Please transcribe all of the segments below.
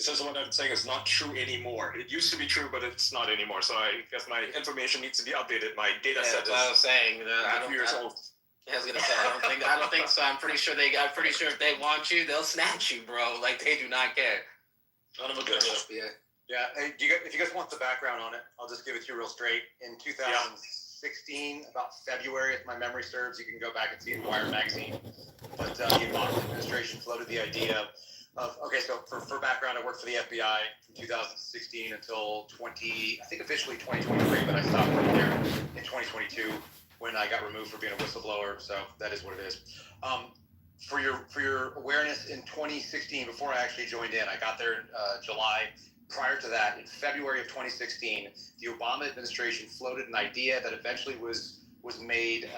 essentially what I'm saying is not true anymore. It used to be true, but it's not anymore. So I guess my information needs to be updated. My data set is what I was saying. half years old. I was gonna say I don't think so. I'm pretty sure if they want you, they'll snatch you, bro. Like they do not care. None of a good. Yeah. Hey, if you guys want the background on it, I'll just give it to you real straight. In 2016, about February, if my memory serves, you can go back and see it in Wired magazine. But the Obama administration floated the idea of, okay, so for background, I worked for the FBI from 2016 until officially 2023, but I stopped working there in 2022 when I got removed for being a whistleblower. So that is what it is. For your awareness, in 2016, before I actually joined in, I got there in July. Prior to that, in February of 2016, the Obama administration floated an idea that eventually was made,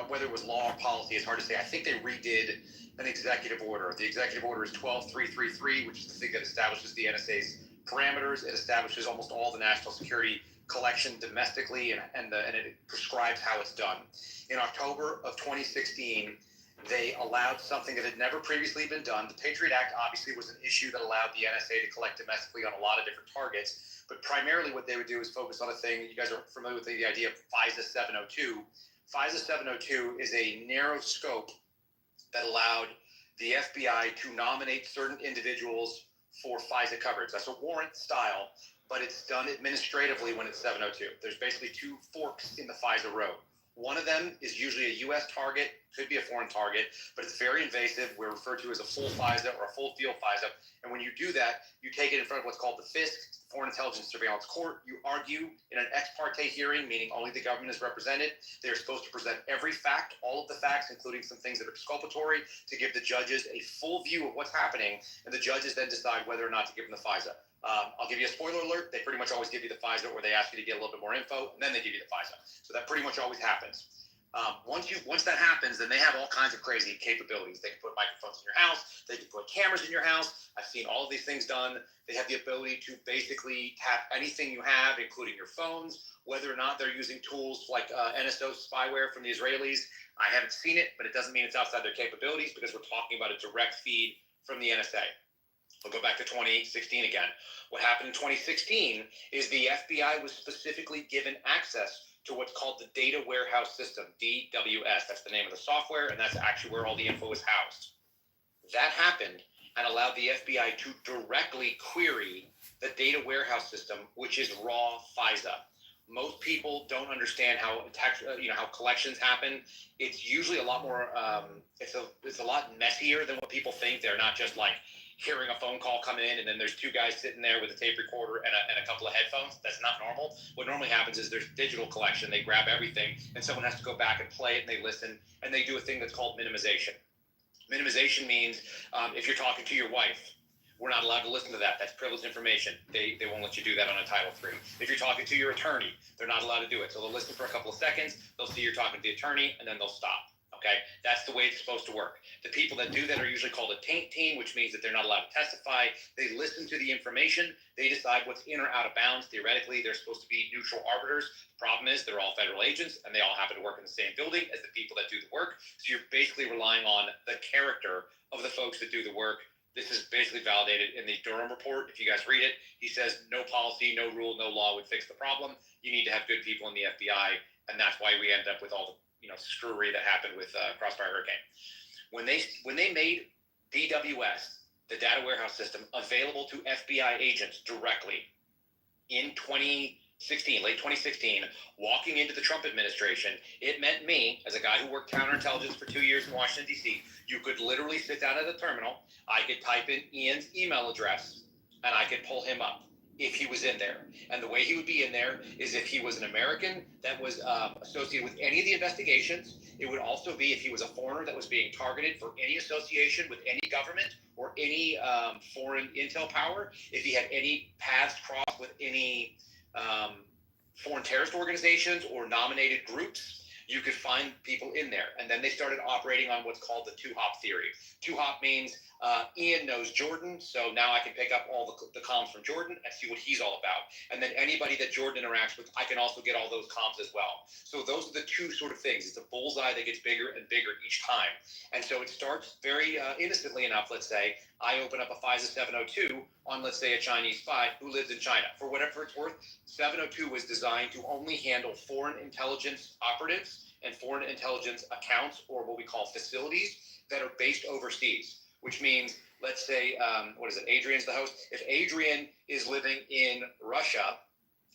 whether it was law or policy, it's hard to say. I think they redid an executive order. The executive order is 12333, which is the thing that establishes the NSA's parameters. It establishes almost all the national security collection domestically, and it prescribes how it's done. In October of 2016, they allowed something that had never previously been done. The Patriot Act obviously was an issue that allowed the NSA to collect domestically on a lot of different targets, but primarily what they would do is focus on a thing. You guys are familiar with the idea of FISA 702. FISA 702 is a narrow scope that allowed the FBI to nominate certain individuals for FISA coverage. That's a warrant style, but it's done administratively when it's 702. There's basically two forks in the FISA road. One of them is usually a U.S. target, could be a foreign target, but it's very invasive. We're referred to as a full FISA or a full field FISA. And when you do that, you take it in front of what's called the FISC, Foreign Intelligence Surveillance Court. You argue in an ex parte hearing, meaning only the government is represented. They're supposed to present every fact, all of the facts, including some things that are exculpatory, to give the judges a full view of what's happening, and the judges then decide whether or not to give them the FISA. I'll give you a spoiler alert. They pretty much always give you the FISA, or they ask you to get a little bit more info, and then they give you the FISA. So that pretty much always happens. Once that happens, then they have all kinds of crazy capabilities. They can put microphones in your house. They can put cameras in your house. I've seen all of these things done. They have the ability to basically tap anything you have, including your phones, whether or not they're using tools like NSO spyware from the Israelis. I haven't seen it, but it doesn't mean it's outside their capabilities because we're talking about a direct feed from the NSA. We'll go back to 2016 again. What happened in 2016 is the FBI was specifically given access to what's called the Data Warehouse System, DWS. That's the name of the software, and that's actually where all the info is housed. That happened and allowed the FBI to directly query the Data Warehouse System, which is raw FISA. Most people don't understand how collections happen. It's usually a lot more. It's a lot messier than what people think. They're not just like hearing a phone call come in and then there's two guys sitting there with a tape recorder and a couple of headphones. That's not normal. What normally happens is there's digital collection. They grab everything and someone has to go back and play it, and they listen, and they do a thing that's called minimization. Minimization means if you're talking to your wife, we're not allowed to listen to that. That's privileged information. They won't let you do that on a Title III. If you're talking to your attorney, they're not allowed to do it. So they'll listen for a couple of seconds. They'll see you're talking to the attorney, and then they'll stop. Okay, that's the way it's supposed to work. The people that do that are usually called a taint team, which means that they're not allowed to testify. They listen to the information. They decide what's in or out of bounds. Theoretically, they're supposed to be neutral arbiters. The problem is they're all federal agents, and they all happen to work in the same building as the people that do the work. So you're basically relying on the character of the folks that do the work. This is basically validated in the Durham report. If you guys read it, he says no policy, no rule, no law would fix the problem. You need to have good people in the FBI, and that's why we end up with all the screwery that happened with Crossfire Hurricane. When they made DWS, the Data Warehouse System, available to FBI agents directly in 2016, late 2016, walking into the Trump administration, it meant me, as a guy who worked counterintelligence for 2 years in Washington, D.C., you could literally sit down at the terminal. I could type in Ian's email address, and I could pull him up if he was in there. And the way he would be in there is if he was an American that was associated with any of the investigations. It would also be if he was a foreigner that was being targeted for any association with any government or any foreign intel power, if he had any paths crossed with any foreign terrorist organizations or nominated groups, you could find people in there. And then they started operating on what's called the two-hop theory. Two-hop means Ian knows Jordan, so now I can pick up all the comms from Jordan and see what he's all about. And then anybody that Jordan interacts with, I can also get all those comms as well. So those are the two sort of things. It's a bullseye that gets bigger and bigger each time. And so it starts very innocently enough. Let's say I open up a FISA 702 on, let's say, a Chinese spy who lives in China. For whatever it's worth, 702 was designed to only handle foreign intelligence operatives and foreign intelligence accounts, or what we call facilities, that are based overseas. Which means, let's say, Adrian's the host. If Adrian is living in Russia,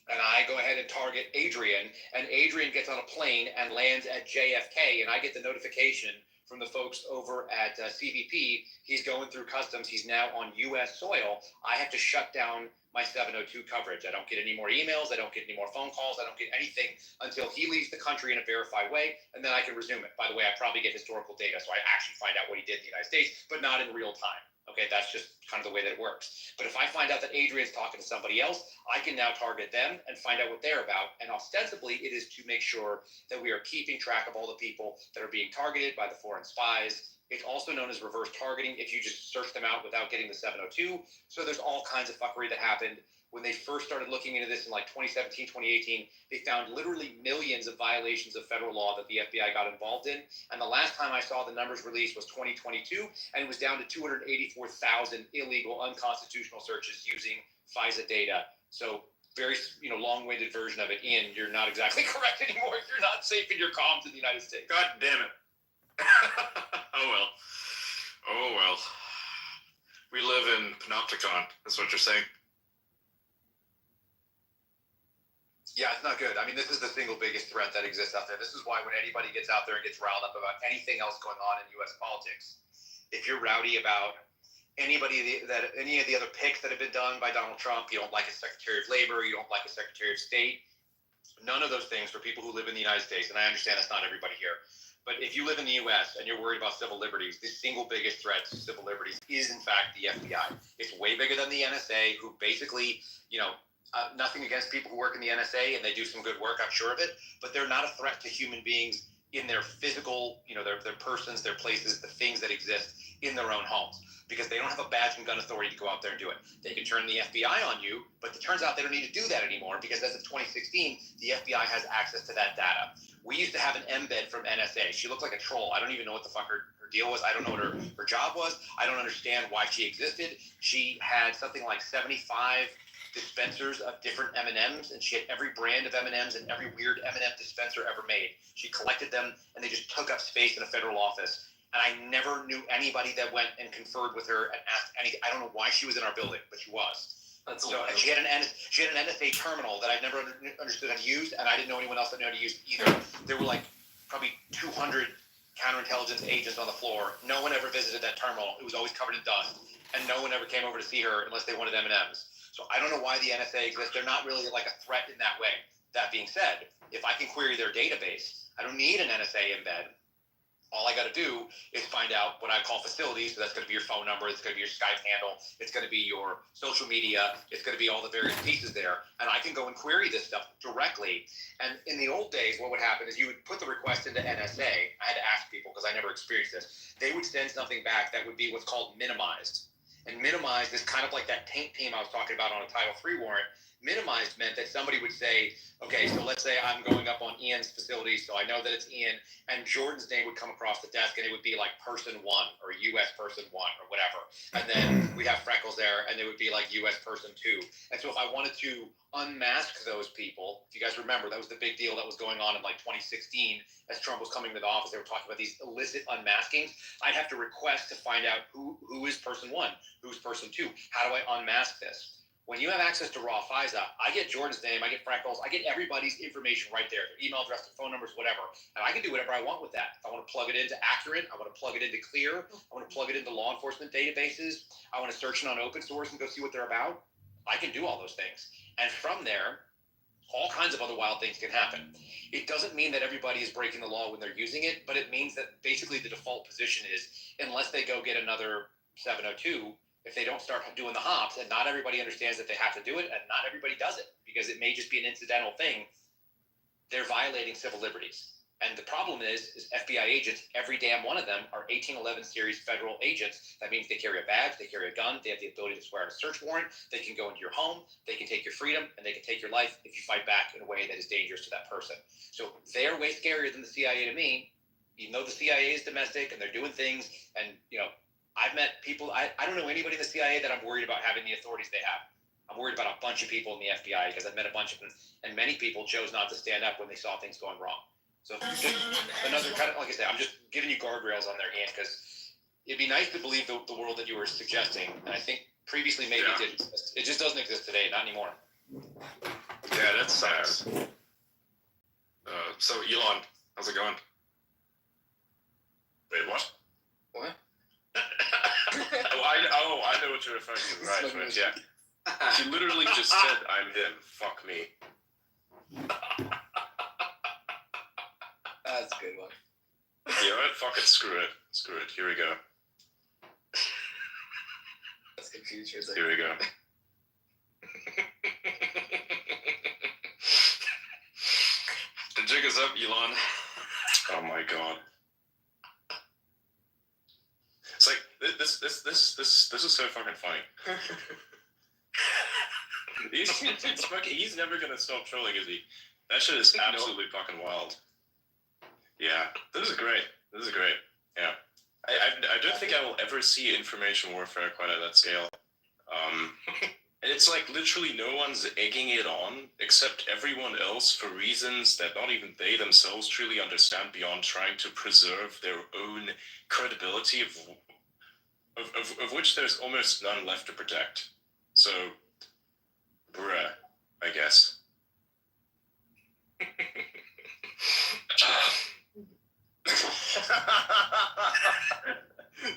and I go ahead and target Adrian, and Adrian gets on a plane and lands at JFK, and I get the notification from the folks over at CBP, he's going through customs, he's now on U.S. soil, I have to shut down my 702 coverage. I don't get any more emails, I don't get any more phone calls, I don't get anything until he leaves the country in a verified way, and then I can resume it. By the way, I probably get historical data, so I actually find out what he did in the United States, but not in real time. Okay, that's just kind of the way that it works. But if I find out that Adrian's talking to somebody else, I can now target them and find out what they're about. And ostensibly, it is to make sure that we are keeping track of all the people that are being targeted by the foreign spies. It's also known as reverse targeting if you just search them out without getting the 702. So there's all kinds of fuckery that happened. When they first started looking into this in like 2017, 2018, they found literally millions of violations of federal law that the FBI got involved in. And the last time I saw the numbers released was 2022, and it was down to 284,000 illegal, unconstitutional searches using FISA data. So very, long-winded version of it. Ian, you're not exactly correct anymore. You're not safe in your comms in the United States. God damn it. Oh well. We live in Panopticon. That's what you're saying. Yeah, it's not good. I mean, this is the single biggest threat that exists out there. This is why when anybody gets out there and gets riled up about anything else going on in U.S. politics, if you're rowdy about any of the other picks that have been done by Donald Trump, you don't like his Secretary of Labor, you don't like his Secretary of State, none of those things for people who live in the United States, and I understand that's not everybody here, but if you live in the U.S. and you're worried about civil liberties, the single biggest threat to civil liberties is, in fact, the FBI. It's way bigger than the NSA, who basically, nothing against people who work in the NSA, and they do some good work, I'm sure of it, but they're not a threat to human beings in their physical, their persons, their places, the things that exist in their own homes, because they don't have a badge and gun authority to go out there and do it. They can turn the FBI on you, but it turns out they don't need to do that anymore, because as of 2016, the FBI has access to that data. We used to have an embed from NSA. She looked like a troll. I don't even know what the fuck her deal was. I don't know what her job was. I don't understand why she existed. She had something like 75 dispensers of different M&Ms, and she had every brand of M&Ms and every weird M&M dispenser ever made. She collected them, and they just took up space in a federal office. And I never knew anybody that went and conferred with her and asked anything. I don't know why she was in our building, but she was. And she had an NSA terminal that I'd never understood how to use, and I didn't know anyone else that knew how to use it either. There were like probably 200 counterintelligence agents on the floor. No one ever visited that terminal. It was always covered in dust, and no one ever came over to see her unless they wanted M&Ms. So I don't know why the NSA exists. They're not really like a threat in that way. That being said, if I can query their database, I don't need an NSA embed. All I got to do is find out what I call facilities. So that's going to be your phone number. It's going to be your Skype handle. It's going to be your social media. It's going to be all the various pieces there. And I can go and query this stuff directly. And in the old days, what would happen is you would put the request into NSA. I had to ask people because I never experienced this. They would send something back that would be what's called minimized. And minimized is kind of like that taint team I was talking about on a Title III warrant. Minimized meant that somebody would say, okay, so let's say I'm going up on Ian's facility, so I know that it's Ian, and Jordan's name would come across the desk, and it would be like person 1 or U.S. person 1 or whatever. And then we'd have Freckles there, and it would be like U.S. person 2. And so if I wanted to unmask those people, if you guys remember, that was the big deal that was going on in like 2016 as Trump was coming to the office. They were talking about these illicit unmaskings. I'd have to request to find out who is person 1, who's person 2. How do I unmask this? When you have access to raw FISA, I get Jordan's name, I get Freckles, I get everybody's information right there, their email address, their phone numbers, whatever. And I can do whatever I want with that. If I want to plug it into Accurate, I want to plug it into Clear, I want to plug it into law enforcement databases, I want to search it on open source and go see what they're about. I can do all those things. And from there, all kinds of other wild things can happen. It doesn't mean that everybody is breaking the law when they're using it, but it means that basically the default position is, unless they go get another 702, if they don't start doing the hops, and not everybody understands that they have to do it, and not everybody does it, because it may just be an incidental thing, they're violating civil liberties. And the problem is FBI agents, every damn one of them are 1811 series federal agents. That means they carry a badge, they carry a gun, they have the ability to swear out a search warrant, they can go into your home, they can take your freedom, and they can take your life if you fight back in a way that is dangerous to that person. So they're way scarier than the CIA to me, even though the CIA is domestic and they're doing things. And, I've met people, I don't know anybody in the CIA that I'm worried about having the authorities they have. I'm worried about a bunch of people in the FBI because I've met a bunch of them, and many people chose not to stand up when they saw things going wrong. So just another kind of, like I said, I'm just giving you guardrails on their hand because it'd be nice to believe the world that you were suggesting. And I think previously maybe it didn't exist. It just doesn't exist today, not anymore. Yeah, that's sad. So Elon, how's it going? Wait, what? What? I know what you're referring to. Right, yeah. He literally just said, "I'm him. Fuck me." That's a good one. You know what? Fuck it. Screw it. Here we go. That's confused. Here we go. The jig is up, Elon. Oh my god. It's like this is so fucking funny. He's never gonna stop trolling, is he? That shit is absolutely fucking wild. Yeah, this is great. Yeah, I don't think I will ever see information warfare quite at that scale. And it's like literally no one's egging it on except everyone else for reasons that not even they themselves truly understand beyond trying to preserve their own credibility of which there's almost none left to protect. So, bruh, I guess.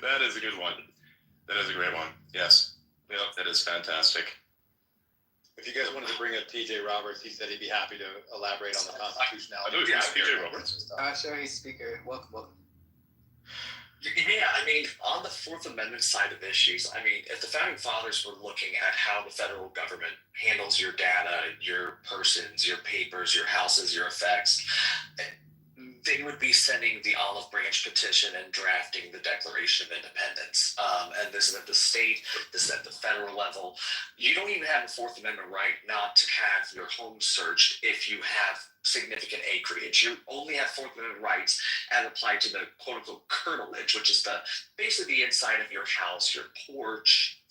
That is a good one. That is a great one. Yes. Yep, that is fantastic. If you guys wanted to bring up TJ Roberts, he said he'd be happy to elaborate on the constitutionality. I know it's PJ Roberts. Sure, he's speaker. Welcome. Yeah, I mean, on the Fourth Amendment side of issues, I mean, if the founding fathers were looking at how the federal government handles your data, your persons, your papers, your houses, your effects, they would be sending the olive branch petition and drafting the Declaration of Independence. And this is at the state, this is at the federal level. You don't even have a Fourth Amendment right not to have your home searched if you have significant acreage. You only have Fourth Amendment rights as applied to the quote unquote curtilage, which is basically the inside of your house, your porch.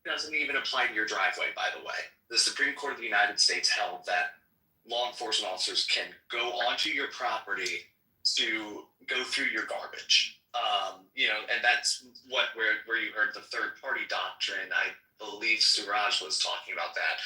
Doesn't even apply to your driveway, by the way. The Supreme Court of the United States held that law enforcement officers can go onto your property to go through your garbage. And that's where you heard the third party doctrine. I believe Suraj was talking about that.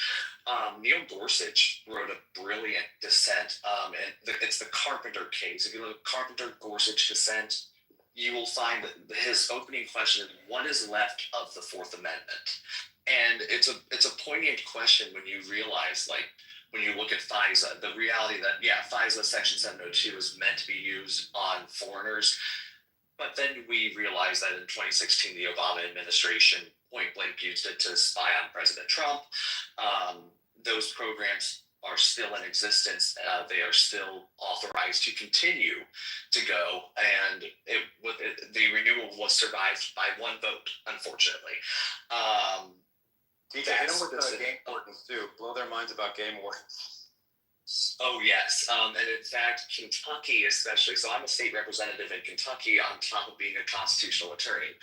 Neil Gorsuch wrote a brilliant dissent, and it's the Carpenter case. If you look at Carpenter-Gorsuch dissent, you will find that his opening question is, what is left of the Fourth Amendment? And it's a poignant question when you realize, like, when you look at FISA, the reality that, FISA Section 702 is meant to be used on foreigners. But then we realized that in 2016, the Obama administration point blank used it to spy on President Trump. Those programs are still in existence. They are still authorized to continue to go. And the renewal was survived by one vote, unfortunately. TJ, hit them with the game wardens too. Blow their minds about game wardens. Oh, yes. And in fact, Kentucky especially. So I'm a state representative in Kentucky on top of being a constitutional attorney.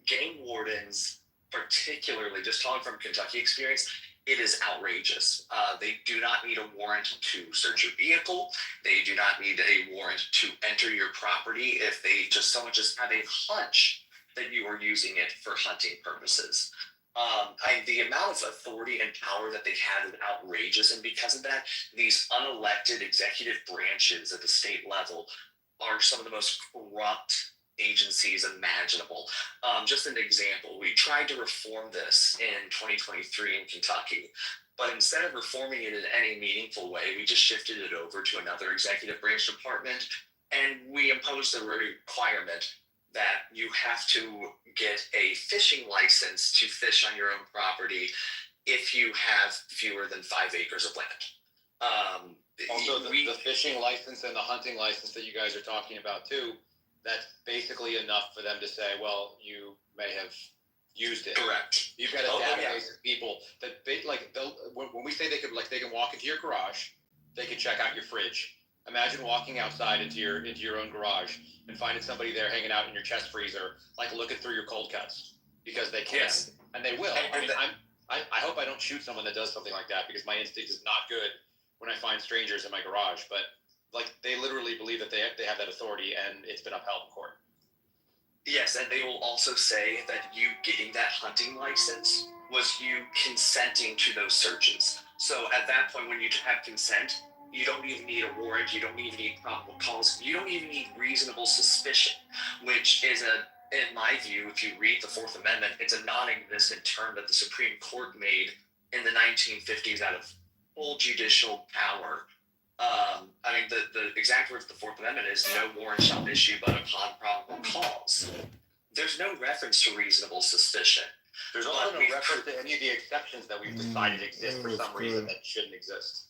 Game wardens, particularly, just talking from Kentucky experience, it is outrageous. They do not need a warrant to search your vehicle. They do not need a warrant to enter your property if they someone just have a hunch that you are using it for hunting purposes. The amount of authority and power that they have is outrageous, and because of that, these unelected executive branches at the state level are some of the most corrupt agencies imaginable. Just an example, we tried to reform this in 2023 in Kentucky, but instead of reforming it in any meaningful way, we just shifted it over to another executive branch department, and we imposed a requirement that you have to get a fishing license to fish on your own property if you have fewer than 5 acres of land. Also, the fishing license and the hunting license that you guys are talking about too, that's basically enough for them to say, well, you may have used it. Correct. You've got a Oh, yeah. database of people that when we say they can walk into your garage, they can check out your fridge. Imagine walking outside into your own garage and finding somebody there hanging out in your chest freezer, like looking through your cold cuts, because they can, Yes. and they will. And I hope I don't shoot someone that does something like that, because my instinct is not good when I find strangers in my garage. But like, they literally believe that they have that authority, and it's been upheld in court. Yes, and they will also say that you getting that hunting license was you consenting to those searches. So at that point, when you have consent, you don't even need a warrant, you don't even need probable cause, you don't even need reasonable suspicion, which is in my view, if you read the Fourth Amendment, it's a non-existent term that the Supreme Court made in the 1950s out of full judicial power. I mean, the exact words of the Fourth Amendment is no warrant shall issue but upon probable cause. There's no reference to reasonable suspicion. There's also no reference to any of the exceptions that we've decided exist for some reason that shouldn't exist.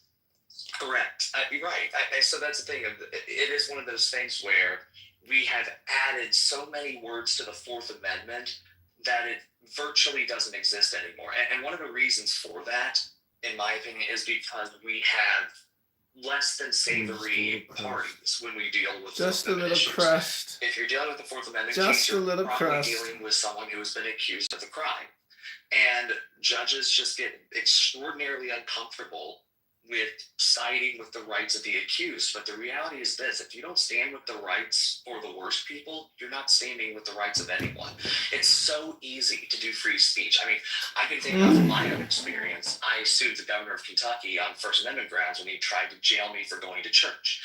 Correct. You're right. So that's the thing. It is one of those things where we have added so many words to the Fourth Amendment that it virtually doesn't exist anymore. And one of the reasons for that, in my opinion, is because we have less than savory parties when we deal with just a Fourth Amendment little issues. crust. If you're dealing with the Fourth Amendment Just case, a you're little probably crust. dealing with someone who has been accused of a crime. And judges just get extraordinarily uncomfortable with siding with the rights of the accused. But the reality is this: if you don't stand with the rights for the worst people, you're not standing with the rights of anyone. It's so easy to do free speech. I mean, I can think of my own experience. I sued the governor of Kentucky on First Amendment grounds when he tried to jail me for going to church.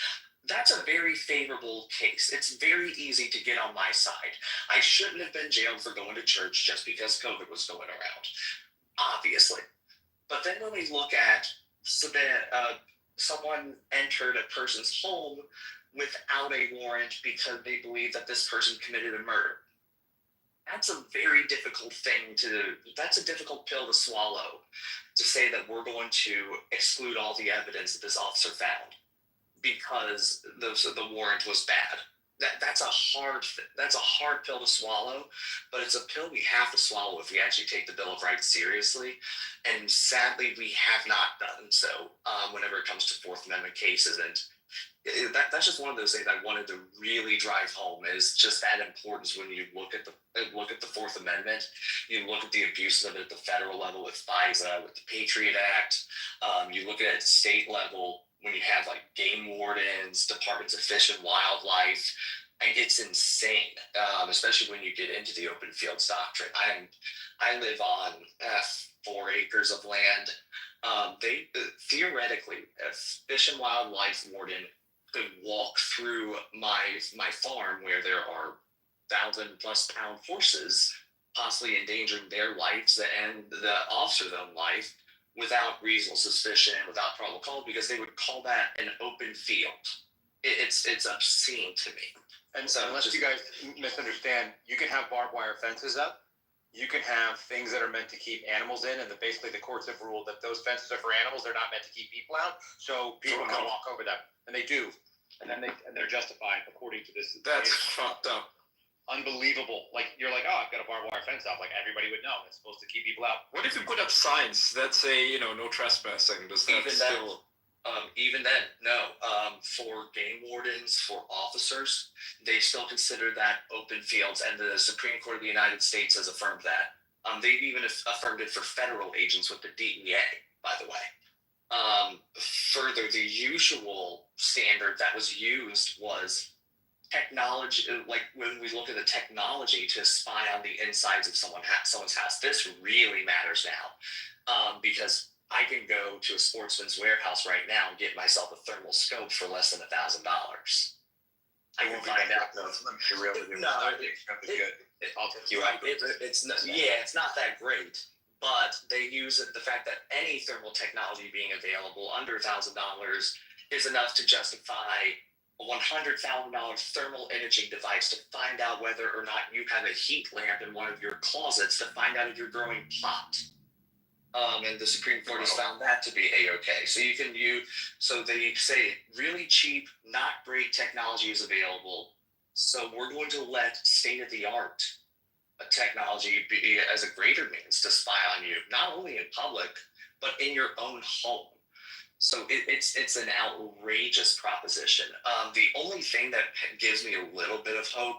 That's a very favorable case. It's very easy to get on my side. I shouldn't have been jailed for going to church just because COVID was going around, obviously. But then when we look at someone entered a person's home without a warrant because they believe that this person committed a murder. That's a very difficult that's a difficult pill to swallow, to say that we're going to exclude all the evidence that this officer found because the warrant was bad. That's a hard pill to swallow, but it's a pill we have to swallow if we actually take the Bill of Rights seriously. And sadly, we have not done so whenever it comes to Fourth Amendment cases. And that's just one of those things I wanted to really drive home, is just that importance when you look at the Fourth Amendment. You look at the abuses of it at the federal level with FISA, with the Patriot Act. You look at it at state level when you have like game wardens, departments of fish and wildlife. And it's insane, especially when you get into the open fields doctrine. I live on 4 acres of land. They theoretically, a fish and wildlife warden could walk through my farm where there are 1,000+ pound horses, possibly endangering their lives and the officer's own life, without reasonable suspicion, without probable cause, because they would call that an open field. It's obscene to me. And so, unless you guys misunderstand, you can have barbed wire fences up. You can have things that are meant to keep animals in, and basically the courts have ruled that those fences are for animals. They're not meant to keep people out, so people can walk over them, and they do. And then they're justified according to this. That's fucked up. Unbelievable. Like, you're like, oh, I've got a barbed wire fence up. Like, everybody would know. It's supposed to keep people out. What if you put up signs that say, no trespassing? Does that Even then, no. For game wardens, for officers, they still consider that open fields, and the Supreme Court of the United States has affirmed that. They've even affirmed it for federal agents with the DEA, by the way. Further, the usual standard that was used was technology. Like, when we look at the technology to spy on the insides of someone's house, this really matters now, because I can go to a Sportsman's Warehouse right now and get myself a thermal scope for less than $1,000. I can find out. No, I'll take you right. It's not that great, but they use it. The fact that any thermal technology being available under $1,000 is enough to justify a $100,000 thermal imaging device to find out whether or not you have a heat lamp in one of your closets, to find out if you're growing pot. And the Supreme Court has found that to be a-okay. So they say really cheap, not great technology is available. So we're going to let state-of-the-art technology be as a greater means to spy on you, not only in public, but in your own home. So it's an outrageous proposition. The only thing that gives me a little bit of hope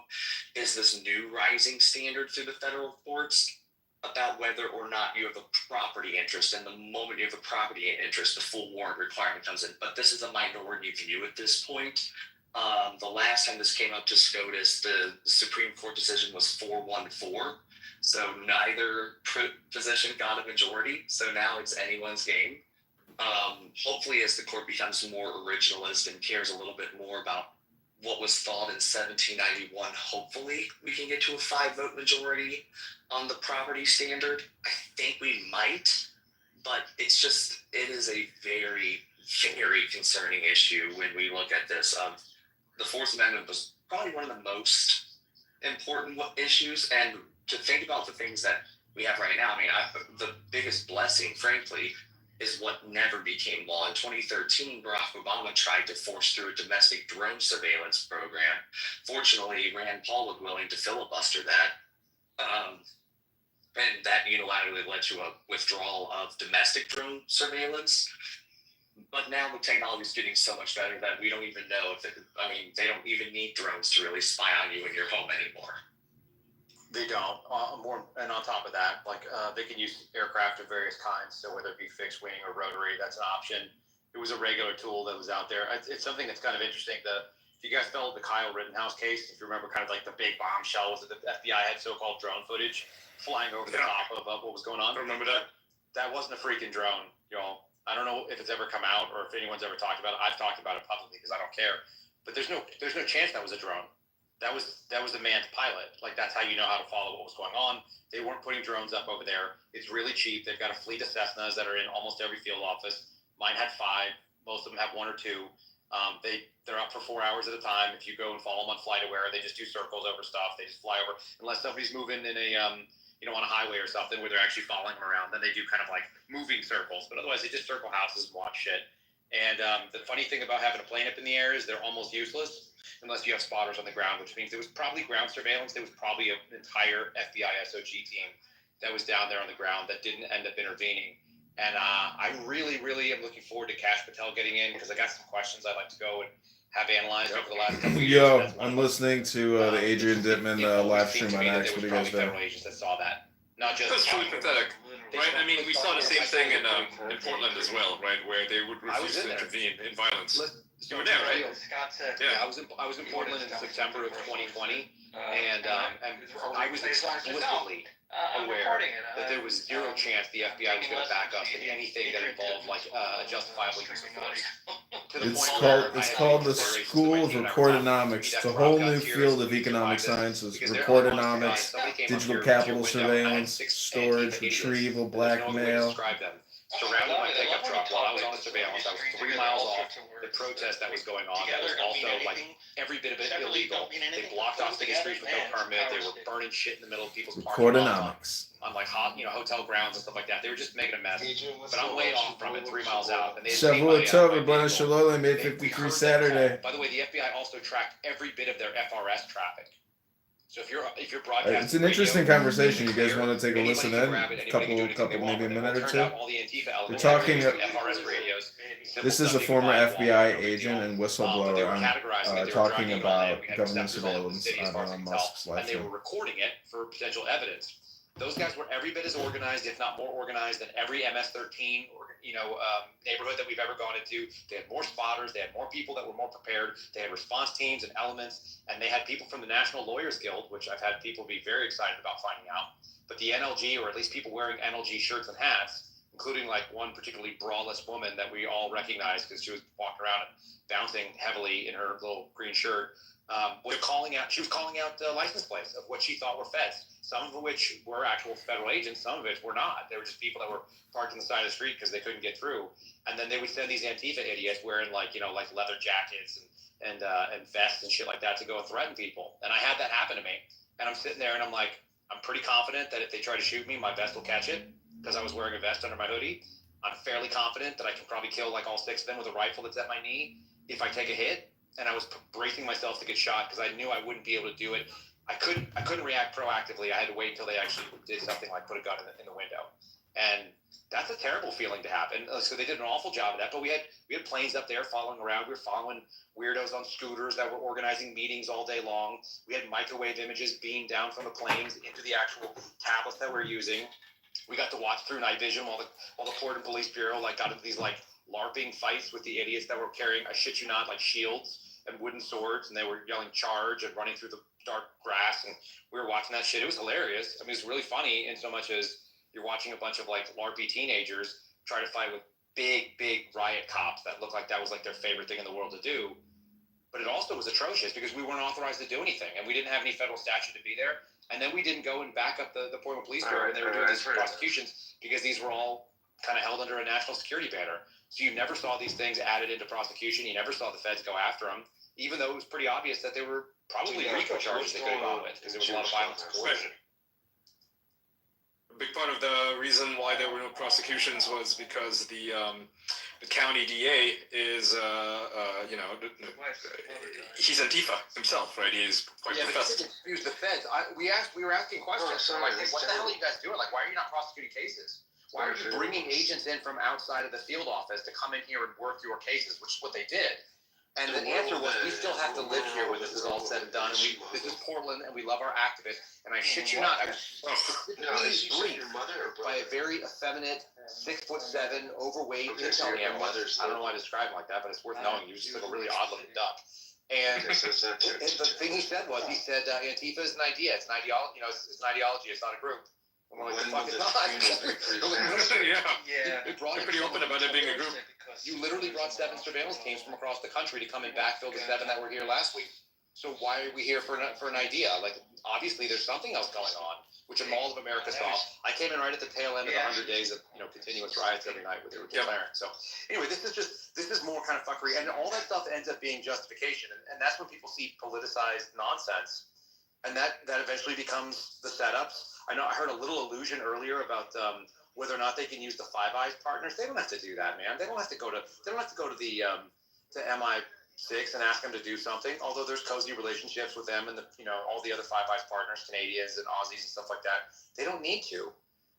is this new rising standard through the federal courts about whether or not you have a property interest. And the moment you have a property interest, the full warrant requirement comes in. But this is a minority view at this point. The last time this came up to SCOTUS, the Supreme Court decision was 4-1-4. So neither position got a majority. So now it's anyone's game. Hopefully, as the court becomes more originalist and cares a little bit more about what was thought in 1791, hopefully we can get to a 5-vote majority on the property standard. I think we might, but it is a very, very concerning issue when we look at this. The Fourth Amendment was probably one of the most important issues, and to think about the things that we have right now, the biggest blessing, frankly, is what never became law. In 2013, Barack Obama tried to force through a domestic drone surveillance program. Fortunately, Rand Paul was willing to filibuster that. And that unilaterally led to a withdrawal of domestic drone surveillance. But now the technology is getting so much better that we don't even know they don't even need drones to really spy on you in your home anymore. They don't. And on top of that, they can use aircraft of various kinds. So whether it be fixed wing or rotary, that's an option. It was a regular tool that was out there. It's something that's kind of interesting. If you guys followed the Kyle Rittenhouse case, if you remember, kind of like the big bombshell was that the FBI had so-called drone footage flying over the top of what was going on. I remember that. That wasn't a freaking drone, y'all. I don't know if it's ever come out or if anyone's ever talked about it. I've talked about it publicly because I don't care. But there's no chance that was a drone. That was the man's pilot. That's how you know how to follow what was going on. They weren't putting drones up over there. It's really cheap. They've got a fleet of Cessnas that are in almost every field office. Mine had 5. Most of them have 1 or 2. They're up for 4 hours at a time. If you go and follow them on FlightAware, they just do circles over stuff. They just fly over unless somebody's moving in a on a highway or something where they're actually following them around. Then they do kind of like moving circles. But otherwise, they just circle houses and watch shit. And the funny thing about having a plane up in the air is they're almost useless unless you have spotters on the ground, which means there was probably ground surveillance. There was probably an entire FBI SOG team that was down there on the ground that didn't end up intervening. And I really, really am looking forward to Kash Patel getting in because I got some questions I'd like to go and have analyzed over the last couple of years. Yo, I'm listening to the Adrian Dittman live stream on X. What do you guys think? Federal agents that saw that. Not just That's really pathetic, right? I mean, we saw the same thing in Portland as well, right, where they would refuse to intervene in violence. You were there, right? Scott said, Yeah. I was in Portland in September of 2020, and I was explicitly aware that there was zero chance the FBI was going to back us in anything that involved justifiable use of force. To the point where I It's had called the declarations School that of I never Recordonomics. talked It's a about. whole Got new here, field so of we can economic provide this, sciences. because there are lots of guys, Recordonomics, somebody came up digital here capital with your window, I had surveillance, 6 storage, Antifa idiots. retrieval, There's no other way to blackmail. describe them. Surrounded my pickup truck while I was on the surveillance. I was 3 miles off the protest that was going on. That was also every bit of it illegal. They blocked off city streets with no permit. They were burning shit in the middle of people's parking lots on hotel grounds and stuff like that. They were just making a mess. But I'm way off from it, 3 miles out. And they had taken Several my Kitover, Buenos vehicle. Shalom, May We 53 heard them Saturday. call. By the way, the FBI also tracked every bit of their FRS traffic. So if you're broadcasting, It's an interesting radio, conversation. You guys want to take a anybody listen can in? grab it, A anybody can do couple, anything they want maybe a with it. minute or Well, two. turned out all the Antifa elements We're talking- had FRS radios. This is a Simple former stuff you can buy, FBI no big agent deal. and But they whistleblower were on categorizing it. They were talking driving it about on. We had government receptors all over the surveillance city, as far as I on can Musk's tell, live and they stream. were recording it for potential evidence. Those guys were every bit as organized, if not more organized, than every MS-13 neighborhood that we've ever gone into. They had more spotters. They had more people that were more prepared. They had response teams and elements, and they had people from the National Lawyers Guild, which I've had people be very excited about finding out. But the NLG, or at least people wearing NLG shirts and hats, including one particularly braless woman that we all recognize because she was walking around and bouncing heavily in her little green shirt, She was calling out the license plates of what she thought were feds. Some of which were actual federal agents. Some of it were not. They were just people that were parked on the side of the street because they couldn't get through. And then they would send these Antifa idiots wearing leather jackets and vests and shit like that to go and threaten people. And I had that happen to me. And I'm sitting there and I'm like, I'm pretty confident that if they try to shoot me, my vest will catch it. because I was wearing a vest under my hoodie. I'm fairly confident that I can probably kill like all 6 of them with a rifle that's at my knee if I take a hit. And I was bracing myself to get shot because I knew I wouldn't be able to do it. I couldn't react proactively. I had to wait until they actually did something like put a gun in the window. And that's a terrible feeling to have. And so they did an awful job of that. But we had planes up there following around. We were following weirdos on scooters that were organizing meetings all day long. We had microwave images beamed down from the planes into the actual tablets that we're using. We got to watch through night vision while the Portland Police Bureau like got into these like LARPing fights with the idiots that were carrying, I shit you not, like shields and wooden swords, and they were yelling charge and running through the dark grass, and we were watching that shit. It was hilarious. I mean, it was really funny in so much as you're watching a bunch of like LARPy teenagers try to fight with big riot cops that looked like that was like their favorite thing in the world to do. But it also was atrocious because we weren't authorized to do anything, and we didn't have any federal statute to be there. And then we didn't go and back up the Portland Police Bureau when they were doing these prosecutions because these were all kind of held under a national security banner. So you never saw these things added into prosecution. You never saw the feds go after them, even though it was pretty obvious that there were probably RICO charges they could have gone with because there was a lot of violence and coercion. A big part of the reason why there were no prosecutions was because the county DA is, he's Antifa himself, right? He's quite professed. Excuse the feds. We were asking questions. Like, hey, what the hell are you guys doing? Like, why are you not prosecuting cases? Why are you bringing agents in from outside of the field office to come in here and work your cases, which is what they did? And the answer was, we still have to live here when this is all said and done. And this is Portland, and we love our activists. And I shit you not, I was briefed by a very effeminate, 6'7", overweight. I don't know why I describe him like that, but it's worth knowing. He was just like a really odd-looking duck. And the thing he said was, Antifa is an idea. It's an ideology. It's an ideology. It's not a group. I'm like, the fuck is not. Yeah. It brought They're pretty open about it being a group. You literally brought 7 surveillance teams from across the country to come and backfill the 7 that were here last week. So why are we here for an idea? Like, obviously, there's something else going on, which a Mall of America saw. I came in right at the tail end of the 100 days of continuous riots every night with they were declaring. So anyway, this is more kind of fuckery, and all that stuff ends up being justification, and that's when people see politicized nonsense, and that eventually becomes the setups. I heard a little allusion earlier about whether or not they can use the Five Eyes partners. They don't have to do that, man. They don't have to go to the to MI6 and ask them to do something. Although there's cozy relationships with them and all the other Five Eyes partners, Canadians and Aussies and stuff like that. They don't need to,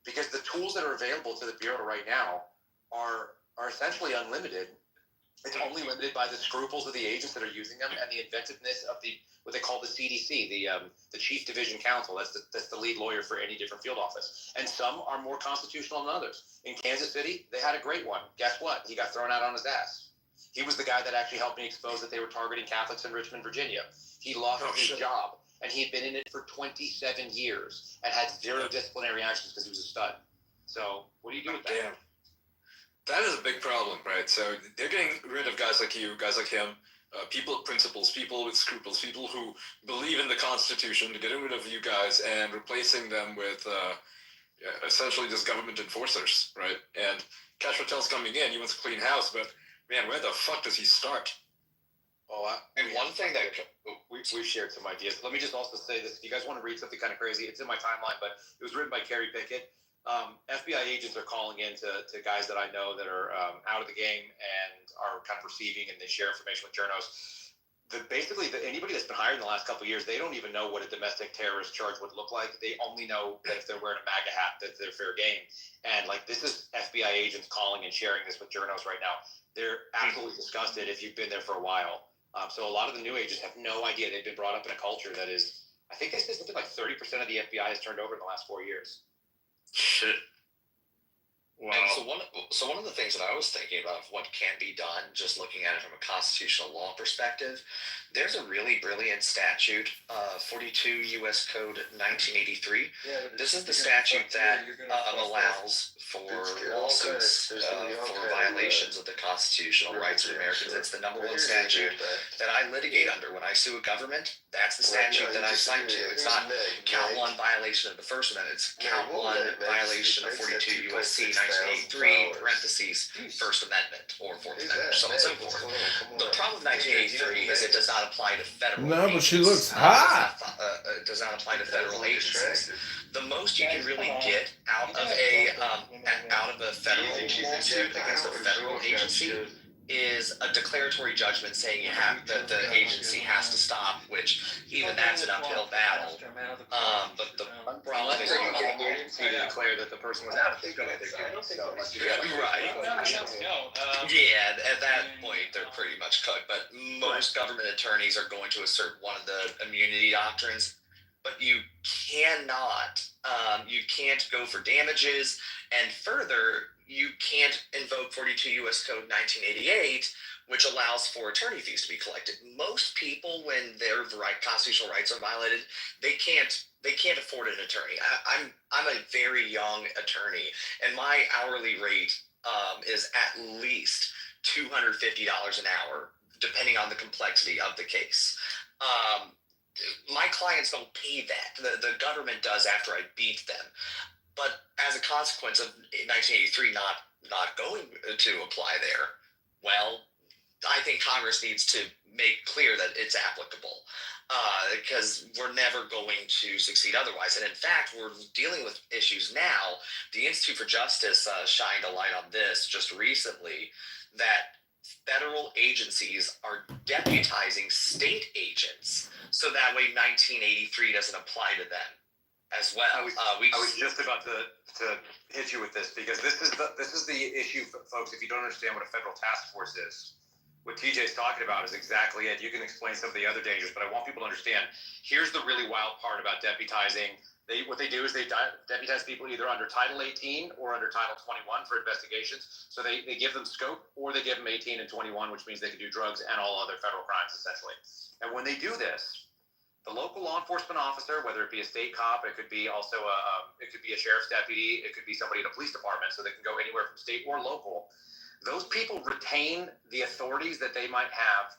because the tools that are available to the Bureau right now are essentially unlimited. It's only limited by the scruples of the agents that are using them and the inventiveness of what they call the CDC, the Chief Division Counsel. That's the lead lawyer for any different field office. And some are more constitutional than others. In Kansas City, they had a great one. Guess what? He got thrown out on his ass. He was the guy that actually helped me expose that they were targeting Catholics in Richmond, Virginia. He lost his job, and he had been in it for 27 years and had 0 disciplinary actions because he was a stud. So what do you do with that? Damn. That is a big problem, right? So they're getting rid of guys like you, guys like him, people of principles, people with scruples, people who believe in the Constitution, to getting rid of you guys and replacing them with essentially just government enforcers, right? And Cash Patel's coming in, he wants a clean house, but man, where the fuck does he start? And one thing that we've shared some ideas. Let me just also say this. If you guys want to read something kind of crazy, it's in my timeline, but it was written by Kerry Pickett. FBI agents are calling in to guys that I know that are out of the game and are kind of receiving, and they share information with journos. Anybody that's been hired in the last couple of years, they don't even know what a domestic terrorist charge would look like. They only know that if they're wearing a MAGA hat, that they're fair game. And this is FBI agents calling and sharing this with journos right now. They're absolutely disgusted if you've been there for a while. So a lot of the new agents have no idea. They've been brought up in a culture that is, I think they said something like 30% of the FBI has turned over in the last 4 years. Shit. Wow. And so one of the things that I was thinking about what can be done, just looking at it from a constitutional law perspective, there's a really brilliant statute, 42 U.S. Code 1983. This is the statute that allows for lawsuits for violations of the constitutional rights of Americans. It's the #1 statute that I litigate under when I sue a government. That's the statute that I cite to. It's not count 1 violation of the First Amendment. It's count 1 violation of 42 U.S.C. 1983 parentheses First Amendment or Fourth Amendment, or so on and so forth. The problem with 1983 is it does not apply to federal No, but she agencies. looks hot. It does not apply to federal agencies. The most you can really get out of a lot of the federal lawsuit against a federal agency is a declaratory judgment saying that the agency has to stop, which even that's an uphill battle. But the problem is you get the agency to declare that the person was out of their duty. So, right. Yeah, at that point they're pretty much cooked. But most government attorneys are going to assert one of the immunity doctrines. But you cannot, you can't go for damages, and further, you can't invoke 42 U.S. Code 1988, which allows for attorney fees to be collected. Most people, when their constitutional rights are violated, they can't afford an attorney. I'm a very young attorney, and my hourly rate is at least $250 an hour, depending on the complexity of the case. My clients don't pay that. The government does after I beat them. But as a consequence of 1983 not going to apply there, well, I think Congress needs to make clear that it's applicable, because we're never going to succeed otherwise. And in fact, we're dealing with issues now. The Institute for Justice shined a light on this just recently, that federal agencies are deputizing state agents, so that way 1983 doesn't apply to them as well. I was just about to hit you with this, because this is the issue, folks. If you don't understand what a federal task force is, what TJ's talking about is exactly it. You can explain some of the other dangers, but I want people to understand. Here's the really wild part about deputizing. What they do is they deputize people either under Title 18 or under Title 21 for investigations. So they give them scope, or they give them 18 and 21, which means they can do drugs and all other federal crimes, essentially. And when they do this, the local law enforcement officer, whether it be a state cop, it could be also it could be a sheriff's deputy, it could be somebody in a police department, so they can go anywhere from state or local. Those people retain the authorities that they might have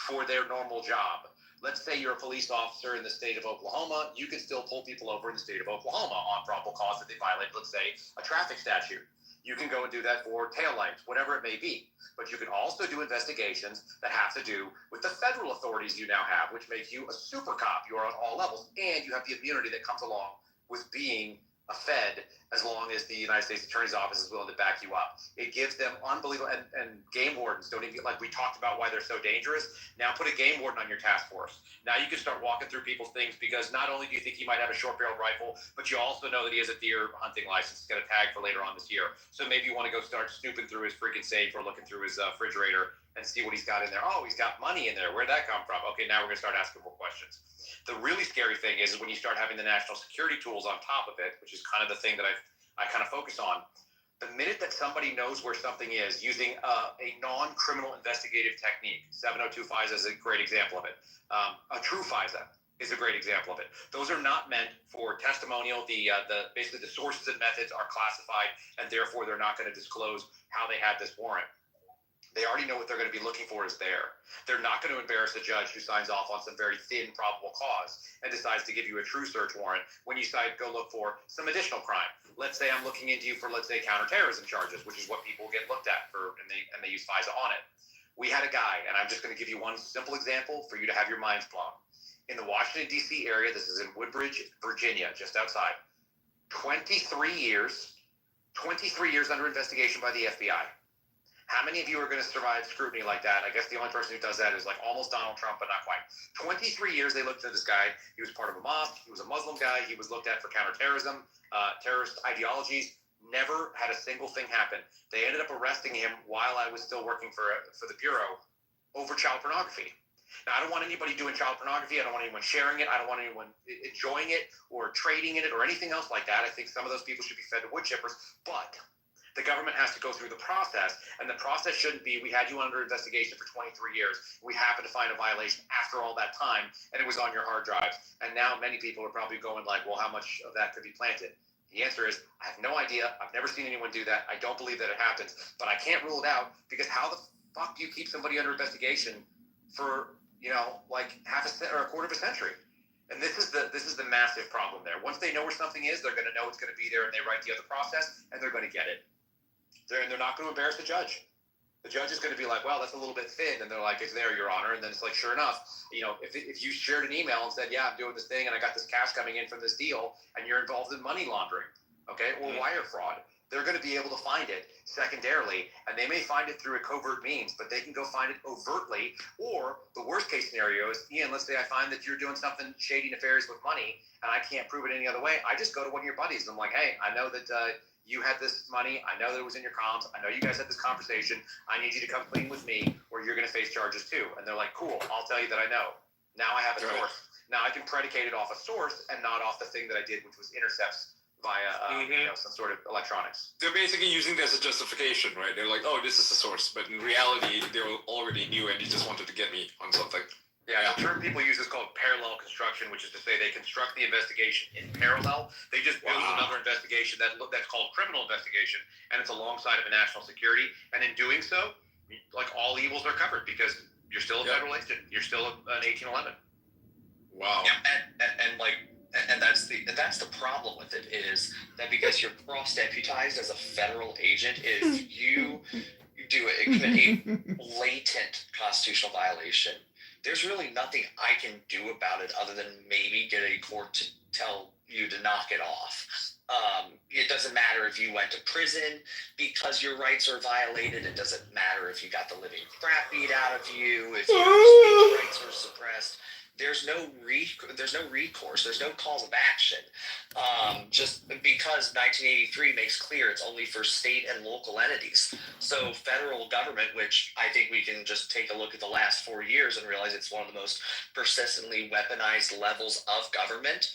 for their normal job. Let's say you're a police officer in the state of Oklahoma, you can still pull people over in the state of Oklahoma on probable cause that they violated, let's say, a traffic statute. You can go and do that for taillights, whatever it may be. But you can also do investigations that have to do with the federal authorities you now have, which makes you a super cop. You are on all levels, and you have the immunity that comes along with being a Fed, as long as the United States Attorney's Office is willing to back you up. It gives them unbelievable, and game wardens don't even, like we talked about why they're so dangerous. Now put a game warden on your task force. Now you can start walking through people's things, because not only do you think he might have a short-barreled rifle, but you also know that he has a deer hunting license. He's got a tag for later on this year. So maybe you want to go start snooping through his freaking safe, or looking through his refrigerator and see what he's got in there. Oh, he's got money in there. Where'd that come from? Okay, now we're going to start asking more questions. The really scary thing is when you start having the national security tools on top of it, which is kind of the thing that I kind of focus on. The minute that somebody knows where something is using a non-criminal investigative technique, 702 FISA is a great example of it. A true FISA is a great example of it. Those are not meant for testimonial. Basically the sources and methods are classified, and therefore they're not going to disclose how they had this warrant. They already know what they're going to be looking for is there. They're not going to embarrass a judge who signs off on some very thin probable cause and decides to give you a true search warrant when you decide to go look for some additional crime. Let's say I'm looking into you for, let's say, counterterrorism charges, which is what people get looked at for, and they use FISA on it. We had a guy, and I'm just going to give you one simple example for you to have your minds blown. In the Washington, D.C. area, this is in Woodbridge, Virginia, just outside. 23 years under investigation by the FBI. How many of you are going to survive scrutiny like that? I guess the only person who does that is like almost Donald Trump, but not quite. 23 years they looked at this guy. He was part of a mosque. He was a Muslim guy. He was looked at for counterterrorism, terrorist ideologies. Never had a single thing happen. They ended up arresting him while I was still working for the Bureau over child pornography. Now, I don't want anybody doing child pornography. I don't want anyone sharing it. I don't want anyone enjoying it or trading in it or anything else like that. I think some of those people should be fed to wood chippers, but the government has to go through the process, and the process shouldn't be, we had you under investigation for 23 years, we happen to find a violation after all that time, and it was on your hard drives. And now many people are probably going like, well, how much of that could be planted? The answer is, I have no idea. I've never seen anyone do that. I don't believe that it happens, but I can't rule it out, because how the fuck do you keep somebody under investigation for, like a quarter of a century? And this is the massive problem there. Once they know where something is, they're going to know it's going to be there, and they write the other process, and they're going to get it. They're not going to embarrass the judge. The judge is going to be like, well, that's a little bit thin. And they're like, it's there, Your Honor. And then it's like, sure enough, if you shared an email and said, yeah, I'm doing this thing and I got this cash coming in from this deal, and you're involved in money laundering, okay, or wire fraud, they're going to be able to find it secondarily, and they may find it through a covert means, but they can go find it overtly. Or the worst case scenario is, Ian, let's say I find that you're doing something shady, nefarious with money, and I can't prove it any other way. I just go to one of your buddies, and I'm like, hey, I know that you had this money. I know that it was in your comms. I know you guys had this conversation. I need you to come clean with me, or you're going to face charges too. And they're like, cool, I'll tell you that I know. Now I have a source. Now I can predicate it off a source and not off the thing that I did, which was intercepts via some sort of electronics. They're basically using this as justification, right? They're like, oh, this is the source. But in reality, they already knew and he just wanted to get me on something. Yeah, the term people use is called parallel construction, which is to say they construct the investigation in parallel. They just build another investigation that's called criminal investigation, and it's alongside of a national security. And in doing so, like, all evils are covered because you're still a federal agent. You're still an 1811. Wow. Yeah, and that's the problem with it, is that because you're cross-deputized as a federal agent, if you do a blatant constitutional violation, there's really nothing I can do about it other than maybe get a court to tell you to knock it off. It doesn't matter if you went to prison because your rights are violated. It doesn't matter if you got the living crap beat out of you, if your speech rights are suppressed. There's no recourse. There's no cause of action. Just because 1983 makes clear it's only for state and local entities. So federal government, which I think we can just take a look at the last 4 years and realize it's one of the most persistently weaponized levels of government.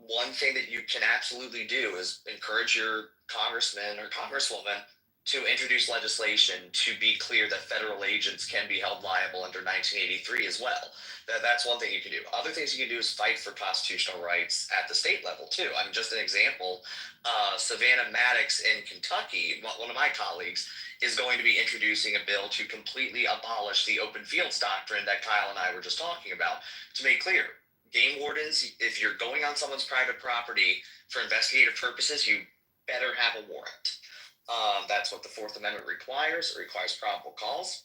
One thing that you can absolutely do is encourage your congressman or congresswoman to introduce legislation to be clear that federal agents can be held liable under 1983 as well. That's one thing you can do. Other things you can do is fight for constitutional rights at the state level too. I mean, just an example, Savannah Maddox in Kentucky, one of my colleagues, is going to be introducing a bill to completely abolish the open fields doctrine that Kyle and I were just talking about. To make clear, game wardens, if you're going on someone's private property for investigative purposes, you better have a warrant. That's what the Fourth Amendment requires. It requires probable cause.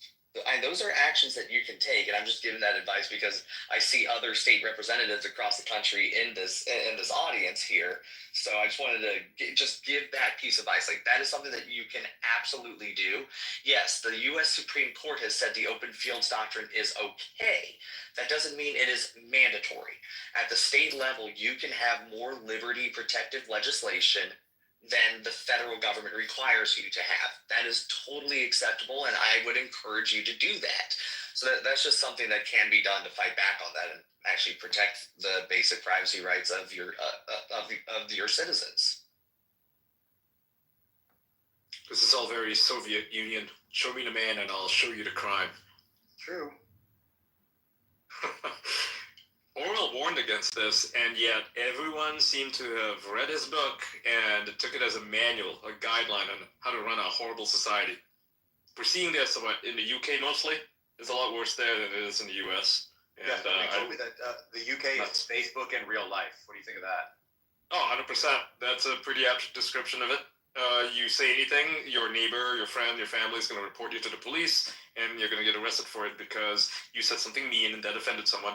And those are actions that you can take. And I'm just giving that advice because I see other state representatives across the country in this audience here. So I just wanted to just give that piece of advice. Like, that is something that you can absolutely do. Yes, the U.S. Supreme Court has said the open fields doctrine is okay. That doesn't mean it is mandatory. At the state level, you can have more liberty protective legislation than the federal government requires you to have. That is totally acceptable, and I would encourage you to do that. So that's just something that can be done to fight back on that and actually protect the basic privacy rights of your citizens. This is all very Soviet Union. Show me the man and I'll show you the crime. True. Orwell warned against this, and yet everyone seemed to have read his book and took it as a manual, a guideline on how to run a horrible society. We're seeing this in the UK mostly. It's a lot worse there than it is in the US. And, somebody told me that the UK is Facebook in real life. What do you think of that? Oh, 100%. That's a pretty apt description of it. You say anything, your neighbor, your friend, your family is going to report you to the police, and you're going to get arrested for it because you said something mean and that offended someone.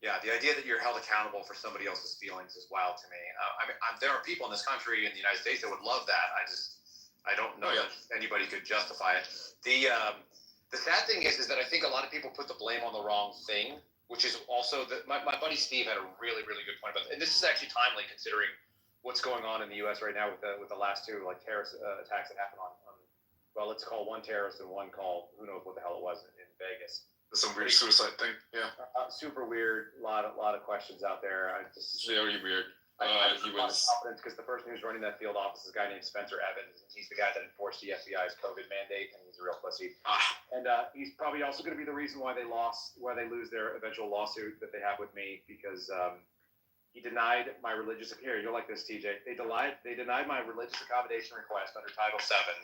Yeah, the idea that you're held accountable for somebody else's feelings is wild to me. There are people in this country, in the United States, that would love that. I don't know that anybody could justify it. The sad thing is that I think a lot of people put the blame on the wrong thing, which is also my buddy Steve had a really, really good point about that. And this is actually timely considering what's going on in the U.S. right now with the last two terrorist attacks that happened on well, let's call one terrorist and one called who knows what the hell it was in Vegas. Some weird suicide thing, yeah. Super weird. A lot of questions out there. Very weird. He was confidence because the person who's running that field office is a guy named Spencer Evans. He's the guy that enforced the FBI's COVID mandate, and he's a real pussy. And he's probably also going to be the reason why they lose their eventual lawsuit that they have with me because he denied my religious. Here, you'll like this, TJ. They denied my religious accommodation request under Title VII,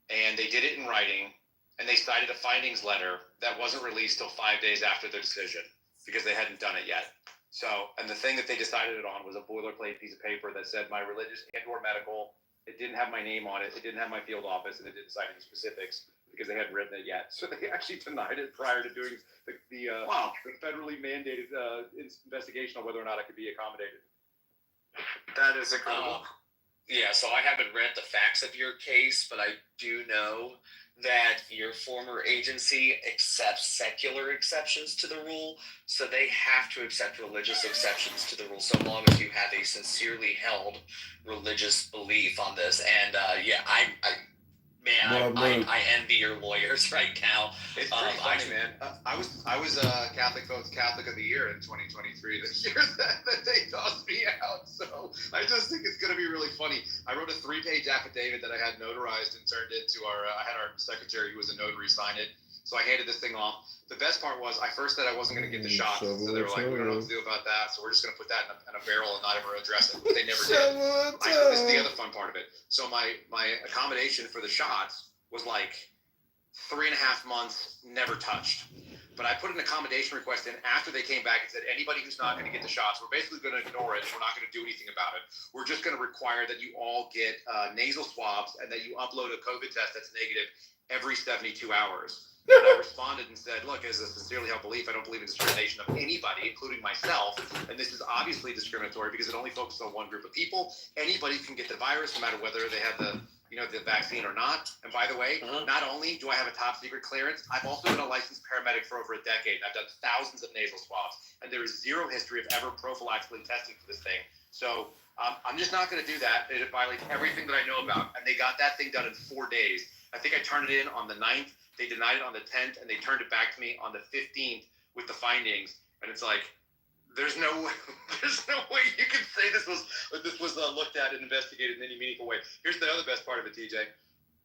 and they did it in writing. And they cited a findings letter that wasn't released till 5 days after the decision because they hadn't done it yet. So, and the thing that they decided it on was a boilerplate piece of paper that said my religious and/or medical. It didn't have my name on it. It didn't have my field office, and it didn't cite any specifics because they hadn't written it yet. So they actually denied it prior to doing the federally mandated investigation on whether or not I could be accommodated. That is incredible. Yeah, so I haven't read the facts of your case, but I do know that your former agency accepts secular exceptions to the rule, so they have to accept religious exceptions to the rule so long as you have a sincerely held religious belief on this. And yeah, I envy your lawyers right now. It's pretty funny, man. I was Catholic Votes Catholic of the Year in 2023, the year that they tossed me out. So I just think it's going to be really funny. I wrote a 3-page affidavit that I had notarized and turned it to I had our secretary who was a notary sign it. So I handed this thing off. The best part was I first said I wasn't going to get the shots. So they were like, we don't know what to do about that. So we're just going to put that in a barrel and not ever address it. But they never did. This is the other fun part of it. So my accommodation for the shots was like 3.5 months, never touched. But I put an accommodation request in after they came back and said, anybody who's not going to get the shots, we're basically going to ignore it. We're not going to do anything about it. We're just going to require that you all get nasal swabs and that you upload a COVID test that's negative every 72 hours. And I responded and said, look, as a sincerely held belief, I don't believe in discrimination of anybody, including myself. And this is obviously discriminatory because it only focuses on one group of people. Anybody can get the virus, no matter whether they have the vaccine or not. And by the way, not only do I have a top secret clearance, I've also been a licensed paramedic for over a decade. And I've done thousands of nasal swabs, and there is zero history of ever prophylactically testing for this thing. So I'm just not going to do that. It violates everything that I know about. And they got that thing done in 4 days. I think I turned it in on the 9th. They denied it on the 10th, and they turned it back to me on the 15th with the findings. And it's like, there's no way you can say this was looked at and investigated in any meaningful way. Here's the other best part of it, TJ.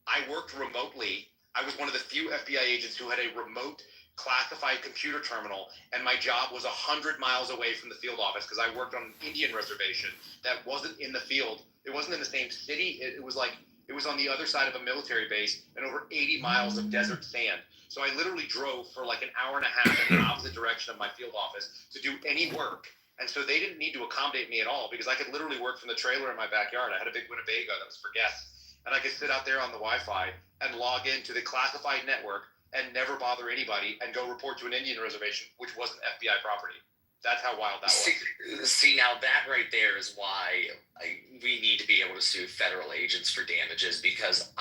I worked remotely. I was one of the few FBI agents who had a remote classified computer terminal, and my job was 100 miles away from the field office because I worked on an Indian reservation that wasn't in the field. It wasn't in the same city. It was on the other side of a military base and over 80 miles of desert sand. So I literally drove for like an hour and a half in the opposite direction of my field office to do any work. And so they didn't need to accommodate me at all because I could literally work from the trailer in my backyard. I had a big Winnebago that was for guests. And I could sit out there on the Wi-Fi and log into the classified network and never bother anybody and go report to an Indian reservation, which wasn't FBI property. That's how wild that was. See, now that right there is why we need to be able to sue federal agents for damages, because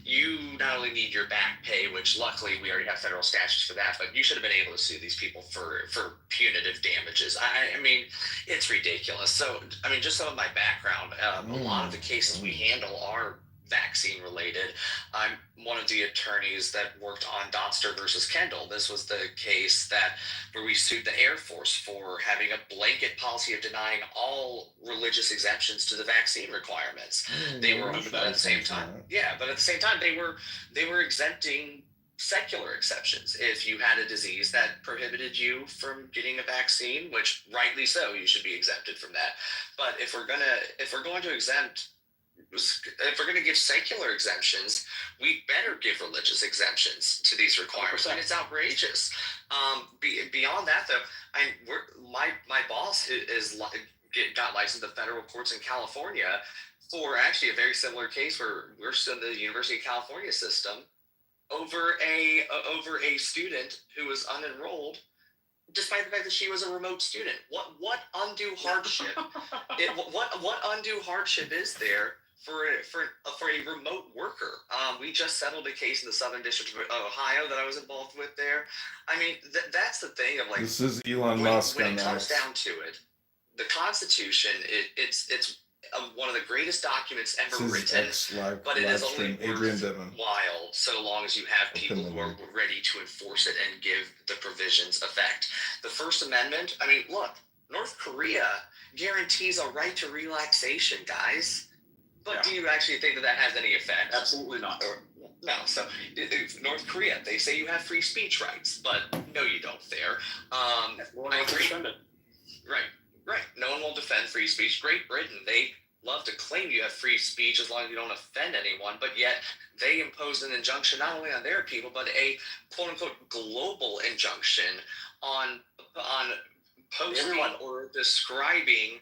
you not only need your back pay, which luckily we already have federal statutes for that, but you should have been able to sue these people for punitive damages. I mean, it's ridiculous. So, I mean, just some of my background, a lot of the cases we handle are vaccine related. I'm one of the attorneys that worked on Donster versus Kendall. This was the case where we sued the Air Force for having a blanket policy of denying all religious exemptions to the vaccine requirements. They were, but at the same time, they were exempting secular exceptions. If you had a disease that prohibited you from getting a vaccine, which rightly so, you should be exempted from that. But if we're going to give secular exemptions, we better give religious exemptions to these requirements. 100%. And it's outrageous. Beyond that, though, my boss got licensed in federal courts in California for actually a very similar case where we're still in the University of California system over a student who was unenrolled, despite the fact that she was a remote student. What undue hardship? What undue hardship is there for a remote worker? We just settled a case in the Southern District of Ohio that I was involved with there. I mean, that's the thing of like, this is Elon Musk. When it comes down to it, the Constitution, it's one of the greatest documents ever written, but it is only worthwhile so long as you have people who are ready to enforce it and give the provisions effect. The First Amendment, I mean, look, North Korea guarantees a right to relaxation, guys. But do you actually think that has any effect? Absolutely not. No. So North Korea, they say you have free speech rights, but no, you don't there. I agree. Right. No one will defend free speech. Great Britain, they love to claim you have free speech as long as you don't offend anyone, but yet they impose an injunction not only on their people, but a quote-unquote global injunction on posting or describing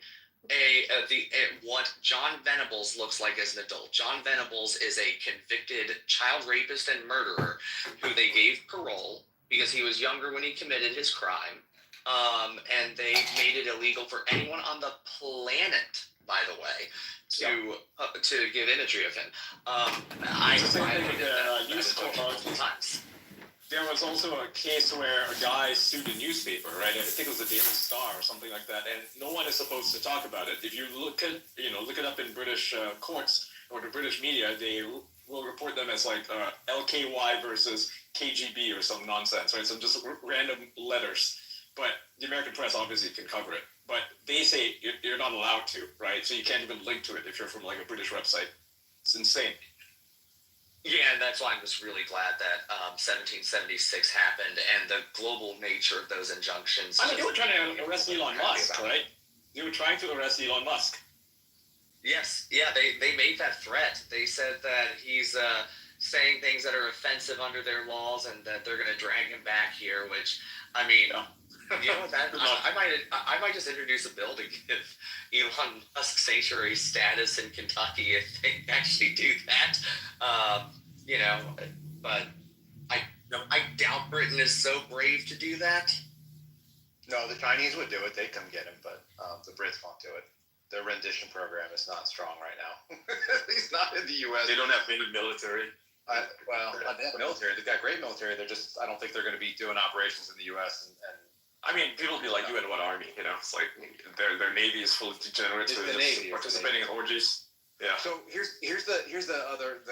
what John Venables looks like as an adult. John Venables is a convicted child rapist and murderer who they gave parole because he was younger when he committed his crime. And they made it illegal for anyone on the planet, by the way, to give imagery of him. I It's the same thing tried with that newspaper. multiple times. There was also a case where a guy sued a newspaper, right? I think it was the Daily Star or something like that, and no one is supposed to talk about it. If you look it up in British courts or the British media, they will report them as like LKY versus KGB or some nonsense, right? Some just random letters. But the American press obviously can cover it. But they say you're not allowed to, right? So you can't even link to it if you're from like a British website. It's insane. Yeah, and that's why I was really glad that 1776 happened and the global nature of those injunctions. I mean, they were trying to arrest Elon Musk, right? They were trying to arrest Elon Musk. Yes, yeah, they made that threat. They said that he's saying things that are offensive under their laws and that they're going to drag him back here, which, I mean, you know, I might just introduce a bill to give Elon Musk sanctuary status in Kentucky if they actually do that. You know, but I doubt Britain is so brave to do that. No, the Chinese would do it. They'd come get him, but the Brits won't do it. Their rendition program is not strong right now. At least not in the U.S. They don't have any military. They have military. They've got great military. I don't think they're going to be doing operations in the U.S. and I mean, people will be like, you had what army? You know, it's like their navy is full of degenerates who are just participating in orgies. Yeah. So here's the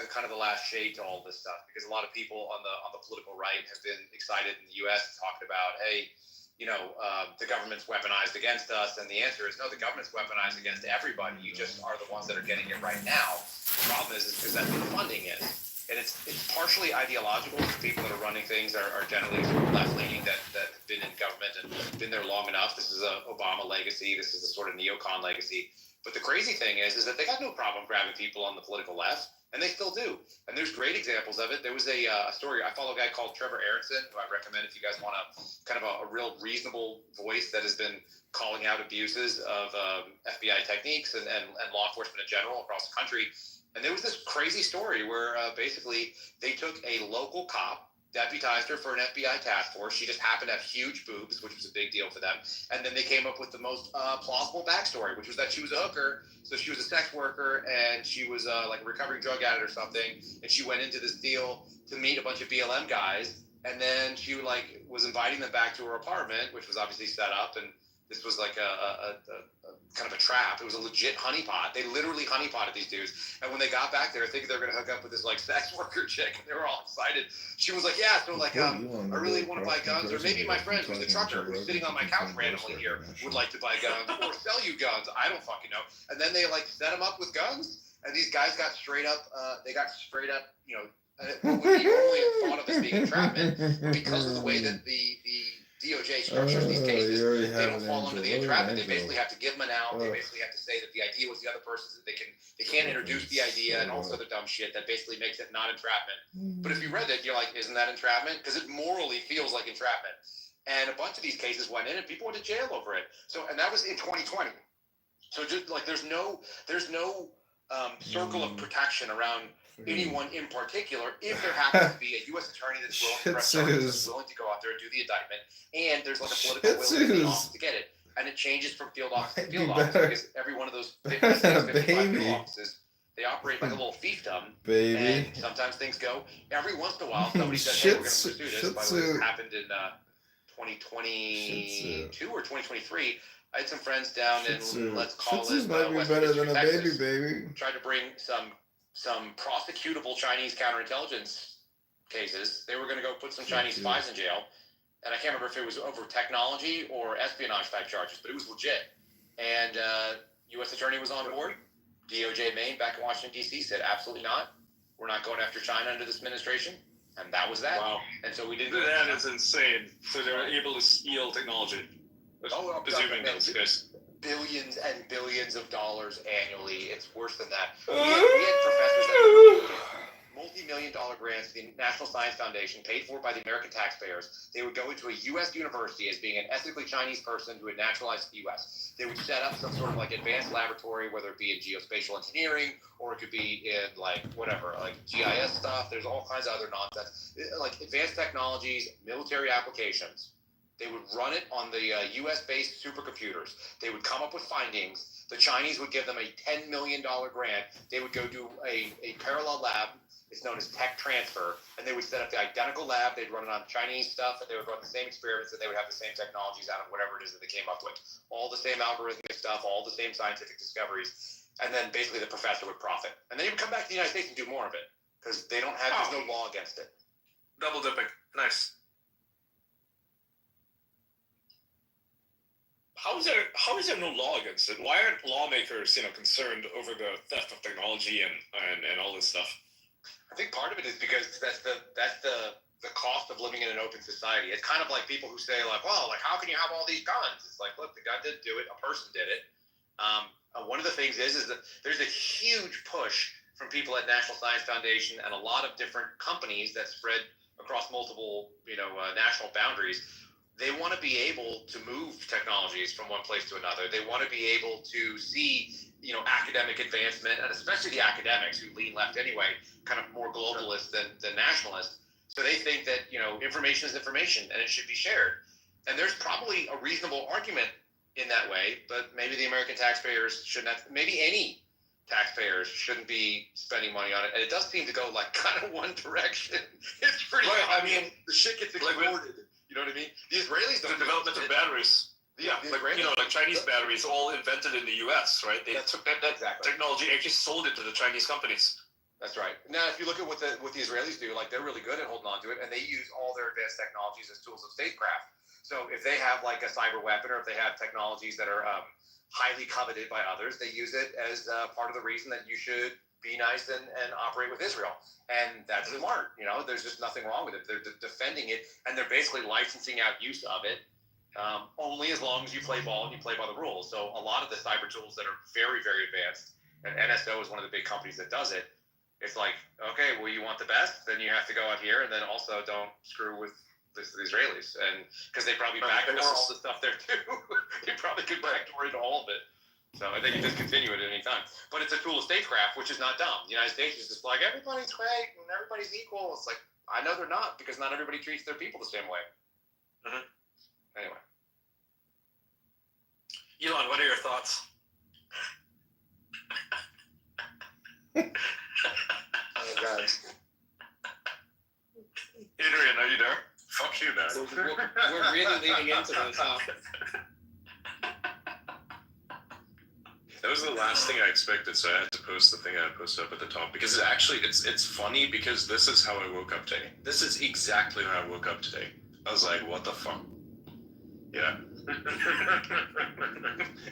kind of the last shade to all this stuff, because a lot of people on the political right have been excited in the U.S. and talked about, hey, you know, the government's weaponized against us, and the answer is no, the government's weaponized against everybody. You just are the ones that are getting it right now. The problem is that the funding is. And it's partially ideological. The people that are running things are generally left-leaning that have been in government and been there long enough. This is a Obama legacy. This is a sort of neocon legacy. But the crazy thing is that they got no problem grabbing people on the political left, and they still do. And there's great examples of it. There was a story. I follow a guy called Trevor Aronson, who I recommend if you guys want kind of a real reasonable voice that has been calling out abuses of FBI techniques and law enforcement in general across the country. And there was this crazy story where basically they took a local cop, deputized her for an FBI task force. She just happened to have huge boobs, which was a big deal for them. And then they came up with the most plausible backstory, which was that she was a hooker. So she was a sex worker, and she was like a recovering drug addict or something. And she went into this deal to meet a bunch of BLM guys. And then she like was inviting them back to her apartment, which was obviously set up. And this was like a kind of a trap. It was a legit honeypot. They literally honeypotted these dudes. And when they got back there, thinking they were going to hook up with this like sex worker chick, and they were all excited. She was like, yeah, so like, I really want to buy guns, or maybe my friend who's the trucker who's sitting on my couch randomly here would like to buy guns or sell you guns. I don't fucking know. And then they like set them up with guns, and these guys got straight up, you know, what would be normally thought of as being entrapment, because of the way that the DOJ structures these cases, they don't fall under the entrapment. They basically have to give them an out. They basically have to say that the idea was the other person's. They can't introduce the idea and all this other dumb shit that basically makes it not entrapment. But if you read it, you're like, isn't that entrapment? Because it morally feels like entrapment. And a bunch of these cases went in, and people went to jail over it. So, and that was in 2020. So just like there's no circle of protection around anyone in particular, if there happens to be a U.S. attorney that's willing to press charges, that's willing to go out there and do the indictment, and there's like a political will in the office to get it, and it changes from field office to field office, because every one of those 55 field offices, they operate like a little fiefdom, and sometimes things go. Every once in a while, somebody says, hey, we're going to pursue this. By the way, this happened in 2022 or 2023. I had some friends down in, let's call it, might be West better District, than a Texas, baby. tried to bring some prosecutable Chinese counterintelligence cases. They were going to go put some Chinese spies in jail, and I can't remember if it was over technology or espionage type charges, but it was legit. And U.S. attorney was on board. DOJ Maine back in Washington D.C. said absolutely not. We're not going after China under this administration, and that was that. Wow. And so we didn't. That is insane. So they were able to steal technology. Presuming those guys. Billions and billions of dollars annually. It's worse than that. We had professors that were multi-million-dollar grants to the National Science Foundation, paid for by the American taxpayers. They would go into a U.S. university as being an ethnically Chinese person who had naturalized the U.S. They would set up some sort of like advanced laboratory, whether it be in geospatial engineering or it could be in like whatever, like GIS stuff. There's all kinds of other nonsense, like advanced technologies, military applications. They would run it on the U.S.-based supercomputers. They would come up with findings. The Chinese would give them a $10 million grant. They would go do a parallel lab. It's known as tech transfer, and they would set up the identical lab. They'd run it on Chinese stuff, and they would run the same experiments, and they would have the same technologies out of whatever it is that they came up with. All the same algorithmic stuff, all the same scientific discoveries, and then basically the professor would profit. And then he would come back to the United States and do more of it because they don't have there's no law against it. Double dipping. Nice. How is there no law against it? Why aren't lawmakers, concerned over the theft of technology and all this stuff? I think part of it is because that's the cost of living in an open society. It's kind of like people who say like, well, like how can you have all these guns? It's like, look, the guy didn't do it. A person did it. One of the things is that there's a huge push from people at National Science Foundation and a lot of different companies that spread across multiple, national boundaries. They want to be able to move technologies from one place to another. They want to be able to see, academic advancement, and especially the academics who lean left anyway, kind of more globalist than nationalist. So they think that, information is information and it should be shared. And there's probably a reasonable argument in that way, but maybe the American taxpayers shouldn't have, maybe any taxpayers shouldn't be spending money on it. And it does seem to go like kind of one direction. It's pretty, the shit gets exploded. You know what I mean? The Israelis don't the development of batteries. Yeah, like Chinese batteries, all invented in the U.S., right? They took that exactly. technology, actually sold it to the Chinese companies. That's right. Now, if you look at what the Israelis do, like they're really good at holding on to it, and they use all their advanced technologies as tools of statecraft. So if they have like a cyber weapon, or if they have technologies that are highly coveted by others, they use it as part of the reason that you should be nice and operate with Israel. And that's smart. There's just nothing wrong with it. They're defending it, and they're basically licensing out use of it. Only as long as you play ball and you play by the rules. So a lot of the cyber tools that are very, very advanced, and NSO is one of the big companies that does it. It's like, okay, well, you want the best, then you have to go out here, and then also don't screw with the Israelis, and because they probably backdoor all the stuff there too. They probably could backdoor into all of it. So I think you just continue it at any time. But it's a tool of statecraft, which is not dumb. The United States is just like, everybody's great and everybody's equal. It's like, I know they're not, because not everybody treats their people the same way. Mm-hmm. Anyway. Elon, what are your thoughts? Oh, God. Adrian, are you there? Fuck you, man. We're really leaning into this, huh? That was the last thing I expected, so I had to post the thing I posted up at the top because it's funny because this is how I woke up today. This is exactly how I woke up today. I was like, what the fuck? Yeah.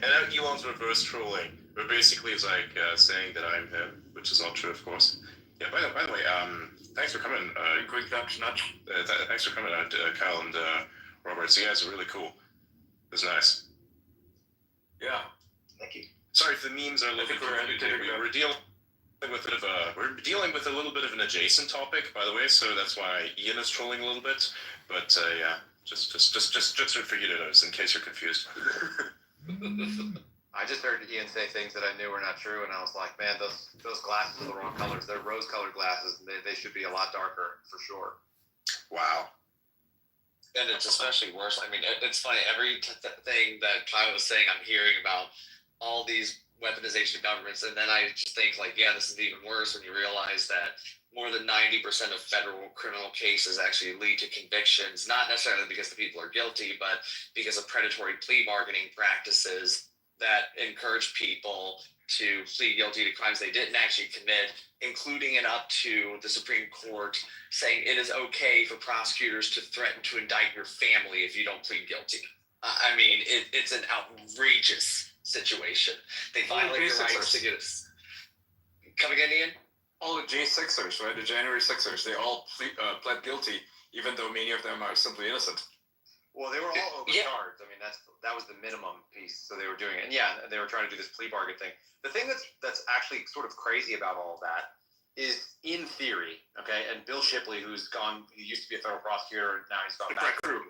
And Elon's reverse trolling, but basically it's like saying that I'm him, which is not true, of course. Yeah. By the way, thanks for coming. Quick nudge. Thanks for coming, Kyle and Robert. So you guys are really cool. It was nice. Yeah. Thank you. Sorry if the memes are a little bit convoluted. We're dealing with a little bit of an adjacent topic, by the way. So that's why Ian is trolling a little bit. But yeah, just for you to notice, in case you're confused. I just heard Ian say things that I knew were not true, and I was like, man, those glasses are the wrong colors. They're rose-colored glasses, and they should be a lot darker for sure. Wow. And it's especially worse. I mean, it's funny. Every thing that Kyle was saying, I'm hearing about all these weaponization of governments, and then I just think like, yeah, this is even worse when you realize that more than 90% of federal criminal cases actually lead to convictions, not necessarily because the people are guilty, but because of predatory plea bargaining practices that encourage people to plead guilty to crimes they didn't actually commit, including and up to the Supreme Court saying it is okay for prosecutors to threaten to indict your family if you don't plead guilty. I mean, it's an outrageous situation. They violate your rights to get it. Come again, Ian? All the J6ers, right? The January 6ers, they all pled guilty, even though many of them are simply innocent. Well, they were all overcharged. I mean, that was the minimum piece, so they were doing it. And yeah, they were trying to do this plea bargain thing. The thing that's actually sort of crazy about all of that is, in theory, okay, and Bill Shipley, he used to be a federal prosecutor, and now he's gone back. Crew.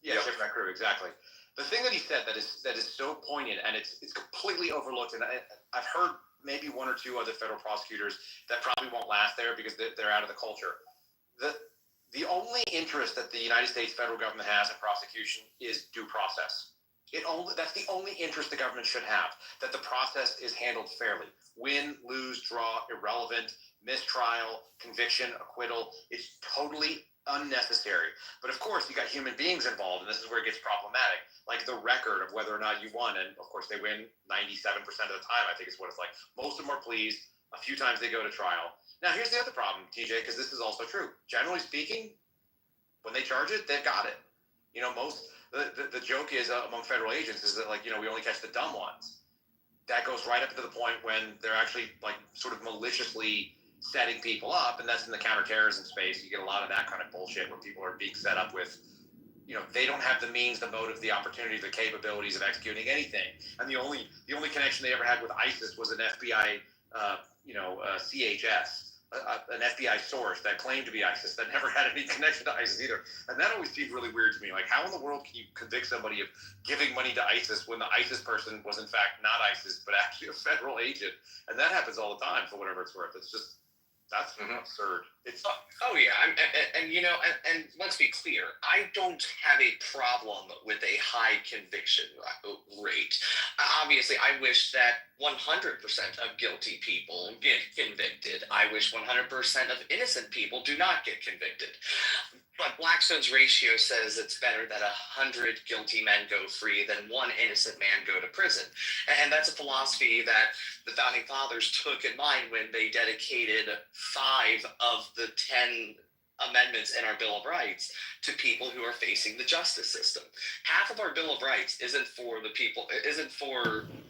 Yeah, Shipwreck Crew, exactly. The thing that he said that is so poignant, and it's completely overlooked, and I've heard maybe one or two other federal prosecutors that probably won't last there because they're out of the culture. The only interest that the United States federal government has in prosecution is due process. That's the only interest the government should have, that the process is handled fairly. Win, lose, draw, irrelevant, mistrial, conviction, acquittal. It's totally unnecessary. But of course, you got human beings involved, and this is where it gets problematic. Like the record of whether or not you won, and of course they win 97% of the time, I think is what it's like. Most of them are pleased. A few times they go to trial. Now, here's the other problem, TJ, because this is also true. Generally speaking, when they charge it, they've got it. You know, the joke is among federal agents is that, like, you know, we only catch the dumb ones. That goes right up to the point when they're actually, like, sort of maliciously setting people up, and that's in the counterterrorism space. You get a lot of that kind of bullshit where people are being set up with, you know, they don't have the means, the motive, the opportunity, the capabilities of executing anything. And the only connection they ever had with ISIS was an FBI, CHS. An FBI source that claimed to be ISIS that never had any connection to ISIS either. And that always seemed really weird to me. Like, how in the world can you convict somebody of giving money to ISIS when the ISIS person was in fact not ISIS, but actually a federal agent? And that happens all the time for whatever it's worth. It's just, that's absurd. It's Oh yeah, and you know, and let's be clear, I don't have a problem with a high conviction rate. Obviously, I wish that 100% of guilty people get convicted. I wish 100% of innocent people do not get convicted. But Blackstone's ratio says it's better that 100 guilty men go free than one innocent man go to prison. And that's a philosophy that the founding fathers took in mind when they dedicated 5 of the 10 amendments in our Bill of Rights to people who are facing the justice system. Half of our Bill of Rights isn't for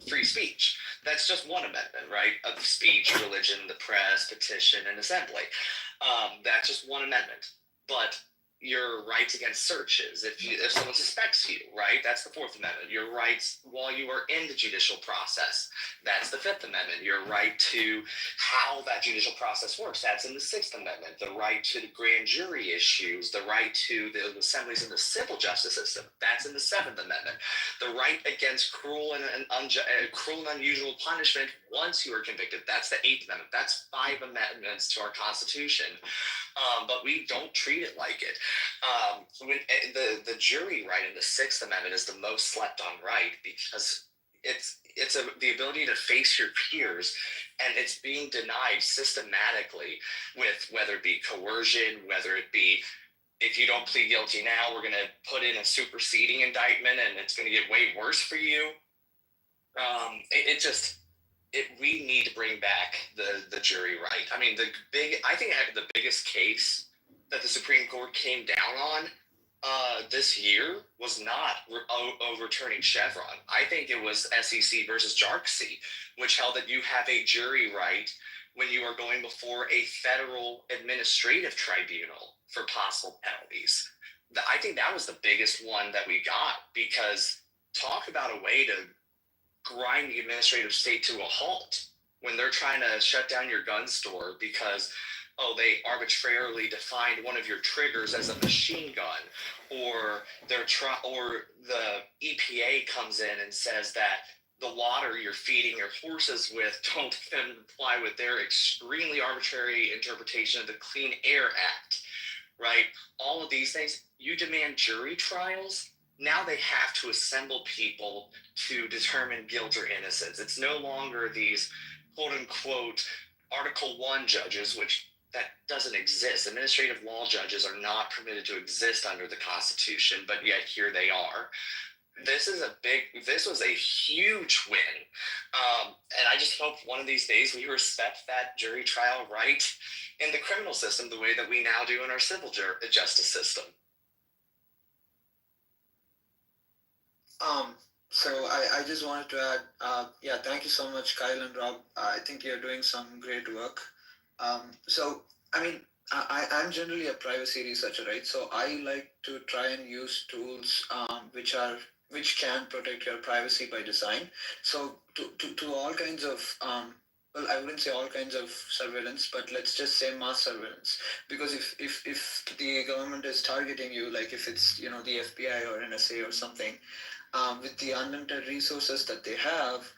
free speech. That's just one amendment, right? Of speech, religion, the press, petition, and assembly. That's just one amendment. But your rights against searches, if someone suspects you, right? That's the 4th Amendment. Your rights while you are in the judicial process, that's the 5th Amendment. Your right to how that judicial process works, that's in the 6th Amendment. The right to the grand jury issues, the right to the assemblies in the civil justice system, that's in the 7th Amendment. The right against cruel and unusual punishment once you are convicted, that's the 8th Amendment. That's 5 amendments to our Constitution. But we don't treat it like it. The jury right in the 6th Amendment is the most slept on right because it's the ability to face your peers, and it's being denied systematically with whether it be coercion, whether it be if you don't plead guilty now, we're going to put in a superseding indictment and it's going to get way worse for you. We need to bring back the jury right. I mean, I think the biggest case that the Supreme Court came down on this year was not overturning Chevron. I think it was SEC versus JARCC, which held that you have a jury right when you are going before a federal administrative tribunal for possible penalties. I think that was the biggest one that we got, because talk about a way to grind the administrative state to a halt when they're trying to shut down your gun store because they arbitrarily defined one of your triggers as a machine gun, or the EPA comes in and says that the water you're feeding your horses with don't comply with their extremely arbitrary interpretation of the Clean Air Act, right? All of these things, you demand jury trials. Now they have to assemble people to determine guilt or innocence. It's no longer these quote unquote Article 1 judges, which that doesn't exist. Administrative law judges are not permitted to exist under the Constitution, but yet here they are. This was a huge win. And I just hope one of these days we respect that jury trial right in the criminal system the way that we now do in our civil justice system. So I just wanted to add, thank you so much, Kyle and Rob. I think you're doing some great work. I'm generally a privacy researcher, right? So I like to try and use tools which can protect your privacy by design. So to all kinds of I wouldn't say all kinds of surveillance, but let's just say mass surveillance. Because if the government is targeting you, like if it's the FBI or NSA or something, with the unlimited resources that they have,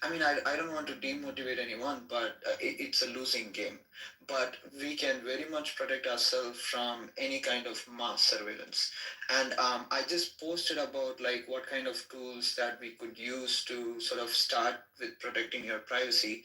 I mean, I don't want to demotivate anyone, but it's a losing game. But we can very much protect ourselves from any kind of mass surveillance. And I just posted about like what kind of tools that we could use to sort of start with protecting your privacy.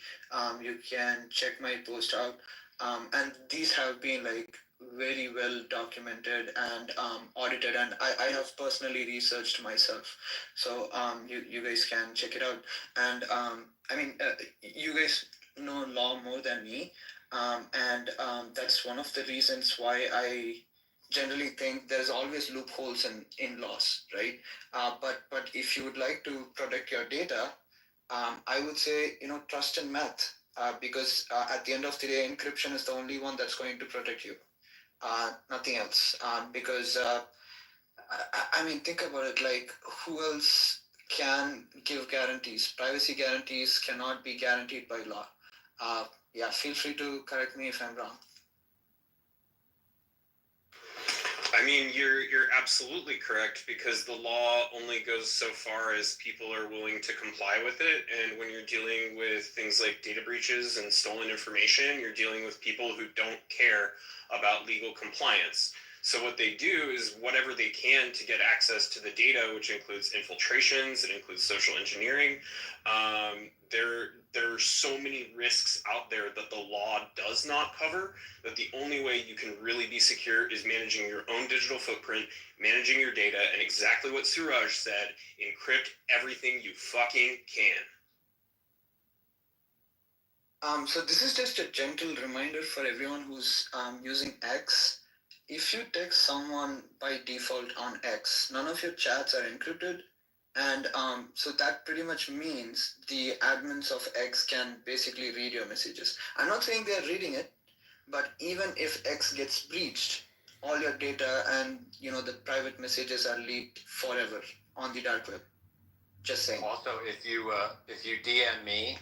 You can check my post out. And these have been like very well documented and audited, and I have personally researched myself. So you guys can check it out. And I mean, you guys know law more than me, and that's one of the reasons why I generally think there's always loopholes in laws, right? But if you would like to protect your data, I would say trust in math, because at the end of the day, encryption is the only one that's going to protect you, nothing else. Because I mean, think about it. Like, who else can give guarantees? Privacy guarantees cannot be guaranteed by law. Yeah, feel free to correct me if I'm wrong. I mean, you're absolutely correct, because the law only goes so far as people are willing to comply with it. And when you're dealing with things like data breaches and stolen information, you're dealing with people who don't care about legal compliance. So what they do is whatever they can to get access to the data, which includes infiltrations, it includes social engineering. There are so many risks out there that the law does not cover, that the only way you can really be secure is managing your own digital footprint, managing your data, and exactly what Suraj said, encrypt everything you fucking can. So this is just a gentle reminder for everyone who's using X. If you text someone by default on X, none of your chats are encrypted. And so that pretty much means the admins of X can basically read your messages. I'm not saying they're reading it, but even if X gets breached, all your data and the private messages are leaked forever on the dark web. Just saying. Also, if you DM me,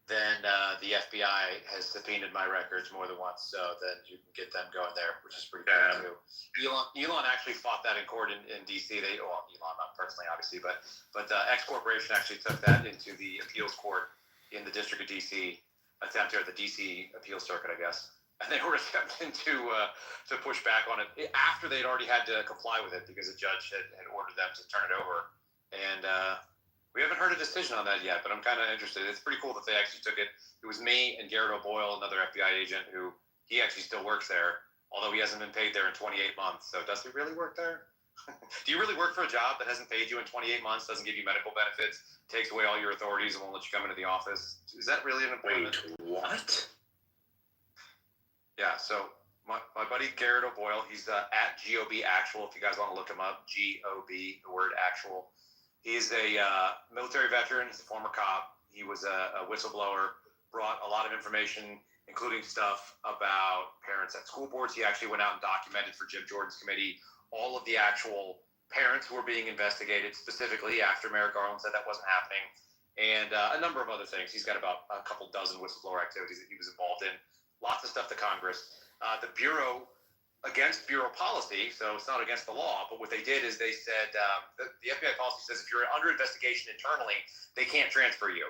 then the FBI has subpoenaed my records more than once, so then you can get them going there, which is pretty cool too. Elon actually fought that in court in DC. Elon not personally, obviously, but X Corporation actually took that into the appeals court in the District of DC, the DC appeals circuit, I guess. And they were attempting to push back on it after they'd already had to comply with it because a judge had ordered them to turn it over. And we haven't heard a decision on that yet, but I'm kind of interested. It's pretty cool that they actually took it. It was me and Garrett O'Boyle, another FBI agent, who he actually still works there, although he hasn't been paid there in 28 months. So does he really work there? Do you really work for a job that hasn't paid you in 28 months, doesn't give you medical benefits, takes away all your authorities, and won't let you come into the office? Is that really an employment? Wait, what? Yeah, so my buddy Garrett O'Boyle, he's at GOB Actual, if you guys want to look him up, GOB, the word actual. He's a military veteran. He's a former cop. He was a whistleblower, brought a lot of information, including stuff about parents at school boards. He actually went out and documented for Jim Jordan's committee all of the actual parents who were being investigated, specifically after Merrick Garland said that wasn't happening, and a number of other things. He's got about a couple dozen whistleblower activities that he was involved in. Lots of stuff to Congress. The Bureau, against Bureau policy, so it's not against the law, but what they did is they said, the FBI policy says if you're under investigation internally, they can't transfer you.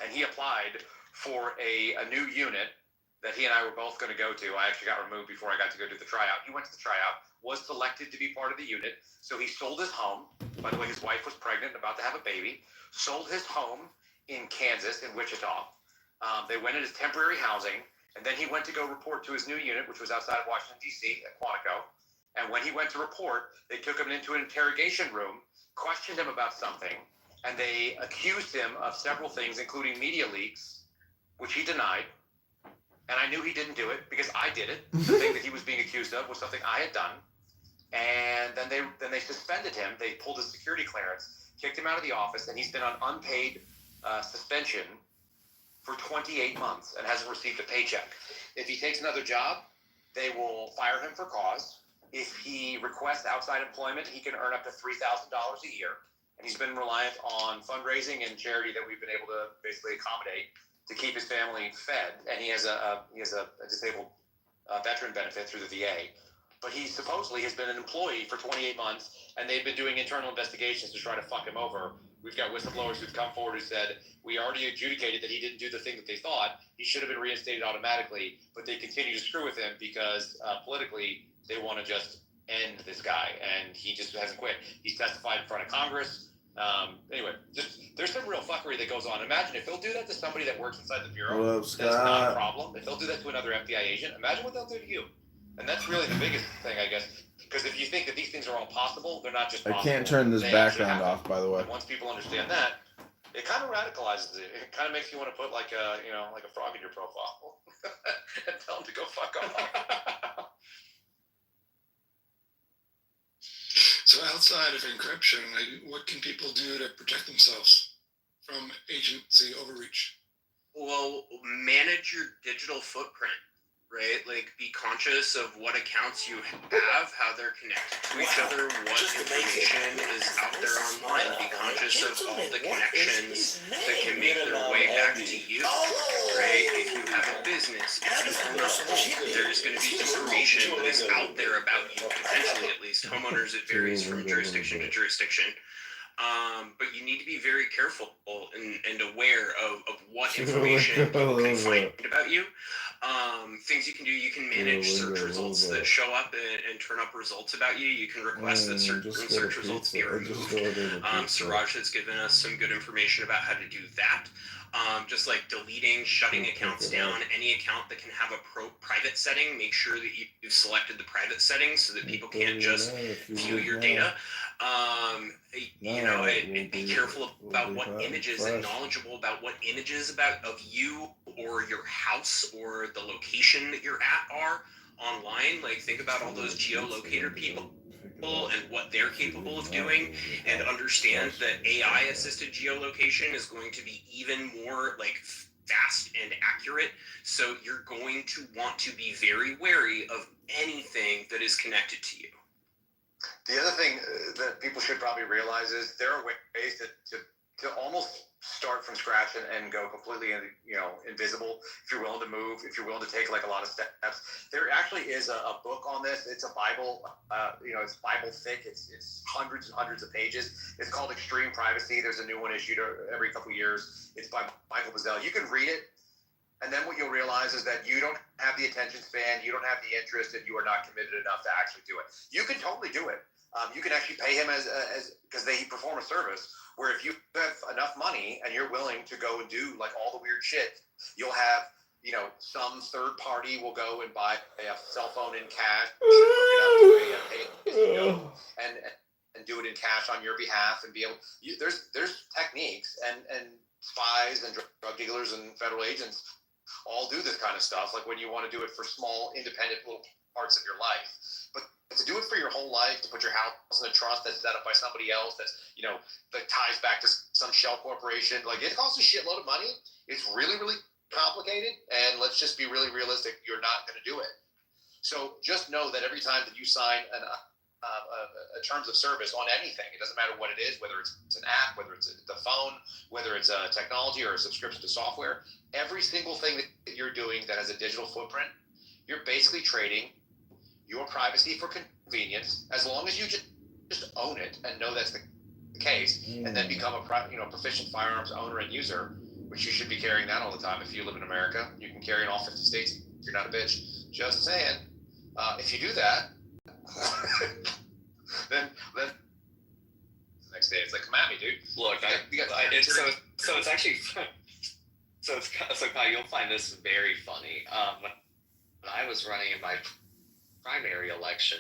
And he applied for a new unit that he and I were both going to go to. I actually got removed before I got to go do the tryout. He went to the tryout, was selected to be part of the unit, so he sold his home. By the way, his wife was pregnant, about to have a baby, sold his home in Kansas, in Wichita. They went into temporary housing. And then he went to go report to his new unit, which was outside of Washington, D.C., at Quantico. And when he went to report, they took him into an interrogation room, questioned him about something, and they accused him of several things, including media leaks, which he denied. And I knew he didn't do it because I did it. The thing that he was being accused of was something I had done. And then they suspended him. They pulled his security clearance, kicked him out of the office, and he's been on unpaid suspension for 28 months and hasn't received a paycheck. If he takes another job, they will fire him for cause. If he requests outside employment, he can earn up to $3,000 a year. And he's been reliant on fundraising and charity that we've been able to basically accommodate to keep his family fed. And he has a disabled veteran benefit through the VA. But he supposedly has been an employee for 28 months, and they've been doing internal investigations to try to fuck him over, We've got whistleblowers who've come forward who said, we already adjudicated that he didn't do the thing that they thought. He should have been reinstated automatically, but they continue to screw with him because politically they want to just end this guy, and he just hasn't quit. He's testified in front of Congress. Anyway, just there's some real fuckery that goes on. Imagine if they'll do that to somebody that works inside the bureau. What up, That's not a Scott? problem. If they'll do that to another FBI agent, imagine what they'll do to you. And that's really the biggest thing, I guess. Because if you think that these things are all possible, they're not just I possible. can't turn this They background actually off, by the way. And once people understand that, it kind of radicalizes it. It kind of makes you want to put like a frog in your profile and tell them to go fuck off. So outside of encryption, what can people do to protect themselves from agency overreach? Well, manage your digital footprint, right? Like, be conscious of what accounts you have, how they're connected to each other, what information is out there online. Be conscious of all the connections that can make their way back to you, right? If you have a business, if you own a home, there's going to be information that is out there about you, potentially at least. Homeowners, it varies from jurisdiction to jurisdiction. But you need to be very careful and aware of what information people can find about you. Things you can do, you can manage search results that show up and turn up results about you. You can request that certain search results be removed. Siraj has given us some good information about how to do that. Just like deleting, shutting accounts down, any account that can have a private setting, make sure that you've selected the private settings so that people can't just view your data. Be careful about what images and knowledgeable about what images of you or your house or the location that you're at are online. Like, think about all those geolocator people and what they're capable of doing, and understand that AI assisted geolocation is going to be even more like fast and accurate. So you're going to want to be very wary of anything that is connected to you. The other thing that people should probably realize is there are ways to almost start from scratch and go completely invisible if you're willing to move, if you're willing to take like a lot of steps. There actually is a book on this. It's a Bible, it's Bible thick. It's hundreds and hundreds of pages. It's called Extreme Privacy. There's a new one issued every couple of years. It's by Michael Bazzell. You can read it, and then what you'll realize is that you don't have the attention span, you don't have the interest, and you are not committed enough to actually do it. You can totally do it. You can actually pay him as because they perform a service where if you have enough money and you're willing to go and do like all the weird shit, you'll have, some third party will go and buy a cell phone in cash, and do it in cash on your behalf and be able. There's techniques and spies and drug dealers and federal agents all do this kind of stuff. Like when you want to do it for small, independent little parts of your life, but to do it for your whole life, to put your house in a trust that's set up by somebody else, that's that ties back to some shell corporation, like it costs a shitload of money. It's really, really complicated, and let's just be really realistic. You're not going to do it. So just know that every time that you sign a terms of service on anything, it doesn't matter what it is, whether it's an app, whether it's the phone, whether it's a technology or a subscription to software, every single thing that you're doing that has a digital footprint, you're basically trading your privacy for convenience, as long as you just own it and know that's the case, and then become a proficient firearms owner and user, which you should be carrying that all the time. If you live in America, you can carry in all 50 states. You're not a bitch. Just saying. If you do that, then the next day it's like, come at me, dude. Look, it's actually so Kyle, you'll find this very funny. When I was running in my primary election,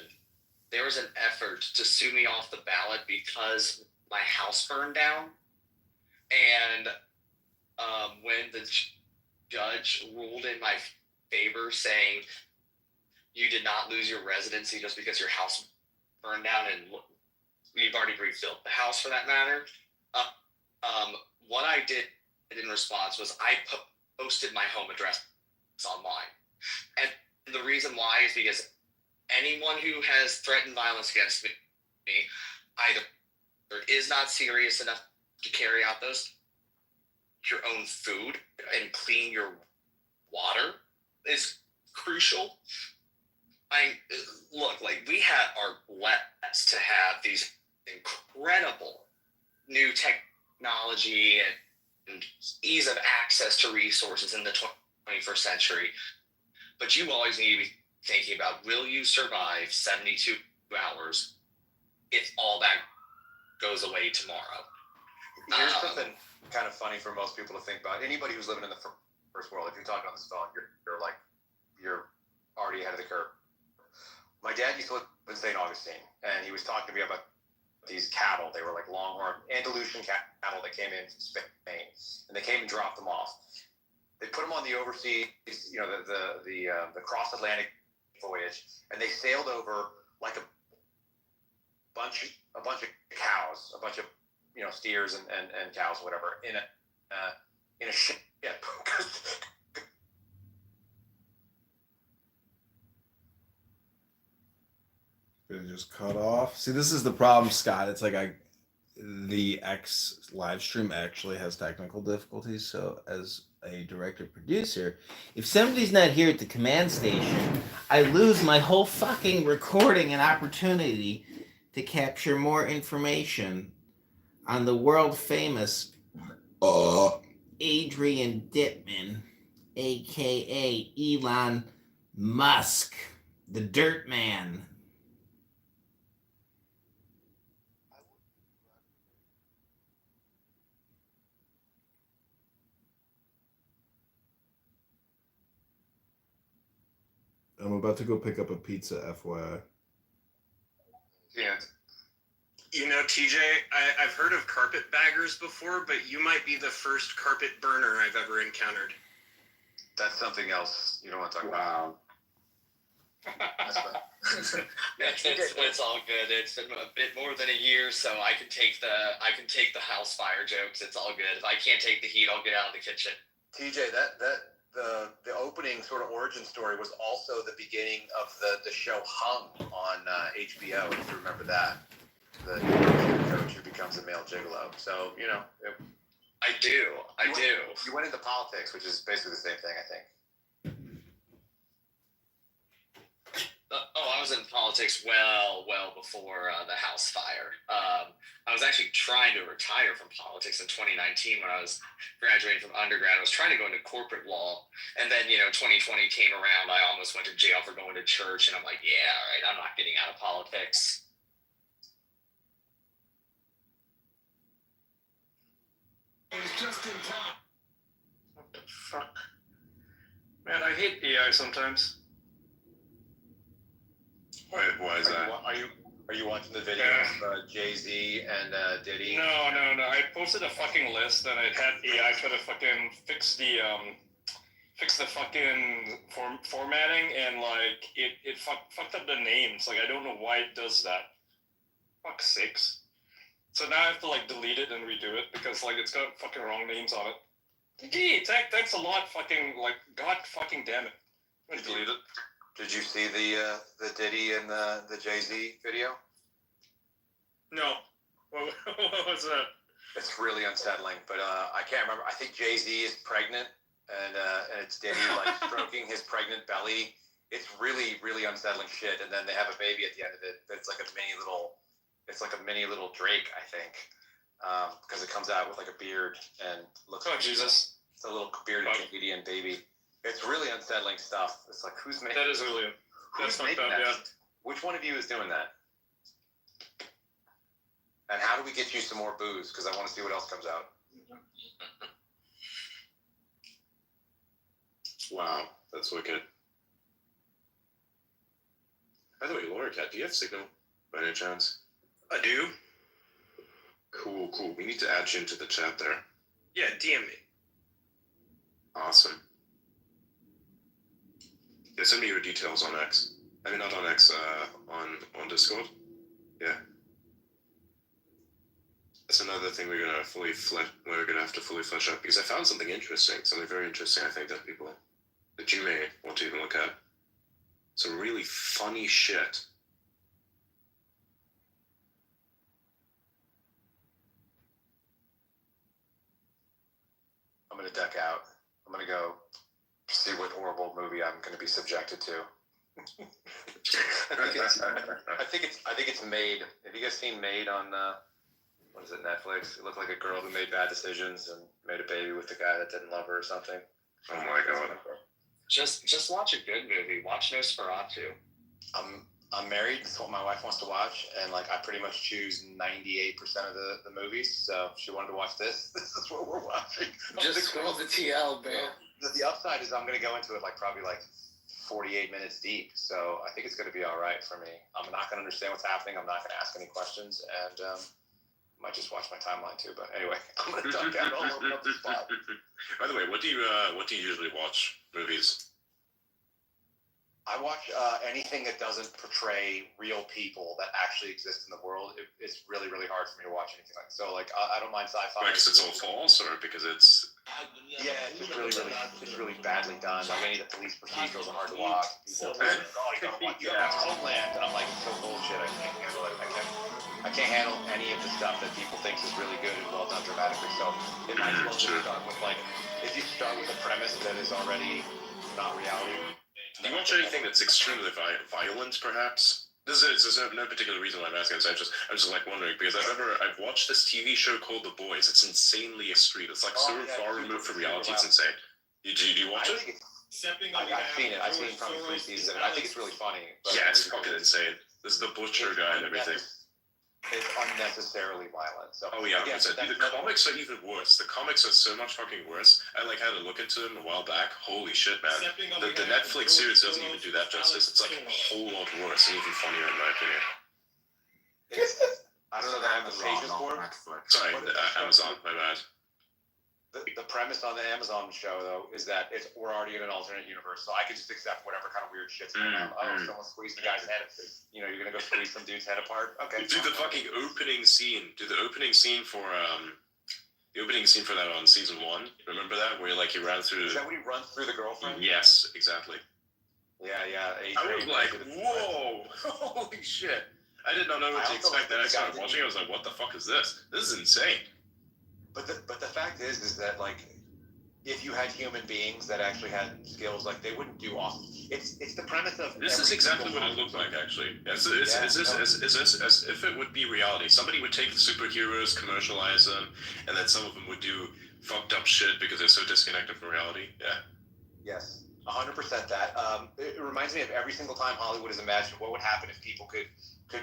there was an effort to sue me off the ballot because my house burned down, and when the judge ruled in my favor, saying you did not lose your residency just because your house burned down, and you've already rebuilt the house for that matter. What I did in response was I posted my home address online, and the reason why is because anyone who has threatened violence against me either is not serious enough to carry out your own food and clean your water is crucial. We are blessed to have these incredible new technology and ease of access to resources in the 21st century. But you always need to be thinking about, will you survive 72 hours if all that goes away tomorrow? Here's something kind of funny for most people to think about. Anybody who's living in the first world, if you're talking on this phone, you're already ahead of the curve. My dad used to live in St. Augustine, and he was talking to me about these cattle. They were like Longhorn Andalusian cattle that came in from Spain, and they came and dropped them off. They put them on the overseas, the cross Atlantic voyage, and they sailed over like a bunch of cows, a bunch of steers and cows, whatever, in a ship. It just cut off. See, this is the problem, Scott. It's like the X live stream actually has technical difficulties. So as a director producer, if somebody's not here at the command station, I lose my whole fucking recording and opportunity to capture more information on the world famous Adrian Dittman, aka Elon Musk, the Dirt Man. I'm about to go pick up a pizza, FYI. Yeah. TJ, I've heard of carpetbaggers before, but you might be the first carpet burner I've ever encountered. That's something else you don't want to talk about. That's fine. It's all good. It's been a bit more than a year, so I can take the house fire jokes. It's all good. If I can't take the heat, I'll get out of the kitchen. TJ, the opening sort of origin story was also the beginning of the show Hung on HBO. If you remember that, the coach who becomes a male gigolo. So I do. You went into politics, which is basically the same thing, I think. I was in politics well before the house fire. I was actually trying to retire from politics in 2019 when I was graduating from undergrad. I was trying to go into corporate law, and then 2020 came around. I almost went to jail for going to church, and I'm like, yeah, all right, I'm not getting out of politics. Just in time. What the fuck? Man, I hate AI sometimes. Why is that? Are you watching the video of Jay-Z and Diddy? No. I posted a fucking list and it had AI try to fucking fix the fucking formatting, and like it fucked up the names. Like I don't know why it does that. Fuck's sakes. So now I have to like delete it and redo it because like it's got fucking wrong names on it. Gee, thanks a lot, fucking like god fucking damn it. I'm gonna delete it. Did you see the Diddy and the Jay-Z video? No. What was that? It's really unsettling, but I can't remember. I think Jay-Z is pregnant, and it's Diddy like stroking his pregnant belly. It's really, really unsettling shit. And then they have a baby at the end of it. It's like a mini little Drake, I think, because it comes out with like a beard and looks. Oh Jesus! It's a little bearded Canadian baby. It's really unsettling stuff. It's like who's making that? Is really that's fucked up. Yeah. Which one of you is doing that? And how do we get you some more booze? Because I want to see what else comes out. Wow, that's wicked. By the way, Laura Cat, do you have Signal by any chance? I do. Cool. We need to add you into the chat there. Yeah, DM me. Awesome. Yeah, send me your details on X. I mean, not on X, on Discord. Yeah. That's another thing we're gonna have to fully flesh out, because I found something very interesting. I think that you may want to even look at. Some really funny shit. I'm gonna duck out. I'm gonna go see what horrible movie I'm gonna be subjected to. I think it's Made. Have you guys seen Made on what is it, Netflix? It looked like a girl who made bad decisions and made a baby with the guy that didn't love her or something. Oh my god. Just watch a good movie. Watch Nosferatu. I'm married. That's what my wife wants to watch, and like I pretty much choose 98% of the movies. So if she wanted to watch this, this is what we're watching. Just scroll the TL, bro. The upside is I'm going to go into it like probably like 48 minutes deep. So I think it's going to be all right for me. I'm not going to understand what's happening. I'm not going to ask any questions, and might just watch my timeline too. But anyway, I'm going to duck out all over the spot. By the way, what do you usually watch movies? I watch anything that doesn't portray real people that actually exist in the world. It's really, really hard for me to watch anything like that. So. Like, I don't mind sci-fi. Because it's all false, or because it's... Yeah, it's really badly done. Like any of the police procedurals are hard to watch. People tell me, oh, you gotta watch Homeland, and I'm like, it's so bullshit. I can't handle it. I can't handle any of the stuff that people think is really good and well done dramatically. So it might as well just start with like, if you start with a premise that is already not reality. Do you watch anything that's extremely violent, perhaps? There's no particular reason why I'm asking this. I'm just like wondering, because I've watched this TV show called The Boys. It's insanely extreme. It's like so far removed from reality. It's insane. Do you watch it? I've seen it. I've seen probably 3 seasons of it. I think it's really funny. Yeah, it's fucking insane. There's the butcher guy and everything. It's unnecessarily violent. So oh yeah, dude, the comics are even worse. The comics are so much fucking worse. I like had a look into them a while back. Holy shit, man! The Netflix series doesn't even do that justice. It's like a whole lot worse and even funnier in my opinion. I don't know that I have the pages for it. Sorry, Amazon. My bad. The premise on the Amazon show, though, is that we're already in an alternate universe, so I can just accept whatever kind of weird shit's going on. Oh, someone squeezed the guy's head. You're gonna go squeeze some dude's head apart. Okay. Dude, the fucking opening scene. Dude, the opening scene for that on season 1. Remember that where like he ran through? Is that when he runs through the girlfriend? Yes, exactly. Yeah. I was like, whoa, holy shit! I did not know what to expect. Then I started watching. I was like, what the fuck is this? This is insane. But the fact is that like if you had human beings that actually had skills, like they wouldn't do awesome. It's the premise of this is exactly what it looked like actually. Is this as if it would be reality? Somebody would take the superheroes, commercialize them, and then some of them would do fucked up shit because they're so disconnected from reality. Yeah. Yes, 100% that. It reminds me of every single time Hollywood has imagined what would happen if people could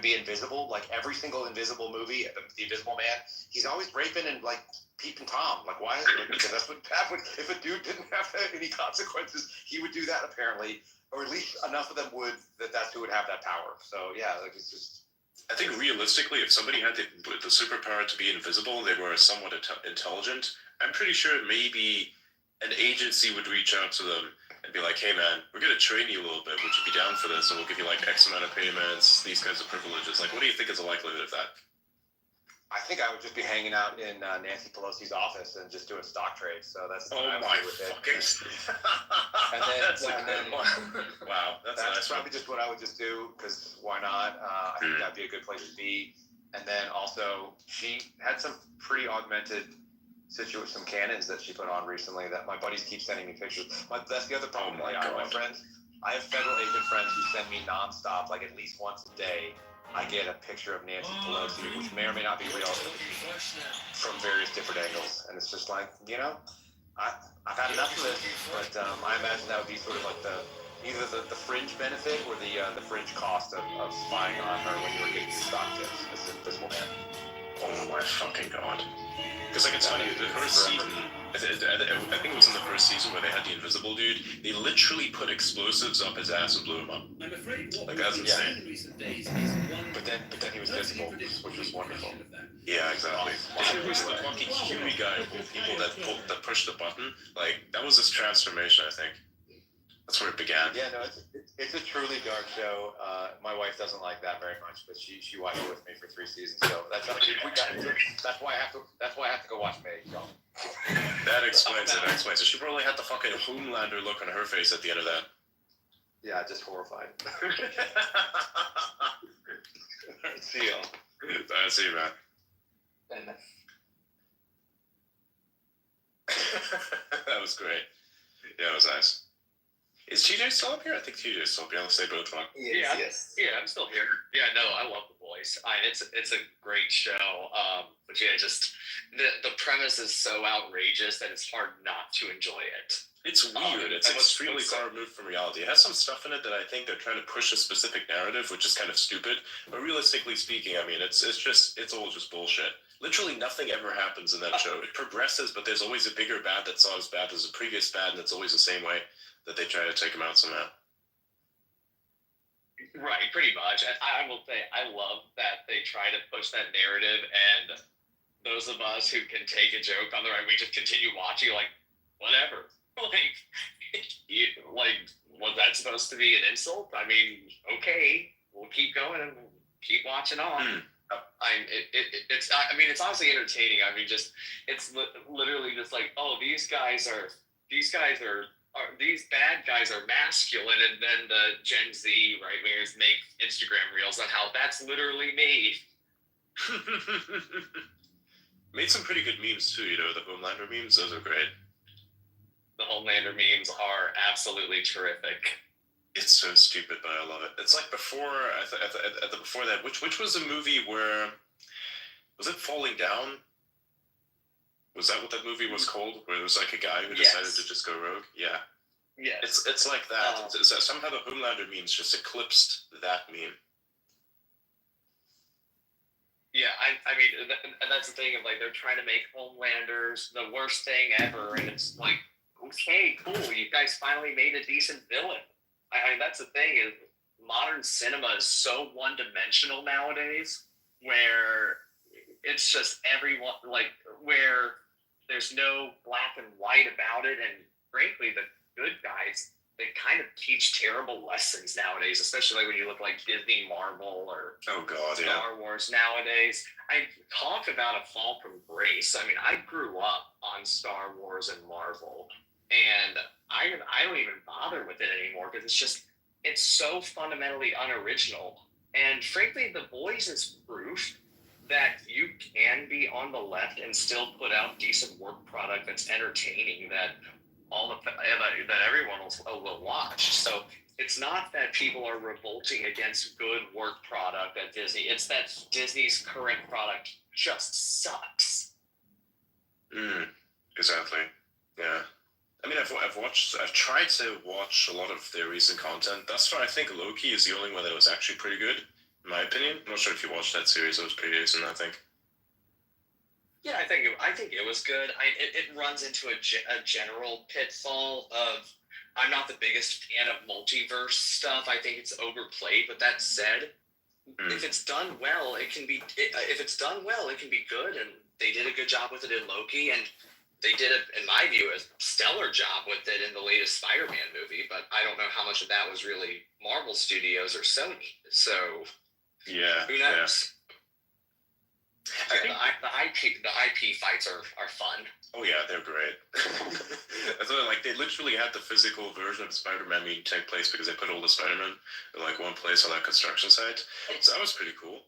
be invisible. Like every single Invisible movie, the Invisible Man, he's always raping and like peeping Tom. Like why is it? Because that's what happened. If a dude didn't have any consequences, he would do that apparently, or at least enough of them would that's who would have that power. So yeah, like it's just. I think realistically, if somebody had the superpower to be invisible, they were somewhat intelligent. I'm pretty sure maybe an agency would reach out to them and be like, hey man, we're going to train you a little bit. Would you be down for this? And we'll give you like X amount of payments, these kinds of privileges. Like, what do you think is the likelihood of that? I think I would just be hanging out in Nancy Pelosi's office and just doing stock trades. So that's oh my fucking. Wow, that's nice probably just what I would just do because why not? I think that'd be a good place to be. And then also, she had some pretty augmented situation, some cannons that she put on recently that my buddies keep sending me pictures. That's the other problem. Oh my God. My friends, I have federal agent friends who send me nonstop, like at least once a day. I get a picture of Nancy Pelosi, which may or may not be real, from various different angles, and it's just like, I've had enough of this. But I imagine that would be sort of like either the fringe benefit or the fringe cost of spying on her when you were getting your stock tips as an Invisible Man. Oh my fucking god. Because like it's funny, the first season, I think it was in the first season where they had the invisible dude, they literally put explosives up his ass and blew him up. Like that's insane. But then he was visible, which was wonderful. Yeah, exactly. It was the fucking Huey guy of all people that pushed the button. Like that was his transformation, I think. That's where it began. Yeah, no, it's a truly dark show. My wife doesn't like that very much, but she watched it with me for 3 seasons. So that's why I have to go watch May. So. That explains it. So she probably had the fucking Homelander look on her face at the end of that. Yeah, just horrified. See y'all. See you, man. That was great. Yeah, it was nice. Is TJ still up here? I think TJ's still up here. Unless they both want. Yeah, I'm still here. Yeah, no, I love The Boys. Boys. It's a great show. But yeah, just the premise is so outrageous that it's hard not to enjoy it. It's weird. It's extremely far removed from reality. It has some stuff in it that I think they're trying to push a specific narrative, which is kind of stupid. But realistically speaking, I mean, it's all just bullshit. Literally nothing ever happens in that show. It progresses, but there's always a bigger bad that's not as bad as the previous bad, and it's always the same way that they try to take him out somehow. Right, pretty much. And I will say, I love that they try to push that narrative, and those of us who can take a joke on the right, we just continue watching, like, whatever. Was that supposed to be an insult? I mean, okay, we'll keep going and we'll keep watching on. It's honestly entertaining. I mean, it's literally just like, oh, these bad guys are masculine, and then the Gen Z right wingers make Instagram reels on how that's literally me. Made some pretty good memes too, the Homelander memes, those are great. The Homelander memes are absolutely terrific. It's so stupid, but I love it. It's like before that, which was the movie where, was it Falling Down? Was that what that movie was called? Where it was like a guy who decided to just go rogue? Yeah. Yeah. It's like that. Somehow the Homelander memes just eclipsed that meme. Yeah, I mean, and that's the thing of, like, they're trying to make Homelanders the worst thing ever, and it's like, okay, cool, you guys finally made a decent villain. I mean, that's the thing, is modern cinema is so one-dimensional nowadays, where it's just everyone, like, where there's no black and white about it, and frankly, the good guys, they kind of teach terrible lessons nowadays, especially like when you look like Disney, Marvel, or Star Wars nowadays. I talk about a fall from grace. I mean, I grew up on Star Wars and Marvel, and I don't even bother with it anymore because it's so fundamentally unoriginal. And frankly, The Boys is proof that you can be on the left and still put out decent work product that's entertaining, that that everyone will watch. So it's not that people are revolting against good work product at Disney. It's that Disney's current product just sucks. Exactly. Yeah. I mean, I've tried to watch a lot of their recent content. Thus far, I think Loki is the only one that was actually pretty good, in my opinion. I'm not sure if you watched that series. It was pretty decent, I think. Yeah, I think it was good. It runs into a general pitfall of, I'm not the biggest fan of multiverse stuff. I think it's overplayed. But that said, if it's done well, it can be. If it's done well, it can be good. And they did a good job with it in Loki, and they did, in my view, a stellar job with it in the latest Spider-Man movie. But I don't know how much of that was really Marvel Studios or Sony. So yeah, who knows? Yeah. The IP fights are fun. Oh yeah, they're great. I thought, like, they literally had the physical version of Spider-Man meeting take place because they put all the Spider-Man in like one place on that construction site. So that was pretty cool.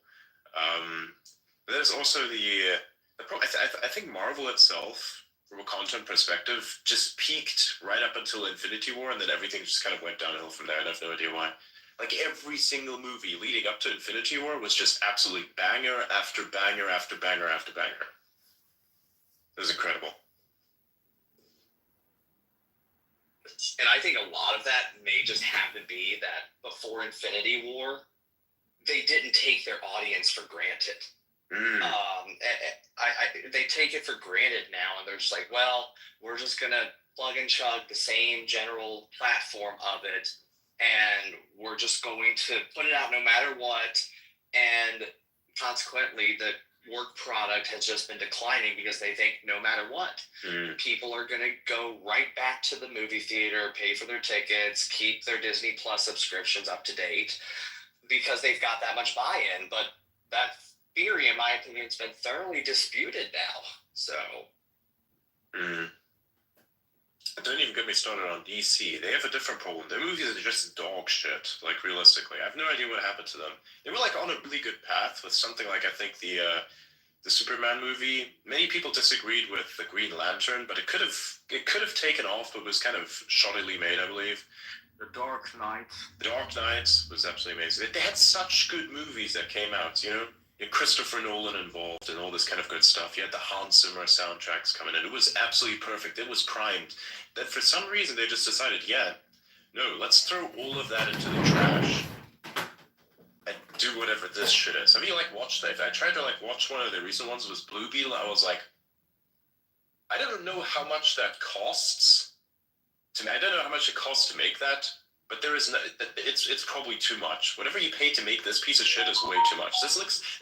There's also I think Marvel itself, from a content perspective, just peaked right up until Infinity War, and then everything just kind of went downhill from there. I have no idea why. Like, every single movie leading up to Infinity War was just absolutely banger after banger after banger after banger. It was incredible. And I think a lot of that may just have to be that before Infinity War, they didn't take their audience for granted. They take it for granted now, and they're just like, well, we're just going to plug and chug the same general platform of it, and we're just going to put it out no matter what, and consequently the work product has just been declining because they think no matter what, people are going to go right back to the movie theater, pay for their tickets, keep their Disney Plus subscriptions up to date because they've got that much buy-in. But that theory, in my opinion, has been thoroughly disputed now. So don't even get me started on DC. They have a different problem. Their movies are just dog shit, like, realistically. I have no idea what happened to them. They were, like, on a really good path with something like, I think, the the Superman movie, many people disagreed with the Green Lantern, but it could have taken off, but was kind of shoddily made, I believe. The Dark Knight. The Dark Knight was absolutely amazing. They had such good movies that came out, you know? You had Christopher Nolan involved and all this kind of good stuff. You had the Hans Zimmer soundtracks coming in. It was absolutely perfect. It was primed. Then for some reason they just decided, no, let's throw all of that into the trash and do whatever this shit is. Have you watched that? I tried to watch one of the recent ones. It was Blue Beetle. I was like, I don't know how much that costs. I don't know how much it costs to make that, but there is no, it's probably too much. Whatever you pay to make this piece of shit is way too much.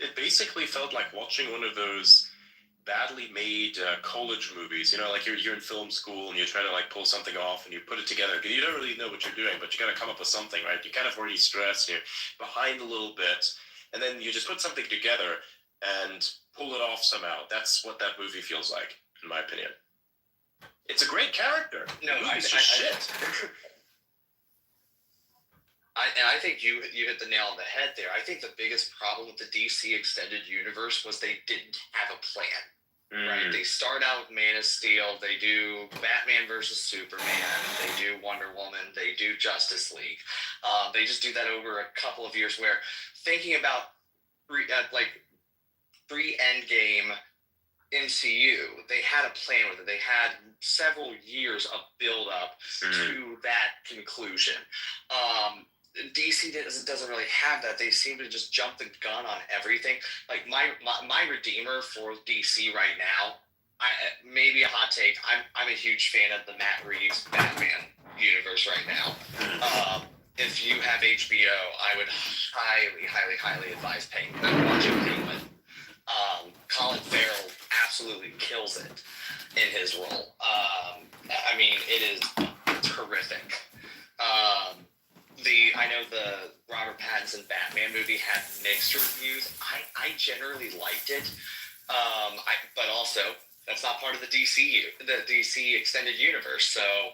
It basically felt like watching one of those badly made college movies, you know, like you're in film school and you're trying to pull something off and you put it together. You don't really know what you're doing, but you got to come up with something, right? You're kind of already stressed, you're behind a little bit, and then you just put something together and pull it off somehow. That's what that movie feels like, in my opinion. It's a great character. No, it's just shit. I think you hit the nail on the head there. I think the biggest problem with the DC Extended Universe was they didn't have a plan. Right? They start out with Man of Steel. They do Batman versus Superman. They do Wonder Woman. They do Justice League. They just do that over a couple of years. Where thinking about pre-Endgame MCU, they had a plan with it. They had several years of build up to that conclusion. DC doesn't really have that. They seem to just jump the gun on everything. Like my redeemer for DC right now, maybe a hot take. I'm a huge fan of the Matt Reeves Batman universe right now. If you have HBO, I would highly advise watching Penguin. Colin Farrell absolutely kills it in his role. I mean, it is terrific. I know the Robert Pattinson Batman movie had mixed reviews. I generally liked it, but also that's not part of the DC Extended Universe. So,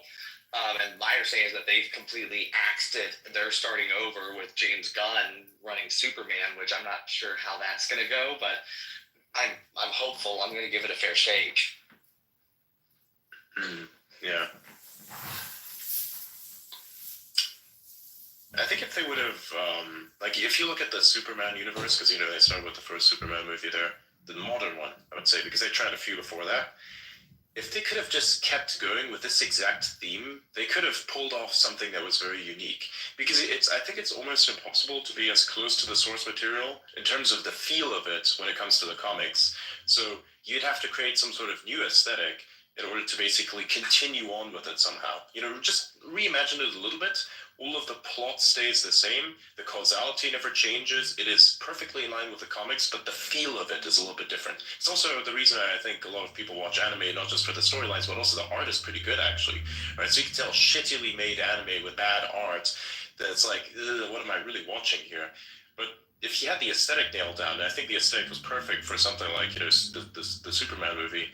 and my understanding is that they've completely axed it. They're starting over with James Gunn running Superman, which I'm not sure how that's going to go, but I'm hopeful. I'm going to give it a fair shake. Yeah. I think if they would have, if you look at the Superman universe, because, they started with the first Superman movie there, the modern one, I would say, because they tried a few before that. If they could have just kept going with this exact theme, they could have pulled off something that was very unique. Because I think it's almost impossible to be as close to the source material in terms of the feel of it when it comes to the comics. So you'd have to create some sort of new aesthetic in order to basically continue on with it somehow. Just reimagine it a little bit. All of the plot stays the same. The causality never changes. It is perfectly in line with the comics, but the feel of it is a little bit different. It's also the reason I think a lot of people watch anime, not just for the storylines, but also the art is pretty good, actually. Right? So you can tell shittily made anime with bad art. That's like, what am I really watching here? But if you had the aesthetic nailed down, and I think the aesthetic was perfect for something like, the Superman movie,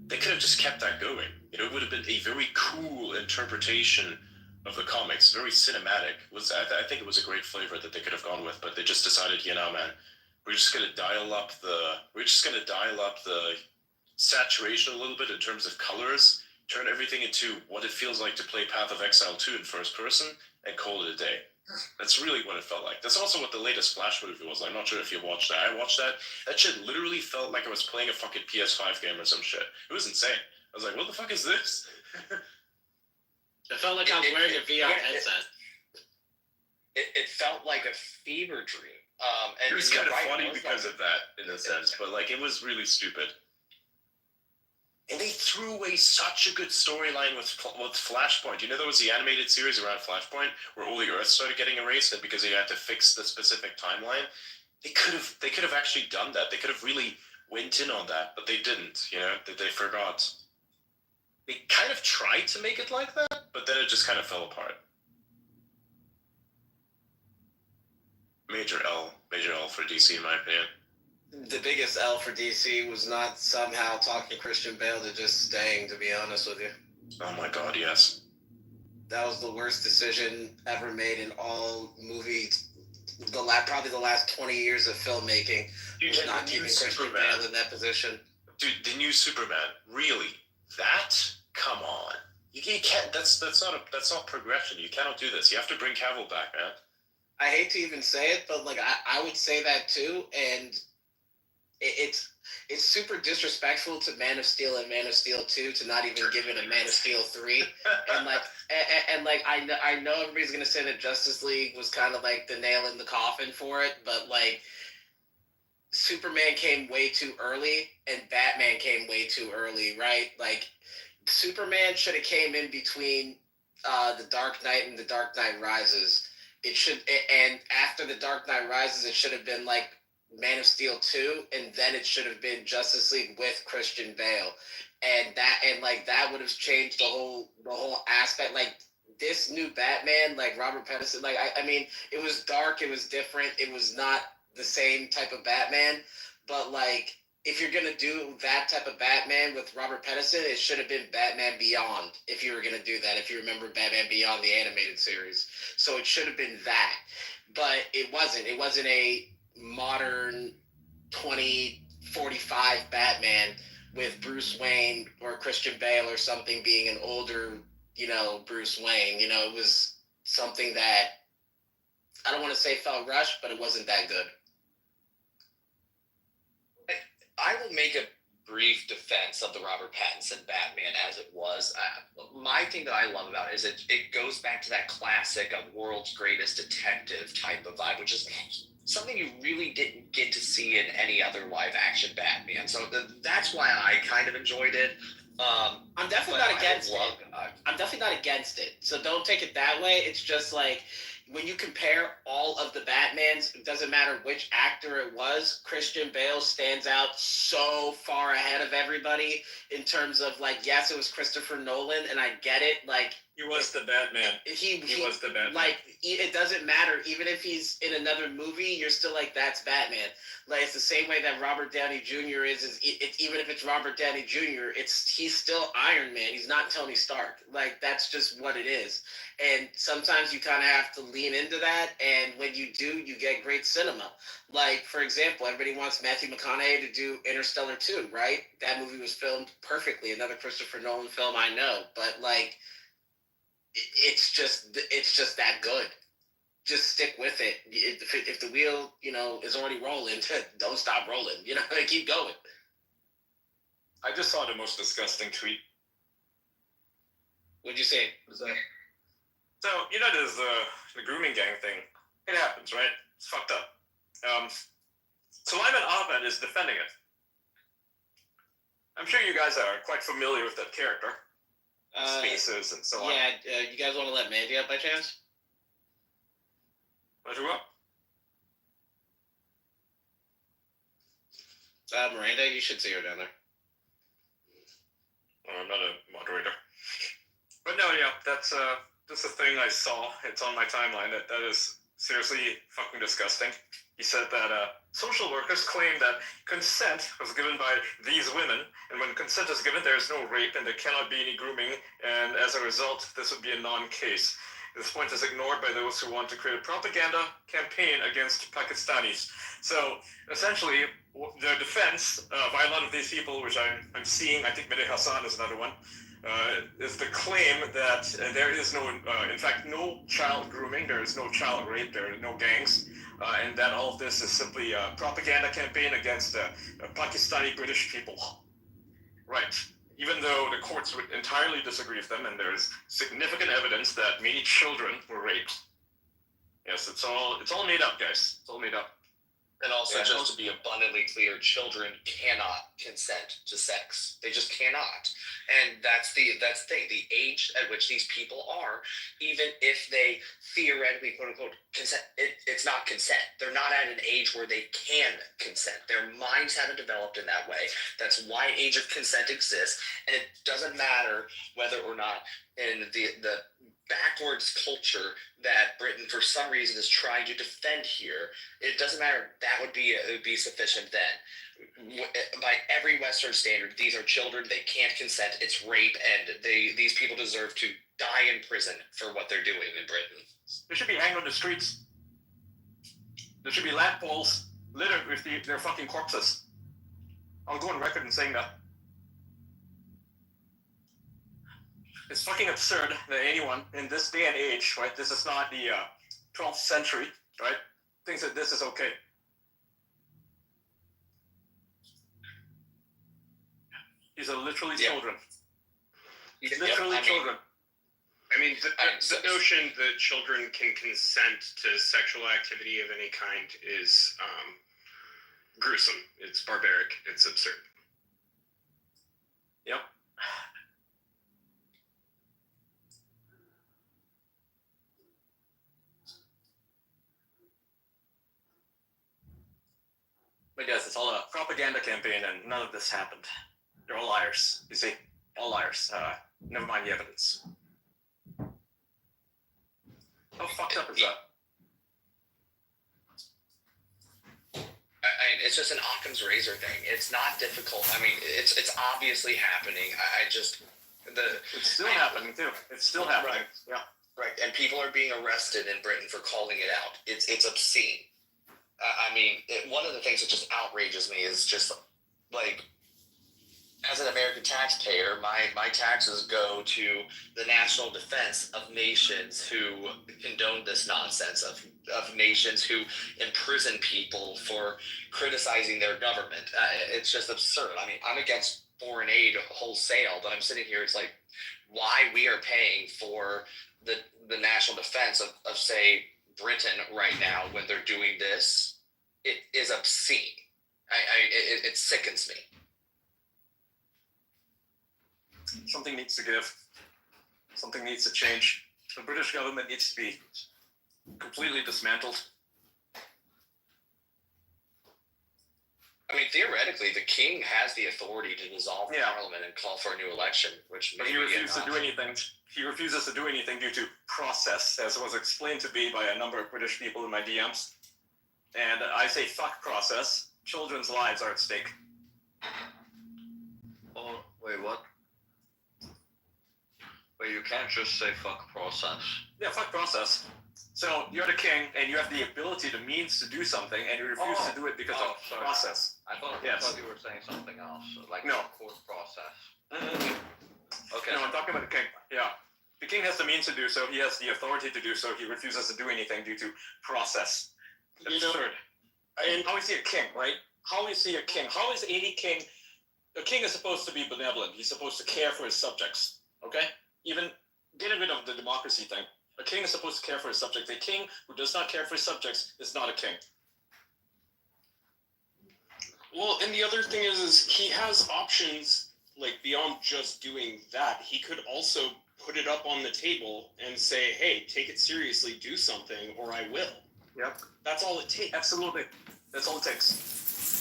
they could have just kept that going. It would have been a very cool interpretation of the comics, very cinematic. I think it was a great flavor that they could have gone with, but they just decided, man, we're just gonna dial up the saturation a little bit in terms of colors, turn everything into what it feels like to play Path of Exile 2 in first person, and call it a day. That's really what it felt like. That's also what the latest Flash movie was. I'm not sure if you watched that. I watched that. That shit literally felt like I was playing a fucking PS5 game or some shit. It was insane. I was like, what the fuck is this? It felt like I was wearing a VR headset. It felt like a fever dream. And it was kind of funny because of that, in a sense, but it was really stupid. And they threw away such a good storyline with Flashpoint. There was the animated series around Flashpoint where all the Earth started getting erased, and because they had to fix the specific timeline, they could have actually done that. They could have really went in on that, but they didn't. They forgot. They kind of tried to make it like that, but then it just kind of fell apart. Major L for DC, in my opinion. The biggest L for DC was not somehow talking Christian Bale to just staying, to be honest with you. Oh my god, yes. That was the worst decision ever made in all movie probably the last 20 years of filmmaking Dude, was the not new keeping Christian Superman. Bale in that position. Dude, the new Superman, really? That? Come on. You can't. That's not progression. You cannot do this. You have to bring Cavill back, man. I hate to even say it, but like I would say that too, and it's super disrespectful to Man of Steel and Man of Steel 2 to not even give it a Man of Steel 3. And like and like I know everybody's gonna say that Justice League was kind of like the nail in the coffin for it, but like Superman came way too early and Batman came way too early, right? Like Superman should have came in between the Dark Knight and the Dark Knight Rises. And after the Dark Knight Rises, it should have been like Man of Steel 2, and then it should have been Justice League with Christian Bale, and that would have changed the whole aspect. Like this new Batman, like Robert Pattinson, like I mean, it was dark, it was different, it was not the same type of Batman, but like if you're gonna do that type of Batman with Robert Pattinson, it should have been Batman Beyond. If you were gonna do that, if you remember Batman Beyond, the animated series, so it should have been that, but it wasn't. It wasn't a modern 2045 Batman with Bruce Wayne or Christian Bale or something being an older, Bruce Wayne. It was something that I don't want to say felt rushed, but it wasn't that good. I will make a brief defense of the Robert Pattinson Batman as it was. My thing that I love about it is it goes back to that classic of world's greatest detective type of vibe, which is something you really didn't get to see in any other live action Batman. So that's why I kind of enjoyed it. I'm definitely not against it. I'm definitely not against it. So don't take it that way. It's just like when you compare all of the Batmans, it doesn't matter which actor it was, Christian Bale stands out so far ahead of everybody in terms of like, yes, it was Christopher Nolan, and I get it. Like He was the Batman. he was the Batman. Like it doesn't matter. Even if he's in another movie, you're still like, that's Batman. Like it's the same way that Robert Downey Jr. is even if it's Robert Downey Jr., he's still Iron Man. He's not Tony Stark. Like that's just what it is. And sometimes you kind of have to lean into that. And when you do, you get great cinema. Like for example, everybody wants Matthew McConaughey to do Interstellar 2, right? That movie was filmed perfectly. Another Christopher Nolan film, I know, but like it's just that good. Just stick with it. If the wheel, is already rolling, don't stop rolling. Keep going. I just saw the most disgusting tweet. What'd you say? What's that? So, there's the grooming gang thing. It happens, right? It's fucked up. Lyman Ahmed is defending it. I'm sure you guys are quite familiar with that character. Spaces and so on. Yeah, you guys want to let Mandy up by chance? Let her up. Miranda, you should see her down there. Well, I'm not a moderator. But no, yeah, that's a thing I saw. It's on my timeline. That is seriously fucking disgusting. He said that social workers claim that consent was given by these women, and when consent is given, there is no rape and there cannot be any grooming, and as a result, this would be a non-case. This point is ignored by those who want to create a propaganda campaign against Pakistanis. So, essentially, their defense by a lot of these people, which I'm seeing, I think Mehdi Hassan is another one, is the claim that there is no, in fact, no child grooming, there is no child rape, there are no gangs, and that all of this is simply a propaganda campaign against Pakistani British people. Right. Even though the courts would entirely disagree with them, and there is significant evidence that many children were raped. Yes, it's all made up, guys. It's all made up. And also, just to be abundantly clear, children cannot consent to sex. They just cannot. And that's the thing. The age at which these people are, even if they theoretically, quote unquote, consent, it's not consent. They're not at an age where they can consent. Their minds haven't developed in that way. That's why age of consent exists. And it doesn't matter whether or not in the backwards culture that Britain, for some reason, is trying to defend here. It doesn't matter. That would be sufficient then. By every Western standard, these are children. They can't consent. It's rape, and these people deserve to die in prison for what they're doing in Britain. They should be hanged on the streets. There should be lamp poles littered with their fucking corpses. I'll go on record in saying that. It's fucking absurd that anyone in this day and age, right, this is not the 12th century, right, thinks that this is okay. These are literally children. Literally children. I mean, the notion that children can consent to sexual activity of any kind is gruesome. It's barbaric. It's absurd. Yep. But yes, it's all a propaganda campaign, and none of this happened. They're all liars. You see, all liars. Never mind the evidence. How fucked up is that? I mean, it's just an Occam's razor thing. It's not difficult. I mean, it's obviously happening. It's still happening too. It's still happening. Right. Yeah. Right, and people are being arrested in Britain for calling it out. It's obscene. I mean, one of the things that just outrages me is just like, as an American taxpayer, my taxes go to the national defense of nations who condone this nonsense, of nations who imprison people for criticizing their government. It's just absurd. I mean, I'm against foreign aid wholesale, but I'm sitting here, it's like, why we are paying for the national defense of say, Britain right now when they're doing this, it is obscene. It sickens me. Something needs to give. Something needs to change. The British government needs to be completely dismantled. I mean, theoretically, the king has the authority to dissolve Parliament and call for a new election, which but he refuses to do anything. He refuses to do anything due to process, as was explained to me by a number of British people in my DMs. And I say fuck process. Children's lives are at stake. Oh, wait, what? But you can't just say fuck process. Yeah, fuck process. So you're the king, and you have the ability, the means to do something, and you refuse to do it because of process. I thought you were saying something else, like court process. Okay. No, I'm talking about the king. Yeah. The king has the means to do so. He has the authority to do so. He refuses to do anything due to process. Absurd. And how is he a king, right? How is he a king? How is any king? A king is supposed to be benevolent. He's supposed to care for his subjects. Okay? Even getting rid of the democracy thing. A king is supposed to care for his subjects. A king who does not care for his subjects is not a king. Well, and the other thing is he has options, like, beyond just doing that. He could also put it up on the table and say, hey, take it seriously, do something, or I will. Yep. That's all it takes. Absolutely. That's all it takes.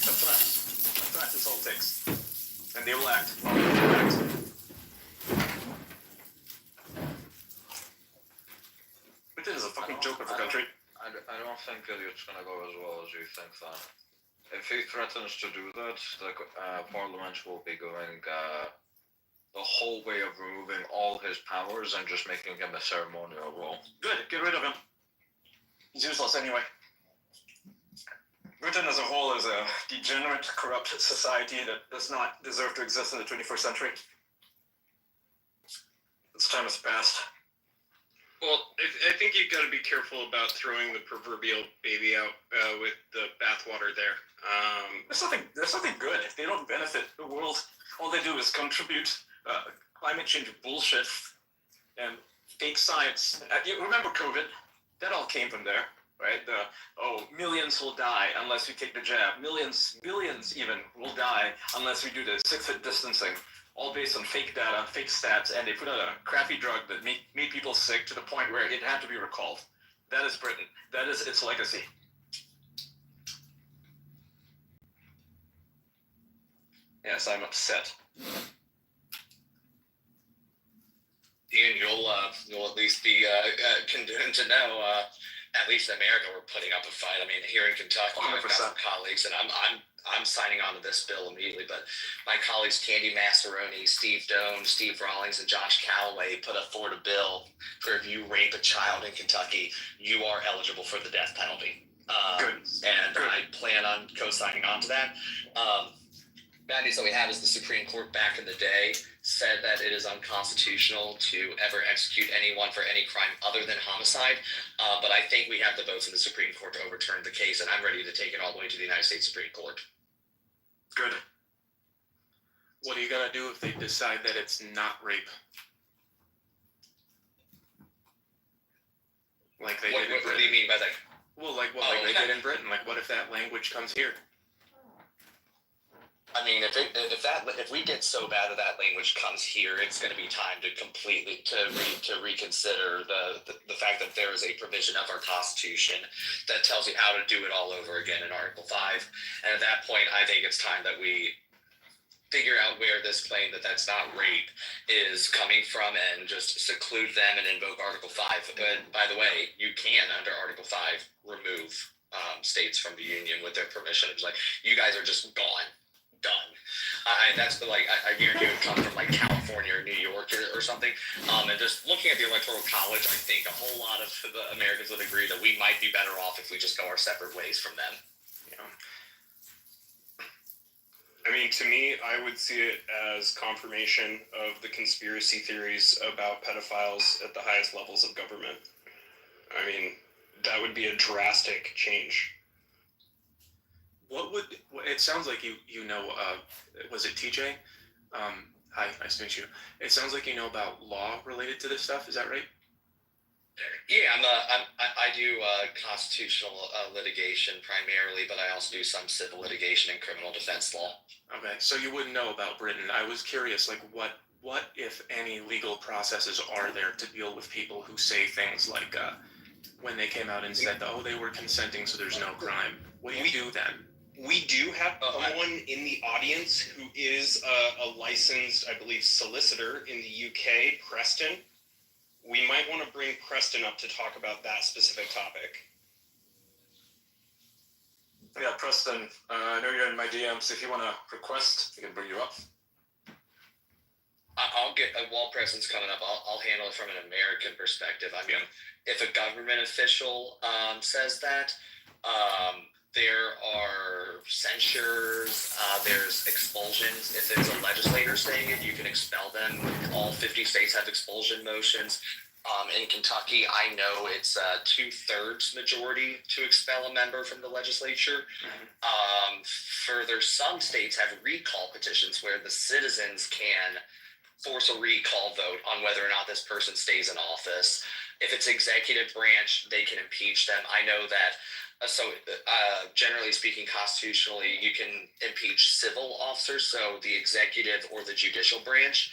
That's right. That's all it takes. And they will act. Britain is a fucking joke of a country. I don't think it's gonna go as well as you think that. If he threatens to do that, the Parliament will be going the whole way of removing all his powers and just making him a ceremonial role. Good, get rid of him. He's useless anyway. Britain as a whole is a degenerate, corrupt society that does not deserve to exist in the 21st century. Its time has passed. Well, I think you've got to be careful about throwing the proverbial baby out with the bathwater there. There's nothing good. If they don't benefit the world, all they do is contribute climate change bullshit and fake science. You remember COVID? That all came from there, right? Millions will die unless we take the jab. Millions, billions even will die unless we do the 6-foot distancing. All based on fake data, fake stats, and they put out a crappy drug that made people sick to the point where it had to be recalled. That is Britain. That is its legacy. Yes, I'm upset. Ian, you'll at least be condemned to know. At least in America, we're putting up a fight. I mean, here in Kentucky, I've got some colleagues, and I'm signing on to this bill immediately. But my colleagues Candy Massaroni, Steve Doan, Steve Rawlings, and Josh Calloway put forward a bill for if you rape a child in Kentucky, you are eligible for the death penalty. And I plan on co-signing on to that. Bad news that we have is the Supreme Court back in the day said that it is unconstitutional to ever execute anyone for any crime other than homicide. But I think we have the votes in the Supreme Court to overturn the case, and I'm ready to take it all the way to the United States Supreme Court. Good. What are you gonna do if they decide that it's not rape? Like they did in Britain. What do you mean by that? Well, like what they did in Britain. Like, what if that language comes here? I mean, if we get so bad that language comes here, it's going to be time to completely to reconsider the fact that there is a provision of our Constitution that tells you how to do it all over again in Article 5. And at that point, I think it's time that we figure out where this claim that that's not rape is coming from and just seclude them and invoke Article 5. But by the way, you can, under Article 5, remove states from the Union with their permission. It's like, you guys are just gone. Done. That's I guarantee it would come from like California or New York or something. And just looking at the Electoral College, I think a whole lot of the Americans would agree that we might be better off if we just go our separate ways from them. Yeah. I mean, to me, I would see it as confirmation of the conspiracy theories about pedophiles at the highest levels of government. I mean, that would be a drastic change. It sounds like you know, was it TJ? Hi, nice to meet you. It sounds like you know about law related to this stuff. Is that right? Yeah, I do constitutional litigation primarily, but I also do some civil litigation and criminal defense law. Okay, so you wouldn't know about Britain. I was curious, like, what if any legal processes are there to deal with people who say things like, when they came out and said, oh, they were consenting, so there's no crime. What do you do then? We do have someone in the audience who is a licensed, I believe, solicitor in the UK, Preston. We might want to bring Preston up to talk about that specific topic. Yeah, Preston, I know you're in my DMs. If you want to request, we can bring you up. I'll get, while Preston's coming up, I'll handle it from an American perspective. I mean, if a government official says that, there are censures, there's expulsions. If it's a legislator saying it, you can expel them. All 50 states have expulsion motions. In Kentucky, I know it's a 2/3 majority to expel a member from the legislature. Further, some states have recall petitions where the citizens can force a recall vote on whether or not this person stays in office. If it's executive branch, they can impeach them. I know that. Generally speaking, constitutionally, you can impeach civil officers, so the executive or the judicial branch.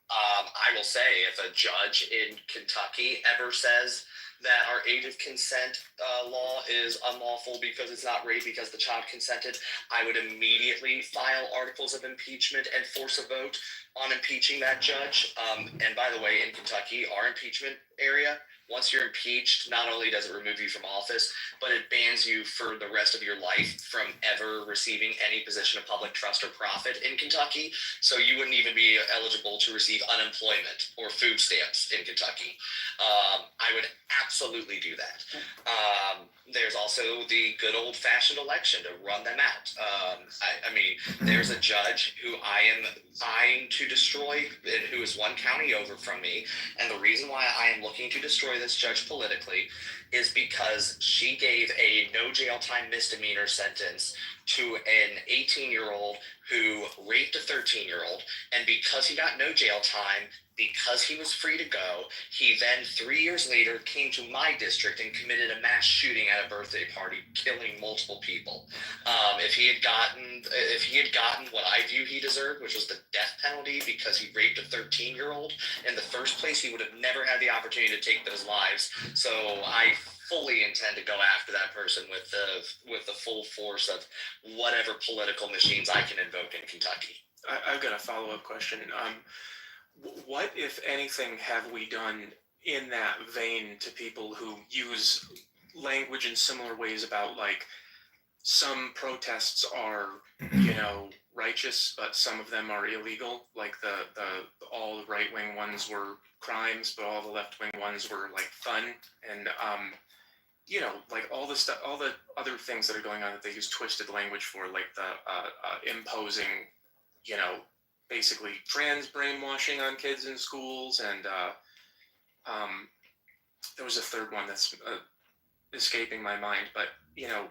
I will say, if a judge in Kentucky ever says that our age of consent law is unlawful because it's not rape because the child consented, I would immediately file articles of impeachment and force a vote on impeaching that judge. And by the way, in Kentucky, our impeachment area, once you're impeached, not only does it remove you from office, but it bans you for the rest of your life from ever receiving any position of public trust or profit in Kentucky. So you wouldn't even be eligible to receive unemployment or food stamps in Kentucky. I would absolutely do that. There's also the good old-fashioned election to run them out. I mean, there's a judge who I am eyeing to destroy, who is one county over from me, and the reason why I am looking to destroy this judge politically is because she gave a no jail time misdemeanor sentence to an 18-year-old who raped a 13-year-old, and because he got no jail time, because he was free to go, he then 3 years later came to my district and committed a mass shooting at a birthday party, killing multiple people. If he had gotten what I view he deserved, which was the death penalty because he raped a 13-year-old in the first place, he would have never had the opportunity to take those lives. So I fully intend to go after that person with the full force of whatever political machines I can invoke in Kentucky. I've got a follow-up question. What, if anything, have we done in that vein to people who use language in similar ways about, like, some protests are, righteous, but some of them are illegal? Like all the right-wing ones were crimes, but all the left-wing ones were, like, fun. And you know, like all the stuff, all the other things that are going on that they use twisted language for, like the imposing, you know, basically trans brainwashing on kids in schools, and there was a third one that's escaping my mind, but you know,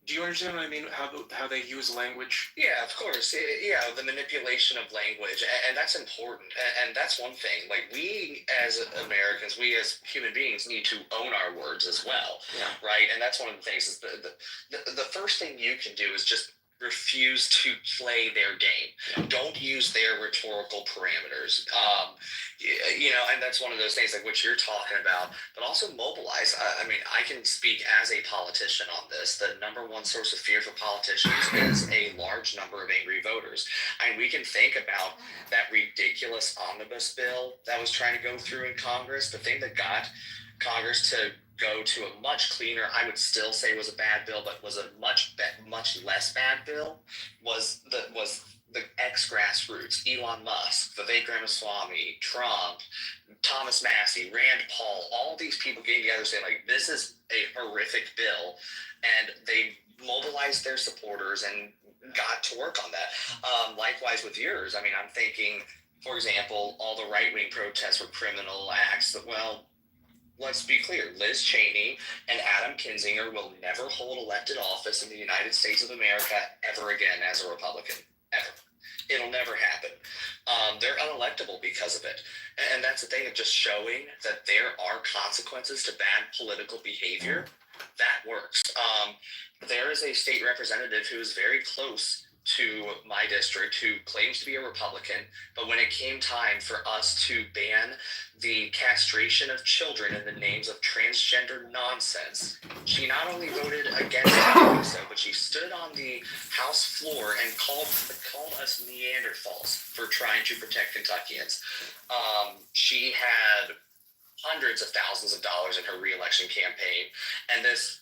do you understand what I mean? How they use language? Yeah, of course. Yeah, the manipulation of language, and that's important. And that's one thing. Like, we as Americans, we as human beings need to own our words as well, Yeah. right? And that's one of the things. Is the first thing you can do is just refuse to play their game. Yeah. Don't use their rhetorical parameters. You know, and that's one of those things like what you're talking about. But also mobilize. I mean, I can speak as a politician on this. The number one source of fear for politicians is a large number of angry voters. And we can think about that ridiculous omnibus bill that was trying to go through in Congress. The thing that got Congress to go to a much cleaner, I would still say was a bad bill, but was a much less bad bill, was the ex-grassroots, Elon Musk, Vivek Ramaswamy, Trump, Thomas Massey, Rand Paul, all these people getting together saying, like, this is a horrific bill, and they mobilized their supporters and got to work on that. Likewise with yours, I mean, I'm thinking, for example, all the right-wing protests were criminal acts. Well, let's be clear, Liz Cheney and Adam Kinzinger will never hold elected office in the United States of America ever again as a Republican. Ever. It'll never happen. They're unelectable because of it. And that's the thing of just showing that there are consequences to bad political behavior. That works. There is a state representative who is very close to my district who claims to be a Republican, but when it came time for us to ban the castration of children in the names of transgender nonsense, she not only voted against doing so, but she stood on the House floor and called us Neanderthals for trying to protect Kentuckians. She had hundreds of thousands of dollars in her re-election campaign, and this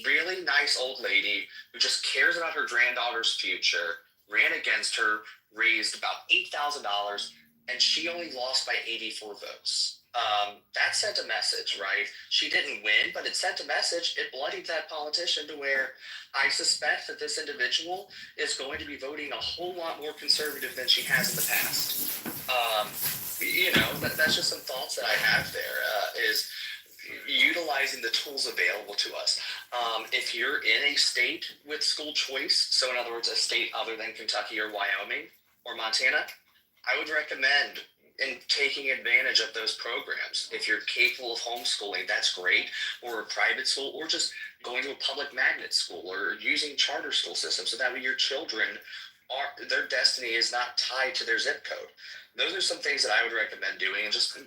really nice old lady who just cares about her granddaughter's future ran against her, raised about $8,000, and she only lost by 84 votes. That sent a message, right? She didn't win, but it sent a message. It bloodied that politician to where I suspect that this individual is going to be voting a whole lot more conservative than she has in the past. You know, that's just some thoughts that I have there, is utilizing the tools available to us. If you're in a state with school choice, so in other words, a state other than Kentucky or Wyoming or Montana, I would recommend in taking advantage of those programs. If you're capable of homeschooling, that's great, or a private school, or just going to a public magnet school or using charter school systems so that way your children their destiny is not tied to their zip code. Those are some things that I would recommend doing, and just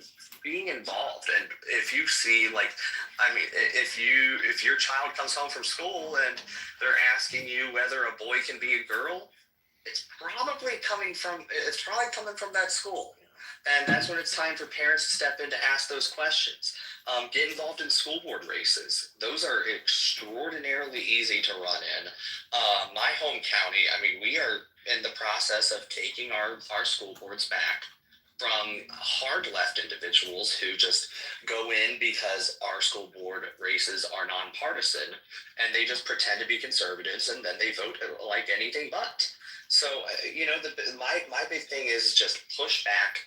being involved. And if you see, like, I mean, if your child comes home from school and they're asking you whether a boy can be a girl, it's probably coming from that school. And that's when it's time for parents to step in to ask those questions. Get involved in school board races. Those are extraordinarily easy to run in. My home county, I mean, we are in the process of taking our school boards back from hard left individuals who just go in because our school board races are nonpartisan and they just pretend to be conservatives and then they vote like anything but. So, you know, my big thing is just push back,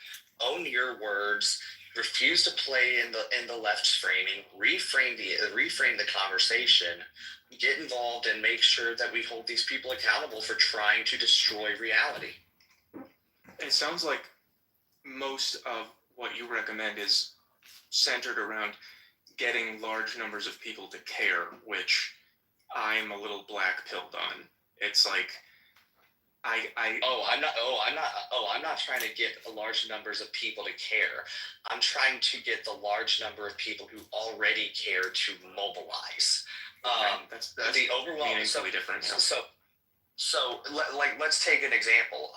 own your words, refuse to play in the left's framing, reframe the conversation, get involved, and make sure that we hold these people accountable for trying to destroy reality. It sounds like most of what you recommend is centered around getting large numbers of people to care, which I'm a little black pilled on. It's like I'm not trying to get large numbers of people to care. I'm trying to get the large number of people who already care to mobilize. That's the overwhelming meaningfully different. Yeah. So let's take an example.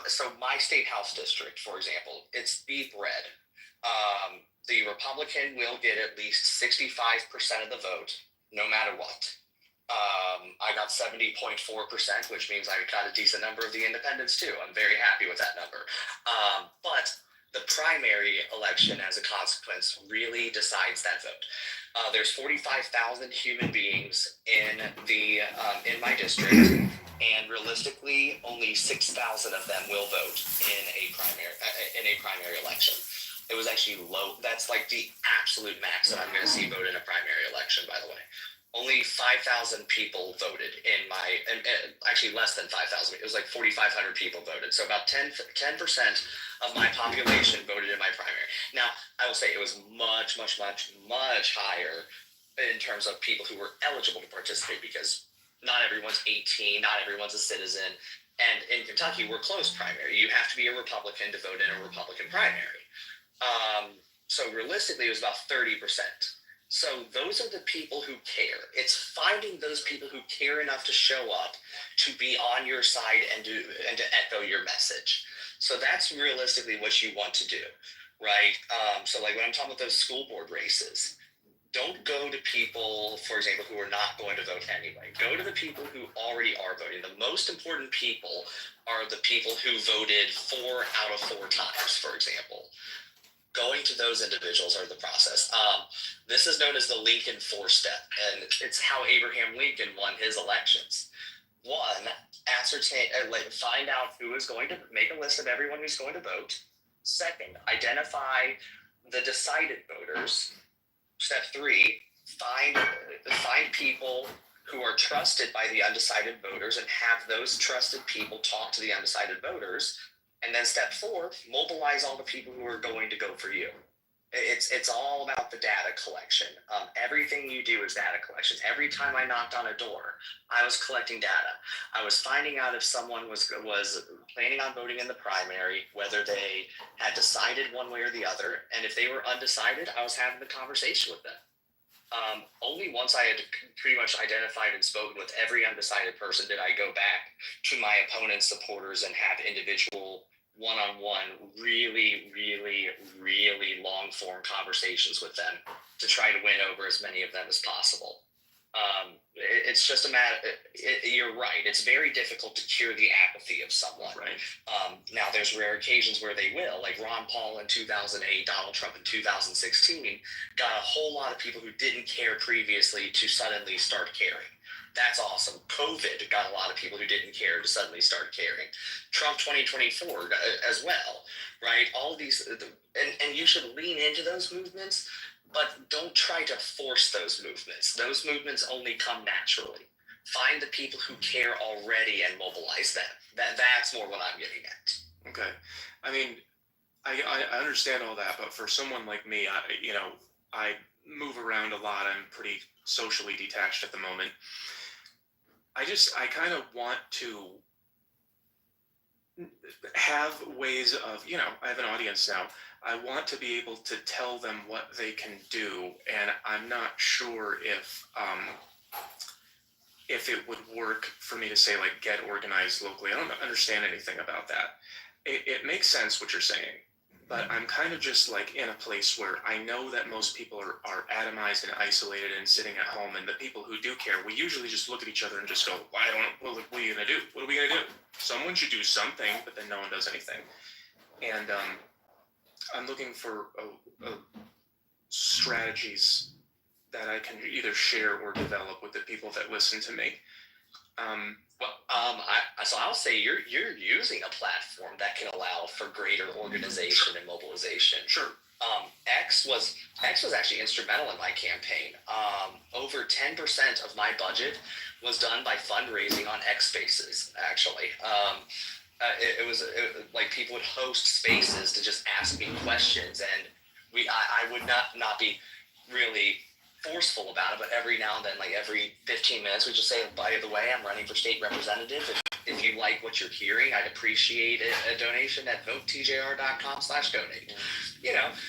So my state house district, for example, it's deep red. The Republican will get at least 65% of the vote, no matter what. I got 70.4%, which means I got a decent number of the independents too. I'm very happy with that number. But the primary election, as a consequence, really decides that vote. There's 45,000 human beings in my district, and realistically, only 6,000 of them will vote in a primary election. It was actually low. That's like the absolute max that I'm going to see vote in a primary election, by the way. Only 5,000 people voted in actually less than 5,000. It was like 4,500 people voted. So about 10% of my population voted in my primary. Now, I will say it was much, much, much, much higher in terms of people who were eligible to participate, because not everyone's 18, not everyone's a citizen. And in Kentucky, we're closed primary. You have to be a Republican to vote in a Republican primary. So realistically, it was about 30%. So those are the people who care. It's finding those people who care enough to show up, to be on your side and to echo your message. So that's realistically what you want to do, right? So like when I'm talking about those school board races, don't go to people, for example, who are not going to vote anyway. Go to the people who already are voting. The most important people are the people who voted 4 out of 4 times, for example. Going to those individuals are the process. This is known as the Lincoln 4-step, and it's how Abraham Lincoln won his elections. 1, find out who is going to make a list of everyone who's going to vote. 2nd, identify the decided voters. Step 3, find people who are trusted by the undecided voters and have those trusted people talk to the undecided voters. And then step 4, mobilize all the people who are going to go for you. It's all about the data collection. Everything you do is data collection. Every time I knocked on a door, I was collecting data. I was finding out if someone was planning on voting in the primary, whether they had decided one way or the other. And if they were undecided, I was having the conversation with them. Only once I had pretty much identified and spoken with every undecided person did I go back to my opponent's supporters and have individual one-on-one, really, really, really long-form conversations with them to try to win over as many of them as possible. It's just a matter. You're right. It's very difficult to cure the apathy of someone. Right. Now, there's rare occasions where they will, like Ron Paul in 2008, Donald Trump in 2016, got a whole lot of people who didn't care previously to suddenly start caring. That's awesome. COVID got a lot of people who didn't care to suddenly start caring. Trump 2024 as well, right? All of these, and you should lean into those movements, but don't try to force those movements. Those movements only come naturally. Find the people who care already and mobilize them. That's more what I'm getting at. Okay. I mean, I understand all that, but for someone like me, I move around a lot. I'm pretty socially detached at the moment. I kind of want to have ways of, I have an audience now. I want to be able to tell them what they can do, and I'm not sure if it would work for me to say, like, get organized locally. I don't understand anything about that. It makes sense what you're saying, but I'm kind of just like in a place where I know that most people are atomized and isolated and sitting at home, and the people who do care, we usually just look at each other and just go, what are you gonna do? What are we gonna do? Someone should do something, but then no one does anything. And I'm looking for strategies that I can either share or develop with the people that listen to me. So I'll say you're using a platform that can allow for greater organization and mobilization. Sure. X was actually instrumental in my campaign. Over 10% of my budget was done by fundraising on X Spaces. Actually, it was like people would host spaces to just ask me questions, and I would not be really forceful about it, but every now and then, like every 15 minutes, we just say, by the way, I'm running for state representative. If you like what you're hearing, I'd appreciate a donation at votetjr.com/donate.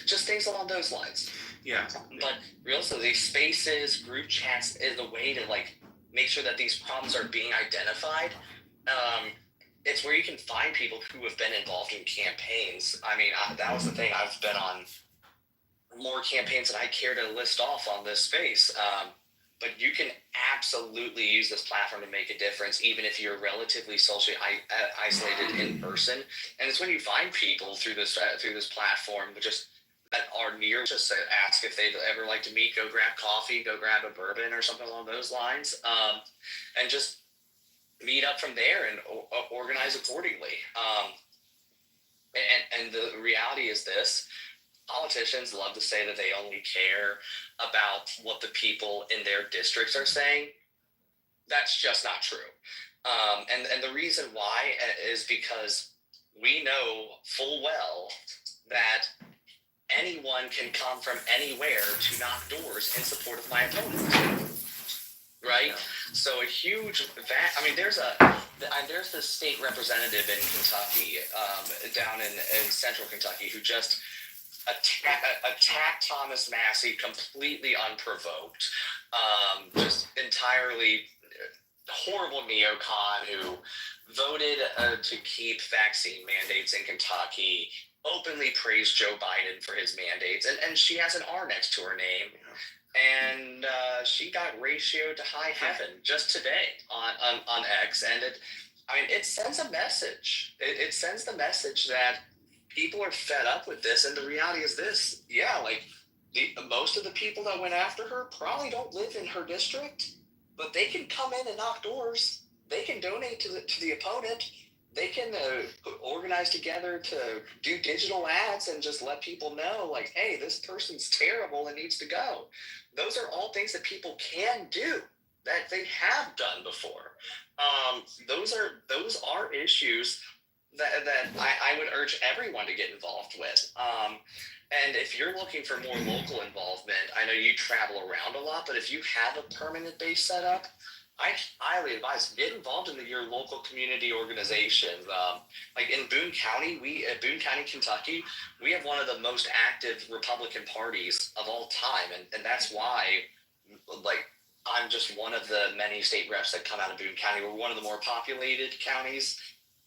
Just things along those lines. Yeah. But realistically, spaces, group chats is a way to like make sure that these problems are being identified. It's where you can find people who have been involved in campaigns. I mean, that was the thing. I've been on more campaigns than I care to list off on this space. but you can absolutely use this platform to make a difference, even if you're relatively socially isolated in person. And it's when you find people through this platform, just that are near, just to ask if they'd ever like to meet, go grab coffee, go grab a bourbon or something along those lines, and just meet up from there and organize accordingly. And the reality is this: politicians love to say that they only care about what the people in their districts are saying. That's just not true. And the reason why is because we know full well that anyone can come from anywhere to knock doors in support of my opponent. Right? Yeah. So a huge there's this state representative in Kentucky, down in central Kentucky, who just attacked Thomas Massey completely unprovoked. Just entirely horrible neocon who voted to keep vaccine mandates in Kentucky, openly praised Joe Biden for his mandates, and she has an R next to her name. And she got ratioed to high heaven just today on X, and it sends a message. It sends the message that people are fed up with this, and the reality is this: most of the people that went after her probably don't live in her district, but they can come in and knock doors. They can donate to the opponent. They can organize together to do digital ads and just let people know, like, hey, this person's terrible and needs to go. Those are all things that people can do, that they have done before. Those are issues that I would urge everyone to get involved with. And if you're looking for more local involvement, I know you travel around a lot, but if you have a permanent base set up, I highly advise get involved in your local community organizations. Like in Boone County, Boone County, Kentucky, we have one of the most active Republican parties of all time, and that's why, I'm just one of the many state reps that come out of Boone County. We're one of the more populated counties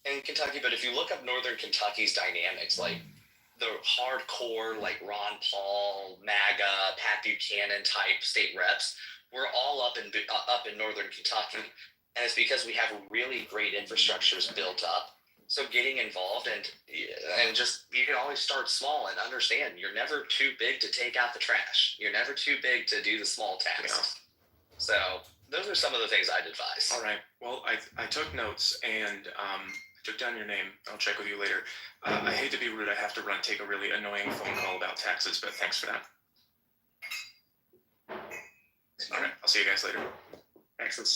in Kentucky, but if you look up Northern Kentucky's dynamics, like the hardcore, like Ron Paul, MAGA, Pat Buchanan type state reps, we're all up in Northern Kentucky, and it's because we have really great infrastructures built up. So getting involved and just, you can always start small and understand you're never too big to take out the trash. You're never too big to do the small tasks. Yeah. So those are some of the things I'd advise. All right. Well, I took notes and I took down your name. I'll check with you later. I hate to be rude. I have to take a really annoying phone call about taxes, but thanks for that. All right. I'll see you guys later. Excellent.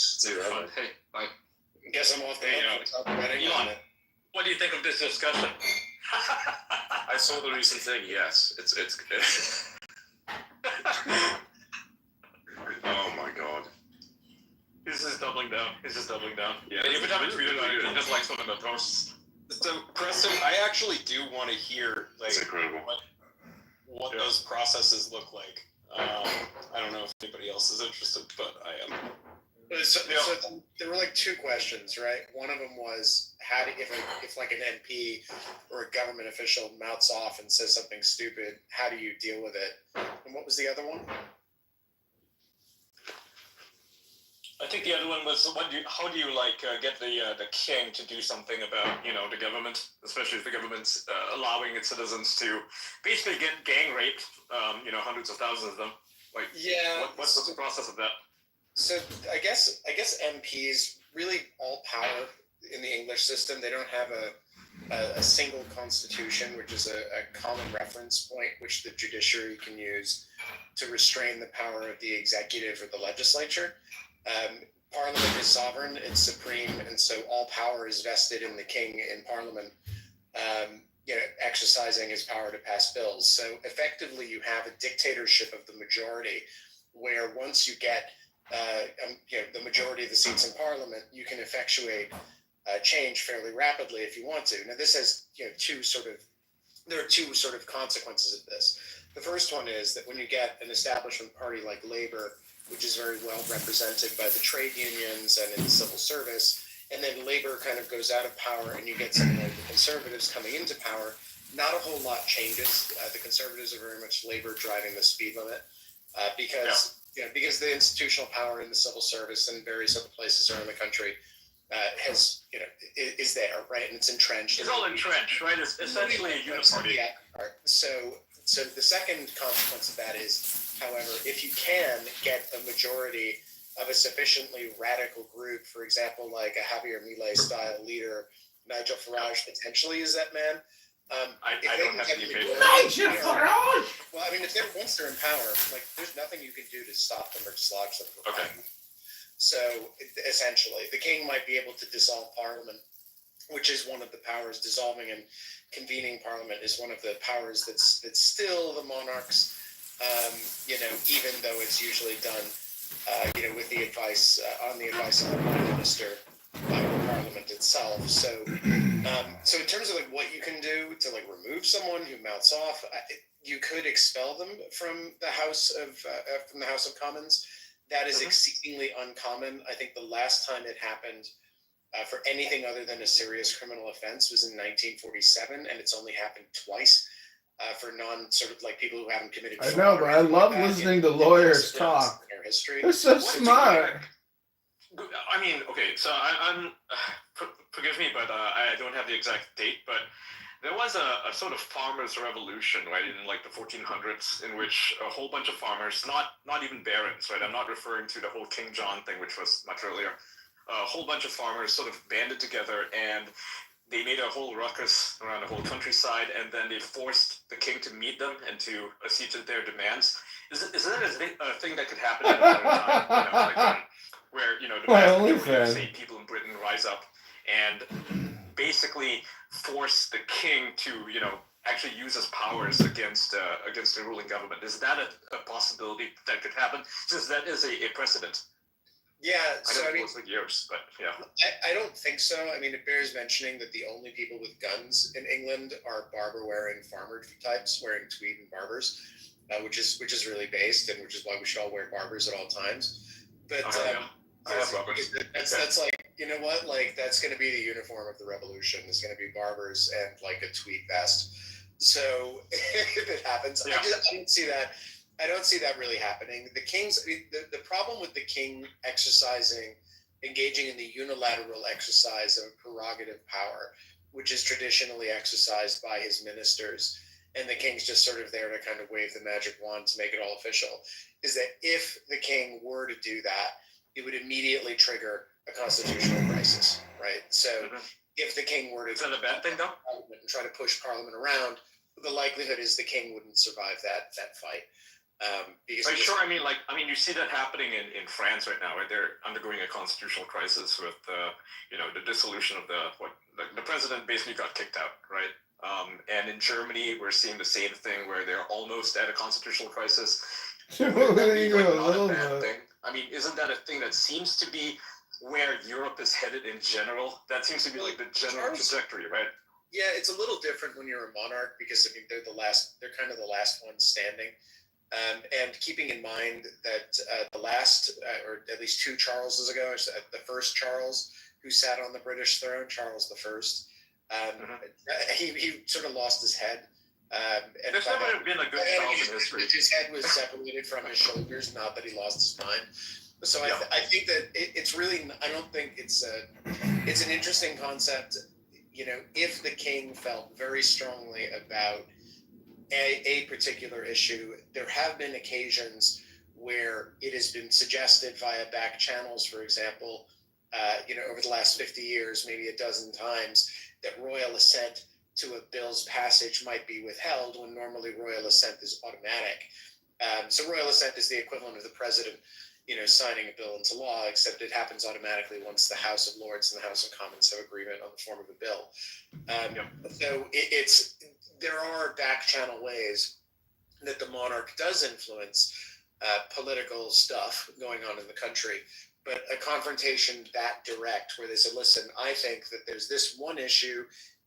Fun. Hey, bye. Guess I'm off the hook. Elon, what do you think of this discussion? I saw the recent thing. Yes, it's. Oh my god. He's just doubling down. Yeah. And every time I tweet about it, he just likes one of the posts. So, Preston, I actually do want to hear what those processes look like. I don't know if anybody else is interested, but I am. So there were two questions, right? One of them was how to if an MP or a government official mouths off and says something stupid, how do you deal with it? And what was the other one? I think the other one was how do you get the king to do something about the government, especially if the government's allowing its citizens to basically get gang raped, hundreds of thousands of them. What's the process of that? So I guess MPs really all power in the English system. They don't have a single constitution, which is a common reference point which the judiciary can use to restrain the power of the executive or the legislature. Parliament is sovereign, it's supreme, and so all power is vested in the king in Parliament, exercising his power to pass bills. So effectively, you have a dictatorship of the majority, where once you get the majority of the seats in Parliament, you can effectuate change fairly rapidly if you want to. Now, this has there are two sort of consequences of this. The first one is that when you get an establishment party like Labour, which is very well represented by the trade unions and in the civil service, and then Labour kind of goes out of power and you get something like the Conservatives coming into power, not a whole lot changes. The Conservatives are very much Labour driving the speed limit because because the institutional power in the civil service and various other places around the country has, is there, right? And it's entrenched. It's all entrenched, right? It's essentially a uniparty. Yeah. So the second consequence of that is, however, if you can get a majority of a sufficiently radical group, for example, like a Javier Milei style leader, Nigel Farage potentially is that man. I don't have any faith. Nigel Farage. Well, I mean, once they're in power, like there's nothing you can do to stop them or dislodge them. Okay. So essentially, the king might be able to dissolve parliament, which is one of the powers. Dissolving and convening parliament is one of the powers that's still the monarch's. Even though it's usually done, with the advice on the advice of the prime minister by the parliament itself. So in terms of like what you can do to like remove someone who mouths off, you could expel them from the House of Commons. That is exceedingly uncommon. I think the last time it happened for anything other than a serious criminal offense was in 1947, and it's only happened twice for people who haven't committed. I know, but I love listening to lawyers talk. They're so smart. I mean, okay, so I'm forgive me, but I don't have the exact date, but there was a sort of farmers' revolution, right, in like the 1400s, in which a whole bunch of farmers, not even barons, right, I'm not referring to the whole King John thing, which was much earlier, a whole bunch of farmers sort of banded together, and they made a whole ruckus around the whole countryside, and then they forced the king to meet them and to accede to their demands. Is that a thing that could happen in a modern time? Where the vast majority of, say, people in Britain rise up and basically force the king to actually use his powers against the ruling government. Is that a possibility that could happen? Since that is a precedent. Yeah, so I mean, it's like years, but yeah. I don't think so. I mean, it bears mentioning that the only people with guns in England are barber-wearing farmer types wearing tweed and barbers, which is really based, and which is why we should all wear barbers at all times. But I have rubbers. That's like, you know what? Like that's going to be the uniform of the revolution. Is going to be barbers and like a tweed vest. So if it happens, I don't see that. I don't see that really happening. The problem with the king engaging in the unilateral exercise of prerogative power, which is traditionally exercised by his ministers, and the king's just sort of there to kind of wave the magic wand to make it all official, is that if the king were to do that, it would immediately trigger a constitutional crisis, right? So if the king were to... Is that a bad thing, though? ...and try to push parliament around, the likelihood is the king wouldn't survive that fight. Because sure, I mean, you see that happening in France right now, right? They're undergoing a constitutional crisis with, the dissolution of the president basically got kicked out, right? And in Germany, we're seeing the same thing where they're almost at a constitutional crisis. Would that be not a bad thing? I mean, isn't that a thing that seems to be where Europe is headed in general? That seems to be like the general trajectory, right? Yeah, it's a little different when you're a monarch because I mean they're kind of the last ones standing. And keeping in mind that the last, or at least two Charleses ago, the first Charles who sat on the British throne, Charles I, he sort of lost his head. And there's never been a good Charles in history. His head was separated from his shoulders, not that he lost his mind. So I think that it's really, I don't think it's an interesting concept. If the king felt very strongly about a particular issue, there have been occasions where it has been suggested via back channels, for example, over the last 50 years, maybe a dozen times, that royal assent to a bill's passage might be withheld when normally royal assent is automatic. So royal assent is the equivalent of the president, signing a bill into law, except it happens automatically once the House of Lords and the House of Commons have agreement on the form of a bill. So there are back channel ways that the monarch does influence political stuff going on in the country, but a confrontation that direct where they said, listen, I think that there's this one issue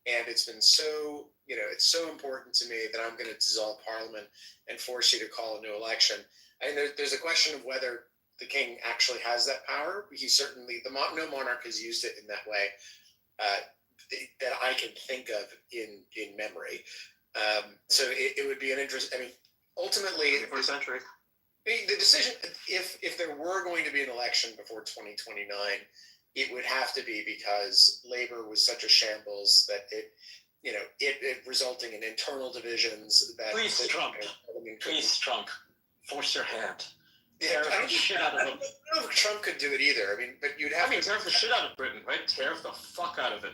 and it's been so, it's so important to me that I'm going to dissolve parliament and force you to call a new election. And there's a question of whether the king actually has that power. He certainly, no monarch has used it in that way that I can think of in memory. So it would be an interest. I mean, ultimately, 21st century. I mean, the decision, if there were going to be an election before 2029, it would have to be because labor was such a shambles that it resulting in internal divisions that. Please, Trump. Please, Trump. Force your hand. Tear the shit out of him. I don't know if Trump could do it either. I mean, but you'd have to tear the shit out of Britain, right? Tear the fuck out of it.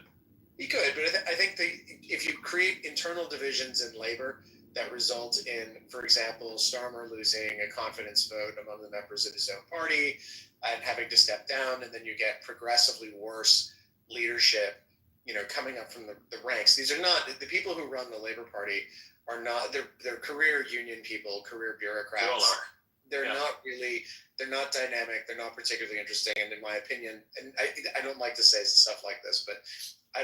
He could, but I think if you create internal divisions in labor that result in, for example, Starmer losing a confidence vote among the members of his own party and having to step down, and then you get progressively worse leadership, coming up from the ranks. These are not the people who run the Labor Party are not they're career union people, career bureaucrats. They all are. They're not really, they're not dynamic. They're not particularly interesting. And in my opinion, and I don't like to say stuff like this, but I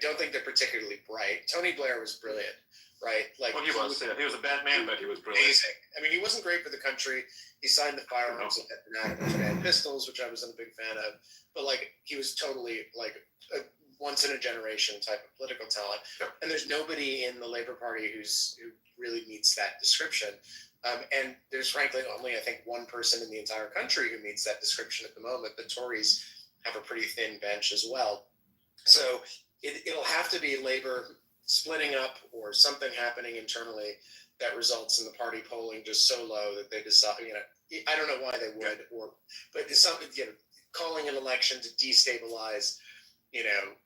don't think they're particularly bright. Tony Blair was brilliant, right? Like, well, he was a bad man, but he was brilliant. Amazing. I mean, he wasn't great for the country. He signed the firearms and pistols, which I wasn't a big fan of. But like, he was totally like a once in a generation type of political talent. And there's nobody in the Labor Party who really meets that description. And there's frankly only, I think, one person in the entire country who meets that description at the moment. The Tories have a pretty thin bench as well. So it'll have to be Labor splitting up or something happening internally that results in the party polling just so low that they decide, I don't know why they would, but it's something, calling an election to destabilize,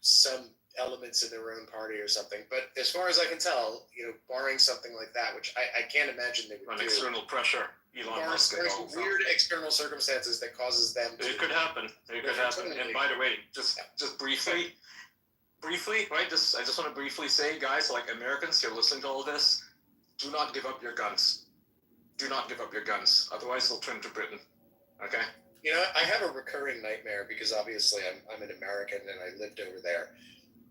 some elements in their own party or something. But as far as I can tell, barring something like that, which I can't imagine they would do. External pressure. Elon Musk. Weird external circumstances that causes them to. It could happen. It could happen. And by the way, just briefly, right? I just want to briefly say, guys, like Americans, you're listening to all this, do not give up your guns. Do not give up your guns. Otherwise, they'll turn to Britain. Okay? I have a recurring nightmare because obviously I'm an American and I lived over there.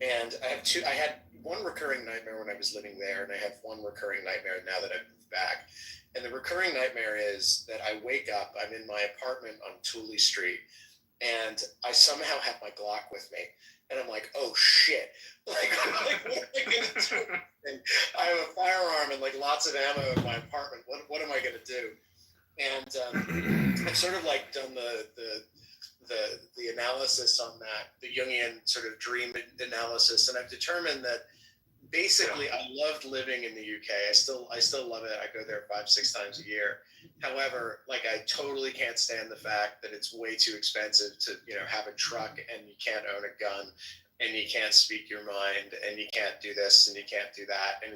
And I had one recurring nightmare when I was living there, and I have one recurring nightmare now that I've moved back. And the recurring nightmare is that I wake up, I'm in my apartment on Tooley Street, and I somehow have my Glock with me. And I'm like, oh shit. Like what am I going to do? And I have a firearm and like lots of ammo in my apartment. What am I going to do? And I've sort of like done the analysis on that, the Jungian sort of dream analysis, and I've determined that basically I loved living in the UK. I still love it. I go there 5-6 times a year. However, like I totally can't stand the fact that it's way too expensive to have a truck, and you can't own a gun, and you can't speak your mind, and you can't do this and you can't do that. And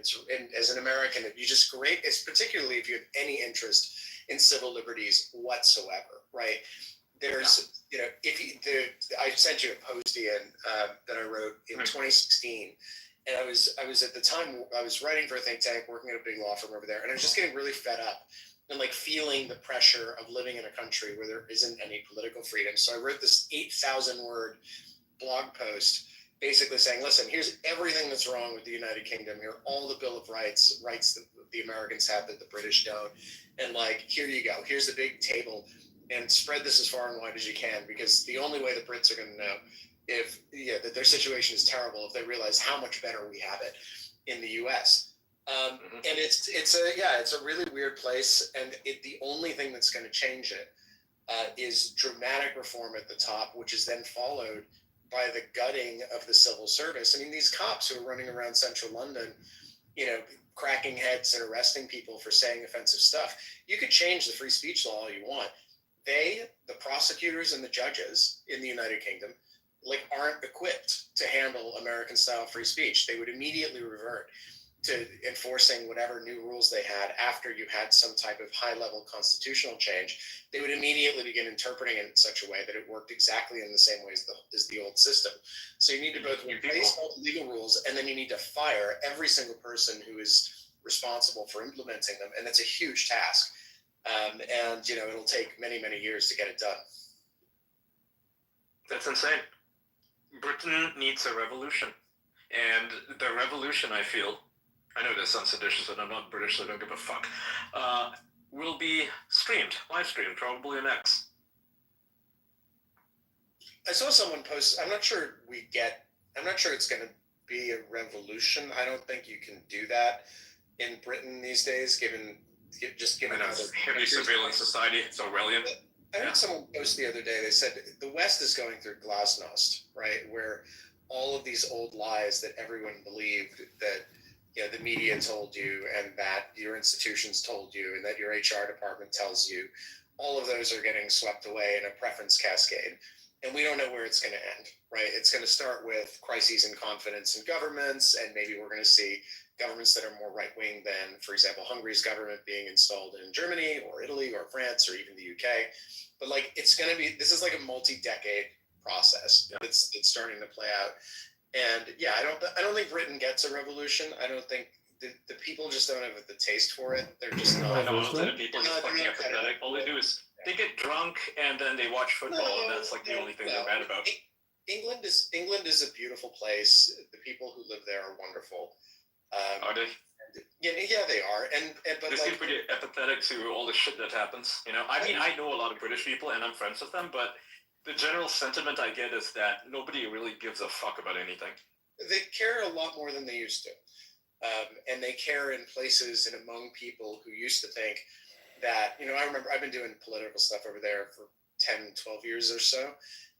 as an American, it's particularly if you have any interest in civil liberties whatsoever, right? There's, I sent you a post, Ian, that I wrote in 2016, and I was at the time I was writing for a think tank, working at a big law firm over there, and I was just getting really fed up and like feeling the pressure of living in a country where there isn't any political freedom. So I wrote this 8,000 word blog post, basically saying, listen, here's everything that's wrong with the United Kingdom. Here are all the Bill of rights that the Americans have that the British don't, and like, here you go. Here's the big table. And spread this as far and wide as you can, because the only way the Brits are going to know that their situation is terrible if they realize how much better we have it in the U.S. And it's a really weird place, and the only thing that's going to change it is dramatic reform at the top, which is then followed by the gutting of the civil service. I mean, these cops who are running around central London, cracking heads and arresting people for saying offensive stuff. You could change the free speech law all you want. The prosecutors and the judges in the United Kingdom, aren't equipped to handle American-style free speech. They would immediately revert to enforcing whatever new rules they had after you had some type of high-level constitutional change. They would immediately begin interpreting it in such a way that it worked exactly in the same way as the old system. So you need to both replace all the legal rules, and then you need to fire every single person who is responsible for implementing them, and that's a huge task. And it'll take many, many years to get it done. That's insane. Britain needs a revolution. And the revolution, I feel, I know this sounds seditious and I'm not British, so I don't give a fuck, will be live streamed, probably on X. I saw someone post, I'm not sure it's going to be a revolution. I don't think you can do that in Britain these days, given just give And another a heavy surveillance society. It's Orwellian. I heard someone post the other day. They said the West is going through glasnost, right? Where all of these old lies that everyone believed that the media told you, and that your institutions told you, and that your HR department tells you, all of those are getting swept away in a preference cascade. And we don't know where it's going to end, right? It's going to start with crises in confidence in governments, and maybe we're going to see governments that are more right-wing than, for example, Hungary's government being installed in Germany or Italy or France or even the UK. But like, it's going to be, this is like a multi-decade process. It's starting to play out. And yeah, I don't think Britain gets a revolution. I don't think the people just don't have the taste for it. They're just not. I know most of the people are just fucking apathetic. All they do is they get drunk and then they watch football, and that's like the only thing they're mad about. England is a beautiful place. The people who live there are wonderful. Are they? Yeah, they are. But they seem pretty apathetic to all the shit that happens. I mean, I know a lot of British people and I'm friends with them, but the general sentiment I get is that nobody really gives a fuck about anything. They care a lot more than they used to. And they care in places and among people who used to think that, I remember I've been doing political stuff over there for 10, 12 years or so.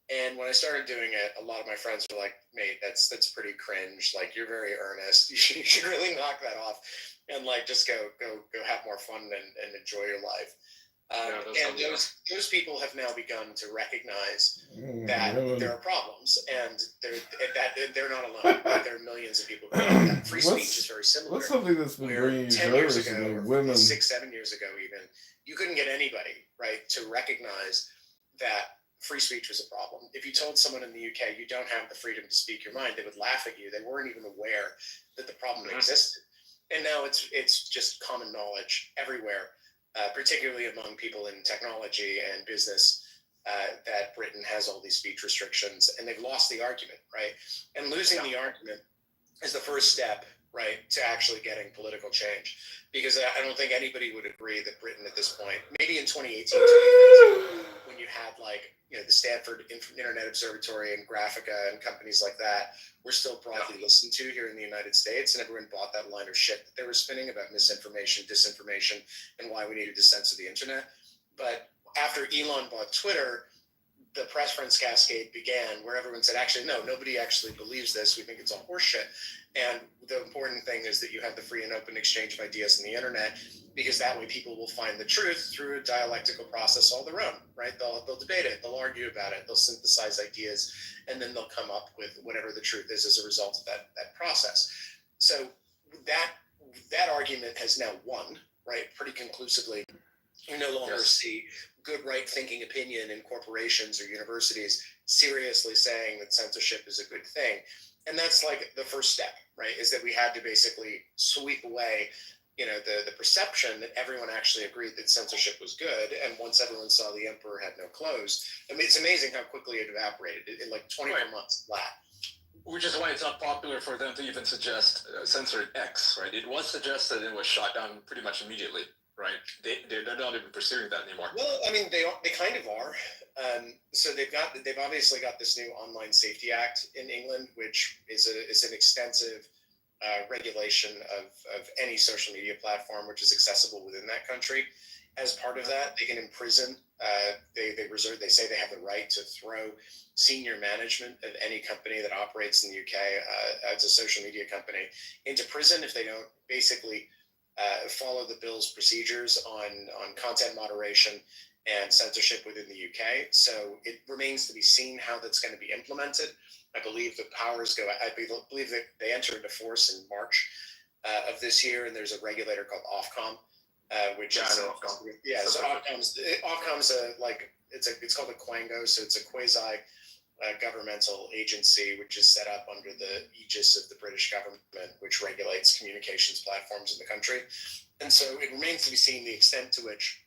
And when I started doing it, a lot of my friends were like, mate, that's pretty cringe. Like, you're very earnest. You should really knock that off and like just go have more fun and enjoy your life. And those people have now begun to recognize that there are problems, and they're not alone. There are millions of people who know that. Free speech is very similar. What's something that's been bringing you 10 years nervous ago, like or women? 6-7 years ago, even, you couldn't get anybody, right, to recognize that free speech was a problem. If you told someone in the UK you don't have the freedom to speak your mind, they would laugh at you. They weren't even aware that the problem existed. And now it's just common knowledge everywhere. Particularly among people in technology and business, that Britain has all these speech restrictions, and they've lost the argument, right? And losing the argument is the first step, right, to actually getting political change. Because I don't think anybody would agree that Britain at this point, maybe in 2018, when you had like, the Stanford Internet Observatory and Graphica and companies like that, were still broadly listened to here in the United States, and everyone bought that line of shit that they were spinning about misinformation, disinformation, and why we needed to censor the internet. But after Elon bought Twitter, the preference cascade began, where everyone said, actually, no, nobody actually believes this. We think it's all horseshit. And the important thing is that you have the free and open exchange of ideas on the internet, because that way people will find the truth through a dialectical process all their own, right? They'll debate it, they'll argue about it, they'll synthesize ideas, and then they'll come up with whatever the truth is as a result of that process. So that argument has now won, right, pretty conclusively. You no longer see good right-thinking opinion in corporations or universities seriously saying that censorship is a good thing. And that's like the first step, right, is that we had to basically sweep away, the perception that everyone actually agreed that censorship was good. And once everyone saw the emperor had no clothes, I mean, it's amazing how quickly it evaporated in like 24 months flat. Which is why it's not popular for them to even suggest censored X, right? It was suggested and was shot down pretty much immediately, right? They're not even pursuing that anymore. Well, I mean, they kind of are. So they've obviously got this new Online Safety Act in England, which is an extensive regulation of any social media platform which is accessible within that country. As part of that, they can imprison. They say they have the right to throw senior management of any company that operates in the UK as a social media company into prison if they don't basically follow the bill's procedures on content moderation and censorship within the UK. So it remains to be seen how that's going to be implemented. I believe the powers I believe that they enter into force in March of this year, and there's a regulator called Ofcom, which is Ofcom's it's called a Quango, so it's a quasi governmental agency which is set up under the aegis of the British government, which regulates communications platforms in the country. And so it remains to be seen the extent to which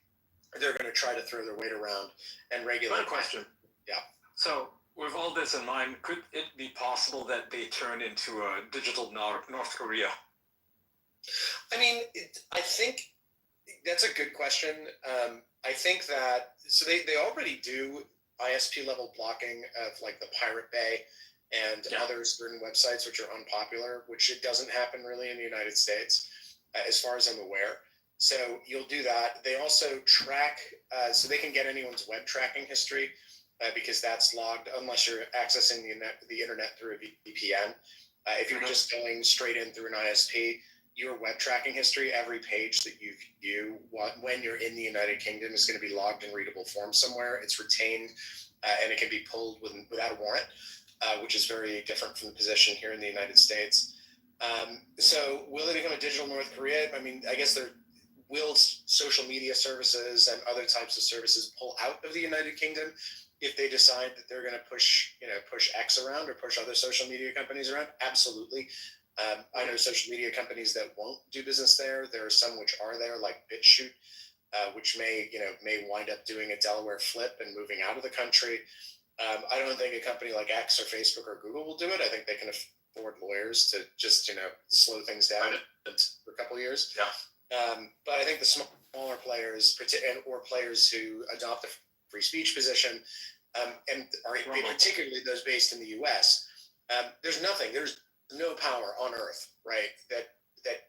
they're going to try to throw their weight around and regulate. Good question. Yeah. So with all this in mind, could it be possible that they turn into a digital North Korea? I mean, I think that's a good question. I think that, so they already do ISP level blocking of like the Pirate Bay and other certain websites which are unpopular, which it doesn't happen really in the United States, as far as I'm aware. So you'll do that. They also track, so they can get anyone's web tracking history because that's logged unless you're accessing the internet through a VPN. If you're just going straight in through an ISP, your web tracking history, every page that you view when you're in the United Kingdom is going to be logged in readable form somewhere. It's retained and it can be pulled without a warrant, which is very different from the position here in the United States. So will they become a digital North Korea? I mean, I guess will social media services and other types of services pull out of the United Kingdom if they decide that they're going to push X around or push other social media companies around? Absolutely. I know social media companies that won't do business there. There are some which are there, like BitChute, which may wind up doing a Delaware flip and moving out of the country. I don't think a company like X or Facebook or Google will do it. I think they can afford lawyers to just slow things down for a couple of years. Yeah. But I think the smaller players or players who adopt the free speech position, and are particularly those based in the U.S., there's no power on earth, right, that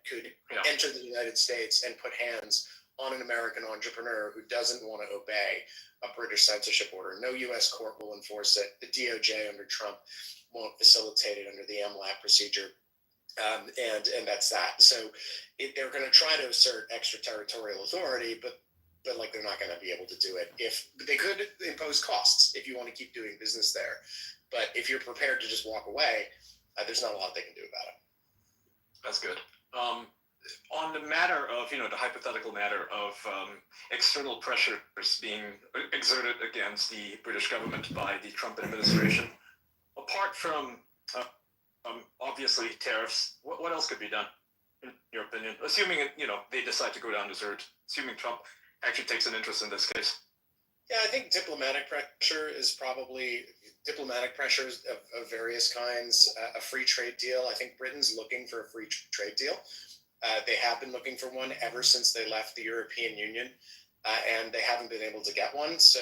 could enter the United States and put hands on an American entrepreneur who doesn't want to obey a British censorship order. No U.S. court will enforce it. The DOJ under Trump won't facilitate it under the MLAP procedure. And that's that. So they're going to try to assert extraterritorial authority, but like they're not going to be able to do it. If they could impose costs if you want to keep doing business there, but if you're prepared to just walk away, there's not a lot they can do about it. That's good. On the matter of, the hypothetical matter of external pressures being exerted against the British government by the Trump administration, apart from obviously tariffs, what else could be done, in your opinion? Assuming, they decide to go down this route, assuming Trump actually takes an interest in this case. Yeah, I think diplomatic pressures of various kinds, a free trade deal. I think Britain's looking for a free trade deal. They have been looking for one ever since they left the European Union, and they haven't been able to get one. So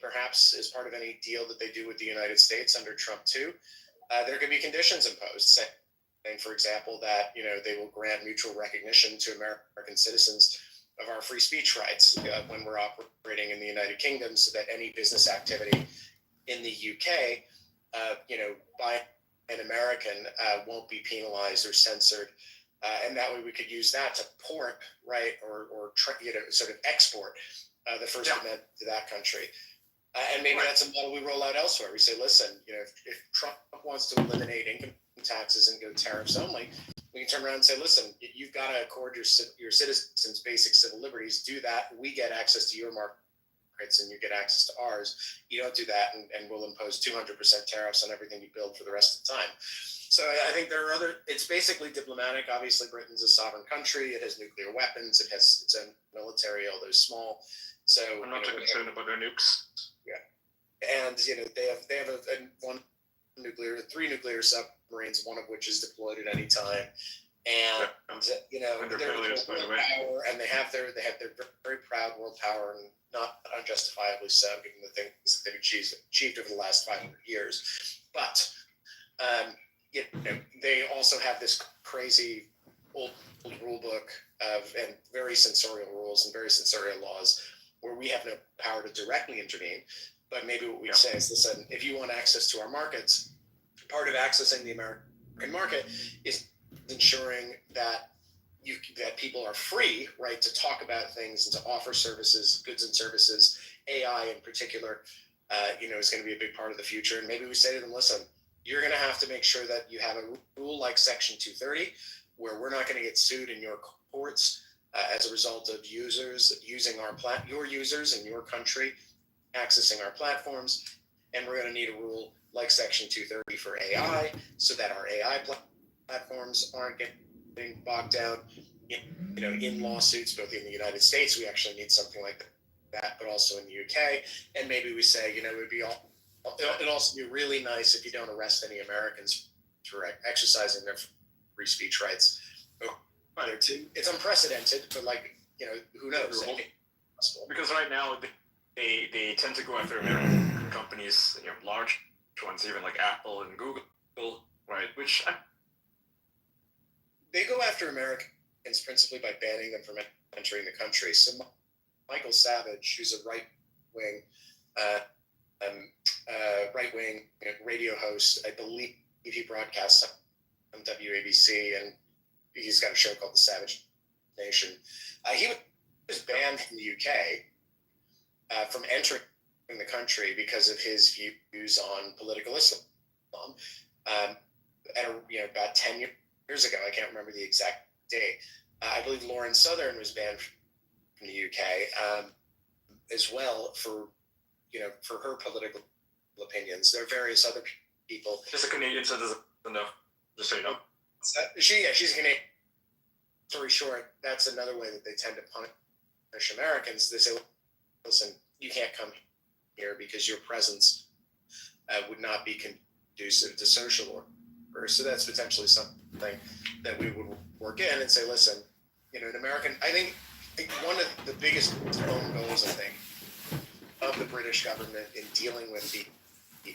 perhaps as part of any deal that they do with the United States under Trump too, there could be conditions imposed, saying, for example, that they will grant mutual recognition to American citizens of our free speech rights when we're operating in the United Kingdom, so that any business activity in the UK, by an American, won't be penalized or censored, and that way we could use that to port, right, or sort of export the First Amendment to that country. And maybe that's a model we roll out elsewhere. We say, listen, if Trump wants to eliminate income taxes and go tariffs only, we can turn around and say, listen, you've got to accord your citizens basic civil liberties. Do that. We get access to your markets and you get access to ours. You don't do that, and we'll impose 200% tariffs on everything you build for the rest of the time. So I think there are it's basically diplomatic. Obviously, Britain's a sovereign country. It has nuclear weapons. It has its own military, although small. So I'm not too concerned about their nukes. Yeah, and they have three nuclear submarines, one of which is deployed at any time, and they're world power, and they have their very proud world power, and not unjustifiably so, given the things that they've achieved over the last 500 years. But they also have this crazy old rule book and very censorial rules and very censorial laws, where we have no power to directly intervene. But maybe what we'd say is, listen, if you want access to our markets, part of accessing the American market is ensuring that people are free, right, to talk about things and to offer services, goods and services. AI in particular, is going to be a big part of the future. And maybe we say to them, listen, you're going to have to make sure that you have a rule like Section 230, where we're not going to get sued in your courts as a result of users using your users in your country accessing our platforms, and we're going to need a rule like Section 230 for AI, so that our AI platforms aren't getting bogged down in lawsuits, both in the United States. We actually need something like that, but also in the UK. And maybe we say, it'd also be really nice if you don't arrest any Americans for exercising their free speech rights. It's unprecedented, but who knows? Because right now they tend to go after American companies, large ones, even like Apple and Google, right? Which they go after Americans principally by banning them from entering the country. So Michael Savage, who's a right-wing radio host, I believe he broadcasts on WABC, and he's got a show called The Savage Nation. He was banned from the UK from entering the country because of his views on political Islam. About 10 years ago, I can't remember the exact date. I believe Lauren Southern was banned from the UK as well for her political opinions. There are various other people. Just a Canadian citizen, no, just so you know. She's a Canadian. Story short, that's another way that they tend to punish Americans. They say, listen, you can't come here because your presence would not be conducive to social order. So that's potentially something that we would work in and say, listen, an American, I think one of the biggest own goals, I think, of the British government in dealing with the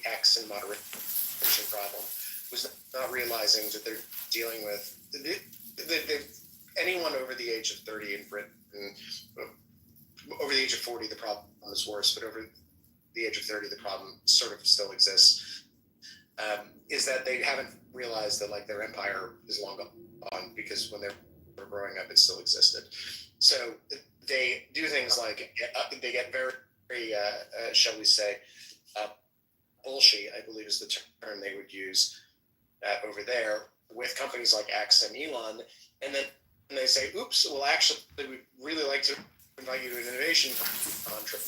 X and moderation problem was not realizing that they're dealing with anyone over the age of 30 in Britain. Over the age of 40, the problem is worse, but over the age of 30, the problem sort of still exists. Is that they haven't realized that their empire is long gone, because when they were growing up, it still existed. So they do things like they get very, shall we say, bullshit, I believe is the term they would use over there, with companies like X and Elon, and then they say, oops, well, actually, we'd really like to invite you to an innovation trip.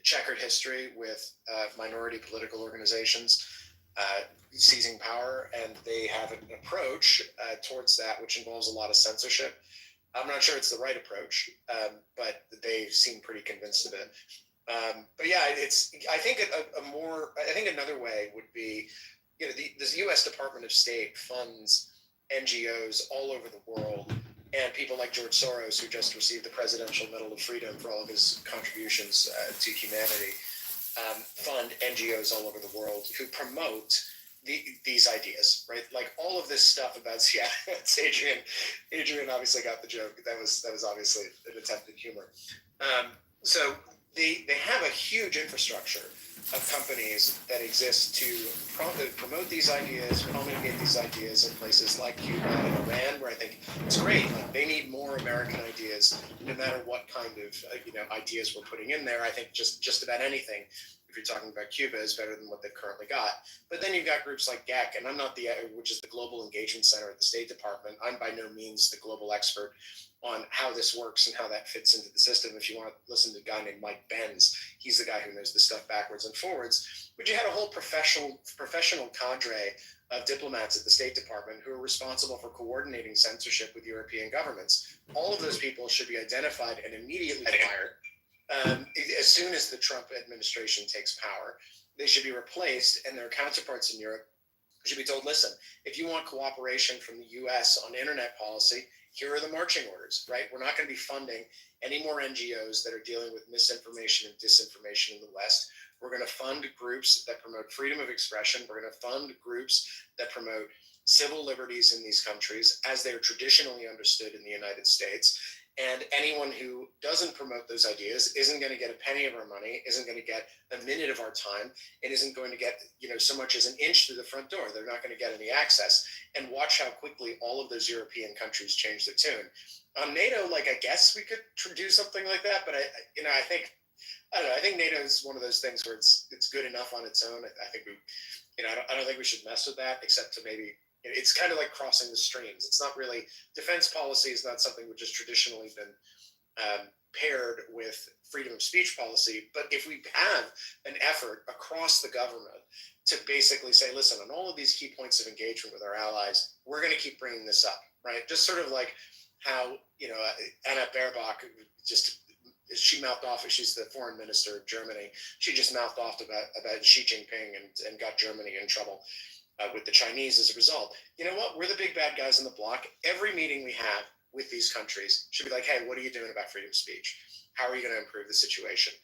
Checkered history with minority political organizations seizing power, and they have an approach towards that which involves a lot of censorship. I'm not sure it's the right approach, but they seem pretty convinced of it. But yeah, I think another way would be, the U.S. Department of State funds NGOs all over the world, and people like George Soros, who just received the Presidential Medal of Freedom for all of his contributions to humanity, fund NGOs all over the world who promote these ideas, right? Like all of this stuff about Seattle. It's Adrian. Adrian obviously got the joke. That was obviously an attempt at humor. So they have a huge infrastructure of companies that exist to promote these ideas, promulgate these ideas in places like Cuba and Iran, where I think it's great. Like they need more American ideas, no matter what kind of ideas we're putting in there. I think just about anything. if you're talking about Cuba, is better than what they've currently got. But then you've got groups like GEC, and I'm not which is the Global Engagement Center at the State Department. I'm by no means the global expert on how this works and how that fits into the system. If you want to listen to a guy named Mike Benz, he's the guy who knows this stuff backwards and forwards. But you had a whole professional cadre of diplomats at the State Department who are responsible for coordinating censorship with European governments. All of those people should be identified and immediately fired as soon as the Trump administration takes power. They should be replaced, and their counterparts in Europe should be told, listen, if you want cooperation from the U.S. on internet policy, here are the marching orders, right? We're not going to be funding any more NGOs that are dealing with misinformation and disinformation in the West. We're going to fund groups that promote freedom of expression. We're going to fund groups that promote civil liberties in these countries as they're traditionally understood in the United States. And anyone who doesn't promote those ideas isn't going to get a penny of our money, isn't going to get a minute of our time, and isn't going to get, so much as an inch through the front door. They're not going to get any access. And watch how quickly all of those European countries change their tune. On NATO, I guess we could do something like that, but I think NATO is one of those things where it's good enough on its own. I think I don't think we should mess with that, except to maybe. It's kind of like crossing the streams. It's not really, defense policy is not something which has traditionally been paired with freedom of speech policy. But if we have an effort across the government to basically say, listen, on all of these key points of engagement with our allies, we're going to keep bringing this up, right? Just sort of like how, Anna Baerbock she mouthed off, she's the foreign minister of Germany. She just mouthed off about Xi Jinping and got Germany in trouble. With the Chinese as a result. You know what? We're the big bad guys on the block. Every meeting we have with these countries should be like, hey, what are you doing about freedom of speech? How are you going to improve the situation?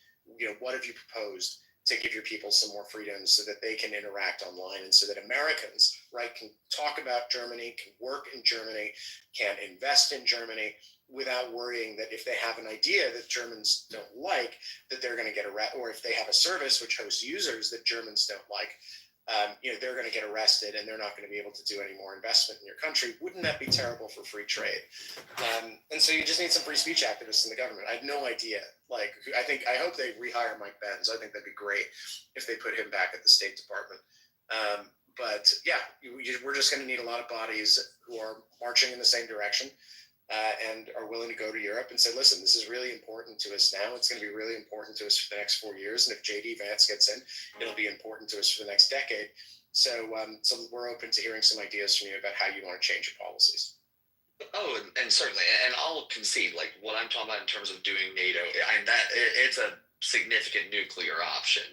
What have you proposed to give your people some more freedom so that they can interact online and so that Americans, right, can talk about Germany, can work in Germany, can invest in Germany without worrying that if they have an idea that Germans don't like, that they're going to get arrested, or if they have a service which hosts users that Germans don't like, they're going to get arrested and they're not going to be able to do any more investment in your country. Wouldn't that be terrible for free trade? And so you just need some free speech activists in the government. I have no idea. I hope they rehire Mike Benz. I think that'd be great if they put him back at the State Department. But yeah, we're just going to need a lot of bodies who are marching in the same direction. And are willing to go to Europe and say, listen, this is really important to us now. It's going to be really important to us for the next 4 years. And if JD Vance gets in, it'll be important to us for the next decade. So we're open to hearing some ideas from you about how you want to change your policies. Oh, and certainly, and I'll concede, what I'm talking about in terms of doing NATO, it's a significant nuclear option.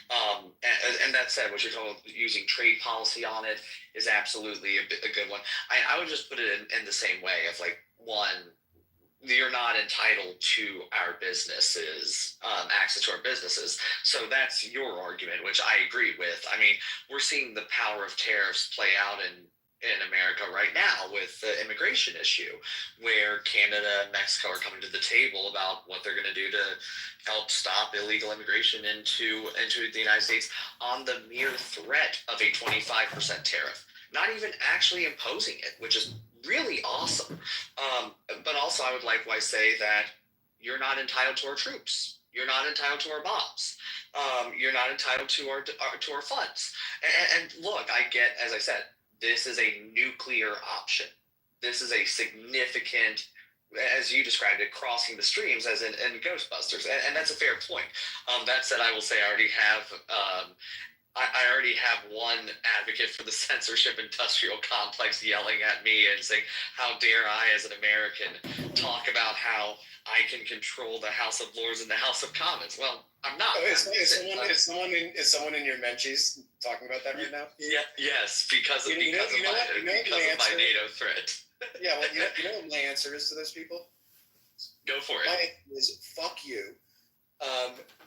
And that said, what you're talking about using trade policy on it is absolutely a good one. I would just put it in the same way of one, you're not entitled to our businesses, access to our businesses. So that's your argument, which I agree with. I mean, we're seeing the power of tariffs play out in America right now with the immigration issue, where Canada and Mexico are coming to the table about what they're going to do to help stop illegal immigration into the United States on the mere threat of a 25% tariff. Not even actually imposing it, which is really awesome. But also, I would likewise say that you're not entitled to our troops. You're not entitled to our bombs. You're not entitled to our funds. And look, I get, as I said, this is a nuclear option. This is a significant, as you described it, crossing the streams, as in Ghostbusters, and that's a fair point. That said, I will say I already have one advocate for the censorship industrial complex yelling at me and saying, how dare I, as an American, talk about how I can control the House of Lords and the House of Commons. Well, I'm not. Is someone in your menchies talking about that right now? Yeah. Yes, because of my NATO threat. Yeah. Well, you know what my answer is to those people? Go for it. My answer is fuck you.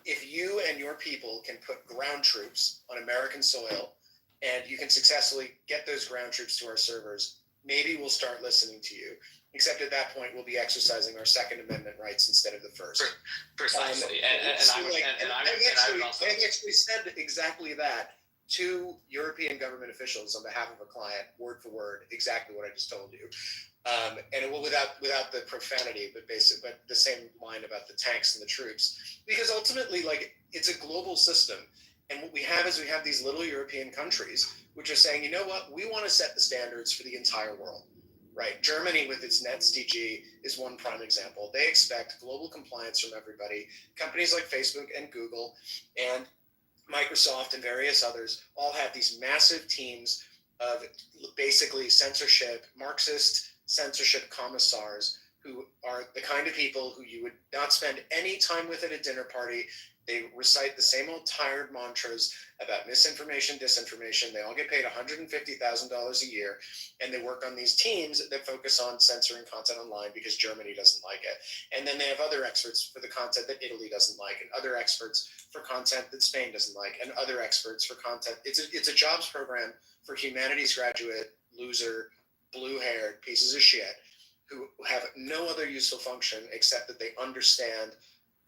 If you and your people can put ground troops on American soil, and you can successfully get those ground troops to our servers, maybe we'll start listening to you. Except at that point, we'll be exercising our Second Amendment rights instead of the First. Precisely. I actually said exactly that to European government officials on behalf of a client, word for word, exactly what I just told you. And it will without the profanity, but the same line about the tanks and the troops, because ultimately, like, it's a global system, and what we have is we have these little European countries which are saying, you know what, we want to set the standards for the entire world, right? Germany with its NetzDG is one prime example. They expect global compliance from everybody. Companies like Facebook and Google and Microsoft and various others all have these massive teams of basically censorship, Marxist censorship commissars who are the kind of people who you would not spend any time with at a dinner party. They recite the same old tired mantras about misinformation, disinformation. They all get paid $150,000 a year, and they work on these teams that focus on censoring content online because Germany doesn't like it. And then they have other experts for the content that Italy doesn't like, and other experts for content that Spain doesn't like, and other experts for content. It's a jobs program for humanities graduate, loser, blue-haired pieces of shit who have no other useful function except that they understand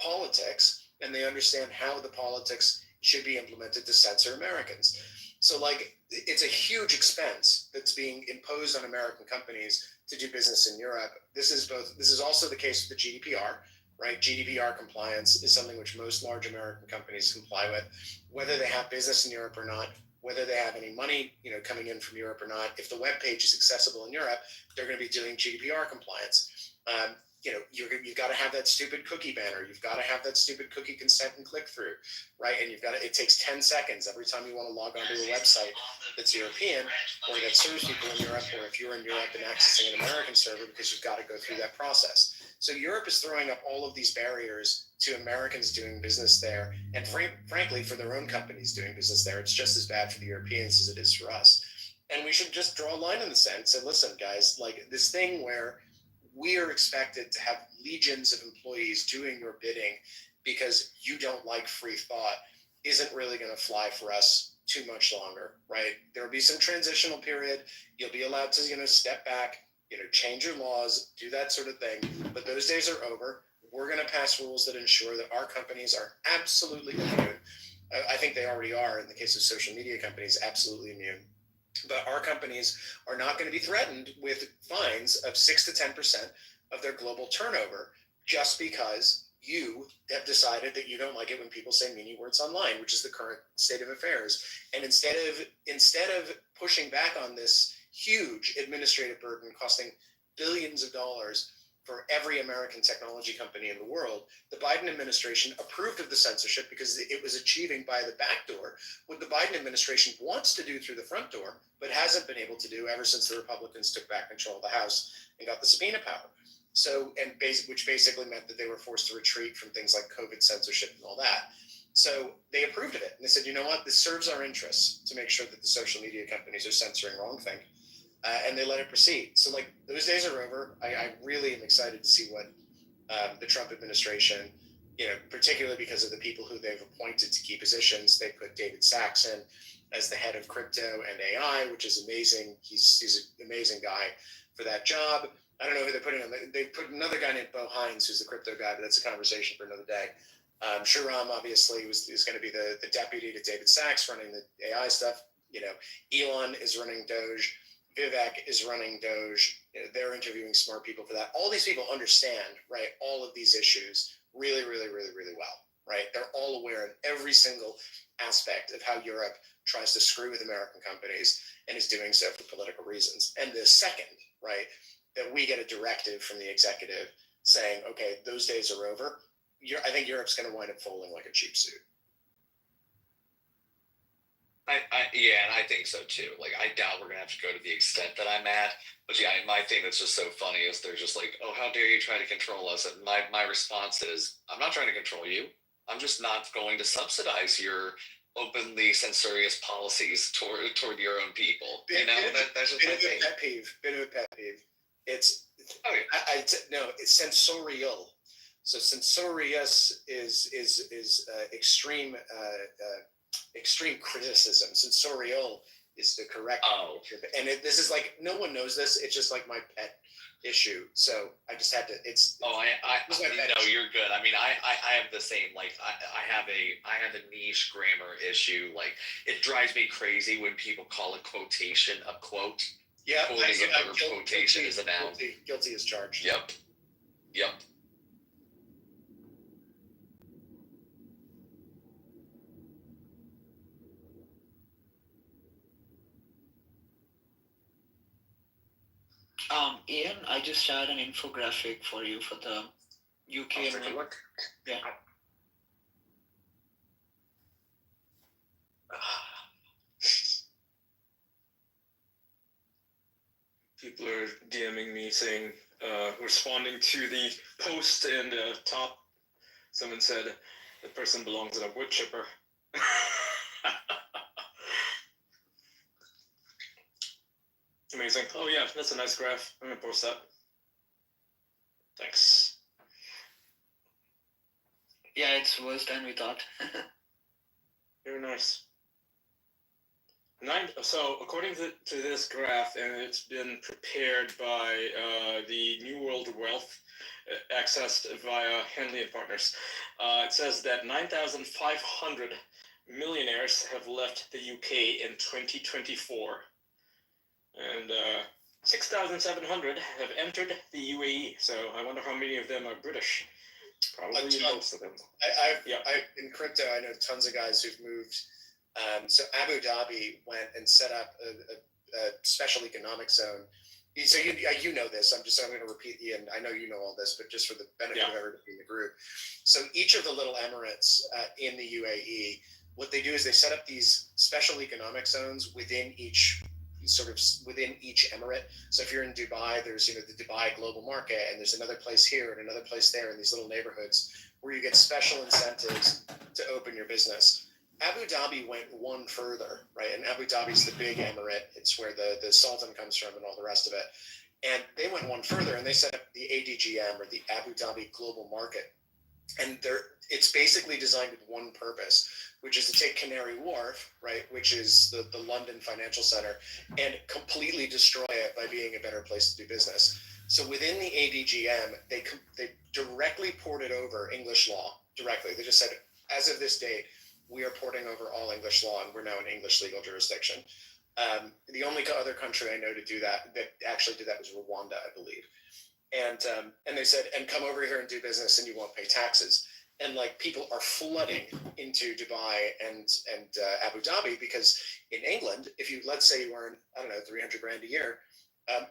politics and they understand how the politics should be implemented to censor Americans. So, like, it's a huge expense that's being imposed on American companies to do business in Europe. This is also the case with the GDPR, right? GDPR compliance is something which most large American companies comply with, whether they have business in Europe or not, whether they have any money, coming in from Europe or not. If the web page is accessible in Europe, they're going to be doing GDPR compliance. You've got to have that stupid cookie banner. You've got to have that stupid cookie consent and click through, right? And it takes 10 seconds every time you want to log onto a website that's European or that serves people in Europe, or if you're in Europe and accessing an American server, because you've got to go through that process. So Europe is throwing up all of these barriers to Americans doing business there. And frankly, for their own companies doing business there, it's just as bad for the Europeans as it is for us. And we should just draw a line in the sand and say, listen, guys, like, this thing where we are expected to have legions of employees doing your bidding because you don't like free thought isn't really going to fly for us too much longer, right? There'll be some transitional period. You'll be allowed to, step back, change your laws, do that sort of thing. But those days are over. We're going to pass rules that ensure that our companies are absolutely immune. I think they already are, in the case of social media companies, absolutely immune. But our companies are not going to be threatened with fines of 6 to 10% of their global turnover just because you have decided that you don't like it when people say meaning words online, which is the current state of affairs. And instead of pushing back on this huge administrative burden costing billions of dollars for every American technology company in the world, the Biden administration approved of the censorship because it was achieving by the back door what the Biden administration wants to do through the front door, but hasn't been able to do ever since the Republicans took back control of the House and got the subpoena power. So, which basically meant that they were forced to retreat from things like COVID censorship and all that. So they approved of it. And they said, you know what, this serves our interests to make sure that the social media companies are censoring wrongthink. And they let it proceed. So, like, those days are over. I really am excited to see what the Trump administration, particularly because of the people who they've appointed to key positions. They put David Sachs in as the head of crypto and AI, which is amazing. He's an amazing guy for that job. I don't know who they're putting on. They put another guy named Bo Hines, who's the crypto guy, but that's a conversation for another day. Shahram obviously is going to be the deputy to David Sachs running the AI stuff. Elon is running Doge. Vivek is running Doge. They're interviewing smart people for that. All these people understand, right, all of these issues really, really, really, really well, right? They're all aware of every single aspect of how Europe tries to screw with American companies and is doing so for political reasons. And the second, right, that we get a directive from the executive saying, okay, those days are over, I think Europe's going to wind up folding like a cheap suit. Yeah, and I think so too. Like, I doubt we're gonna have to go to the extent that I'm at. But yeah, my thing that's just so funny is they're just like, "Oh, how dare you try to control us?" And my response is, "I'm not trying to control you. I'm just not going to subsidize your openly censorious policies toward your own people." That's just my thing. Bit of a pet peeve. It's it's sensorial. So censorious is extreme. Extreme criticism. Sensorial is the correct. And this is like, no one knows this. It's just like my pet issue. So I just had to. You're good. I mean, I have the same. Like, I have a niche grammar issue. Like, it drives me crazy when people call a quotation a quote. Yeah, Quote is a verb, quotation is a noun. Guilty as charged. Yep. Yep. Ian, I just shared an infographic for you for the UK. I'll take a look. Yeah. People are DMing me saying, responding to the post in the top. Someone said the person belongs in a wood chipper. Amazing. Oh yeah, that's a nice graph. I'm gonna post that. Thanks. Yeah, it's worse than we thought. Very nice. So according to this graph, and it's been prepared by the New World Wealth, accessed via Henley and Partners, it says that 9,500 millionaires have left the UK in 2024, and 6,700 have entered the UAE. So I wonder how many of them are British. Probably most of them. In crypto, I know tons of guys who've moved. So Abu Dhabi went and set up a special economic zone. So you know this. I'm going to repeat and I know you know all this, but just for the benefit of everybody in the group. So each of the little emirates in the UAE, what they do is they set up these special economic zones within each emirate. So if you're in Dubai, there's the Dubai global market, and there's another place here and another place there in these little neighborhoods where you get special incentives to open your business. Abu Dhabi went one further, right? And Abu Dhabi's the big emirate. It's where the Sultan comes from and all the rest of it. And they went one further and they set up the ADGM, or the Abu Dhabi Global Market. And it's basically designed with one purpose, which is to take Canary Wharf, right, which is the London financial center, and completely destroy it by being a better place to do business. So within the ADGM, they directly ported over English law directly. They just said, as of this date, we are porting over all English law, and we're now an English legal jurisdiction. The only other country I know to do that actually did that was Rwanda, I believe. And they said, and come over here and do business, and you won't pay taxes. And like people are flooding into Dubai and Abu Dhabi, because in England, if you, let's say you earn, I don't know, 300 grand a year,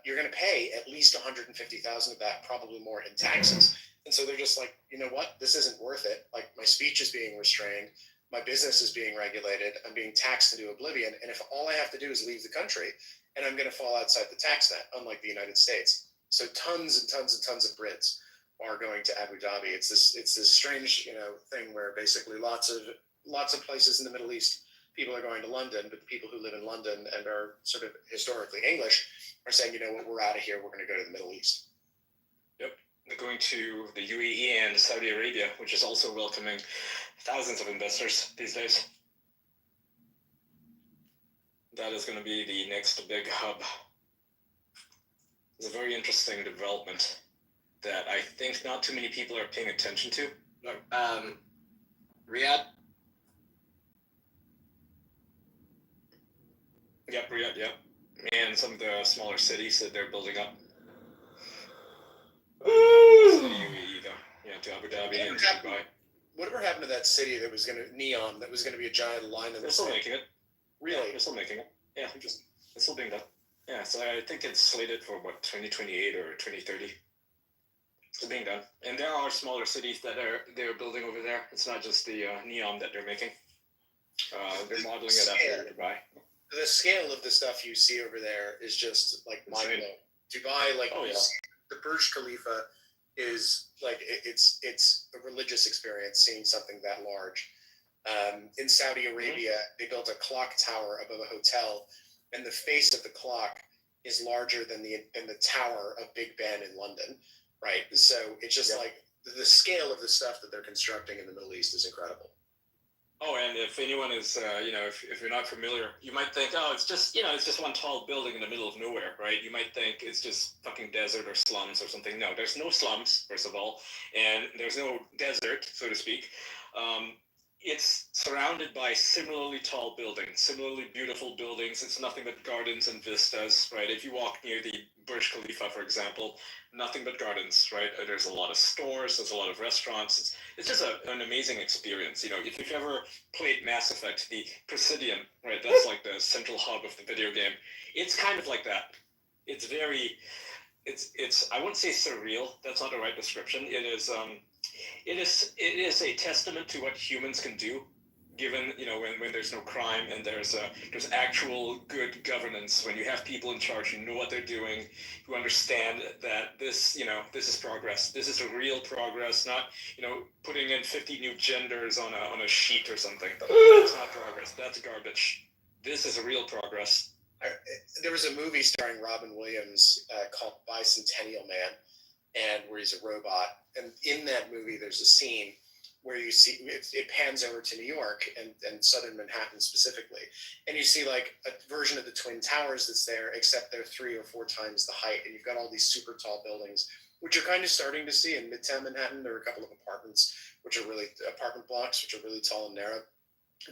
you're going to pay at least 150,000 of that, probably more, in taxes. And so they're just like, you know what, this isn't worth it. Like, my speech is being restrained. My business is being regulated. I'm being taxed into oblivion. And if all I have to do is leave the country, and I'm going to fall outside the tax net, unlike the United States. So tons and tons and tons of Brits are going to Abu Dhabi. It's this strange, thing where basically lots of places in the Middle East, people are going to London, but the people who live in London and are sort of historically English are saying, you know what, we're out of here. We're going to go to the Middle East. Yep. They're going to the UAE and Saudi Arabia, which is also welcoming thousands of investors these days. That is going to be the next big hub. It's a very interesting development that I think not too many people are paying attention to. Riyadh? Yep, Riyadh, yep. And some of the smaller cities that they're building up. UAE, though. Yeah, to Abu Dhabi and Dubai. Whatever happened to that city that was going to neon? That was going to be a giant line. They're still making it. Really? Yeah, they're still making it. Yeah, it's still being done. Yeah, so I think it's slated for 2028 or 2030. It's being done, and there are smaller cities that they're building over there. It's not just the neon that they're making. They're modeling it after Dubai. The scale of the stuff you see over there is just like mind-blowing. Dubai, like the Burj Khalifa, is like it's a religious experience seeing something that large. In Saudi Arabia, they built a clock tower above a hotel, and the face of the clock is larger than the tower of Big Ben in London, right? So it's just like the scale of the stuff that they're constructing in the Middle East is incredible. Oh, and if anyone is, if you're not familiar, you might think, oh, it's just one tall building in the middle of nowhere, right? You might think it's just fucking desert or slums or something. No, there's no slums, first of all, and there's no desert, so to speak. it's surrounded by similarly tall buildings, similarly beautiful buildings. It's nothing but gardens and vistas, right? If you walk near the Burj Khalifa, for example, nothing but gardens, right? There's a lot of stores, there's a lot of restaurants. It's just an amazing experience. You know, if you've ever played Mass Effect, the Presidium, right? That's like the central hub of the video game. It's kind of like that. It's very, it's. I wouldn't say surreal. That's not the right description. It is a testament to what humans can do, given when there's no crime and there's actual good governance, when you have people in charge who know what they're doing, who understand that this is progress. This is a real progress, not putting in 50 new genders on a sheet or something. That's not progress. That's garbage. This is a real progress. There was a movie starring Robin Williams called Bicentennial Man, and where he's a robot. And in that movie, there's a scene where you see it pans over to New York and southern Manhattan specifically, and you see like a version of the Twin Towers that's there, except they're 3 or 4 times the height, and you've got all these super tall buildings, which you're kind of starting to see in Midtown Manhattan. There are a couple of apartment blocks, which are really tall and narrow.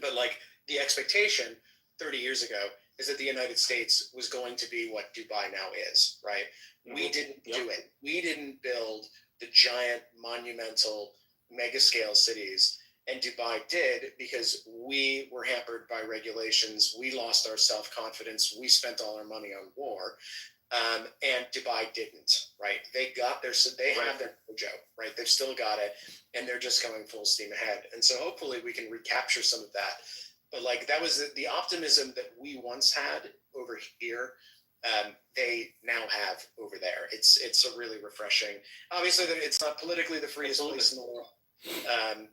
But like the expectation 30 years ago is that the United States was going to be what Dubai now is, right? We didn't do it. We didn't build the giant, monumental, mega-scale cities, and Dubai did because we were hampered by regulations. We lost our self-confidence. We spent all our money on war, and Dubai didn't, right? They have their mojo, right? They've still got it, and they're just going full steam ahead. And so hopefully we can recapture some of that. But like that was the optimism that we once had over here. They now have over there. It's a really refreshing. Obviously, it's not politically the freest place in the world.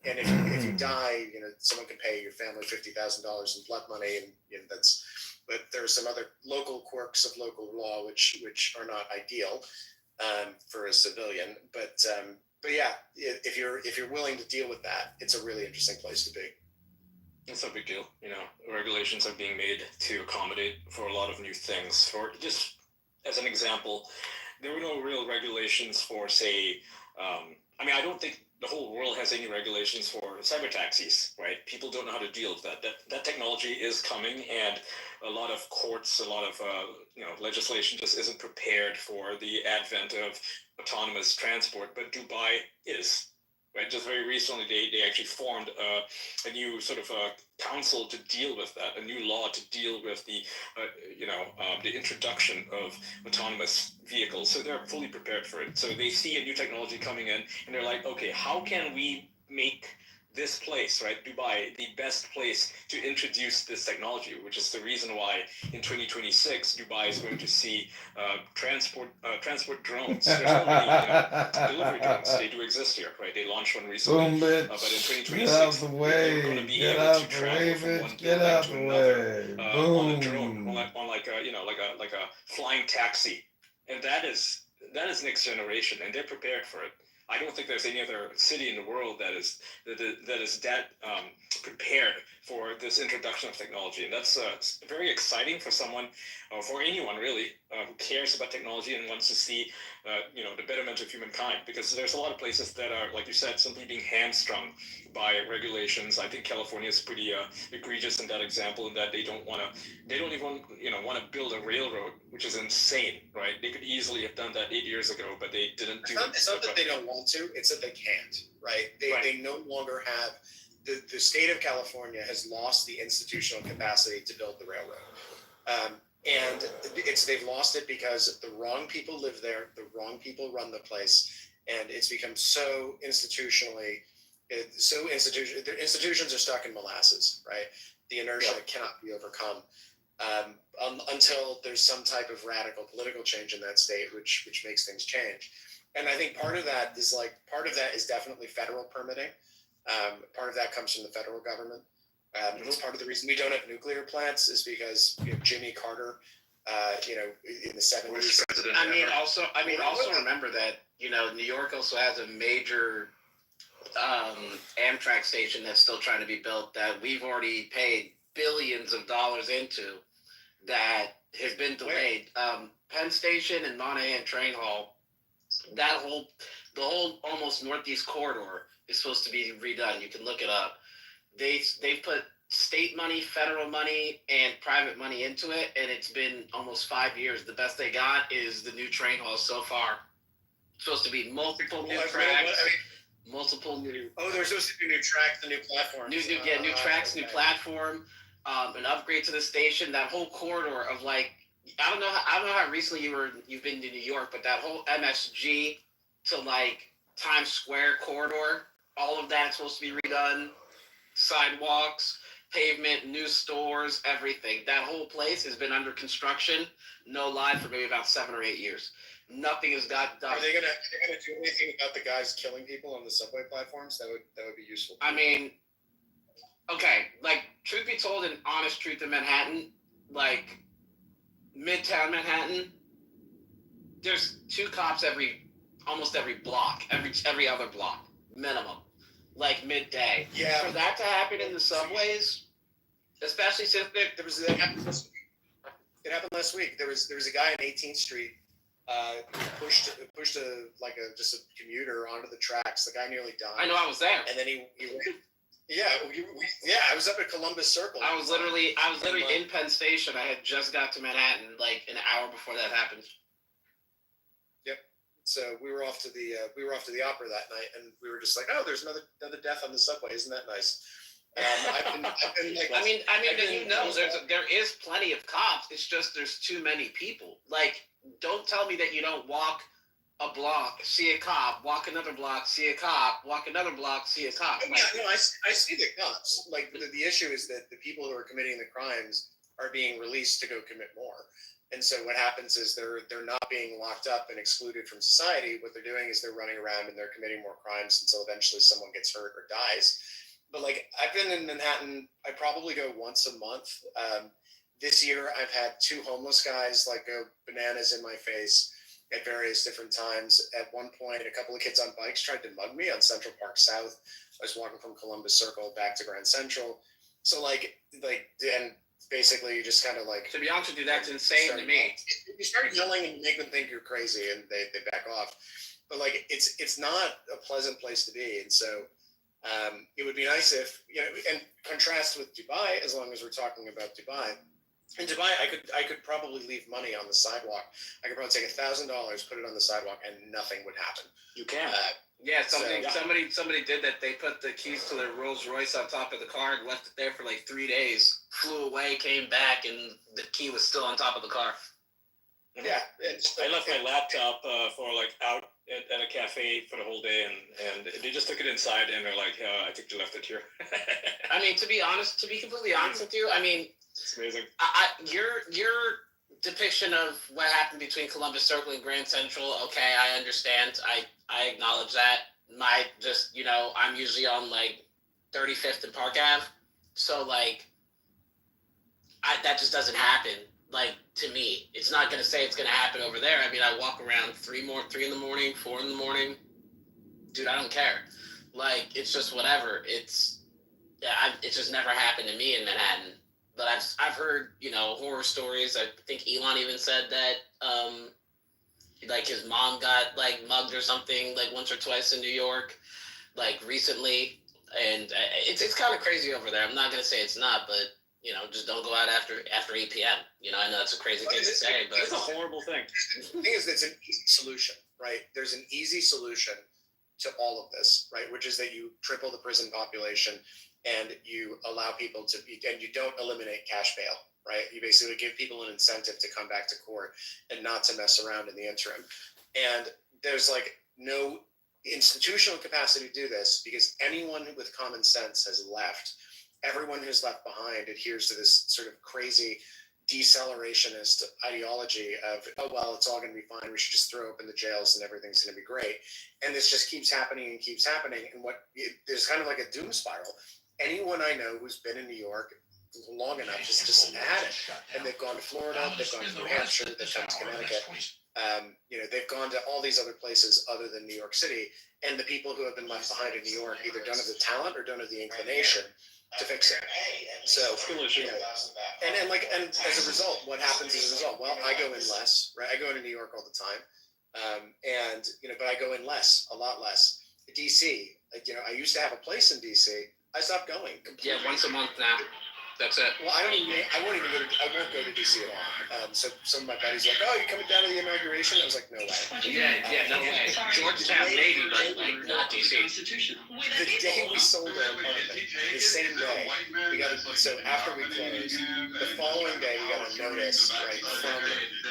And if you die, someone can pay your family $50,000 in blood money, and that's. But there are some other local quirks of local law which are not ideal for a civilian. But yeah, if you're willing to deal with that, it's a really interesting place to be. It's no big deal. Regulations are being made to accommodate for a lot of new things. For just as an example, there were no real regulations for, say, I don't think the whole world has any regulations for cyber taxis, right? People don't know how to deal with that. That technology is coming, and a lot of courts, a lot of legislation just isn't prepared for the advent of autonomous transport. But Dubai is. Right, just very recently, they actually formed a new sort of council to deal with that, a new law to deal with the introduction of autonomous vehicles. So they're fully prepared for it. So they see a new technology coming in, and they're like, okay, how can we make this place, right, Dubai, the best place to introduce this technology, which is the reason why in 2026 Dubai is going to see transport drones. There's already delivery drones. They do exist here, right? They launched one recently. Boom, bitch. But in 2026, Get out the way. they're going to be Get able out to the travel way, from one bitch. Get out building the to another way. on a drone, Boom. on like a flying taxi, and that is next generation, and they're prepared for it. I don't think there's any other city in the world that is prepared for this introduction of technology, and that's it's very exciting for someone, or for anyone really, who cares about technology and wants to see the betterment of humankind. Because there's a lot of places that are, like you said, simply being hamstrung by regulations. I think California is pretty egregious in that example, in that they don't even want to build a railroad, which is insane, right? They could easily have done that 8 years ago, but they didn't do it. It's not that they don't want to, it's that they can't, right? They no longer have, the state of California has lost the institutional capacity to build the railroad. And they've lost it because the wrong people live there, the wrong people run the place, and it's become so institutionally, their institutions are stuck in molasses, right? The inertia cannot be overcome until there's some type of radical political change in that state, which makes things change. And I think part of that is definitely federal permitting. Part of that comes from the federal government. It's part of the reason we don't have nuclear plants is because Jimmy Carter, in the 70s. Also remember that New York also has a major Amtrak station that's still trying to be built that we've already paid billions of dollars into, that has been delayed. Penn Station and Monahan Train Hall, the whole almost northeast corridor is supposed to be redone. You can look it up. They've put state money, federal money, and private money into it, and it's been almost 5 years. The best they got is the new train hall so far. It's supposed to be multiple new tracks, multiple new. Oh, there's supposed to be new tracks, the new platforms. New tracks, new platform, an upgrade to the station. That whole corridor of like, I don't know how recently you've been to New York, but that whole MSG to like Times Square corridor, all of that is supposed to be redone. Sidewalks, pavement, new stores, everything. That whole place has been under construction, no lie, for maybe about 7 or 8 years. Nothing has got done. Are they gonna do anything about the guys killing people on the subway platforms? That would be useful. I mean, okay, like truth be told, and honest truth in Manhattan, like Midtown Manhattan, there's 2 cops almost every block, every other block, minimum. Like midday. Yeah. For that to happen in the subways, especially since that happened last week. It happened last week. There was a guy on 18th Street who pushed just a commuter onto the tracks. The guy nearly died. I know, I was there. And then he I was up at Columbus Circle. I was literally in Penn Station. I had just got to Manhattan like an hour before that happened. Yep. So we were off to the opera that night, and we were just like, oh, there's another death on the subway. Isn't that nice? I've been like, there is plenty of cops. It's just there's too many people. Like, don't tell me that you don't walk a block, see a cop, walk another block, see a cop, walk another block, see a cop. Like, yeah, no, I see the cops. Like the issue is that the people who are committing the crimes are being released to go commit more. And so what happens is they're not being locked up and excluded from society. What they're doing is they're running around and they're committing more crimes until eventually someone gets hurt or dies. But like, I've been in Manhattan, I probably go once a month. This year I've had 2 homeless guys like go bananas in my face at various different times. At one point, a couple of kids on bikes tried to mug me on Central Park South. I was walking from Columbus Circle back to Grand Central. So and basically you just kind of like, to be honest with you, that's insane to me. You start yelling and make them think you're crazy and they back off. But like, it's not a pleasant place to be. And so it would be nice if, and contrast with Dubai, as long as we're talking about Dubai. In Dubai, I could probably leave money on the sidewalk. I could probably take $1,000, put it on the sidewalk, and nothing would happen. You can. Somebody did that. They put the keys to their Rolls Royce on top of the car and left it there for like 3 days. Flew away, came back, and the key was still on top of the car. Yeah, I left my laptop for like out at a cafe for the whole day, and they just took it inside, and they're like, I think they left it here. I mean, to be completely honest with you, I mean, it's amazing. Your depiction of what happened between Columbus Circle and Grand Central, okay, I understand. I acknowledge that. I'm usually on like 35th and Park Ave, so like, that just doesn't happen. Like, to me, it's not going to say it's going to happen over there. I mean, I walk around 3 in the morning, 4 in the morning. Dude, I don't care. Like, it's just whatever. It's just never happened to me in Manhattan. But I've heard, horror stories. I think Elon even said that, like, his mom got, like, mugged or something, like, once or twice in New York, like, recently. And it's kind of crazy over there. I'm not going to say it's not, but just don't go out after 8 p.m. I know that's a crazy thing to say, but it's a horrible thing. The thing is, it's an easy solution, right? There's an easy solution to all of this, right? Which is that you triple the prison population and you allow people to be, and you don't eliminate cash bail, right? You basically give people an incentive to come back to court and not to mess around in the interim. And there's like no institutional capacity to do this because anyone with common sense has left. Everyone who's left behind adheres to this sort of crazy decelerationist ideology of, oh, well, it's all going to be fine. We should just throw open the jails and everything's going to be great. And this just keeps happening and keeps happening. And there's kind of like a doom spiral. Anyone I know who's been in New York long enough just had it. And they've gone to Florida, they've gone to New Hampshire, they've gone to Connecticut. They've gone to all these other places other than New York City. And the people who have been left behind in New York either don't have the talent or don't have the inclination to fix it. So, and as a result, what happens as a result? Well, I go in less, right? I go into New York all the time. But I go in less, a lot less. DC, I used to have a place in DC. I stopped going. Yeah, once a month now. That's it. Well, I won't go to DC at all. So some of my buddies are like, "Oh, you're coming down to the inauguration?" I was like, "No way." No way. Georgetown, maybe, but like not DC. The day we sold our apartment, the same day, we got so after we closed, the following day we got a notice right from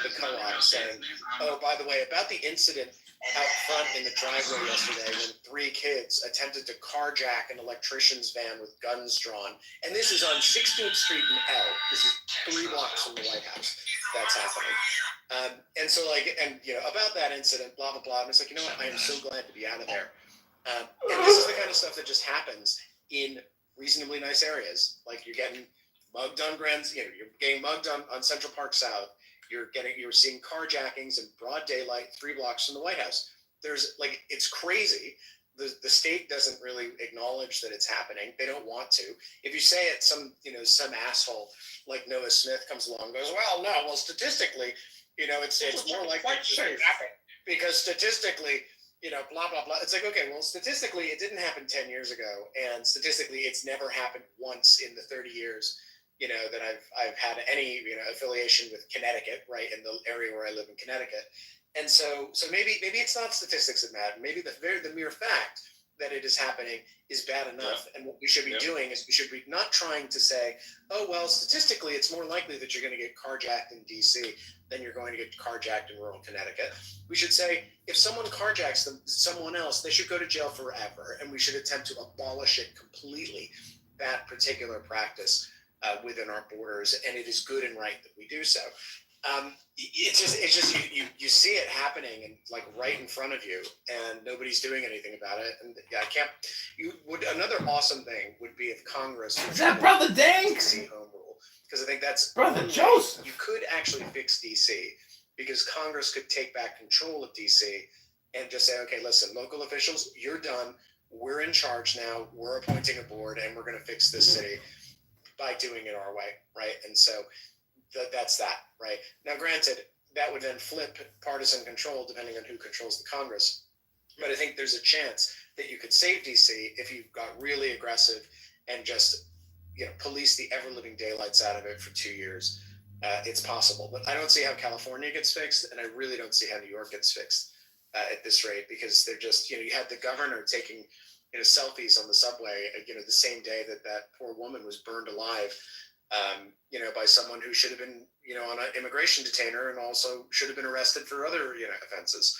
the co-op saying, "Oh, by the way, about the incident out front in the driveway yesterday when 3 kids attempted to carjack an electrician's van with guns drawn." And this is on 16th Street in L. This is 3 blocks from the White House. That's happening. And so about that incident, blah, blah, blah. And it's like, you know what? I am so glad to be out of there. And this is the kind of stuff that just happens in reasonably nice areas. Like you're getting mugged on you're getting mugged on Central Park South. You're seeing carjackings in broad daylight 3 blocks from the White House. It's crazy. The state doesn't really acknowledge that it's happening. They don't want to. If you say it, some asshole like Noah Smith comes along and goes, well, statistically, it's more likely to happen because statistically, blah, blah, blah. It's like, okay, well, statistically, it didn't happen 10 years ago. And statistically, it's never happened once in the 30 years that I've had any affiliation with Connecticut, right, in the area where I live in Connecticut, and so maybe it's not statistics that matter. Maybe the mere fact that it is happening is bad enough, and what we should be doing is we should be not trying to say, oh well, statistically it's more likely that you're going to get carjacked in DC than you're going to get carjacked in rural Connecticut. We should say if someone carjacks someone else, they should go to jail forever, and we should attempt to abolish it completely, that particular practice. Within our borders, and it is good and right that we do so. It's just you see it happening and like right in front of you, and nobody's doing anything about it. And I can't. Another awesome thing would be if Congress. Is that Brother Danks? DC home rule, because I think that's Brother Joseph. You could actually fix DC because Congress could take back control of DC and just say, okay, listen, local officials, you're done. We're in charge now. We're appointing a board, and we're going to fix this city by doing it our way, right? And so that's that, right? Now, granted, that would then flip partisan control depending on who controls the Congress. But I think there's a chance that you could save DC if you got really aggressive and just police the ever-living daylights out of it for 2 years. It's possible, but I don't see how California gets fixed, and I really don't see how New York gets fixed at this rate, because they're just, you had the governor taking selfies on the subway, the same day that poor woman was burned alive, by someone who should have been, on an immigration detainer and also should have been arrested for other, offenses,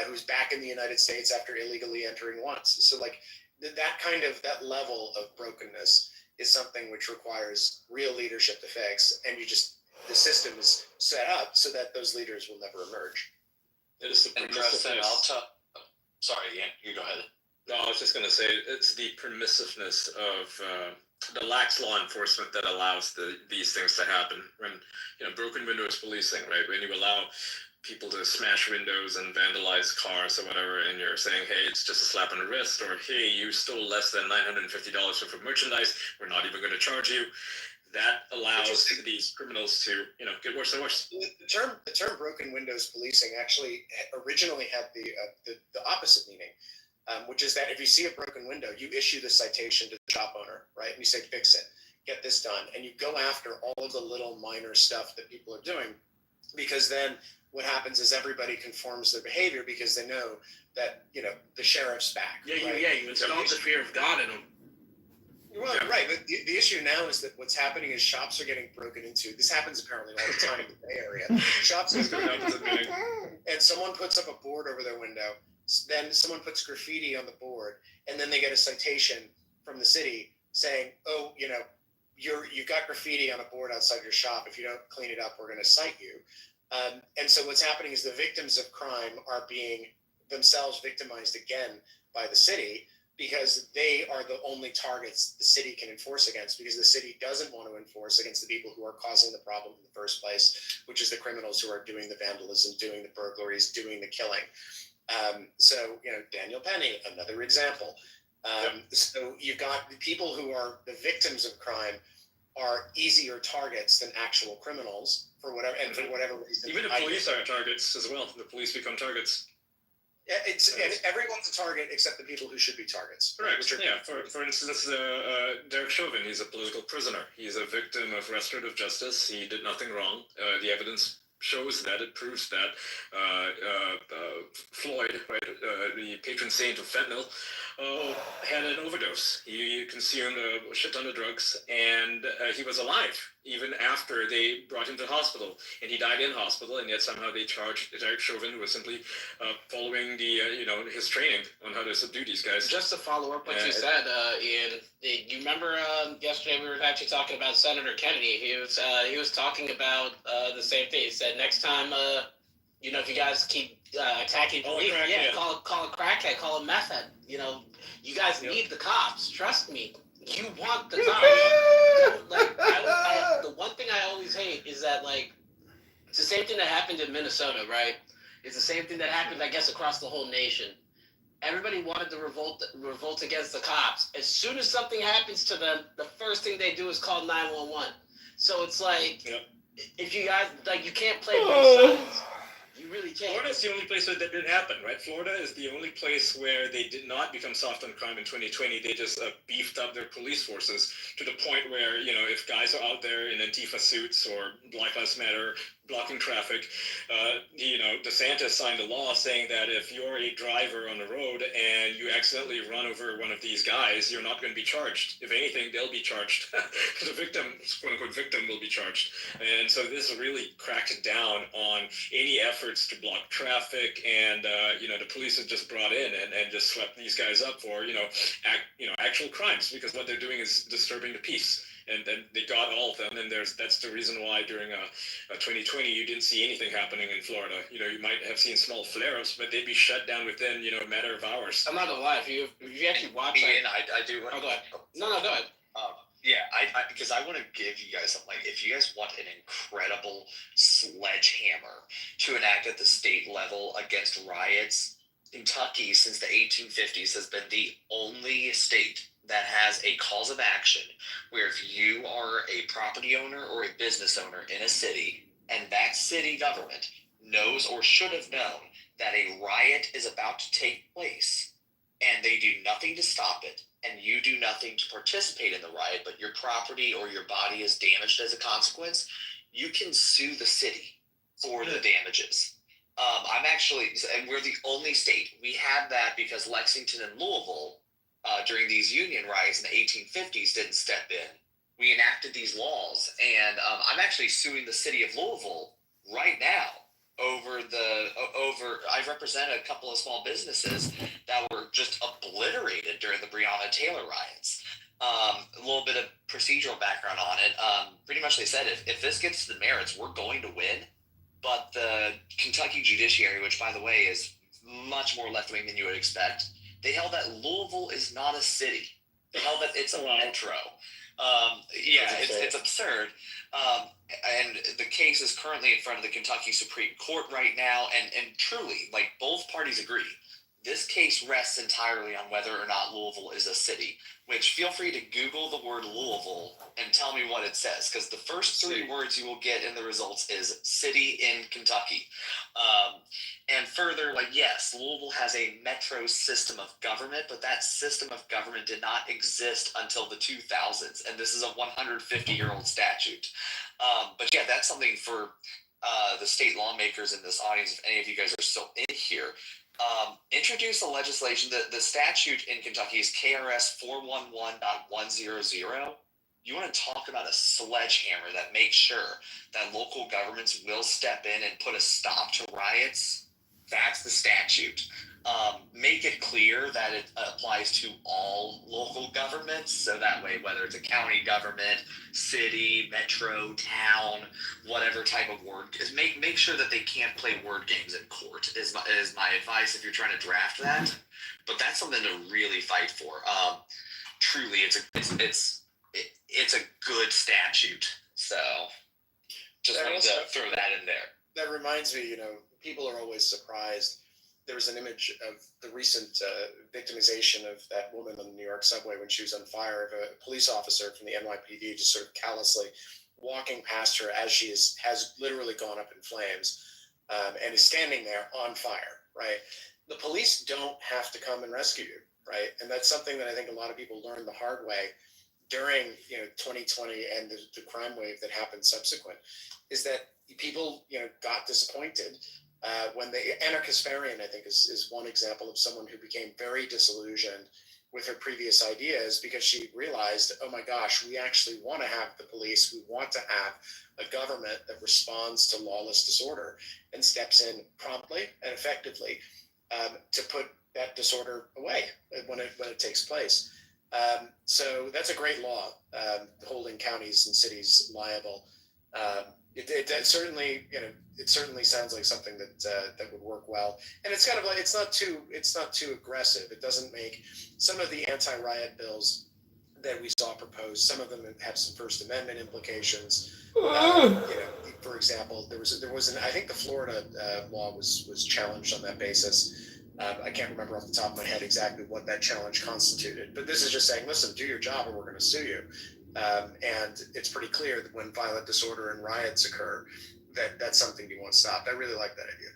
who's back in the United States after illegally entering once. So like that level of brokenness is something which requires real leadership to fix. And the system is set up so that those leaders will never emerge. It is the sorry, Ian, you go ahead. No, I was just going to say it's the permissiveness of the lax law enforcement that allows these things to happen. When broken windows policing, right? When you allow people to smash windows and vandalize cars or whatever, and you're saying, hey, it's just a slap on the wrist, or hey, you stole less than $950 worth of merchandise, we're not even going to charge you. That allows these criminals to get worse and worse. The term broken windows policing actually originally had the opposite meaning. Which is that if you see a broken window, you issue the citation to the shop owner, right? And you say, fix it, get this done. And you go after all of the little minor stuff that people are doing, because then what happens is everybody conforms their behavior because they know that, the sheriff's back. Yeah, right? You install the fear of God in them. Well, right, but the issue now is that what's happening is shops are getting broken into. This happens apparently all the time in the Bay Area. Shops are getting and someone puts up a board over their window. Then someone puts graffiti on the board, and then they get a citation from the city saying, oh, you've got graffiti on a board outside your shop. If you don't clean it up, we're going to cite you. And so what's happening is the victims of crime are being themselves victimized again by the city, because they are the only targets the city can enforce against, because the city doesn't want to enforce against the people who are causing the problem in the first place, which is the criminals who are doing the vandalism, doing the burglaries, doing the killing. So, Daniel Penny, another example. So you've got the people who are the victims of crime are easier targets than actual criminals for whatever reason. Even the police are targets as well. The police become targets. And everyone's a target except the people who should be targets. Correct. Which are, Yeah. For instance, Derek Chauvin, he's a political prisoner. He's a victim of restorative justice. He did nothing wrong. The evidence shows that. It proves that. Floyd, right, the patron saint of fentanyl, had an overdose. He consumed a shit ton of drugs, and he was alive even after they brought him to hospital. And he died in hospital, and yet somehow they charged Derek Chauvin, who was simply following the his training on how to subdue these guys. Just to follow up what you said, Ian, you remember yesterday we were actually talking about Senator Kennedy. He was talking about the same thing. He said next time, if you guys keep attacking police, call a crackhead, call a meth head. You guys need the cops. Trust me, you want the cops. The one thing I always hate is that it's the same thing that happened in Minnesota, right? It's the same thing that happened, I guess, across the whole nation. Everybody wanted to revolt against the cops. As soon as something happens to them, the first thing they do is call 911. So it's if you guys you can't play both sides. You really can't. Florida is the only place where that didn't happen, right? Florida is the only place where they did not become soft on crime in 2020. They just beefed up their police forces to the point where, if guys are out there in Antifa suits or Black Lives Matter blocking traffic, DeSantis signed a law saying that if you're a driver on the road and you accidentally run over one of these guys, you're not going to be charged. If anything, they'll be charged. The victim, quote unquote, victim will be charged. And so this really cracked down on any efforts to block traffic, and the police have just brought in and just swept these guys up for actual crimes, because what they're doing is disturbing the peace. And they got all of them, and that's the reason why during 2020 you didn't see anything happening in Florida. You might have seen small flare-ups, but they'd be shut down within a matter of hours. I'm not gonna lie, if you actually watch, I do. Oh, go ahead. No, go ahead. Yeah, because I want to give you guys something. If you guys want an incredible sledgehammer to enact at the state level against riots, Kentucky since the 1850s has been the only state that has a cause of action where if you are a property owner or a business owner in a city and that city government knows or should have known that a riot is about to take place and they do nothing to stop it and you do nothing to participate in the riot, but your property or your body is damaged as a consequence, you can sue the city for the damages. And we're the only state. We had that because Lexington and Louisville, during these Union riots in the 1850s, didn't step in. We enacted these laws, and I'm actually suing the city of Louisville right now over I represent a couple of small businesses that were just obliterated during the Breonna Taylor riots. A little bit of procedural background on it. Pretty much they said if this gets to the merits, we're going to win. But the Kentucky judiciary, which by the way is much more left-wing than you would expect, they held that Louisville is not a city. They held that it's a metro. It's absurd. And the case is currently in front of the Kentucky Supreme Court right now. And truly, both parties agree, this case rests entirely on whether or not Louisville is a city, which feel free to Google the word Louisville and tell me what it says, because the first three words you will get in the results is city in Kentucky. And further, yes, Louisville has a metro system of government, but that system of government did not exist until the 2000s, and this is a 150-year-old statute. But yeah, that's something for the state lawmakers in this audience, if any of you guys are still in here. Introduce the legislation. The statute in Kentucky is KRS 411.100. You want to talk about a sledgehammer that makes sure that local governments will step in and put a stop to riots? That's the statute. Make it clear that it applies to all local governments, so that way, whether it's a county government, city, metro, town, whatever type of word, make sure that they can't play word games in court. Is my advice if you're trying to draft that. But that's something to really fight for. Truly, it's a good statute. So just wanted to throw that in there. That reminds me, people are always surprised. There was an image of the recent victimization of that woman on the New York subway when she was on fire, of a police officer from the NYPD just sort of callously walking past her as she has literally gone up in flames and is standing there on fire, right? The police don't have to come and rescue you, right? And that's something that I think a lot of people learned the hard way during 2020 and the crime wave that happened subsequent, is that people got disappointed when Anna Kasparian, I think, is one example of someone who became very disillusioned with her previous ideas because she realized, oh my gosh, we actually want to have the police. We want to have a government that responds to lawless disorder and steps in promptly and effectively to put that disorder away when it takes place. So that's a great law, holding counties and cities liable. It certainly, it certainly sounds like something that would work well, and it's kind of like it's not too aggressive. It doesn't make some of the anti-riot bills that we saw proposed. Some of them have some First Amendment implications. For example, there was I think the Florida law was challenged on that basis. I can't remember off the top of my head exactly what that challenge constituted, but this is just saying, listen, do your job or we're going to sue you. And it's pretty clear that when violent disorder and riots occur, that's something you want stopped. I really like that idea.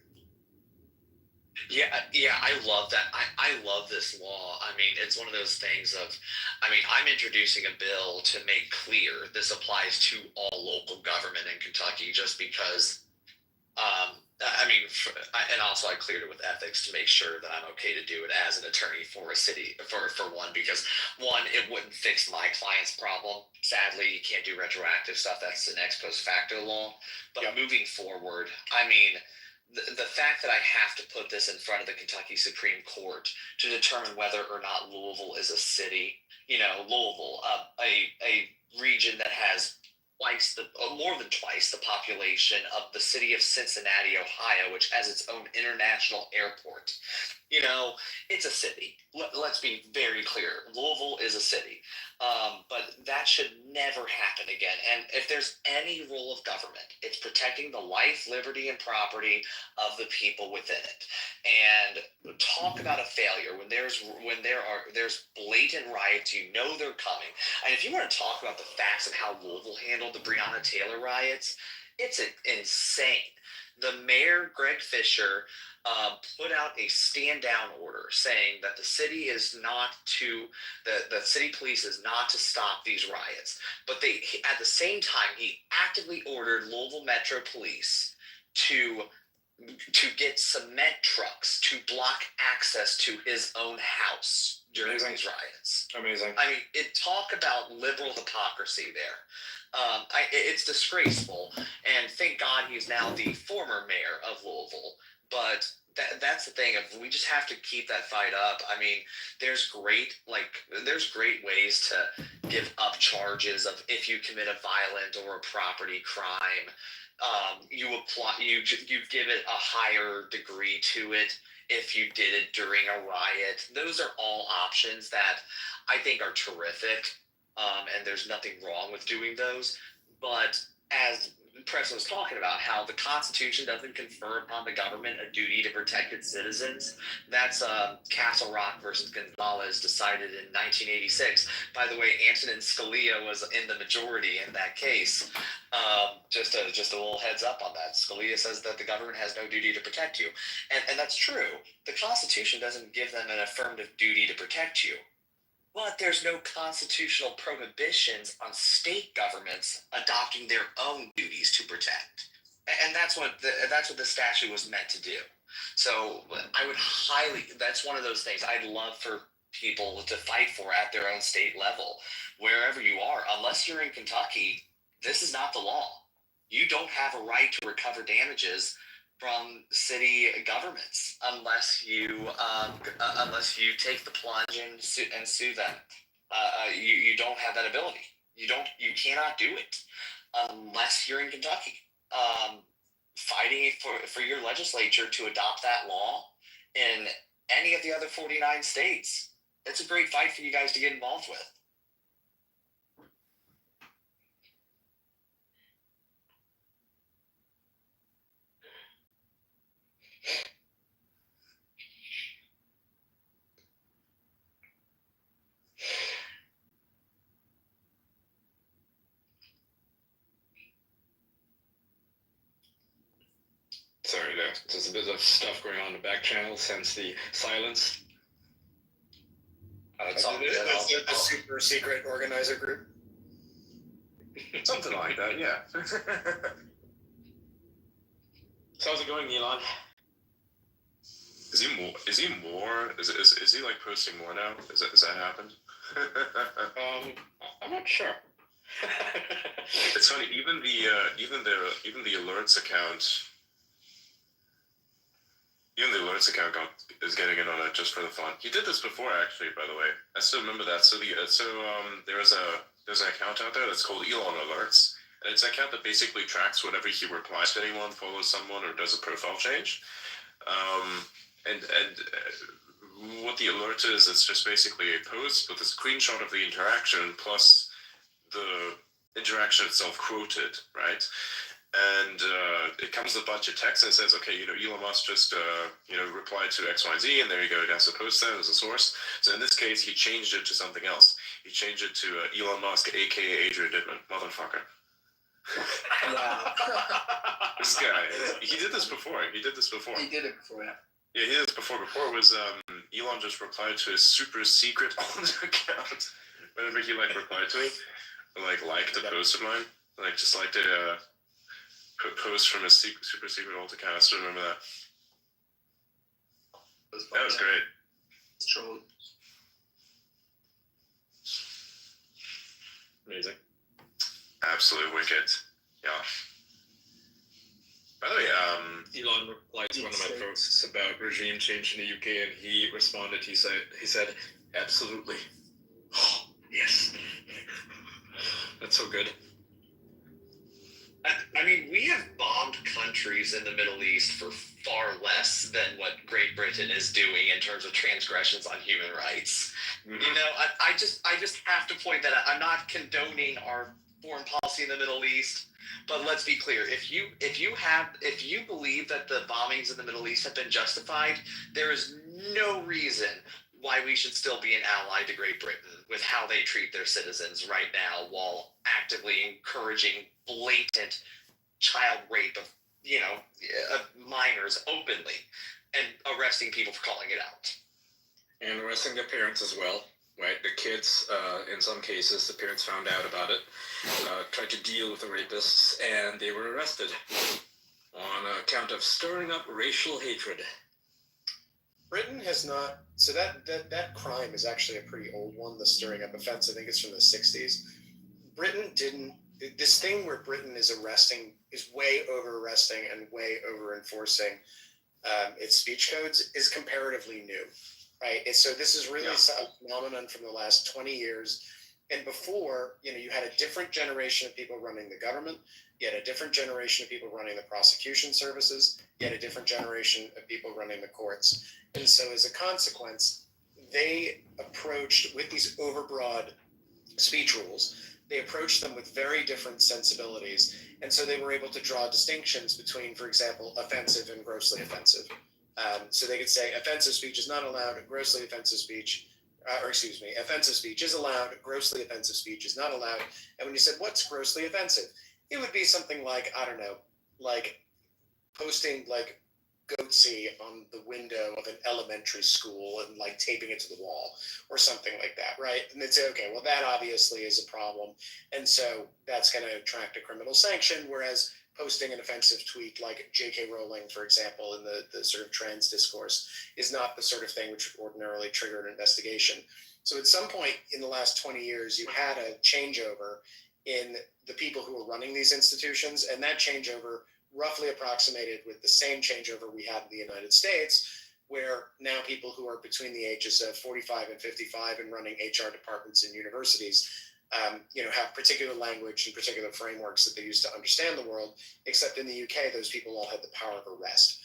Yeah, I love that. I love this law. I mean, it's one of those things of, I'm introducing a bill to make clear this applies to all local government in Kentucky just because, and also I cleared it with ethics to make sure that I'm okay to do it as an attorney for a city, for one, because one, it wouldn't fix my client's problem. Sadly, you can't do retroactive stuff. That's an ex post facto law. But moving forward, the fact that I have to put this in front of the Kentucky Supreme Court to determine whether or not Louisville is a city, Louisville, a region that has more than twice the population of the city of Cincinnati, Ohio, which has its own international airport. It's a city. Let's be very clear. Louisville is a city. But that should never happen again. And if there's any role of government, it's protecting the life, liberty, and property of the people within it. And talk about a failure when there's blatant riots, they're coming. And if you want to talk about the facts of how Louisville handled the Breonna Taylor riots, it's insane. The mayor, Greg Fisher, put out a stand down order saying that the city is not to, the city police is not to stop these riots. But at the same time, he actively ordered Louisville Metro Police to get cement trucks to block access to his own house during these riots. Amazing. Talk about liberal hypocrisy there. It's disgraceful, and thank God he's now the former mayor of Louisville. But that's the thing of we just have to keep that fight up. There's great ways to give up charges of if you commit a violent or a property crime. You give it a higher degree to it if you did it during a riot. Those are all options that I think are terrific, and there's nothing wrong with doing those. But as Preston was talking about, how the Constitution doesn't confer upon the government a duty to protect its citizens. That's Castle Rock versus Gonzalez, decided in 1986. By the way, Antonin Scalia was in the majority in that case. Just a little heads up on that. Scalia says that the government has no duty to protect you. And that's true. The Constitution doesn't give them an affirmative duty to protect you. But there's no constitutional prohibitions on state governments adopting their own duties to protect. And that's what the statute was meant to do. So that's one of those things I'd love for people to fight for at their own state level, wherever you are. Unless you're in Kentucky, this is not the law. You don't have a right to recover damages from city governments unless you take the plunge and sue them. You don't have that ability. You cannot do it unless you're in Kentucky. Fighting for your legislature to adopt that law in any of the other 49 states. It's a great fight for you guys to get involved with. Sorry, there's a bit of stuff going on in the back channels, hence the silence. That's all good. The super secret organizer group. Something like that, yeah. So how's it going, Elon? Is he more? Is he like posting more now? Has that happened? I'm not sure. It's funny. Even the alerts account. Even the alerts account is getting in on it just for the fun. He did this before, actually. By the way, I still remember that. So there's an account out there that's called Elon Alerts, and it's an account that basically tracks whenever he replies to anyone, follows someone, or does a profile change. And what the alert is, it's just basically a post with a screenshot of the interaction plus the interaction itself quoted, right? And it comes with a bunch of text and it says, okay, Elon Musk just, replied to X, Y, and Z, and there you go, it has to post that as a source. So in this case, he changed it to something else. He changed it to Elon Musk, aka Adrian Dittman, motherfucker. This guy, he did this before. He did it before, yeah. Yeah, he did this before. Before it was Elon just replied to his super secret account whenever he replied to me, liked a post of mine, just liked a post from his super secret alt account. I still remember that. That was great. True. Amazing. Absolutely wicked. Yeah. By the way, Elon replied to one of my posts about regime change in the UK, and he responded. He said, absolutely. Oh, yes. That's so good. I mean, we have bombed countries in the Middle East for far less than what Great Britain is doing in terms of transgressions on human rights. Mm-hmm. I just have to point that out. I'm not condoning our foreign policy in the Middle East, but let's be clear. If you believe that the bombings in the Middle East have been justified, there is no reason why we should still be an ally to Great Britain with how they treat their citizens right now, while actively encouraging blatant child rape of minors openly and arresting people for calling it out. And arresting their parents as well, right? The kids, in some cases, the parents found out about it, tried to deal with the rapists, and they were arrested on account of stirring up racial hatred. Britain has not. So that crime is actually a pretty old one. The stirring up offense, I think it's from the 60s. Britain didn't. This thing where Britain is way over arresting and way over enforcing its speech codes is comparatively new, right? And so this is really a phenomenon from the last 20 years. And before, you had a different generation of people running the government. You had a different generation of people running the prosecution services. You had a different generation of people running the courts. And so as a consequence, they approached, with these overbroad speech rules, they approached them with very different sensibilities. And so they were able to draw distinctions between, for example, offensive and grossly offensive. So they could say offensive speech is not allowed, grossly offensive speech, offensive speech is allowed, grossly offensive speech is not allowed. And when you said, what's grossly offensive? It would be something like, I don't know, like posting goatsy on the window of an elementary school and taping it to the wall or something like that, right? And they'd say, okay, well, that obviously is a problem. And so that's going to attract a criminal sanction, whereas posting an offensive tweet like J.K. Rowling, for example, in the sort of trans discourse is not the sort of thing which would ordinarily trigger an investigation. So at some point in the last 20 years, you had a changeover in the people who were running these institutions, and that changeover roughly approximated with the same changeover we had in the United States, where now people who are between the ages of 45 and 55 and running HR departments in universities have particular language and particular frameworks that they use to understand the world, except in the UK, those people all had the power of arrest.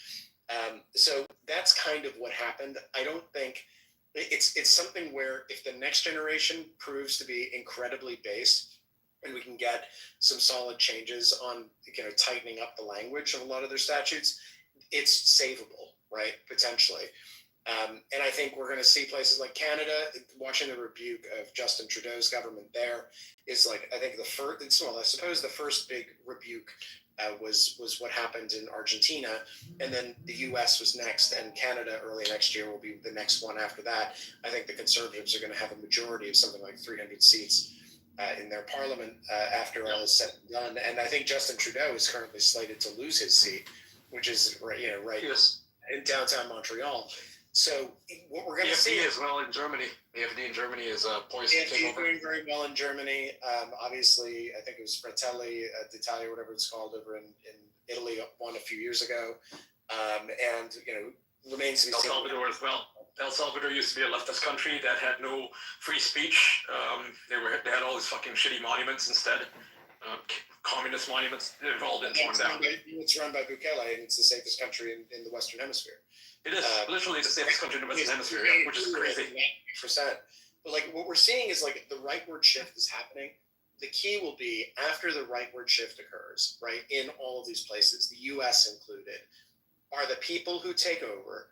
So that's kind of what happened. I don't think it's something where if the next generation proves to be incredibly based and we can get some solid changes on, tightening up the language of a lot of their statutes, it's savable, right? Potentially. And I think we're going to see places like Canada. Watching the rebuke of Justin Trudeau's government there is I think the first big rebuke was what happened in Argentina, and then the U.S. was next, and Canada early next year will be the next one after that. I think the Conservatives are going to have a majority of something like 300 seats in their parliament after all is said and done. And I think Justin Trudeau is currently slated to lose his seat, which is right in downtown Montreal. So what we're going to see as well in Germany. The AfD in Germany is poised to take over. Doing very well in Germany. Obviously, I think it was Fratelli d'Italia, whatever it's called, over in Italy, won a few years ago, and remains to be seen. El Salvador as well. El Salvador used to be a leftist country that had no free speech. They had all these fucking shitty monuments instead. Communist monuments. They've all been torn down. It's run by Bukele, and it's the safest country in the Western Hemisphere. It is literally the safest country in the Western Hemisphere, which is crazy. Percent. But like what we're seeing is like the rightward shift is happening. The key will be after the rightward shift occurs, right, in all of these places, the U.S. included, are the people who take over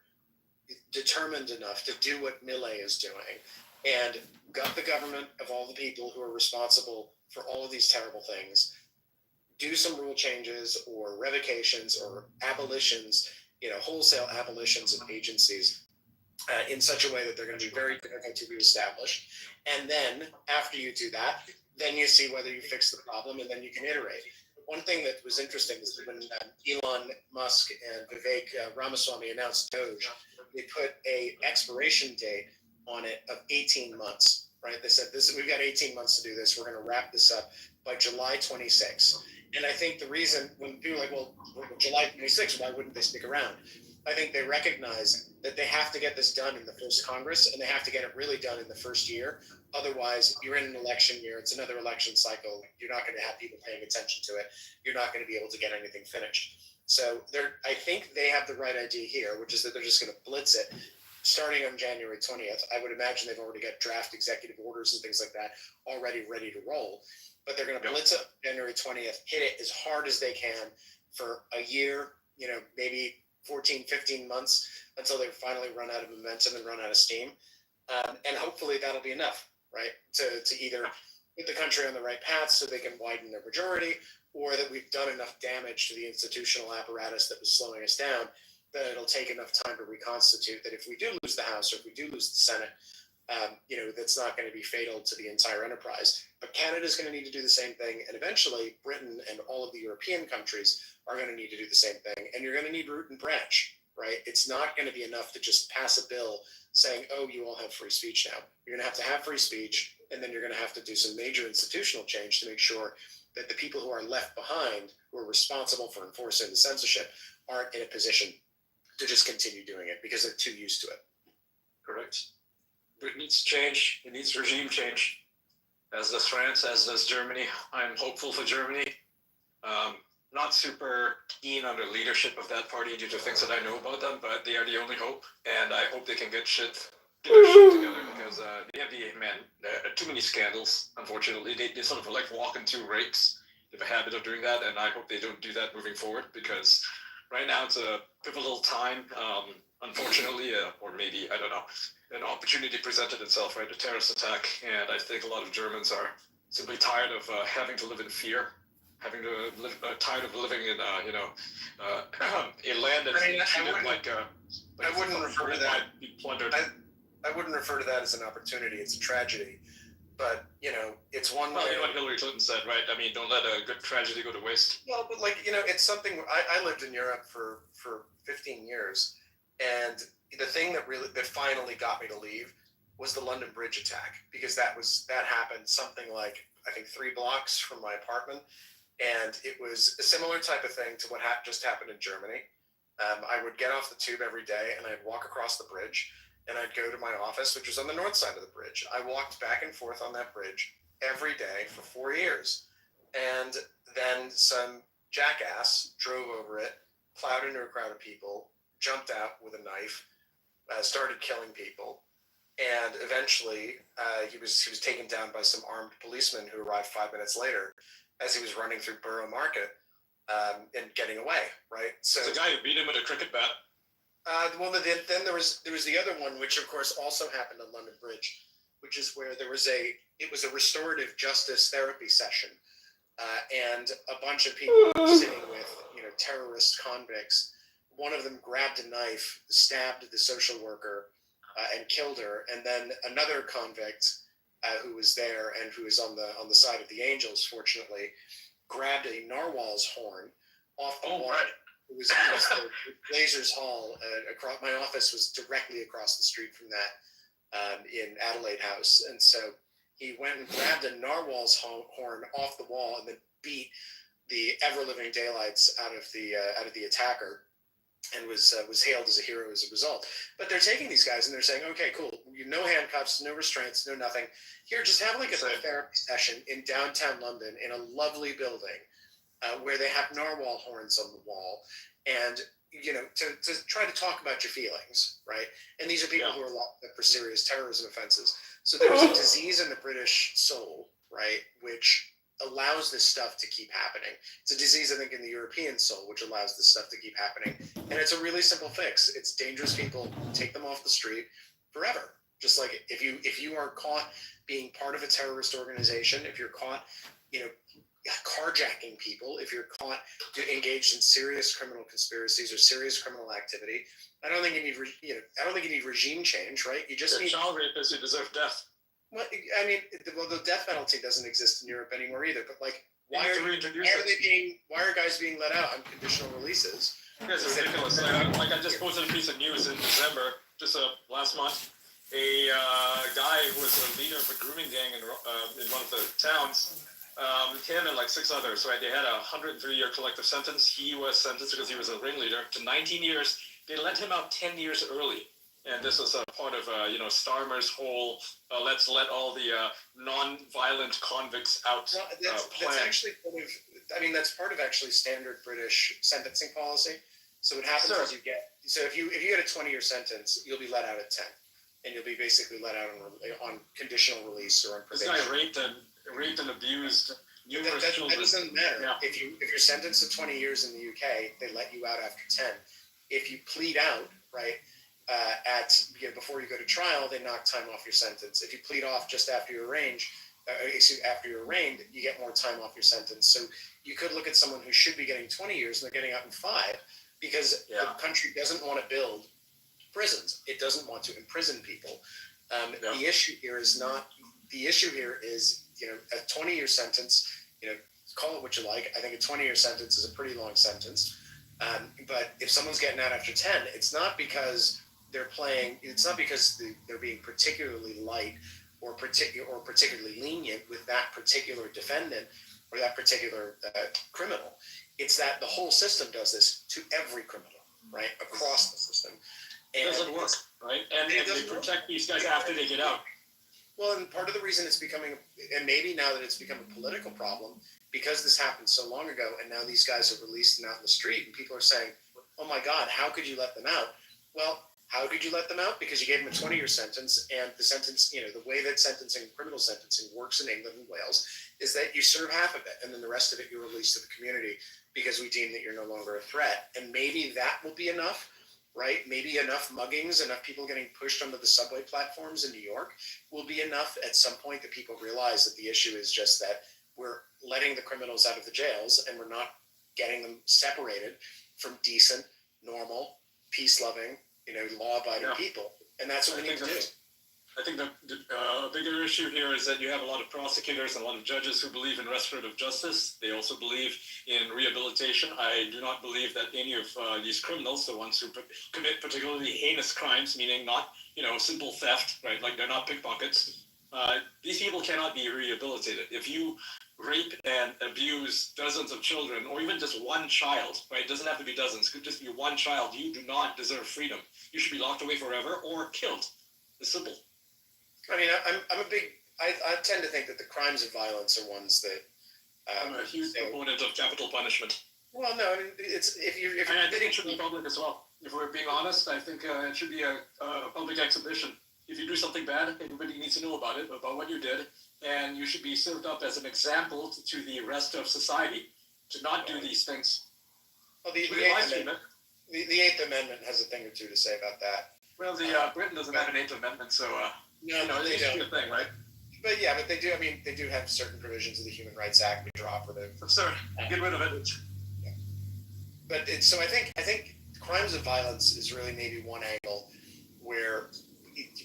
determined enough to do what Milei is doing and gut the government of all the people who are responsible for all of these terrible things, do some rule changes or revocations or abolitions, wholesale abolitions of agencies in such a way that they're going to be very difficult to be established. And then after you do that, then you see whether you fix the problem, and then you can iterate. One thing that was interesting is when Elon Musk and Vivek Ramaswamy announced Doge, they put a expiration date on it of 18 months, right? They said, we've got 18 months to do this. We're going to wrap this up by July 26th. And I think the reason when people are like, well, July 26th, why wouldn't they stick around? I think they recognize that they have to get this done in the first Congress, and they have to get it really done in the first year. Otherwise, you're in an election year. It's another election cycle. You're not going to have people paying attention to it. You're not going to be able to get anything finished. So I think they have the right idea here, which is that they're just going to blitz it starting on January 20th. I would imagine they've already got draft executive orders and things like that already ready to roll. But they're going to blitz it January 20th, hit it as hard as they can for a year, maybe 14, 15 months until they finally run out of momentum and run out of steam. And hopefully that'll be enough, right, to either put the country on the right path so they can widen their majority, or that we've done enough damage to the institutional apparatus that was slowing us down that it'll take enough time to reconstitute that if we do lose the House or if we do lose the Senate, that's not going to be fatal to the entire enterprise. But Canada's going to need to do the same thing, and eventually Britain and all of the European countries are going to need to do the same thing, and you're going to need root and branch, right? It's not going to be enough to just pass a bill saying, oh, you all have free speech now. You're going to have free speech, and then you're going to have to do some major institutional change to make sure that the people who are left behind, who are responsible for enforcing the censorship, aren't in a position to just continue doing it because they're too used to it. Correct. Britain needs change. It needs regime change. As does France, as does Germany. I'm hopeful for Germany. Not super keen on the leadership of that party due to things that I know about them, but they are the only hope, and I hope they can get their shit together because they have too many scandals. Unfortunately, they sort of like walk into rakes. They have a habit of doing that, and I hope they don't do that moving forward because right now it's a pivotal time. Unfortunately, or maybe I don't know, an opportunity presented itself, right? A terrorist attack, and I think a lot of Germans are simply tired of having to live in fear. Tired of living in, a land that's I wouldn't refer to that. Plundered. I wouldn't refer to that as an opportunity. It's a tragedy. But it's one. Well, what Hillary Clinton said, right? I mean, don't let a good tragedy go to waste. Well, but it's something. I lived in Europe for 15 years, and the thing that finally got me to leave was the London Bridge attack, because that happened something like I think 3 blocks from my apartment. And it was a similar type of thing to what just happened in Germany. I would get off the tube every day and I'd walk across the bridge and I'd go to my office, which was on the north side of the bridge. I walked back and forth on that bridge every day for 4 years. And then some jackass drove over it, plowed into a crowd of people, jumped out with a knife, started killing people. And eventually he was taken down by some armed policemen who arrived 5 minutes later as he was running through Borough Market and getting away, right? So the guy who beat him with a cricket bat. Then there was the other one, which of course also happened on London Bridge, which is where it was a restorative justice therapy session, and a bunch of people sitting with terrorist convicts. One of them grabbed a knife, stabbed the social worker, and killed her. And then another convict who was there and who was on the side of the Angels, fortunately, grabbed a narwhal's horn off the wall. Right. It was the Blazers Hall. Across my office was directly across the street from that in Adelaide House, and so he went and grabbed a narwhal's horn off the wall and then beat the ever-living daylights out of the attacker, and was hailed as a hero as a result. But they're taking these guys and they're saying, okay, cool, no handcuffs, no restraints, no nothing. Here, just have like a therapy session in downtown London in a lovely building where they have narwhal horns on the wall, and to try to talk about your feelings, right? And these are people who are locked up for serious terrorism offenses. So there's a disease in the British soul, right, which allows this stuff to keep happening. It's a disease, I think, in the European soul, which allows this stuff to keep happening. And it's a really simple fix. It's dangerous people, take them off the street forever. Just like if you are caught being part of a terrorist organization, if you're caught, carjacking people, if you're caught engaged in serious criminal conspiracies or serious criminal activity, I don't think you need regime change, right? You just need child rapists who deserve death. Well, I mean, the death penalty doesn't exist in Europe anymore either. But like, why are guys being let out on conditional releases? It's ridiculous. Like I just posted a piece of news in December, just last month. A guy who was a leader of a grooming gang in one of the towns. Him and like 6 others, right? They had a 103-year collective sentence. He was sentenced because he was a ringleader to 19 years. They let him out 10 years early. And this was a part of, Starmer's whole, let's let all the non-violent convicts out plan. That's actually that's part of actually standard British sentencing policy. So what happens is if you get a 20-year sentence, you'll be let out at 10. And you'll be basically let out on conditional release or on probation. This guy raped and abused numerous children. That doesn't matter. Yeah. If you're sentenced to 20 years in the UK, they let you out after 10. If you plead out, right, before you go to trial, they knock time off your sentence. If you plead off just after you're arraigned, you get more time off your sentence. So you could look at someone who should be getting 20 years and they're getting out in 5 because the country doesn't want to build prisons. It doesn't want to imprison people. The issue here is a 20-year sentence. Call it what you like. I think a 20-year sentence is a pretty long sentence. But if someone's getting out after 10, it's not because they're being particularly light or particularly lenient with that particular defendant or that particular criminal. It's that the whole system does this to every criminal, right, across the system. It doesn't work, right? And they protect these guys after they get out. Well, and part of the reason it's becoming, and maybe now that it's become a political problem, because this happened so long ago, and now these guys are released and out in the street, and people are saying, oh my God, how could you let them out? Well, how could you let them out? Because you gave them a 20-year sentence, and the sentence, the way that criminal sentencing works in England and Wales is that you serve half of it, and then the rest of it you're released to the community because we deem that you're no longer a threat. And maybe that will be enough, right? Maybe enough muggings, enough people getting pushed onto the subway platforms in New York will be enough at some point that people realize that the issue is just that we're letting the criminals out of the jails and we're not getting them separated from decent, normal, peace-loving, law-abiding people. And that's what we need to do. I think the bigger issue here is that you have a lot of prosecutors and a lot of judges who believe in restorative justice. They also believe in rehabilitation. I do not believe that any of these criminals, the ones who commit particularly heinous crimes, meaning not, simple theft, right? Like they're not pickpockets. These people cannot be rehabilitated. If you rape and abuse dozens of children, or even just one child, right? It doesn't have to be dozens. It could just be one child. You do not deserve freedom. You should be locked away forever or killed. It's simple. I mean, I tend to think that the crimes of violence are ones that. I'm a huge proponent of capital punishment. Well, no, I mean, it's if and I think it should be public as well. If we're being honest, I think it should be a public exhibition. If you do something bad, everybody needs to know about it, about what you did, and you should be served up as an example to the rest of society to not do these things. Well, the Eighth Amendment has a thing or two to say about that. Well, Britain doesn't have an Eighth Amendment, so they don't. A thing, right? But yeah, but they do. I mean, they do have certain provisions of the Human Rights Act which are operative. Sir, get rid of it. but it's so I think crimes of violence is really maybe one angle where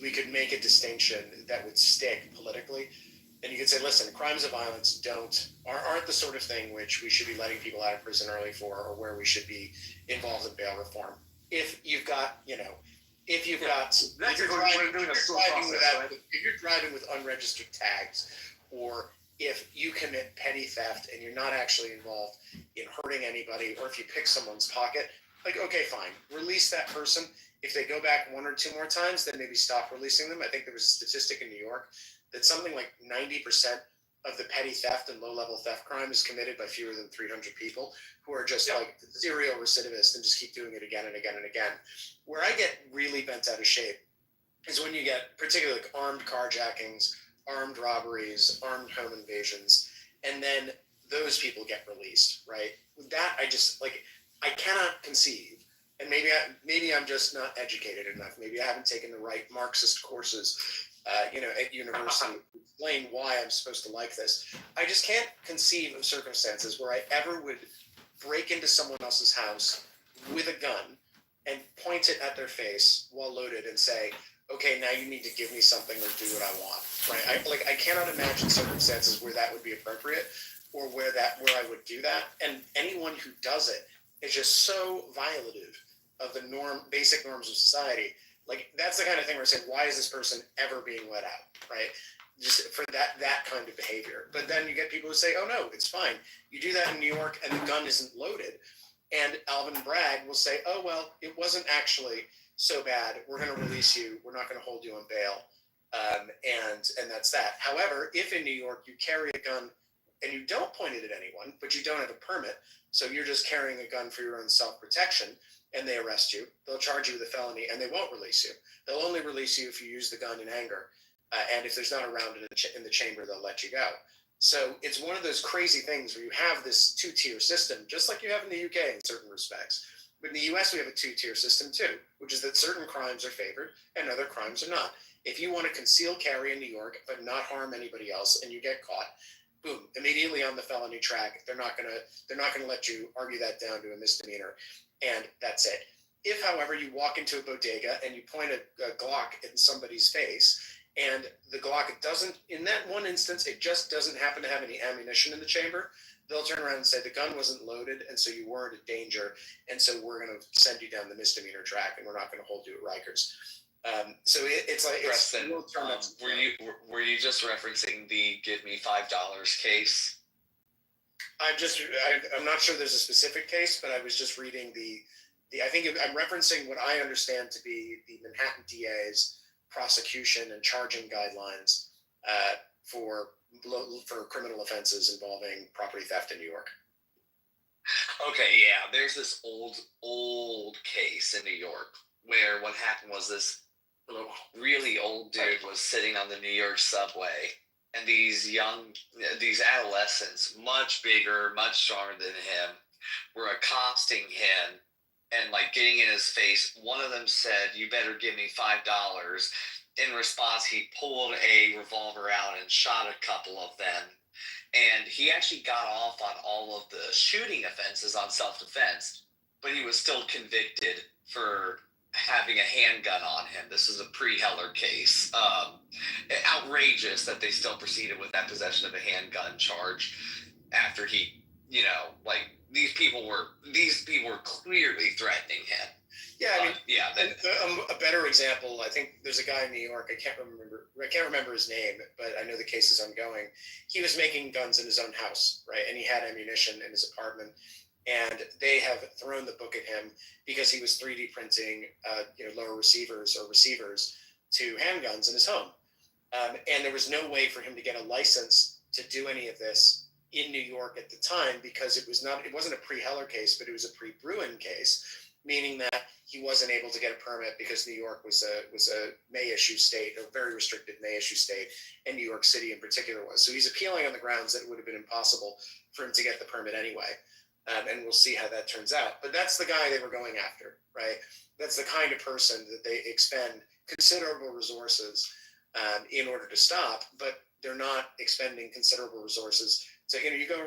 we could make a distinction that would stick politically. And you could say, listen, crimes of violence aren't the sort of thing which we should be letting people out of prison early for, or where we should be involved in bail reform. If you've got, if you're driving with unregistered tags, or if you commit petty theft and you're not actually involved in hurting anybody, or if you pick someone's pocket, like, okay, fine, release that person. If they go back one or two more times, then maybe stop releasing them. I think there was a statistic in New York that something like 90% of the petty theft and low-level theft crime is committed by fewer than 300 people who are just like serial recidivists and just keep doing it again and again and again. Where I get really bent out of shape is when you get particularly like armed carjackings, armed robberies, armed home invasions, and then those people get released, right? With that, I cannot conceive, and maybe I'm just not educated enough. Maybe I haven't taken the right Marxist courses, at university to explain why I'm supposed to like this. I just can't conceive of circumstances where I ever would break into someone else's house with a gun and point it at their face while loaded and say, okay, now you need to give me something or do what I want, right? I cannot imagine circumstances where that would be appropriate, or where I would do that. And anyone who does it is just so violative of the basic norms of society. Like, that's the kind of thing where I say, why is this person ever being let out, right? Just for that kind of behavior. But then you get people who say, oh no, it's fine. You do that in New York and the gun isn't loaded. And Alvin Bragg will say, oh, well, it wasn't actually so bad. We're going to release you. We're not going to hold you on bail. And that's that. However, if in New York you carry a gun and you don't point it at anyone, but you don't have a permit, so you're just carrying a gun for your own self-protection, and they arrest you, they'll charge you with a felony, and they won't release you. They'll only release you if you use the gun in anger. And if there's not a round in the chamber, they'll let you go. So it's one of those crazy things where you have this two-tier system, just like you have in the UK in certain respects. But in the US, we have a two-tier system too, which is that certain crimes are favored and other crimes are not. If you want to conceal carry in New York but not harm anybody else, and you get caught, boom, immediately on the felony track. They're not gonna let you argue that down to a misdemeanor, and that's it. If, however, you walk into a bodega and you point a Glock in somebody's face, and the Glock doesn't, in that one instance, it just doesn't happen to have any ammunition in the chamber, they'll turn around and say the gun wasn't loaded, and so you weren't a danger, and so we're going to send you down the misdemeanor track, and we're not going to hold you at Rikers. So it's like Preston, were you just referencing the "Give me $5" case? I'm not sure there's a specific case, but I was just reading I think I'm referencing what I understand to be the Manhattan DA's prosecution and charging guidelines for criminal offenses involving property theft in New York. Okay, yeah, there's this old case in New York where what happened was this really old dude was sitting on the New York subway, and these adolescents, much bigger, much stronger than him, were accosting him and like getting in his face. One of them said, "You better give me $5." In response, he pulled a revolver out and shot a couple of them. And he actually got off on all of the shooting offenses on self-defense, but he was still convicted for having a handgun on him. This is a pre-Heller case. Outrageous that they still proceeded with that possession of a handgun charge after he, these people were clearly threatening him. Yeah, I mean, a better example, I think there's a guy in New York, I can't remember his name, but I know the case is ongoing. He was making guns in his own house, right? And he had ammunition in his apartment, and they have thrown the book at him because he was 3D printing, lower receivers to handguns in his home. And there was no way for him to get a license to do any of this in New York at the time, because it wasn't a pre-Heller case, but it was a pre-Bruin case, meaning that he wasn't able to get a permit because New York was a May issue state, a very restricted May issue state, and New York City in particular was. So he's appealing on the grounds that it would have been impossible for him to get the permit anyway. And we'll see how that turns out. But that's the guy they were going after, right? That's the kind of person that they expend considerable resources in order to stop, but they're not expending considerable resources. So, you go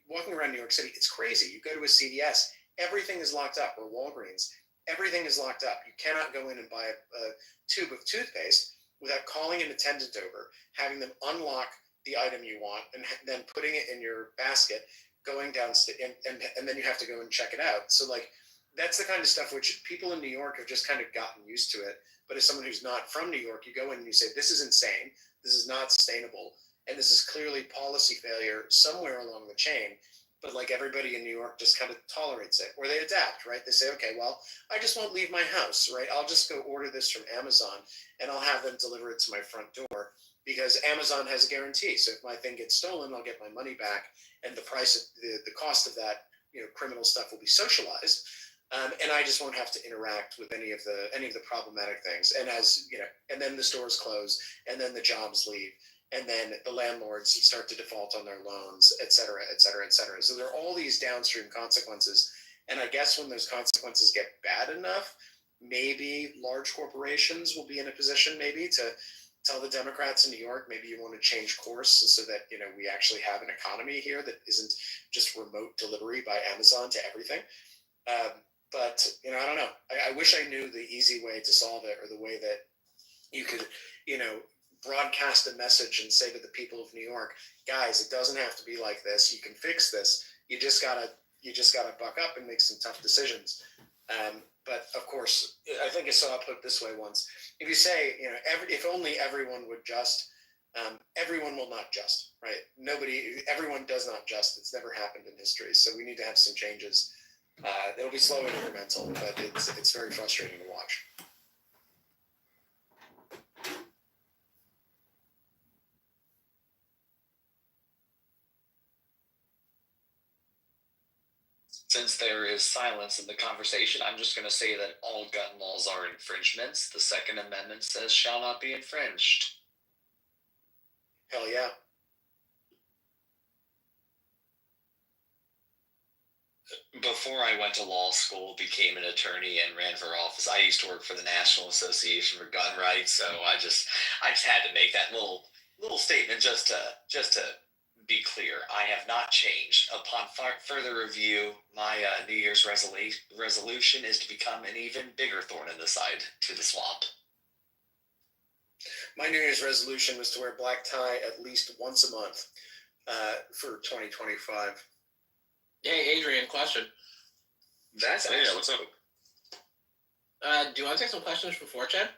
walking around New York City, it's crazy. You go to a CVS, everything is locked up, or Walgreens, everything is locked up. You cannot go in and buy a tube of toothpaste without calling an attendant over, having them unlock the item you want, and then putting it in your basket, going downstairs, and then you have to go and check it out. So like, that's the kind of stuff which people in New York have just kind of gotten used to it. But as someone who's not from New York, you go in and you say, this is insane, this is not sustainable, and this is clearly policy failure somewhere along the chain. But like, everybody in New York just kind of tolerates it, or they adapt, right? They say, okay, well, I just won't leave my house, right? I'll just go order this from Amazon and I'll have them deliver it to my front door, because Amazon has a guarantee. So if my thing gets stolen, I'll get my money back, and the price, the cost of that, criminal stuff will be socialized. And I just won't have to interact with any of the problematic things. And and then the stores close, and then the jobs leave, and then the landlords start to default on their loans, et cetera, et cetera, et cetera. So there are all these downstream consequences. And I guess when those consequences get bad enough, maybe large corporations will be in a position maybe to tell the Democrats in New York, maybe you want to change course so that, we actually have an economy here that isn't just remote delivery by Amazon to everything. But I don't know. I wish I knew the easy way to solve it, or the way that you could, broadcast a message and say to the people of New York, guys, it doesn't have to be like this. You can fix this. You just gotta buck up and make some tough decisions. But of course, I think I saw it put this way once. If you say, if only everyone would just, everyone will not just, right? Everyone does not just. It's never happened in history. So we need to have some changes. It'll be slow and incremental, but it's very frustrating to watch. Since there is silence in the conversation, I'm just going to say that all gun laws are infringements. The Second Amendment says shall not be infringed. Hell yeah. Before I went to law school, became an attorney, and ran for office, I used to work for the National Association for Gun Rights. So I just had to make that little statement just to be clear. I have not changed. Upon further review, my New Year's resolution is to become an even bigger thorn in the side to the swamp. My New Year's resolution was to wear black tie at least once a month for 2025. Hey, Adrian, question. That's actually, yeah, what's up? Do you want to take some questions from 4chan?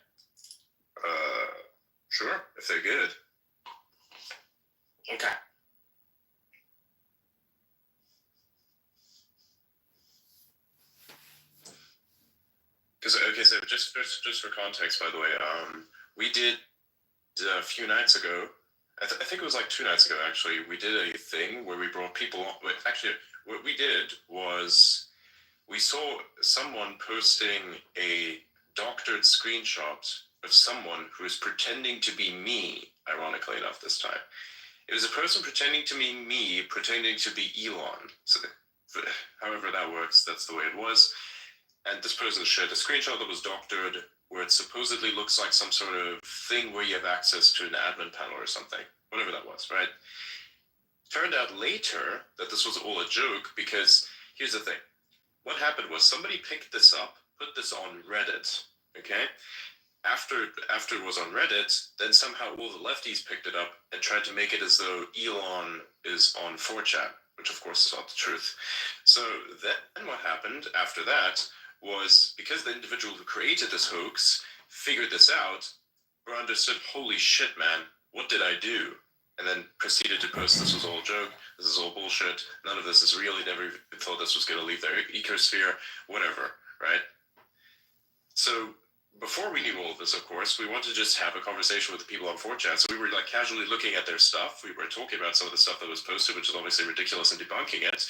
Sure, if they're good. Okay. Okay, so just for context, by the way, we did a few nights ago, I think it was like 2 nights ago, actually, we did a thing where we brought people on. Actually, what we did was we saw someone posting a doctored screenshot of someone who is pretending to be me, ironically enough this time. It was a person pretending to be me, pretending to be Elon. So, however that works, that's the way it was. And this person shared a screenshot that was doctored, where it supposedly looks like some sort of thing where you have access to an admin panel or something, whatever that was, right? Turned out later that this was all a joke, because here's the thing. What happened was somebody picked this up, put this on Reddit, okay? After it was on Reddit, then somehow all the lefties picked it up and tried to make it as though Elon is on 4chan, which of course is not the truth. So then what happened after that was, because the individual who created this hoax figured this out, or understood, holy shit, man, what did I do? And then proceeded to post, this was all a joke, this is all bullshit, none of this is real, he never even thought this was going to leave their ecosphere, whatever, right? So before we knew all of this, of course, we wanted to just have a conversation with the people on 4chan, so we were like casually looking at their stuff, we were talking about some of the stuff that was posted, which is obviously ridiculous, and debunking it,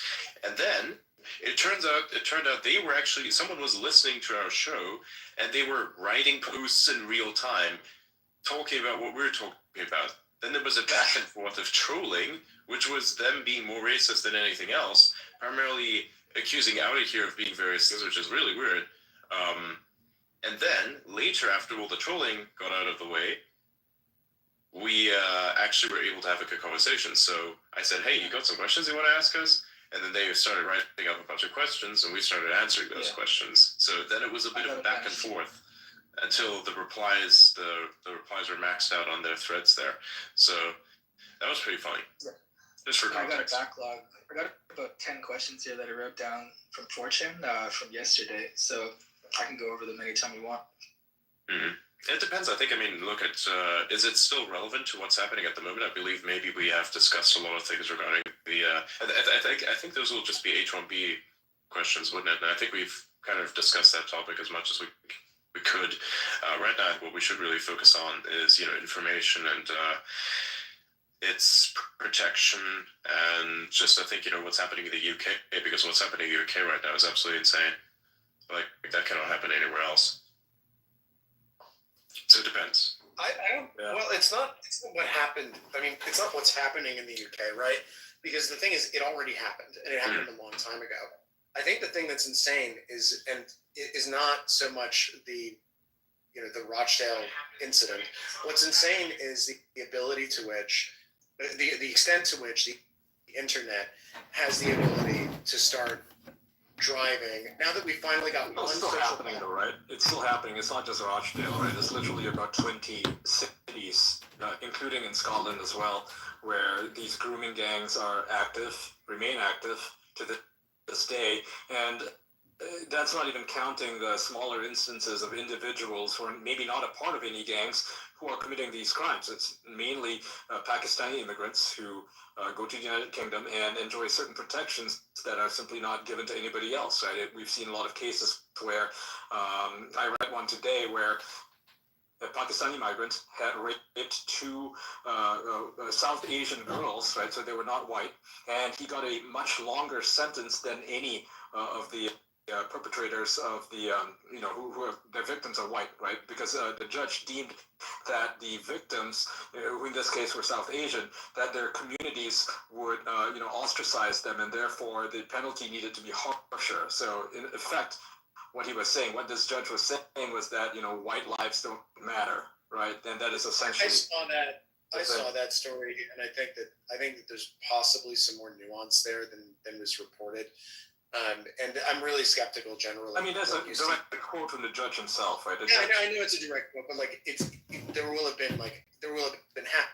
and then it turned out they were actually, someone was listening to our show, and they were writing posts in real time, talking about what we were talking about. Then there was a back and forth of trolling, which was them being more racist than anything else, primarily accusing Audi here of being very racist, which is really weird. And then, later, after all the trolling got out of the way, we actually were able to have a good conversation. So I said, hey, you got some questions you want to ask us? And then they started writing up a bunch of questions, and we started answering those questions. So then it was a bit of a back and forth until the replies were maxed out on their threads there. So that was pretty funny. Yeah. Just for context. I got a backlog. I got about 10 questions here that I wrote down from 4chan from yesterday. So I can go over them anytime you want. Mm-hmm. It depends. I think. I mean, look at. Is it still relevant to what's happening at the moment? I believe maybe we have discussed a lot of things regarding the. I think those will just be H-1B questions, wouldn't it? And I think we've kind of discussed that topic as much as we could. Right now, what we should really focus on is information and its protection, and just I think what's happening in the UK, because what's happening in the UK right now is absolutely insane. Like that cannot happen anywhere else. So it depends. I don't. Yeah. Well, it's not what happened. I mean, it's not what's happening in the UK, right? Because the thing is, it already happened, and it happened a long time ago. I think the thing that's insane is not so much the Rochdale incident. What's insane is the ability to which, the extent to which the internet has the ability to start driving. Now that we finally got one. It's still happening, though, right? It's still happening. It's not just Rochdale, right? There's literally about 20 cities, including in Scotland as well, where these grooming gangs are active, remain active to this day, and that's not even counting the smaller instances of individuals who are maybe not a part of any gangs who are committing these crimes. It's mainly Pakistani immigrants who go to the United Kingdom and enjoy certain protections that are simply not given to anybody else, right? We've seen a lot of cases where, I read one today where a Pakistani migrant had raped two South Asian girls, right? So they were not white, and he got a much longer sentence than any of the perpetrators of the, who are, their victims are white, right? Because the judge deemed that the victims, who in this case were South Asian, that their communities would, ostracize them, and therefore the penalty needed to be harsher. So in effect, what he was saying, what this judge was saying was that, white lives don't matter, right? And that is essentially. I saw that story, and I think that there's possibly some more nuance there than was reported. And I'm really skeptical generally. I mean, that's a direct quote from the judge himself, right? Yeah, I know it's a direct quote, but there will have been half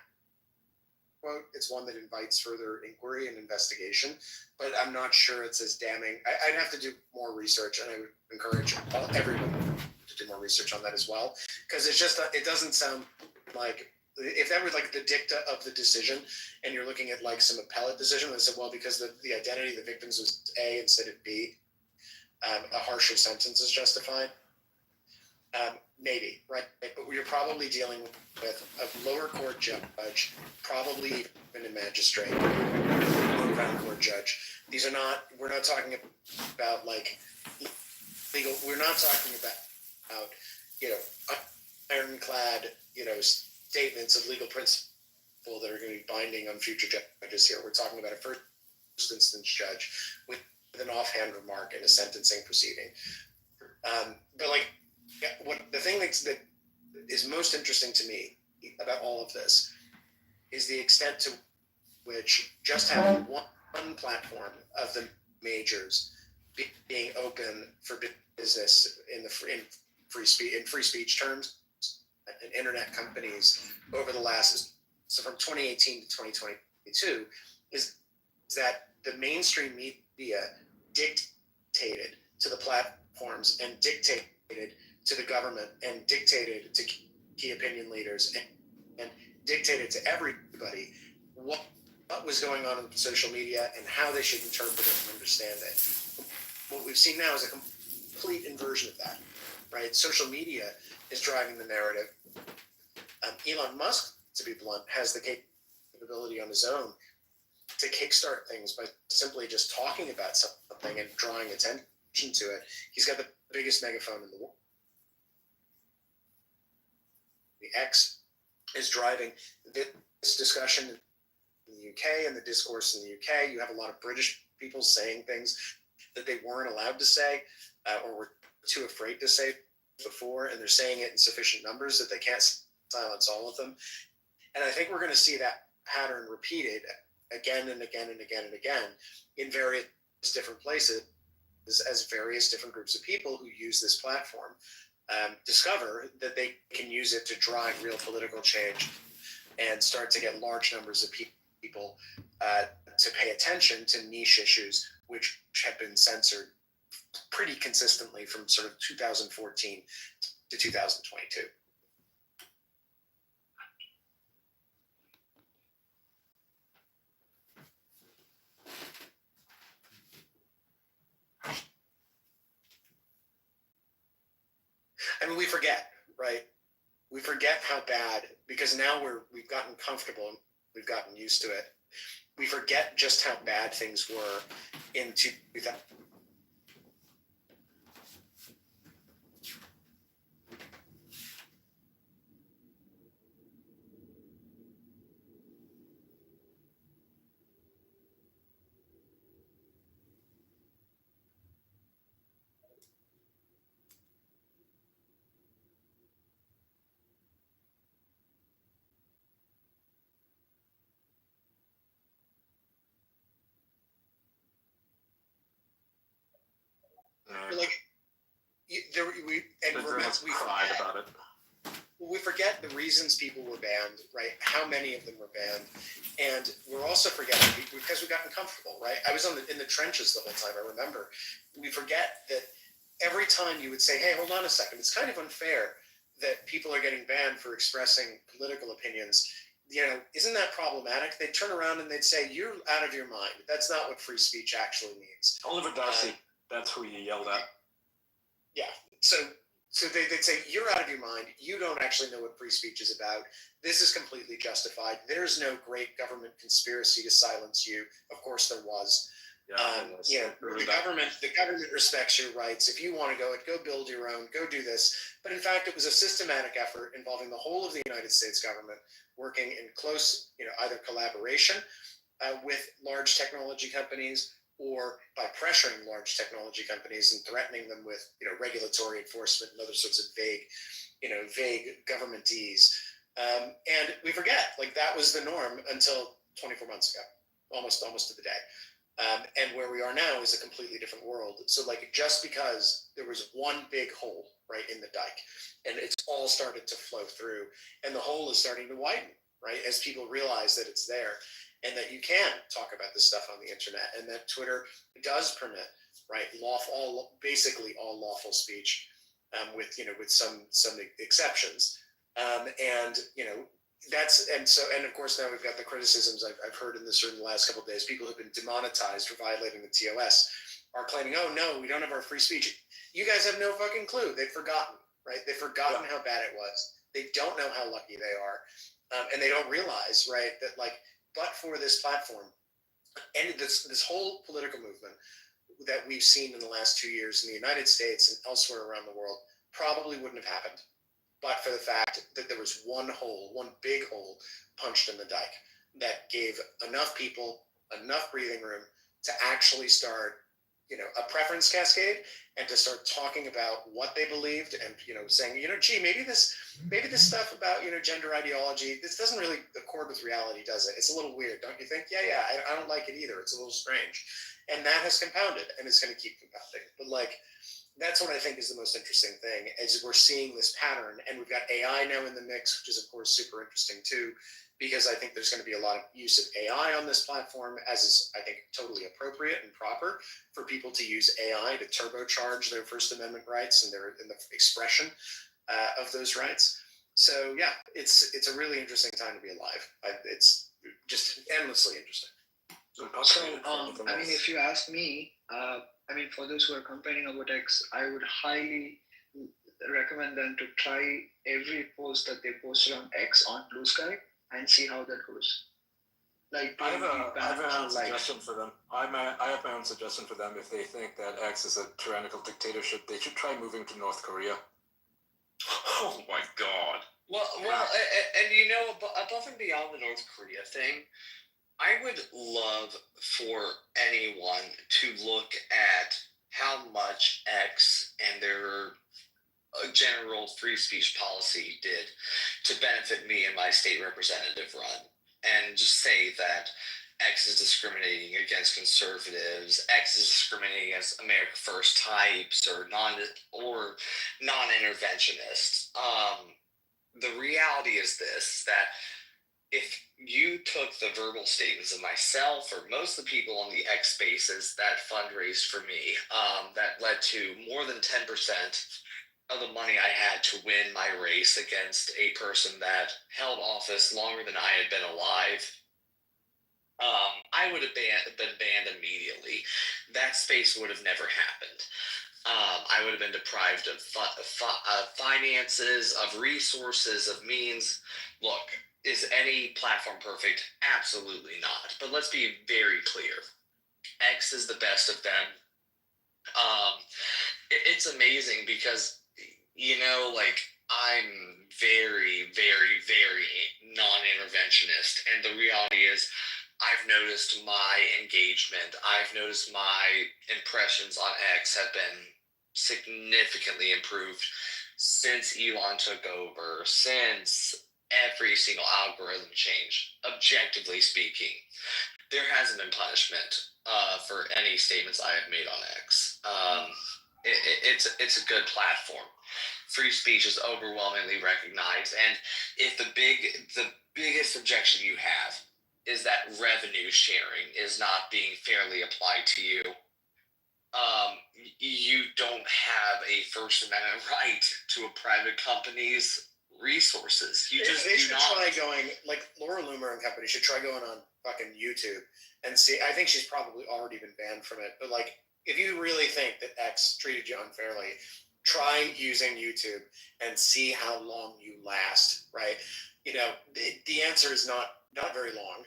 quote. It's one that invites further inquiry and investigation, but I'm not sure it's as damning. I'd have to do more research, and I would encourage everyone to do more research on that as well, because it's just it doesn't sound like. If that were like the dicta of the decision, and you're looking at like some appellate decision, and said, well, because the identity of the victims was A instead of B, a harsher sentence is justified. Maybe, right? But you're probably dealing with a lower court judge, probably even a magistrate, or a crown court judge. These are not. We're not talking about like legal. We're not talking about ironclad statements of legal principle that are going to be binding on future judges here. We're talking about a first instance judge with an offhand remark in a sentencing proceeding. But what the thing that is most interesting to me about all of this is the extent to which just having one platform of the majors being open for business in free speech terms, and internet companies over the last, so from 2018 to 2022, is that the mainstream media dictated to the platforms and dictated to the government and dictated to key opinion leaders and dictated to everybody what was going on in social media and how they should interpret it and understand it. What we've seen now is a complete inversion of that, right? Social media is driving the narrative. Elon Musk, to be blunt, has the capability on his own to kickstart things by simply just talking about something and drawing attention to it. He's got the biggest megaphone in the world. The X is driving this discussion in the UK and the discourse in the UK. You have a lot of British people saying things that they weren't allowed to say or were too afraid to say before, and they're saying it in sufficient numbers that they can't silence all of them. And I think we're going to see that pattern repeated again and again and again and again in various different places as various different groups of people who use this platform discover that they can use it to drive real political change and start to get large numbers of people to pay attention to niche issues which have been censored pretty consistently from sort of 2014 to 2022. I mean, we forget, right? We forget how bad, because now we've gotten comfortable and we've gotten used to it. We forget just how bad things were in 2000. Like, cried about it. We forget the reasons people were banned, right? How many of them were banned, and we're also forgetting because we've gotten comfortable, right? I was in the trenches the whole time. I remember. We forget that every time you would say, "Hey, hold on a second, it's kind of unfair that people are getting banned for expressing political opinions. You know, isn't that problematic?" They'd turn around and they'd say, "You're out of your mind. That's not what free speech actually means." Oliver Darcy, that's who he yelled at. Yeah. So they'd say, "You're out of your mind. You don't actually know what free speech is about. This is completely justified. There's no great government conspiracy to silence you." Of course there was. The government respects your rights. If you want to go build your own, go do this. But in fact, it was a systematic effort involving the whole of the United States government working in close, either collaboration with large technology companies, or by pressuring large technology companies and threatening them with, regulatory enforcement and other sorts of vague governmentese. And we forget, that was the norm until 24 months ago, almost to the day. And where we are now is a completely different world. So, just because there was one big hole, right, in the dike, and it's all started to flow through, and the hole is starting to widen, right, as people realize that it's there, and that you can talk about this stuff on the internet, and that Twitter does permit, right, basically all lawful speech, with some exceptions, and of course now we've got the criticisms I've heard in the last couple of days. People who've been demonetized for violating the TOS are claiming, "Oh no, we don't have our free speech." You guys have no fucking clue. They've forgotten, right? They've forgotten how bad it was. They don't know how lucky they are, and they don't realize, right, that but for this platform and this whole political movement that we've seen in the last 2 years in the United States and elsewhere around the world probably wouldn't have happened, but for the fact that there was one big hole punched in the dike that gave enough people enough breathing room to actually start, a preference cascade, and to start talking about what they believed, and saying, gee, maybe this stuff about gender ideology, this doesn't really accord with reality, does it? It's a little weird, don't you think? Yeah, I don't like it either. It's a little strange, and that has compounded, and it's going to keep compounding. But that's what I think is the most interesting thing, is we're seeing this pattern, and we've got AI now in the mix, which is of course super interesting too, because I think there's going to be a lot of use of AI on this platform, as is, I think, totally appropriate and proper for people to use AI to turbocharge their First Amendment rights and the expression of those rights. So yeah, it's a really interesting time to be alive. It's just endlessly interesting. So, if you ask me, for those who are complaining about X, I would highly recommend them to try every post that they posted on X on Blue Sky and see how that goes. I have my own suggestion for them. I have my own suggestion for them. If they think that X is a tyrannical dictatorship, they should try moving to North Korea. Oh my God. Well, and above and beyond the North Korea thing, I would love for anyone to look at how much X and their general free speech policy did to benefit me in my state representative run, and just say that X is discriminating against conservatives, X is discriminating against America First types or non-interventionists. The reality is this: is that if you took the verbal statements of myself or most of the people on the X spaces that fundraised for me, that led to more than 10% of the money I had to win my race against a person that held office longer than I had been alive, I would have been banned immediately. That space would have never happened. I would have been deprived of finances, of resources, of means. Look, is any platform perfect? Absolutely not. But let's be very clear. X is the best of them. It's amazing because, like, I'm very, very, very non-interventionist. And the reality is, I've noticed my engagement, I've noticed my impressions on X have been significantly improved since Elon took over, since every single algorithm change. Objectively speaking, there hasn't been punishment for any statements I have made on X. It's a good platform. Free speech is overwhelmingly recognized, and if the biggest objection you have is that revenue sharing is not being fairly applied to you, you don't have a First Amendment right to a private company's resources. They should try going, like Laura Loomer and company should try going on fucking YouTube and see. I think she's probably already been banned from it, but like, if you really think that X treated you unfairly, try using YouTube and see how long you last, right? The answer is not very long.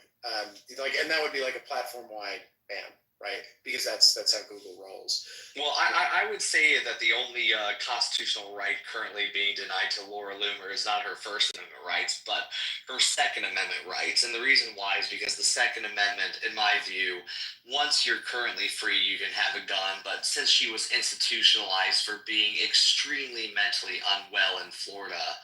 And that would be like a platform-wide ban, right? Because that's how Google rolls. Well, I would say that the only constitutional right currently being denied to Laura Loomer is not her First Amendment rights, but her Second Amendment rights. And the reason why is because the Second Amendment, in my view, once you're currently free, you can have a gun. But since she was institutionalized for being extremely mentally unwell in Florida,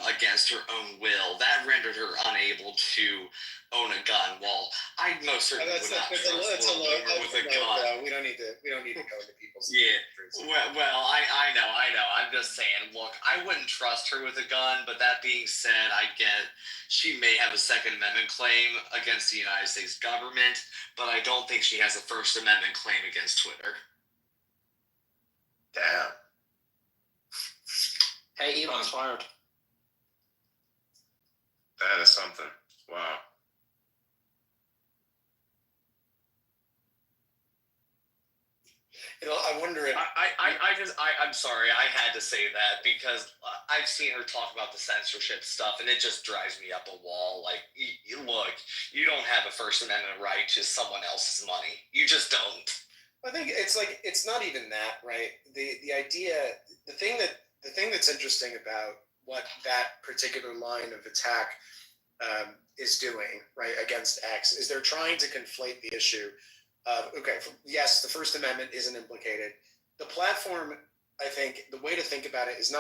against her own will, that rendered her unable to own a gun. Well, I most certainly would not trust Laura Loomer with a gun. We don't need to go into people's Well, I know. I'm just saying, look, I wouldn't trust her with a gun, but that being said, I get she may have a Second Amendment claim against the United States government, but I don't think she has a First Amendment claim against Twitter. Damn. Hey, Elon's fired. That is something. Wow. I wonder if I'm sorry, I had to say that because I've seen her talk about the censorship stuff, and it just drives me up a wall. Like, look, you don't have a First Amendment right to someone else's money. You just don't. I think it's like, it's not even that, right? The idea, the thing that's interesting about what that particular line of attack is doing, right, against X, is they're trying to conflate the issue of, yes, the First Amendment isn't implicated. The platform, I think, the way to think about it is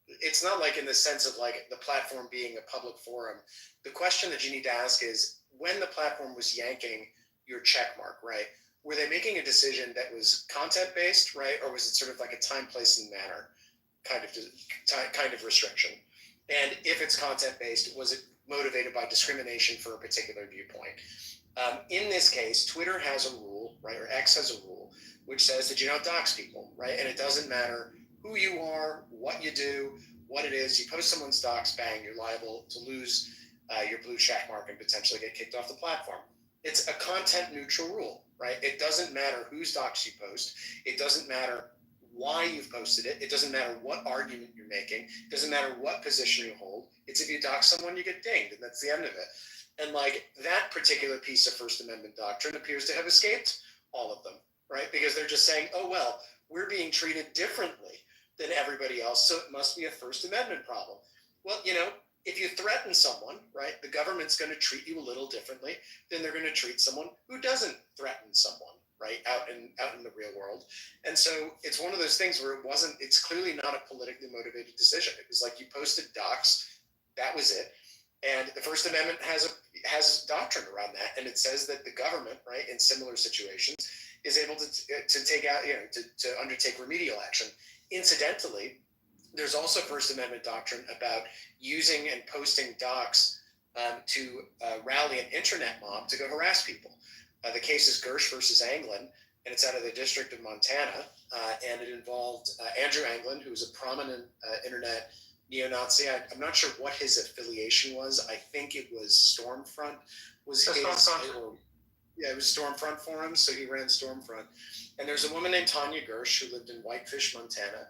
it's not like in the sense of like the platform being a public forum. The question that you need to ask is, when the platform was yanking your check mark, right, were they making a decision that was content-based, right, or was it sort of like a time, place, and manner kind of restriction? And if it's content-based, was it motivated by discrimination for a particular viewpoint? In this case, Twitter has a rule, right, or X has a rule, which says that you don't dox people, right? And it doesn't matter who you are, what you do, what it is. You post someone's docs, bang, you're liable to lose your blue check mark and potentially get kicked off the platform. It's a content-neutral rule, right? It doesn't matter whose docs you post. It doesn't matter why you've posted it. It doesn't matter what argument you're making. It doesn't matter what position you hold. It's if you dox someone, you get dinged, and that's the end of it. And like that particular piece of First Amendment doctrine appears to have escaped all of them, right? Because they're just saying, oh, well, we're being treated differently than everybody else, so it must be a First Amendment problem. Well, if you threaten someone, right, the government's going to treat you a little differently than they're going to treat someone who doesn't threaten someone, right, out in the real world. And so it's one of those things where it's clearly not a politically motivated decision. It was like you posted docs, that was it. And the First Amendment has has doctrine around that, and it says that the government, right, in similar situations, is able to take out, to undertake remedial action. Incidentally, there's also First Amendment doctrine about using and posting docs to rally an internet mob to go harass people. The case is Gersh versus Anglin, and it's out of the District of Montana, and it involved Andrew Anglin, who's a prominent internet neo-Nazi. I'm not sure what his affiliation was. I think it was Stormfront. Was his? Yeah, it was Stormfront for him, so he ran Stormfront. And there's a woman named Tanya Gersh who lived in Whitefish, Montana,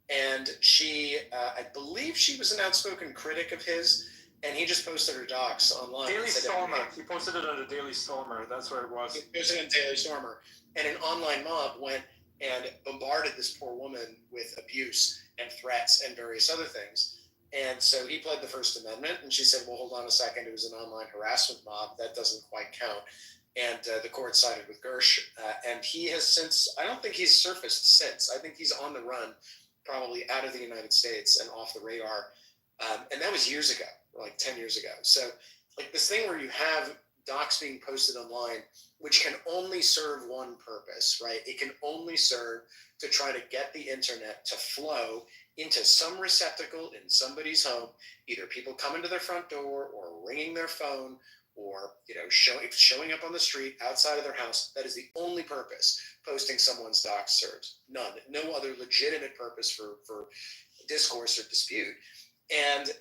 and she, I believe, she was an outspoken critic of his. And he just posted her docs online. Daily Stormer. He posted it on the Daily Stormer. That's where it was. He posted it on Daily Stormer. And an online mob went and bombarded this poor woman with abuse and threats and various other things. And so he pled the First Amendment. And she said, well, hold on a second. It was an online harassment mob. That doesn't quite count. And the court sided with Gersh. And he has since, I don't think he's surfaced since. I think he's on the run, probably out of the United States and off the radar. And that was years ago, like 10 years ago. So like this thing where you have docs being posted online, which can only serve one purpose, right? It can only serve to try to get the internet to flow into some receptacle in somebody's home, either people coming to their front door or ringing their phone or, showing up on the street outside of their house. That is the only purpose posting someone's docs serves. None. No other legitimate purpose for discourse or dispute. And,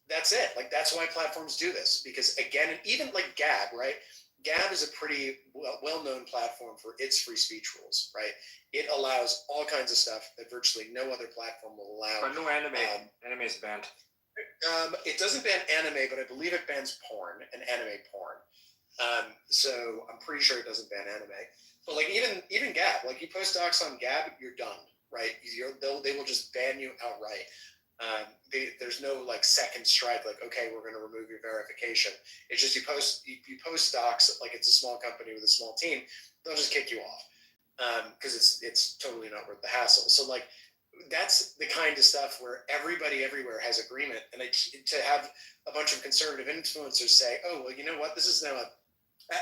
that's it. Like, that's why platforms do this. Because, again, even like Gab, right? Gab is a pretty well-known platform for its free speech rules, right? It allows all kinds of stuff that virtually no other platform will allow. But no anime. Anime is banned. It doesn't ban anime, but I believe it bans porn and anime porn. So I'm pretty sure it doesn't ban anime. But like even Gab, like you post docs on Gab, you're done, right? They will just ban you outright. There's no like second strike, like, okay, we're going to remove your verification. It's just you post docs like it's a small company with a small team, they'll just kick you off because it's totally not worth the hassle. So like that's the kind of stuff where everybody everywhere has agreement, and to have a bunch of conservative influencers say, oh well, you know what, this is now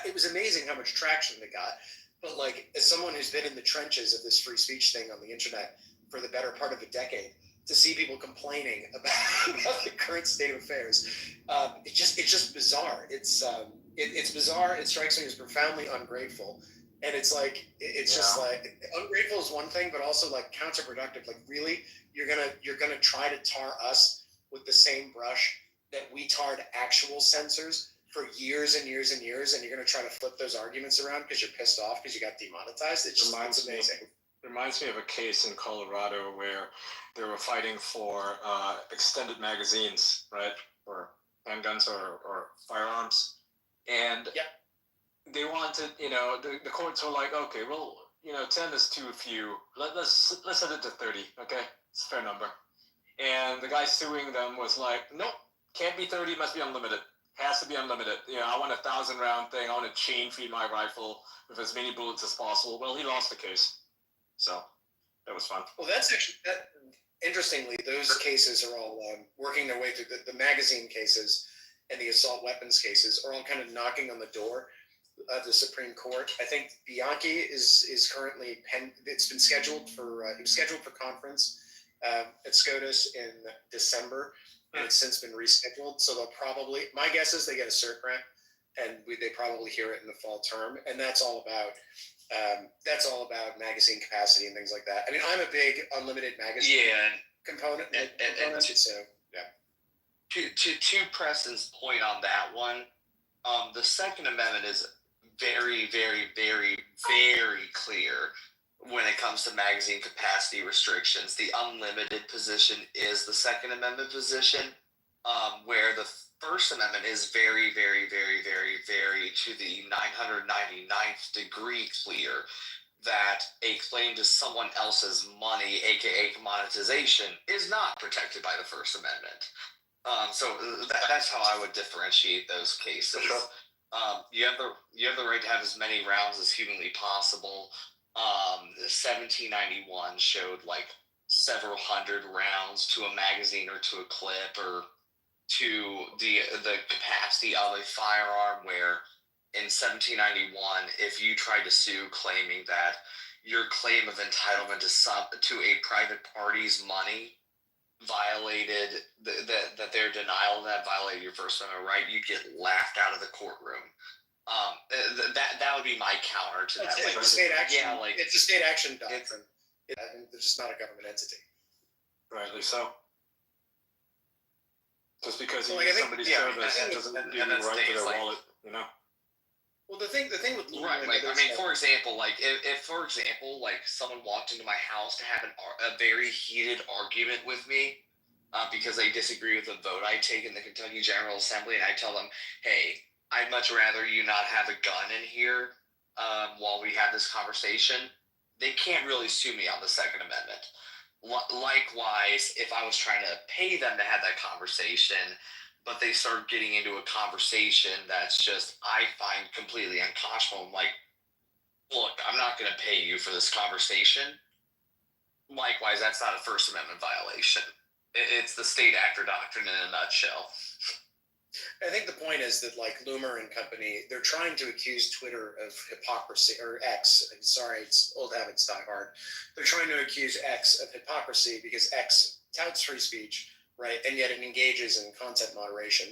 it was amazing how much traction they got. But like as someone who's been in the trenches of this free speech thing on the internet for the better part of a decade, to see people complaining about the current state of affairs, it's just bizarre. It's bizarre. It strikes me as profoundly ungrateful, and it's like just like ungrateful is one thing, but also like counterproductive. Like really, you're gonna try to tar us with the same brush that we tarred actual censors for years and years and years, and you're gonna try to flip those arguments around because you're pissed off because you got demonetized. It's amazing. Reminds me of a case in Colorado where they were fighting for extended magazines, right, for handguns or firearms, and they wanted, the courts were like, okay, well, 10 is too few. Let's set it to 30. Okay, it's a fair number. And the guy suing them was like, nope, can't be 30. Must be unlimited. Has to be unlimited. I want a 1,000-round thing. I want to chain feed my rifle with as many bullets as possible. Well, he lost the case. So that was fun. Well, that's actually interestingly, those cases are all working their way through the magazine cases and the assault weapons cases are all kind of knocking on the door of the Supreme Court. I think Bianchi is currently it's been scheduled for he was scheduled for conference at SCOTUS in December, and it's since been rescheduled. So they'll probably, my guess is they get a cert grant, and they probably hear it in the fall term, and that's all about magazine capacity and things like that. I mean, I'm a big unlimited magazine component. So yeah. To Preston's point on that one, the Second Amendment is very, very, very, very clear when it comes to magazine capacity restrictions. The unlimited position is the Second Amendment position, where the First Amendment is very, very, very, very, very to the 999th degree clear that a claim to someone else's money, aka monetization, is not protected by the First Amendment. So that's how I would differentiate those cases. Sure. You have the right to have as many rounds as humanly possible. 1791 showed like several hundred rounds to a magazine or to a clip, or to the capacity of a firearm, where in 1791, if you tried to sue claiming that your claim of entitlement to a private party's money violated that their denial of that violated your First Amendment right, you'd get laughed out of the courtroom. That would be my counter to that. It's state action. Yeah, like it's a state action doctrine. It's just not a government entity. Rightly so. Just because you Well, like, use I think- somebody's yeah, service and- doesn't and give you that's the right thing, to it's their like- wallet, you know? Well, the thing with Lou right, and like I others mean, that- for example, like if for example, like someone walked into my house to have a very heated argument with me because they disagree with the vote I take in the Kentucky General Assembly, and I tell them, hey, I'd much rather you not have a gun in here while we have this conversation, they can't really sue me on the Second Amendment. Likewise, if I was trying to pay them to have that conversation, but they start getting into a conversation that's just, I find completely unconscionable. I'm like, look, I'm not going to pay you for this conversation. Likewise, that's not a First Amendment violation. It's the state actor doctrine in a nutshell. I think the point is that, like, Loomer and company, they're trying to accuse Twitter of hypocrisy, or X. I'm sorry, it's old habits die hard. They're trying to accuse X of hypocrisy because X touts free speech, right? And yet it engages in content moderation.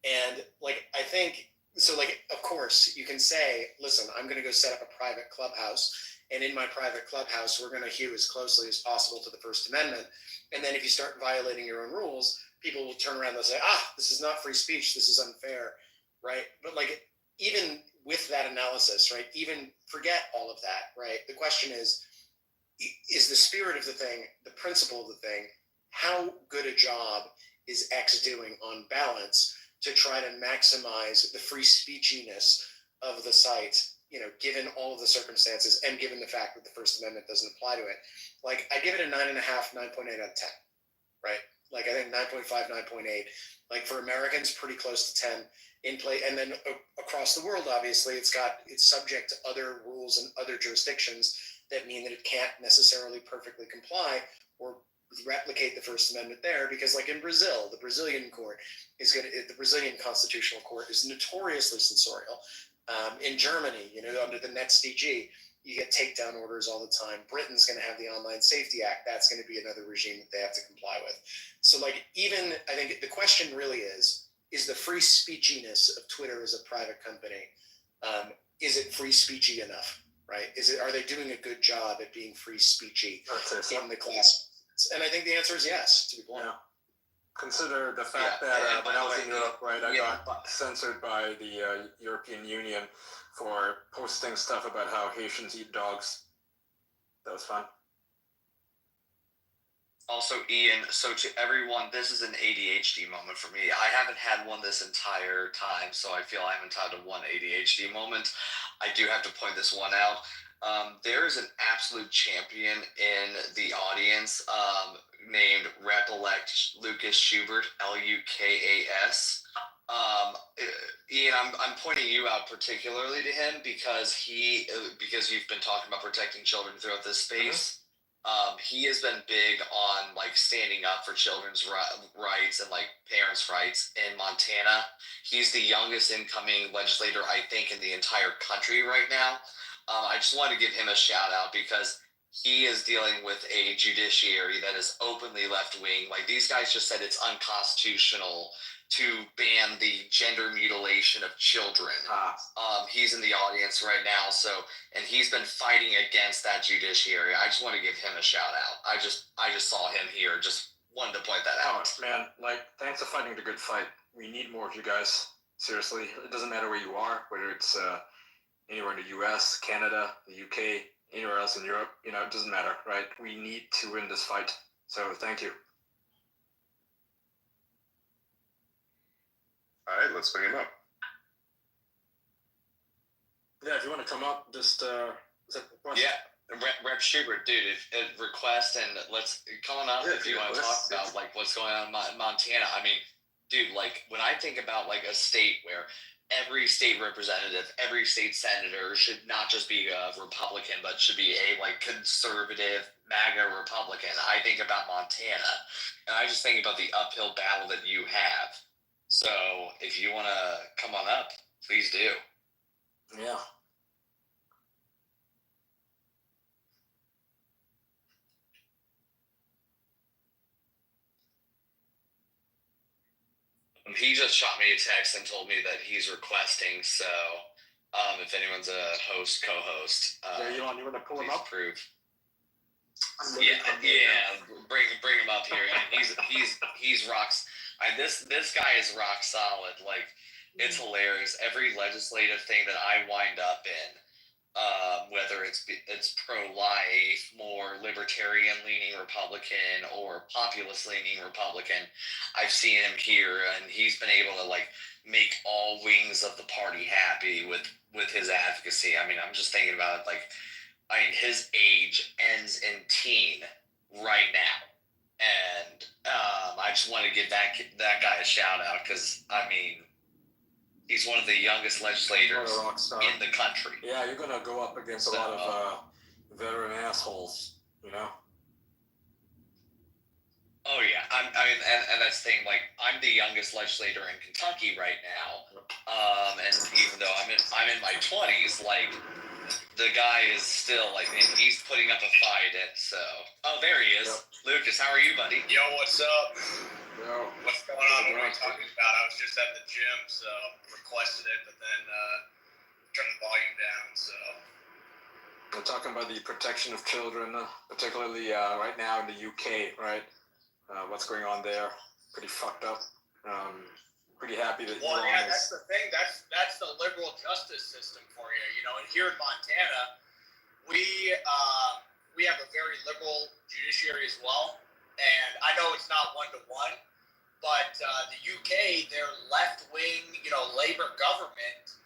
And, like, I think, so, like, of course, you can say, listen, I'm going to go set up a private clubhouse, and in my private clubhouse, we're going to hew as closely as possible to the First Amendment. And then if you start violating your own rules, people will turn around and they'll say, this is not free speech, this is unfair, right? But, like, even with that analysis, right, even forget all of that, right? The question is the spirit of the thing, the principle of the thing, how good a job is X doing on balance to try to maximize the free speechiness of the site, you know, given all of the circumstances and given the fact that the First Amendment doesn't apply to it. Like, I give it a 9.5, 9.8 out of 10, right? Like, I think 9.5, 9.8, like, for Americans, pretty close to 10 in play. And then across the world, obviously, it's subject to other rules and other jurisdictions that mean that it can't necessarily perfectly comply or replicate the First Amendment there, because, like, in Brazil, the Brazilian Constitutional Court is notoriously censorial. In Germany, you know, under the NetzDG, you get takedown orders all the time. Britain's going to have the Online Safety Act. That's going to be another regime that they have to comply with. So, like, even, I think the question really is the free speechiness of Twitter as a private company, is it free speechy enough, right? Are they doing a good job at being free speechy in the class? And I think the answer is yes, to be blunt. Yeah. Consider the fact that when I was in Europe, right, I got censored by the European Union for posting stuff about how Haitians eat dogs. That was fun. Also, Ian, so to everyone, this is an ADHD moment for me. I haven't had one this entire time, so I feel I'm entitled to one ADHD moment. I do have to point this one out. There is an absolute champion in the audience named Rep-elect Lucas Schubert, Lukas. Ian, I'm pointing you out particularly to him because you've been talking about protecting children throughout this space. He has been big on, like, standing up for children's rights and, like, parents' rights in Montana. He's the youngest incoming legislator, I think, in the entire country right now. I just want to give him a shout out because he is dealing with a judiciary that is openly left-wing. Like, these guys just said it's unconstitutional to ban the gender mutilation of children. He's in the audience right now, and he's been fighting against that judiciary. I just want to give him a shout out. I just saw him here. Just wanted to point that out. Oh, man, like, thanks for fighting the good fight. We need more of you guys. Seriously, it doesn't matter where you are, whether it's anywhere in the US, Canada, the UK, anywhere else in Europe, you know, it doesn't matter, right? We need to win this fight. So thank you. All right, let's bring him up. Yeah, if you want to come up, just Yeah, Rep Schubert, dude. If request and let's come on up if you want to talk about like what's going on in Montana. I mean, dude, like when I think about like a state where every state representative, every state senator should not just be a Republican, but should be a like conservative MAGA Republican. I think about Montana, and I just think about the uphill battle that you have. So if you want to come on up, please do. Yeah. He just shot me a text and told me that he's requesting. So, if anyone's a host, co-host, You want to pull him up? Prove. Yeah. Bring him up here. He's rocks. This guy is rock solid. Like, it's hilarious. Every legislative thing that I wind up in, whether it's pro-life, more libertarian-leaning Republican, or populist-leaning Republican, I've seen him here, and he's been able to like make all wings of the party happy with his advocacy. I mean, I'm just thinking about it, like, I mean, his age ends in teen right now, and I just want to give that guy a shout out because I mean, he's one of the youngest legislators in the country. Yeah, you're gonna go up against a lot of veteran assholes, you know. Oh yeah, I mean, and that's the thing. Like, I'm the youngest legislator in Kentucky right now, and even though I'm in my 20s, like, the guy is still like, and he's putting up a fight. And so, oh, there he is, Lucas. How are you, buddy? Yo, what's up? Yo. What's going on? What are we talking about? I was just at the gym, so requested it, but then turned the volume down. So We're talking about the protection of children, particularly right now in the UK, right? What's going on there? Pretty fucked up. Pretty happy that. Well, yeah, that's the thing. That's the liberal justice system for you. You know, and here in Montana, we have a very liberal judiciary as well. And I know it's not 1-to-1, but the UK, their left-wing, you know, Labour government,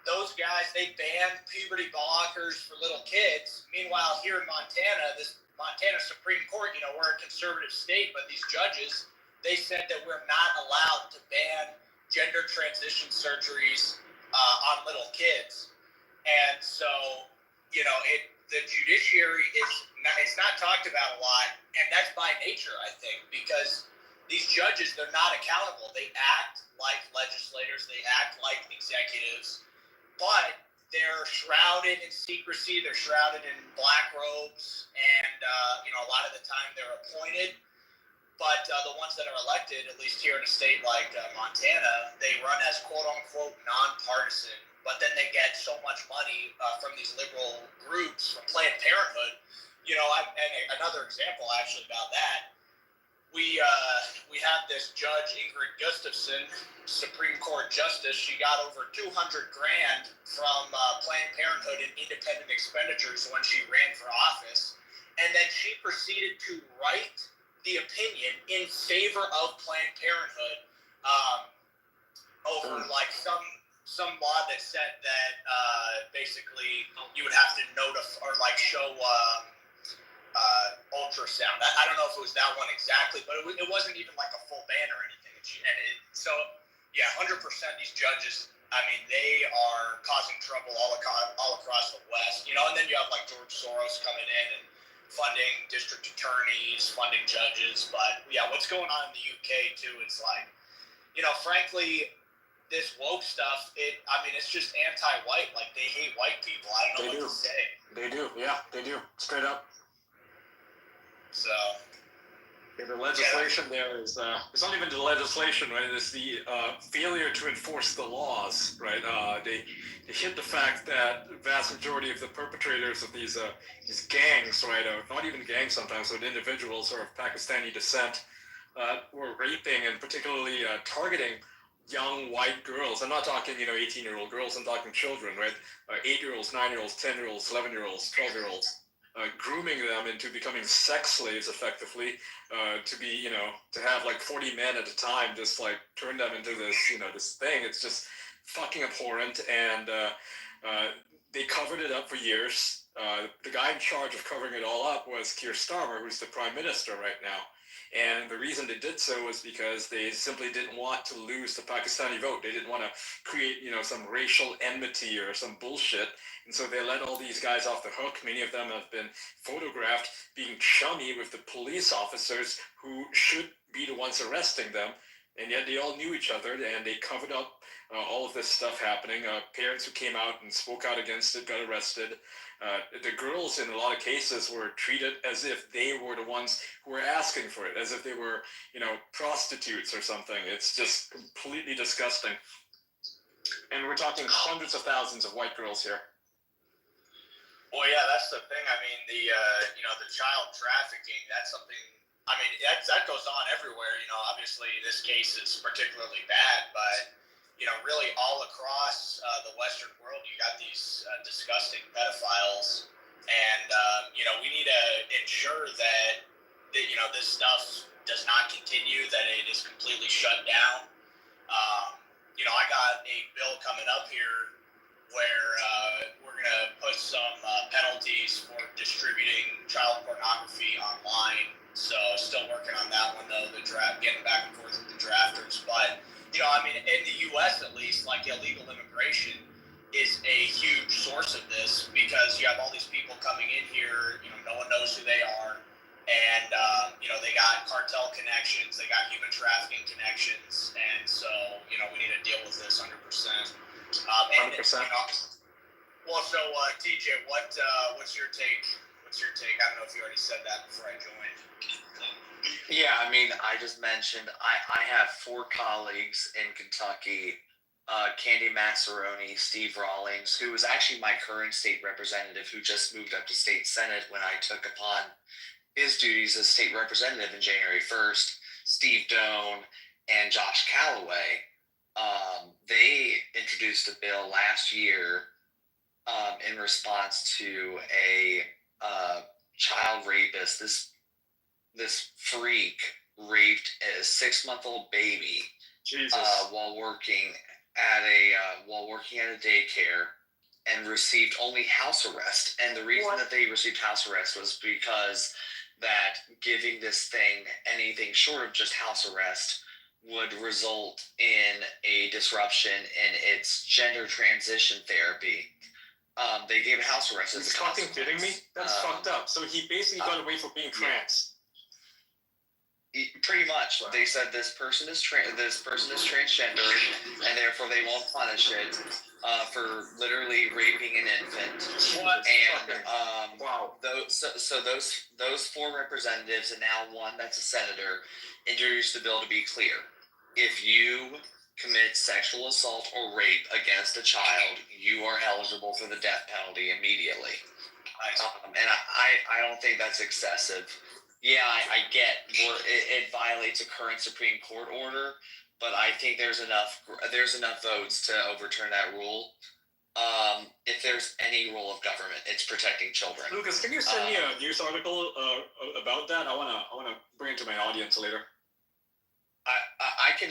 those guys, they banned puberty blockers for little kids. Meanwhile, here in Montana, this Montana Supreme Court, you know, we're a conservative state, but these judges, they said that we're not allowed to ban gender transition surgeries on little kids. And so, you know, the judiciary it's not talked about a lot, and that's by nature, I think, because these judges, they're not accountable. They act like legislators, they act like executives, but they're shrouded in secrecy, they're shrouded in black robes, and you know, a lot of the time they're appointed. But the ones that are elected, at least here in a state like Montana, they run as quote-unquote nonpartisan, but then they get so much money from these liberal groups, from Planned Parenthood. You know, and another example actually about that, we have this judge, Ingrid Gustafson, Supreme Court Justice. She got over $200,000 from Planned Parenthood in independent expenditures when she ran for office, and then she proceeded to write the opinion in favor of Planned Parenthood over like some law that said that basically you would have to notify or like show ultrasound. I don't know if it was that one exactly, but it wasn't even like a full ban or anything. So yeah, 100% these judges, I mean, they are causing trouble all across the West, you know. And then you have like George Soros coming in and funding district attorneys, funding judges. But yeah, what's going on in the UK too? It's like, you know, frankly, this woke stuff, I mean, it's just anti-white. Like, they hate white people. I don't know what to say. They do. Yeah, they do. Straight up. So. Yeah, the legislation there is, it's not even the legislation, right? It's the failure to enforce the laws, right? They hit the fact that the vast majority of the perpetrators of these gangs, right, or not even gangs sometimes, but individuals who are of Pakistani descent, were raping and particularly targeting young white girls. I'm not talking, 18-year-old girls, I'm talking children, right? 8-year-olds, 9-year-olds, 10-year-olds, 11-year-olds, 12-year-olds. Grooming them into becoming sex slaves effectively, to be, to have like 40 men at a time, just like turn them into this, this thing. It's just fucking abhorrent. And they covered it up for years. The guy in charge of covering it all up was Keir Starmer, who's the prime minister right now. And the reason they did so was because they simply didn't want to lose the Pakistani vote. They didn't want to create, some racial enmity or some bullshit. And so they let all these guys off the hook. Many of them have been photographed being chummy with the police officers who should be the ones arresting them. And yet they all knew each other, and they covered up all of this stuff happening. Parents who came out and spoke out against it got arrested. The girls, in a lot of cases, were treated as if they were the ones who were asking for it, as if they were, prostitutes or something. It's just completely disgusting. And we're talking hundreds of thousands of white girls here. Well, yeah, that's the thing. I mean, the child trafficking, that's something, that goes on everywhere. Obviously this case is particularly bad, but, really all across the Western world, you got these disgusting pedophiles. And, we need to ensure that this stuff does not continue, that it is completely shut down. I got a bill coming up here where we're going to put some penalties for distributing child pornography online. So still working on that one, though, getting back and forth with the drafters. But, in the U.S. at least, like illegal immigration is a huge source of this because you have all these people coming in here, no one knows who they are. And, they got cartel connections, they got human trafficking connections. And so, we need to deal with this 100%. 100%. Well, so TJ, what's your take? What's your take? I don't know if you already said that before I joined. Yeah, I just mentioned I have 4 colleagues in Kentucky, Candy Massaroni, Steve Rawlings, who was actually my current state representative who just moved up to state senate when I took upon his duties as state representative in January 1st, Steve Doan, and Josh Calloway. They introduced a bill last year in response to a child rapist. This freak raped a 6-month-old baby while working at a daycare and received only house arrest. And the reason that they received house arrest was because that giving this thing anything short of just house arrest would result in a disruption in its gender transition therapy. They gave house arrest as a fucking kidding me? That's fucked up. So he basically got away for being trans. Pretty much, they said this person is transgender, and therefore they won't punish it for literally raping an infant. What? And wow. Those 4 representatives and now one that's a senator introduced the bill to be clear. If you commit sexual assault or rape against a child, you are eligible for the death penalty immediately. And I don't think that's excessive. Yeah, I get it violates a current Supreme Court order, but I think there's enough votes to overturn that rule. If there's any role of government, it's protecting children. Lucas, can you send me a news article about that? I wanna bring it to my audience later. I can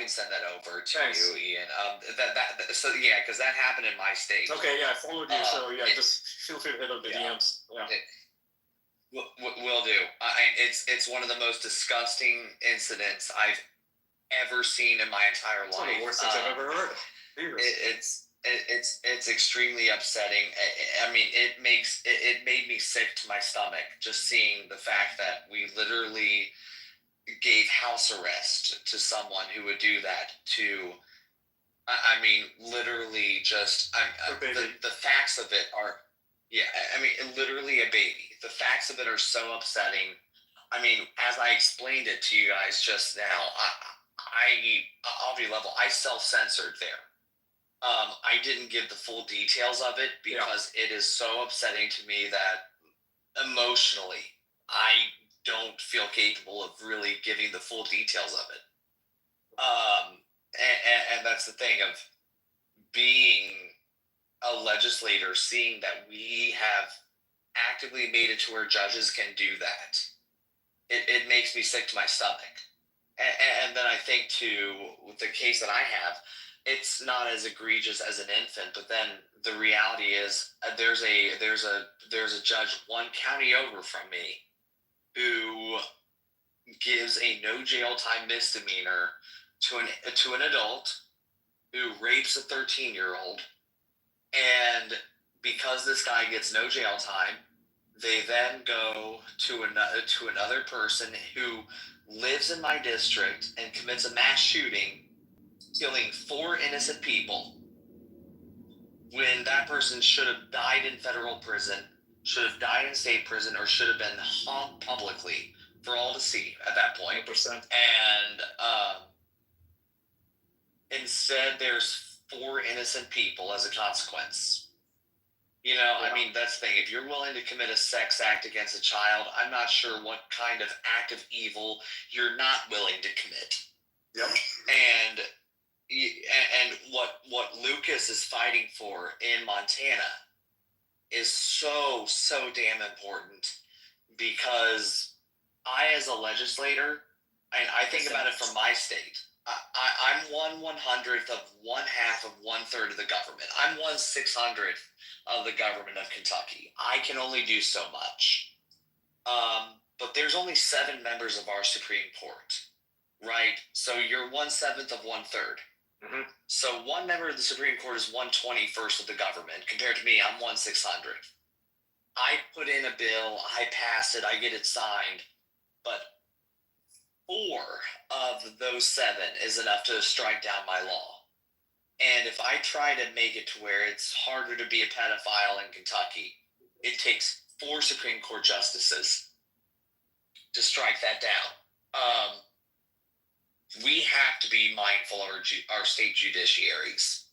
send that over to you, Ian. Because that happened in my state. Okay, yeah, I followed you, so yeah, just feel free to hit up the DMs. Yeah. Will do. It's one of the most disgusting incidents I've ever seen in my entire life. It's one of the worst things I've ever heard. It's extremely upsetting. It made me sick to my stomach just seeing the fact that we literally gave house arrest to someone who would do that to. Literally just the facts of it are. Yeah, literally a baby. The facts of it are so upsetting. As I explained it to you guys just now, I'll be level. I self-censored there. I didn't give the full details of it because it is so upsetting to me that emotionally, I don't feel capable of really giving the full details of it. And that's the thing of being a legislator, seeing that we have actively made it to where judges can do that. It makes me sick to my stomach. And then I think too, with the case that I have, it's not as egregious as an infant, but then the reality is there's a judge 1 county over from me who gives a no jail time misdemeanor to an adult who rapes a 13-year-old, and because this guy gets no jail time, they then go to another person who lives in my district and commits a mass shooting, killing 4 innocent people, when that person should have died in federal prison, should have died in state prison, or should have been hung publicly for all to see at that point. 100%. And instead, there's 4 innocent people as a consequence. You know, I mean, that's the thing. If you're willing to commit a sex act against a child, I'm not sure what kind of act of evil you're not willing to commit. Yep. And what Lucas is fighting for in Montana is so damn important, because I, as a legislator, I think about it from my state. I'm 1/100th of 1/2 of 1/3 of the government. I'm 1/600th of the government of Kentucky. I can only do so much. But there's only 7 members of our Supreme Court, right? So you're 1/7 of 1/3. Mm-hmm. So one member of the Supreme Court is 1/21st of the government. Compared to me, I'm 1/600th. I put in a bill, I pass it, I get it signed, but 4 of those 7 is enough to strike down my law. And if I try to make it to where it's harder to be a pedophile in Kentucky, it takes 4 Supreme Court justices to strike that down. We have to be mindful of our state judiciaries.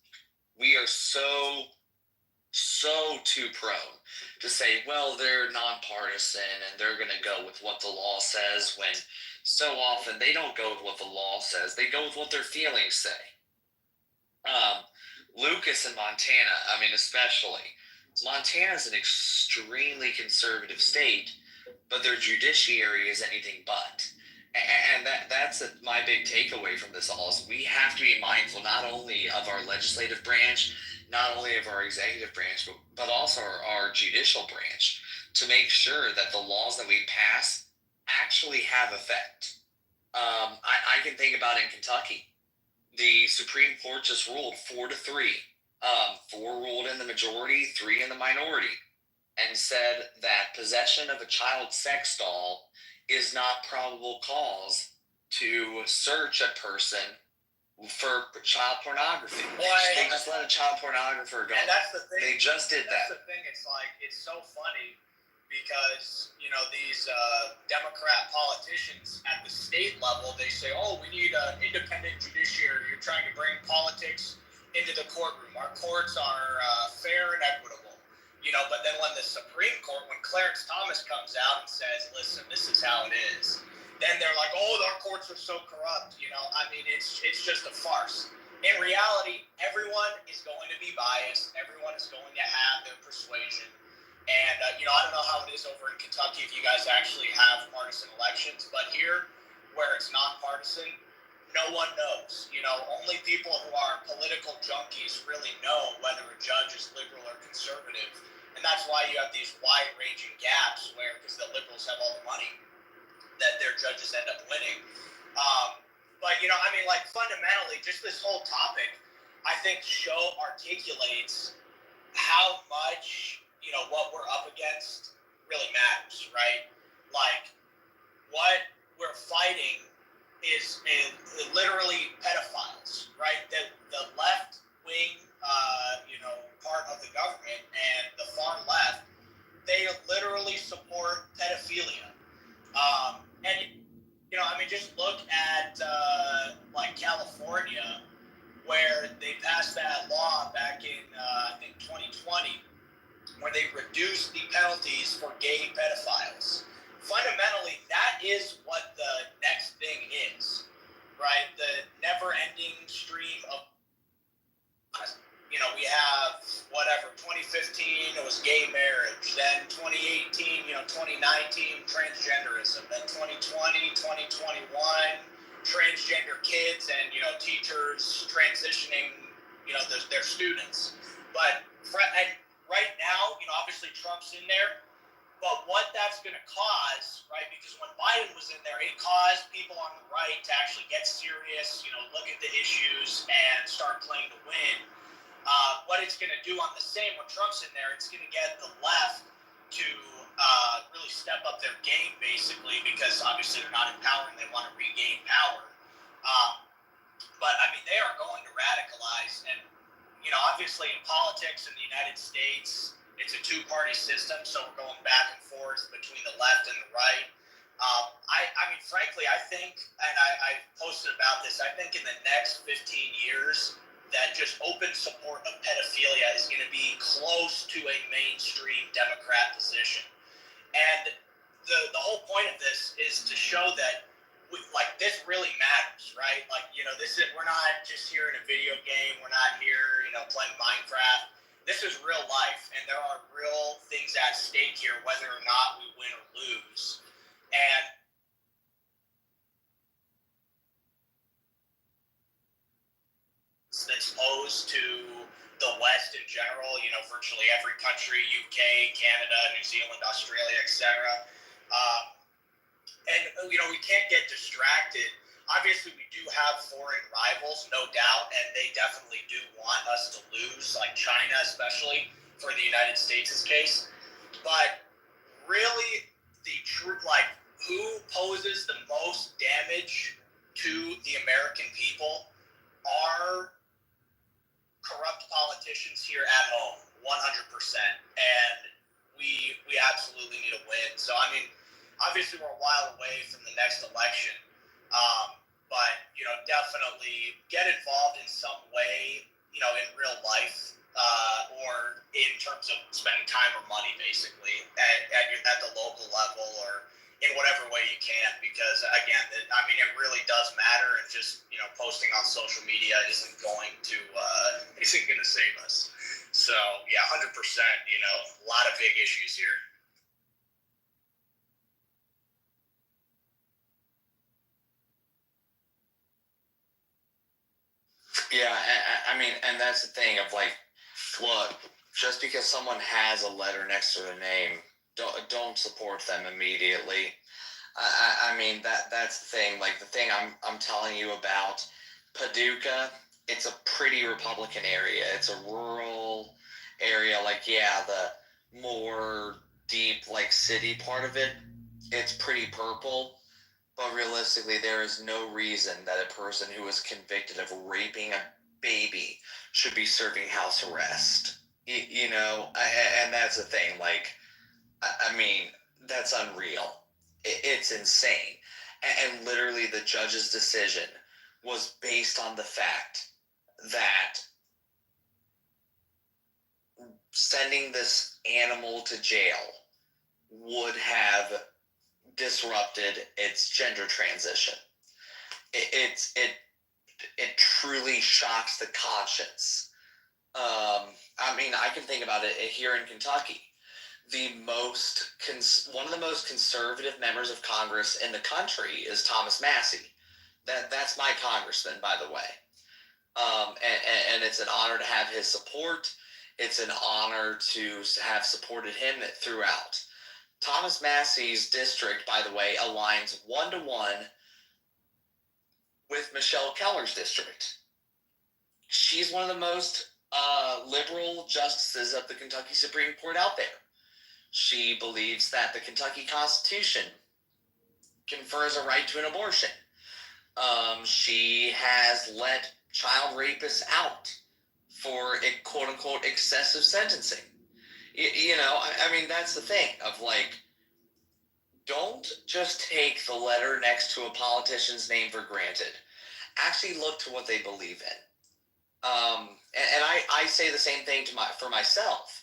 We are so too prone to say, well, they're nonpartisan and they're going to go with what the law says, when so often they don't go with what the law says. They go with what their feelings say. Lucas in Montana, I mean, especially, Montana is an extremely conservative state, but their judiciary is anything but. And that's my big takeaway from this all, is we have to be mindful not only of our legislative branch, not only of our executive branch, but also our judicial branch, to make sure that the laws that we pass actually have effect. I can think about in Kentucky, the Supreme Court just ruled 4-3. 4 ruled in the majority, 3 in the minority, and said that possession of a child sex doll is not probable cause to search a person for child pornography. They just let a child pornographer go. And that's the thing. They just did that. That's the thing. It's like, it's so funny because, you know, these Democrat politicians at the state level, they say, oh, we need an independent judiciary. You're trying to bring politics into the courtroom. Our courts are fair and equitable. You know, but then when the Supreme Court, when Clarence Thomas comes out and says, listen, this is how it is, then they're like, oh, our courts are so corrupt. You know, I mean, it's just a farce. In reality, everyone is going to be biased. Everyone is going to have their persuasion. And, you know, I don't know how it is over in Kentucky if you guys actually have partisan elections, but here, where it's not partisan, no one knows. You know, only people who are political junkies really know whether a judge is liberal or conservative. And that's why you have these wide-ranging gaps where, because the liberals have all the money, that their judges end up winning. But, you know, I mean, like, fundamentally, just this whole topic, I think, articulates how much, you know, what we're up against really matters, right? Like, what we're fighting is literally pedophiles, right? The left-wing, you know, part of the government and the far left, they literally support pedophilia. And, you know, I mean, just look at, like, California, where they passed that law back in, I think, 2020, where they reduced the penalties for gay pedophiles. Fundamentally, that is what the next thing is, right? The never-ending stream of, you know, we have, whatever, 2015, it was gay marriage. Then 2018, you know, 2019, transgenderism. Then 2020, 2021, transgender kids and, you know, teachers transitioning, you know, their students. But and right now, you know, obviously Trump's in there. But what that's going to cause, right, because when Biden was in there, it caused people on the right to actually get serious, look at the issues and start playing to win. What it's going to do on the same when Trump's in there, it's going to get the left to really step up their game, basically, because obviously they're not in power and they want to regain power. But I mean, they are going to radicalize, and obviously in politics in the United States, it's a two-party system, so we're going back and forth between the left and the right. I mean, frankly, I think, and I posted about this, I think in the next 15 years, that just open support of pedophilia is going to be close to a mainstream Democrat position. And the whole point of this is to show that this really matters, right? We're not just here in a video game. We're not here, playing Minecraft. This is real life, and there are real things at stake here, whether or not we win or lose. And that's posed to the West in general, virtually every country, UK, Canada, New Zealand, Australia, etc. And we can't get distracted. Obviously, we do have foreign rivals, no doubt, and they definitely do want us to lose, like China especially, for the United States' case. But really, the truth, who poses the most damage to the American people are corrupt politicians here at home, 100%. And we absolutely need to win. So, I mean, obviously we're a while away from the next election. But, definitely get involved in some way, in real life, or in terms of spending time or money, basically, at the local level or in whatever way you can, because, again, it really does matter, and just, posting on social media isn't going to save us. So, yeah, 100%, a lot of big issues here. Yeah, I mean, and that's the thing of look, just because someone has a letter next to their name, don't support them immediately. I mean, that's the thing. The thing I'm telling you about Paducah, it's a pretty Republican area. It's a rural area. The more deep, city part of it, it's pretty purple. But realistically, there is no reason that a person who is convicted of raping a baby should be serving house arrest. And that's the thing. I mean, that's unreal. It's insane. And literally, the judge's decision was based on the fact that sending this animal to jail would have disrupted its gender transition. It truly shocks the conscience. I mean, I can think about it here in Kentucky. One of the most conservative members of Congress in the country is Thomas Massey. That's my congressman, by the way. And it's an honor to have his support. It's an honor to have supported him throughout. Thomas Massey's district, by the way, aligns 1-to-1 with Michelle Keller's district. She's one of the most liberal justices of the Kentucky Supreme Court out there. She believes that the Kentucky Constitution confers a right to an abortion. She has let child rapists out for a quote-unquote excessive sentencing. I mean, that's the thing of don't just take the letter next to a politician's name for granted. Actually look to what they believe in. And I say the same thing for myself.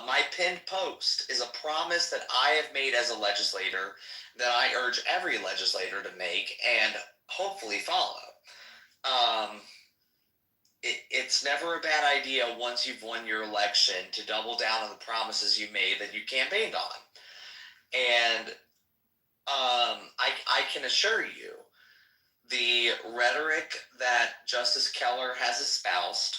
My pinned post is a promise that I have made as a legislator that I urge every legislator to make and hopefully follow. It's never a bad idea once you've won your election to double down on the promises you made that you campaigned on. And I can assure you, the rhetoric that Justice Keller has espoused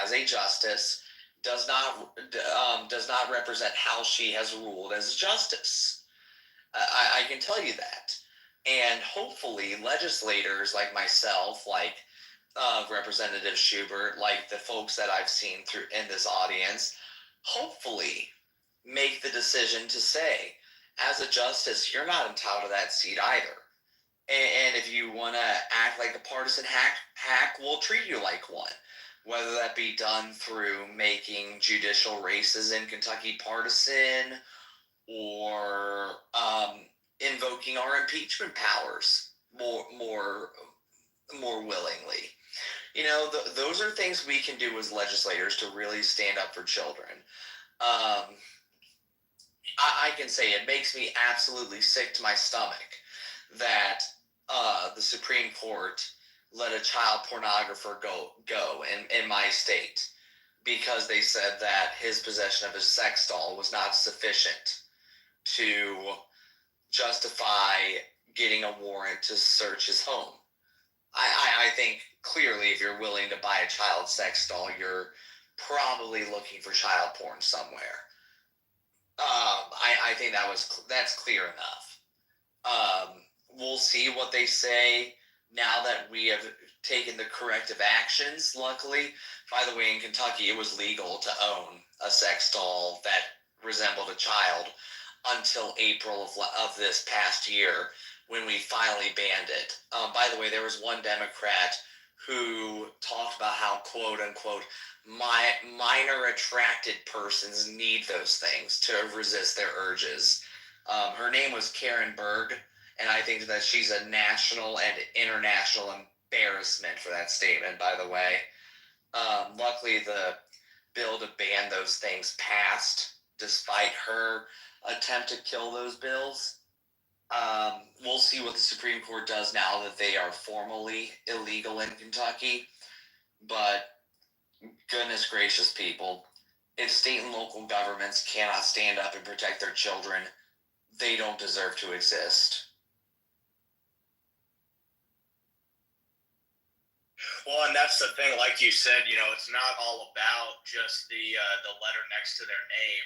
as a justice does not represent how she has ruled as a justice. I can tell you that. And hopefully legislators like myself, like Representative Schubert, like the folks that I've seen through in this audience, hopefully make the decision to say, as a justice, you're not entitled to that seat either. And if you want to act like a partisan hack, we'll treat you like one. Whether that be done through making judicial races in Kentucky partisan, or invoking our impeachment powers more willingly. You know, those are things we can do as legislators to really stand up for children. I can say it makes me absolutely sick to my stomach that the Supreme Court let a child pornographer go in my state because they said that his possession of his sex doll was not sufficient to justify getting a warrant to search his home. I think clearly if you're willing to buy a child sex doll, you're probably looking for child porn somewhere. I think that's clear enough. We'll see what they say now that we have taken the corrective actions. Luckily, by the way, in Kentucky, it was legal to own a sex doll that resembled a child until April of this past year, when we finally banned it. By the way, there was one Democrat who talked about how, quote unquote, minor attracted persons need those things to resist their urges. Her name was Karen Berg, and I think that she's a national and international embarrassment for that statement, by the way. Luckily, the bill to ban those things passed, despite her attempt to kill those bills. We'll see what the Supreme Court does now that they are formally illegal in Kentucky. But goodness gracious, people, if state and local governments cannot stand up and protect their children, they don't deserve to exist. Well, and that's the thing, like you said, you know, it's not all about just the letter next to their name,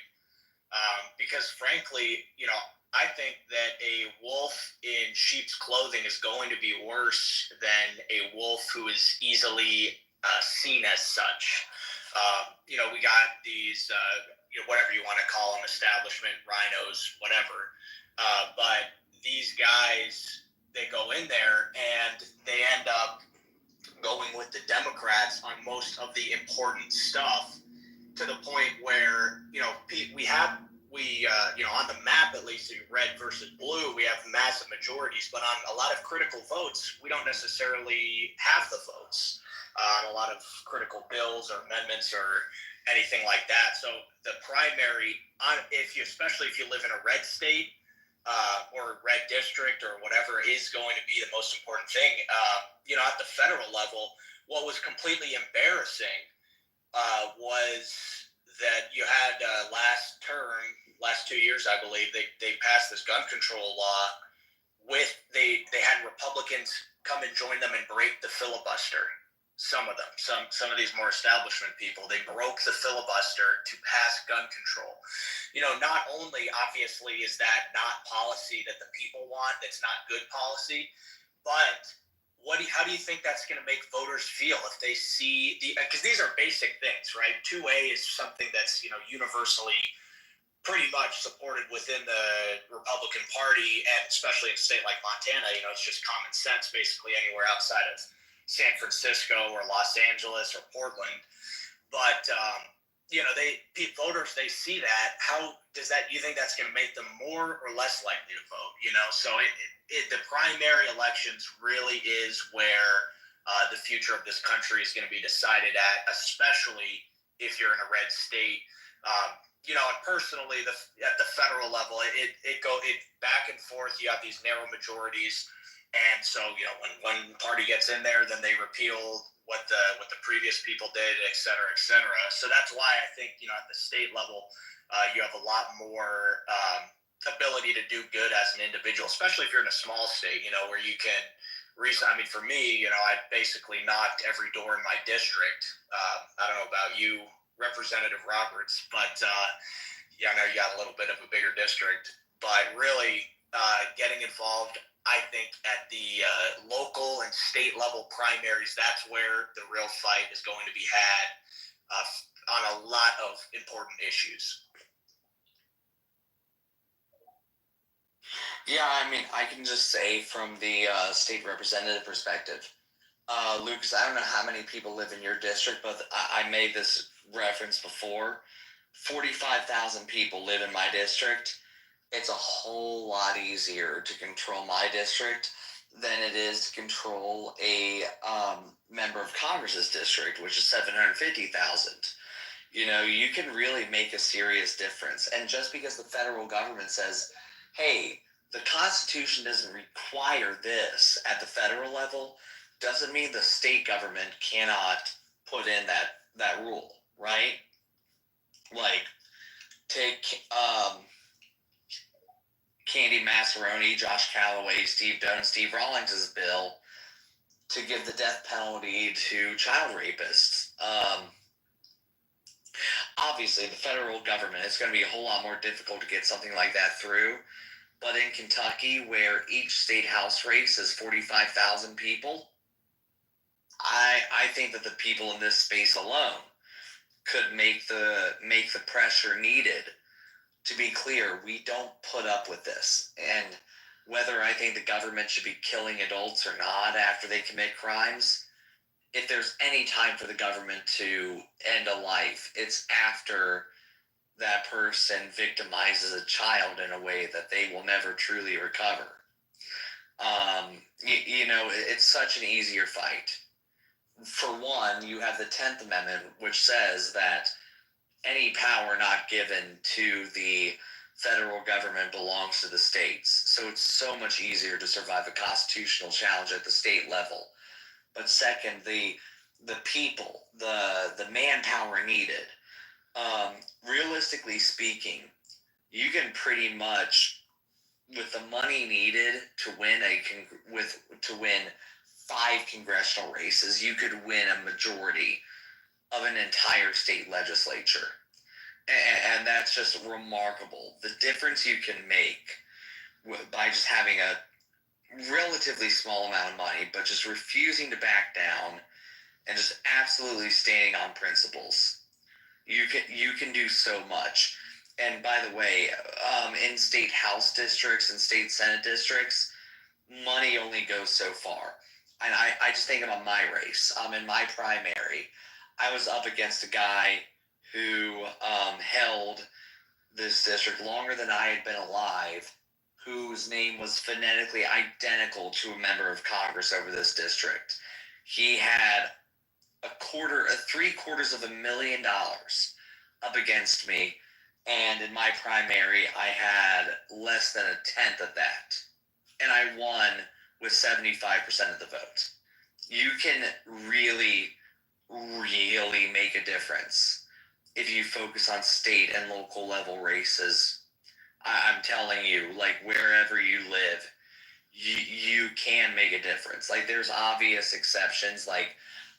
because frankly, you know, I think that a wolf in sheep's clothing is going to be worse than a wolf who is easily seen as such. You know, we got these, you know, whatever you want to call them, establishment rhinos, whatever. But these guys, they go in there and they end up going with the Democrats on most of the important stuff, to the point where, you know, you know, on the map, at least in red versus blue, we have massive majorities, but on a lot of critical votes, we don't necessarily have the votes on a lot of critical bills or amendments or anything like that. So the primary, especially if you live in a red state or red district or whatever, is going to be the most important thing. You know, at the federal level, what was completely embarrassing was that you had last 2 years, I believe, they passed this gun control law they had Republicans come and join them and break the filibuster. Some of them, some of these more establishment people, they broke the filibuster to pass gun control. You know, not only obviously is that not policy that the people want, that's not good policy, but how do you think that's going to make voters feel if they see because these are basic things, right? 2A is something that's, you know, universally pretty much supported within the Republican Party, and especially in a state like Montana, you know, it's just common sense basically anywhere outside of San Francisco or Los Angeles or Portland. But, you know, voters, they see that. How does that, you think that's going to make them more or less likely to vote? You know, so the primary elections really is where the future of this country is going to be decided at, especially if you're in a red state. You know, and personally, at the federal level, it back and forth. You have these narrow majorities, and so, you know, when one party gets in there, then they repeal what the previous people did, et cetera, et cetera. So that's why I think, you know, at the state level, you have a lot more ability to do good as an individual, especially if you're in a small state, you know, where you can I mean, for me, you know, I basically knocked every door in my district. I don't know about you, Representative Roberts, but yeah, I know you got a little bit of a bigger district, but really, getting involved. I think at the local and state level primaries, that's where the real fight is going to be had on a lot of important issues. Yeah, I mean, I can just say from the state representative perspective, Lucas, I don't know how many people live in your district, but I made this reference before. 45,000 people live in my district. It's a whole lot easier to control my district than it is to control a member of Congress's district, which is 750,000. You know, you can really make a serious difference. And just because the federal government says, hey, the Constitution doesn't require this at the federal level, doesn't mean the state government cannot put in that rule, right? Like, take Candy Massaroni, Josh Calloway, Steve Doe, and Steve Rawlings' bill to give the death penalty to child rapists. Obviously, the federal government, it's going to be a whole lot more difficult to get something like that through. But in Kentucky, where each state house race is 45,000 people, I think that the people in this space alone could make the pressure needed. To be clear, we don't put up with this. And whether I think the government should be killing adults or not after they commit crimes, if there's any time for the government to end a life, it's after that person victimizes a child in a way that they will never truly recover. You know, it's such an easier fight. For one, you have the 10th Amendment, which says that any power not given to the federal government belongs to the states. So it's so much easier to survive a constitutional challenge at the state level. But second, the people, the manpower needed. Realistically speaking, you can pretty much, with the money needed to win to win 5 congressional races, you could win a majority of an entire state legislature. And that's just remarkable. The difference you can make by just having a relatively small amount of money, but just refusing to back down and just absolutely standing on principles. You can do so much. And by the way, in state house districts and state senate districts, money only goes so far. And I just think about my race. In my primary, I was up against a guy who held this district longer than I had been alive, whose name was phonetically identical to a member of Congress over this district. He had $750,000 up against me, and in my primary, I had less than a tenth of that, and I won with 75% of the vote. You can really, really make a difference if you focus on state and local level races. I'm telling you, like, wherever you live, you can make a difference. Like, there's obvious exceptions. Like,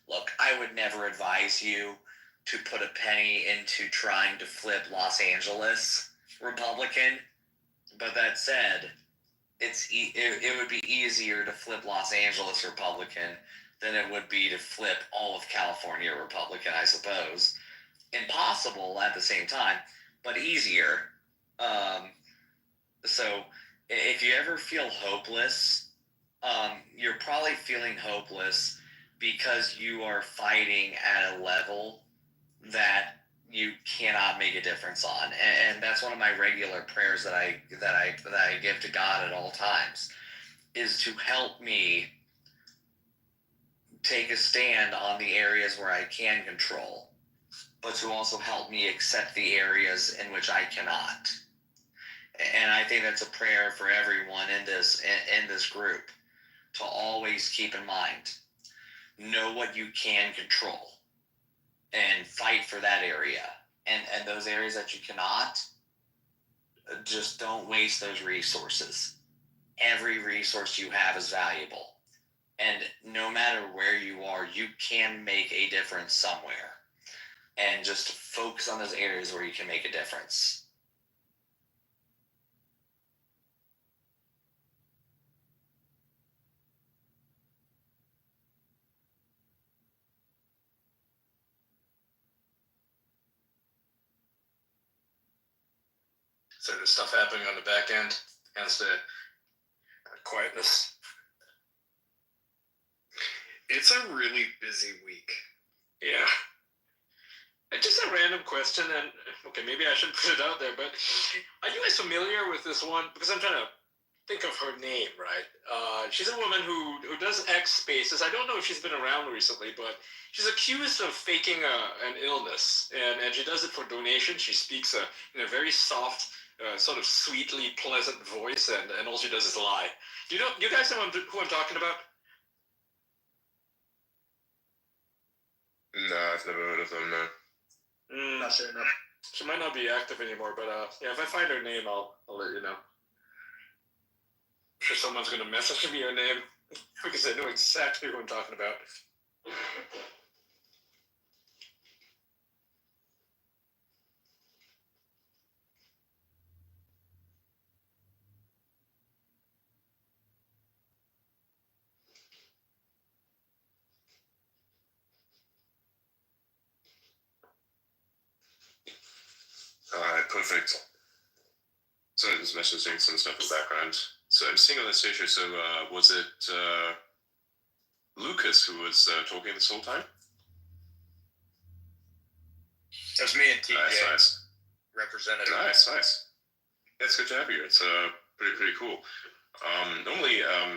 look, I would never advise you to put a penny into trying to flip Los Angeles Republican. But that said, it would be easier to flip Los Angeles Republican than it would be to flip all of California Republican, I suppose. Impossible at the same time, but easier. So if you ever feel hopeless, you're probably feeling hopeless because you are fighting at a level that you cannot make a difference on. And that's one of my regular prayers that I give to God at all times, is to help me take a stand on the areas where I can control, but to also help me accept the areas in which I cannot. And I think that's a prayer for everyone in this group, to always keep in mind, know what you can control and fight for that area. And those areas that you cannot, just don't waste those resources. Every resource you have is valuable. And no matter where you are, you can make a difference somewhere. And just focus on those areas where you can make a difference. So there's stuff happening on the back end, hence the quietness. It's a really busy week. Yeah. Just a random question, and okay, maybe I shouldn't put it out there, but are you guys familiar with this one? Because I'm trying to think of her name, right? She's a woman who does X spaces. I don't know if she's been around recently, but she's accused of faking an illness, and she does it for donation. She speaks in a very soft, sort of sweetly pleasant voice, and all she does is lie. Do you guys know who I'm talking about? No, I've never heard of them. No. Not sure enough. She might not be active anymore, but yeah, if I find her name, I'll let you know. I'm sure someone's gonna message me her name because I know exactly who I'm talking about. Alright, perfect. So I'm just messaging some stuff in the background. So I'm seeing on this issue, so was it Lucas who was talking this whole time? It was me and TJ. Nice. Representative. Nice. It's good to have you. It's pretty cool. Normally,